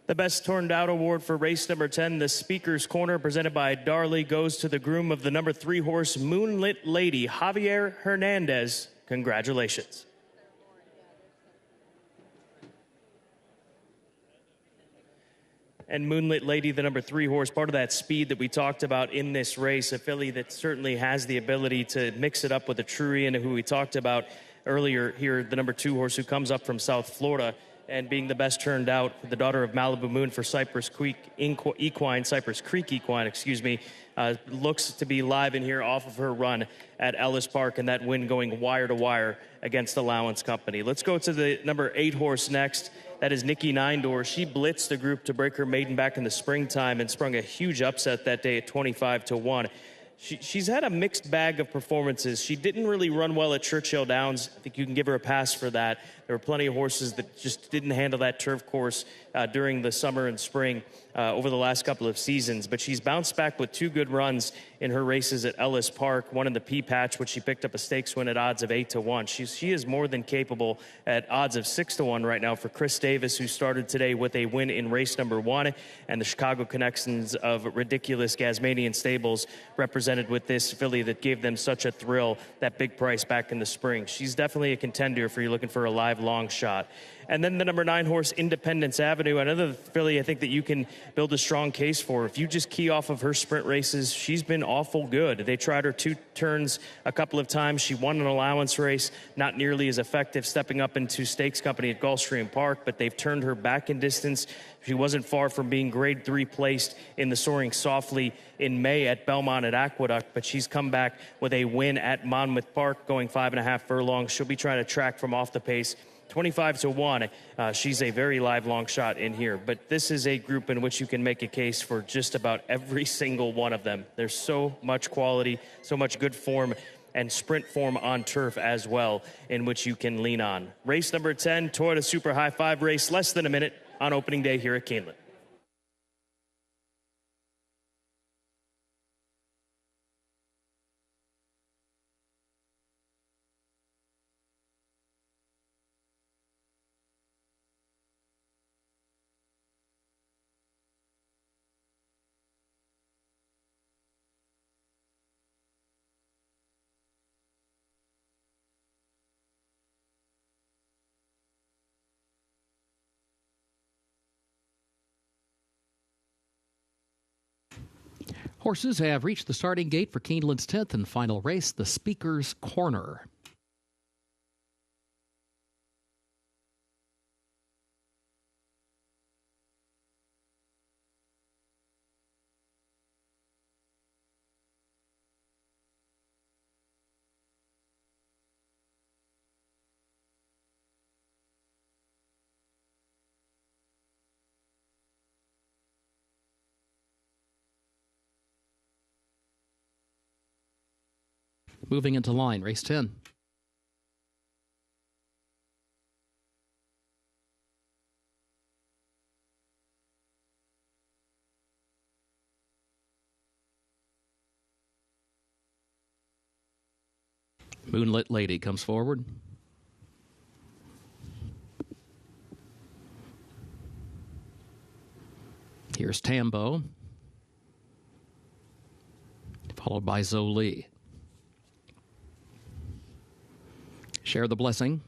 The Best Turned Out Award for race number 10, the Speaker's Corner, presented by Darley, goes to the groom of the number 3 horse, Moonlit Lady, Javier Hernandez. Congratulations. And Moonlit Lady, the number 3 horse, part of that speed that we talked about in this race, a filly that certainly has the ability to mix it up with a Trurian, who we talked about earlier here, the number 2 horse who comes up from South Florida, and being the best turned out, the daughter of Malibu Moon for Cypress Creek Equine, looks to be live in here off of her run at Ellis Park, and that win going wire to wire against Allowance Company. Let's go to the number 8 horse next. That is Nikki Nine-Door. She blitzed the group to break her maiden back in the springtime and sprung a huge upset that day at 25-1. She's had a mixed bag of performances. She didn't really run well at Churchill Downs. I think you can give her a pass for that. There were plenty of horses that just didn't handle that turf course during the summer and spring over the last couple of seasons. But she's bounced back with 2 good runs in her races at Ellis Park, one in the P Patch, which she picked up a stakes win at odds of 8-1. She is more than capable at odds of 6-1 right now for Chris Davis, who started today with a win in race number 1, and the Chicago connections of Ridiculous Gasmanian Stables represented with this filly that gave them such a thrill, that big price back in the spring. She's definitely a contender if you're looking for a live long shot. And then the number 9 horse, Independence Avenue, another filly I think that you can build a strong case for. If you just key off of her sprint races, she's been awful good. They tried her 2 turns a couple of times. She won an allowance race, not nearly as effective, stepping up into Stakes Company at Gulfstream Park, but they've turned her back in distance. She wasn't far from being grade 3 placed in the Soaring Softly in May at Belmont at Aqueduct, but she's come back with a win at Monmouth Park, going 5.5 furlongs. She'll be trying to track from off the pace 25-1. She's a very live long shot in here, but this is a group in which you can make a case for just about every single one of them. There's so much quality, so much good form, and sprint form on turf as well, in which you can lean on. Race number 10, Toyota Super High 5 race, less than a minute on opening day here at Keeneland. Horses have reached the starting gate for Keeneland's 10th and final race, the Speaker's Corner. Moving into line, race 10. Moonlit Lady comes forward. Here's Tambo, followed by Zoli. Share the Blessing.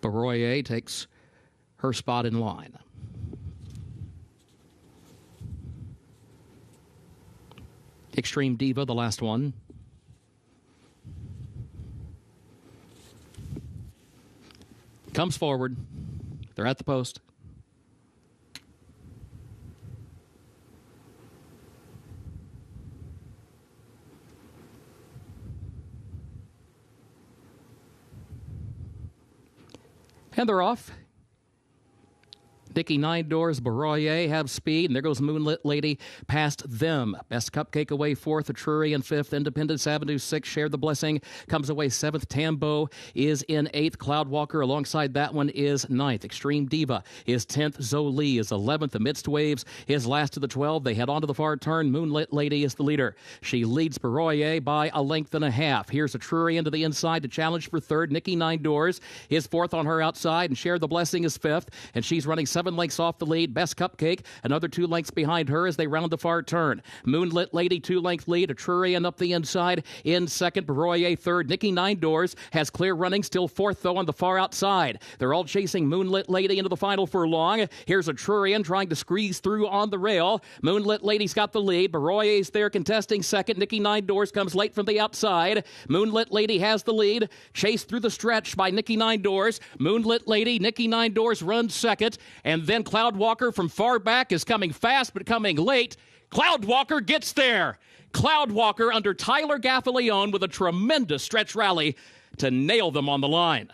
Baroyer takes her spot in line. Extreme Diva, the last one. Comes forward. They're at the post. And they're off. Dicky Nine Doors, Baroyer have speed, and there goes Moonlit Lady past them. Best Cupcake away fourth, Etrurian fifth, Independence Avenue sixth, Share the Blessing comes away seventh. Tambo is in eighth. Cloudwalker alongside that one is ninth. Extreme Diva is 10th. Zoli is 11th. Amidst Waves is last of the 12. They head on to the far turn. Moonlit Lady is the leader. She leads Baroyer by a length and a half. Here's Etrurian to the inside to challenge for third. Nikki Nine Doors is fourth on her outside, and Share the Blessing is fifth, and she's running 7 lengths off the lead. Best Cupcake another 2 lengths behind her as they round the far turn. Moonlit Lady 2-length lead. Etrurian up the inside in second. Baroyer third. Nikki Nine Doors has clear running, still fourth though on the far outside. They're all chasing Moonlit Lady into the final furlong. Here's Etrurian trying to squeeze through on the rail. Moonlit Lady's got the lead. Baroyer's there contesting second. Nikki Nine Doors comes late from the outside. Moonlit Lady has the lead. Chased through the stretch by Nikki Nine Doors. Moonlit Lady, Nikki Nine Doors runs second, and then Cloudwalker from far back is coming fast but coming late. Cloudwalker gets there. Cloudwalker under Tyler Gaffalione with a tremendous stretch rally to nail them on the line.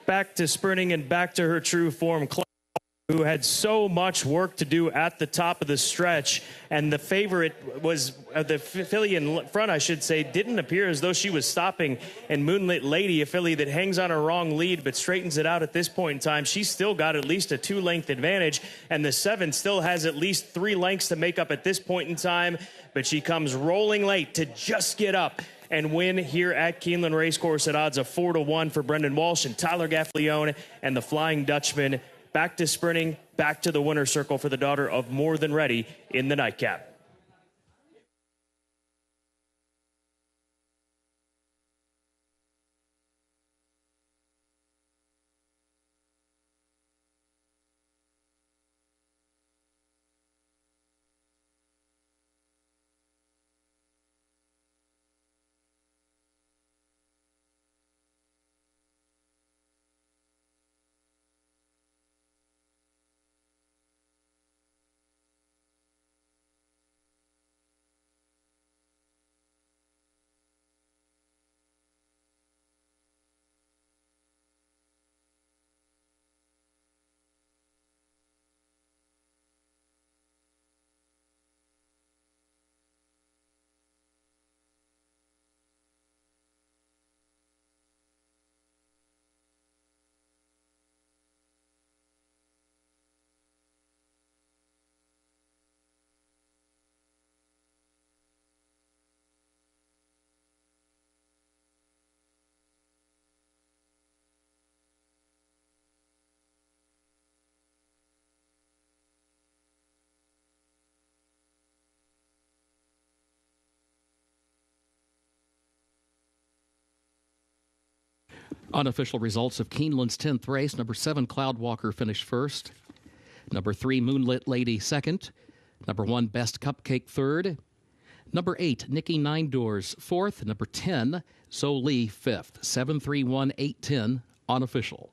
Back to sprinting and back to her true form, who had so much work to do at the top of the stretch, and the favorite was the filly in front, I should say, didn't appear as though she was stopping. And Moonlit Lady, a filly that hangs on a wrong lead but straightens it out at this point in time, she's still got at least a 2-length advantage, and the 7 still has at least 3 lengths to make up at this point in time, but she comes rolling late to just get up and win here at Keeneland Racecourse at odds of 4-1 for Brendan Walsh and Tyler Gaffalione and the Flying Dutchman. Back to sprinting, back to the winner's circle for the daughter of More Than Ready in the nightcap. Unofficial results of Keeneland's 10th race. Number 7, Cloudwalker, finished first. Number 3, Moonlit Lady, second. Number 1, Best Cupcake, third. Number 8, Nikki Nine Doors, fourth. Number 10, So Lee, fifth. 7-3-1-8-10, unofficial.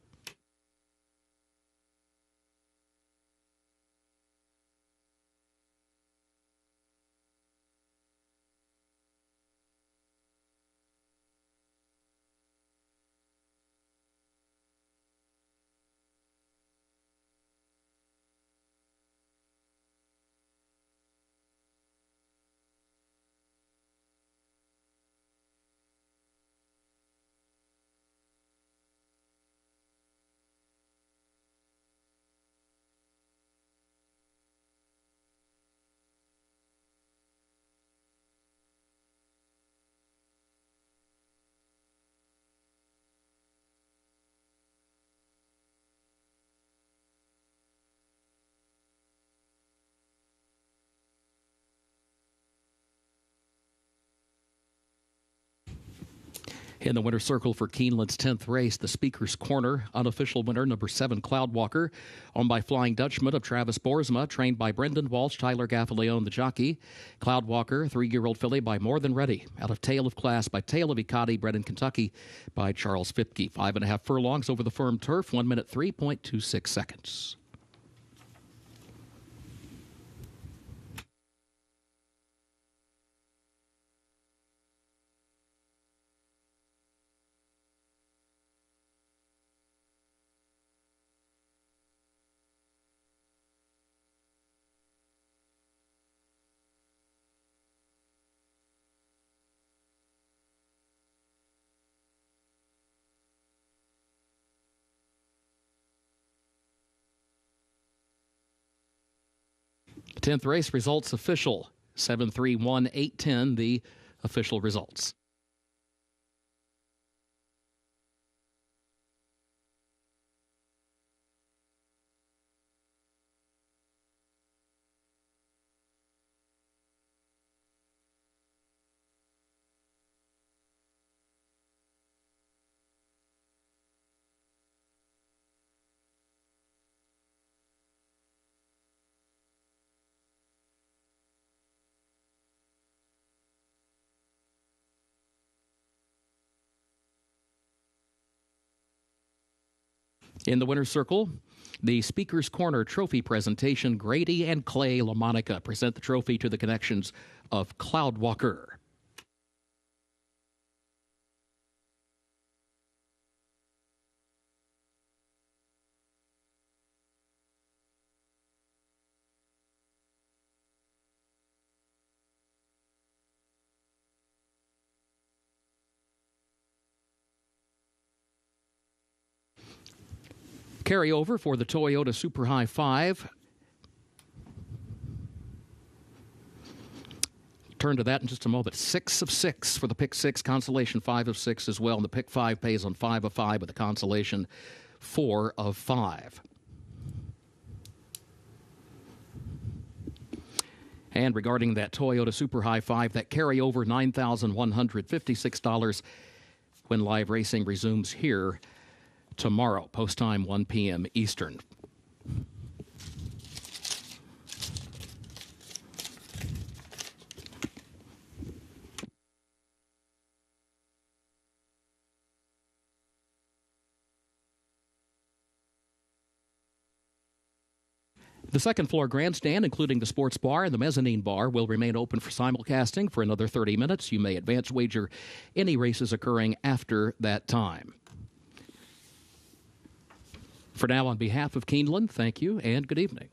In the winner's circle for Keeneland's 10th race, the Speaker's Corner, unofficial winner, number 7, Cloudwalker, owned by Flying Dutchman of Travis Boersma, trained by Brendan Walsh, Tyler Gaffaleone, the jockey. Cloudwalker, 3-year-old filly by More Than Ready, out of Tale of Class by Tale of Icati, bred in Kentucky by Charles Fitke. 5.5 furlongs over the firm turf, 1 minute 3.26 seconds. The 10th race results official. 7-3-1-8-10, the official results. In the winner's circle, the Speaker's Corner trophy presentation, Grady and Clay LaMonica present the trophy to the connections of Cloudwalker. Carryover for the Toyota Super High 5. Turn to that in just a moment. 6 of 6 for the pick 6, consolation 5 of 6 as well. And the pick 5 pays on 5 of 5 with a consolation 4 of 5. And regarding that Toyota Super High 5, that carryover $9,156 when live racing resumes here tomorrow, post time 1 p.m. Eastern. The second floor grandstand, including the sports bar and the mezzanine bar, will remain open for simulcasting for another 30 minutes. You may advance wager any races occurring after that time. For now, on behalf of Keeneland, thank you and good evening.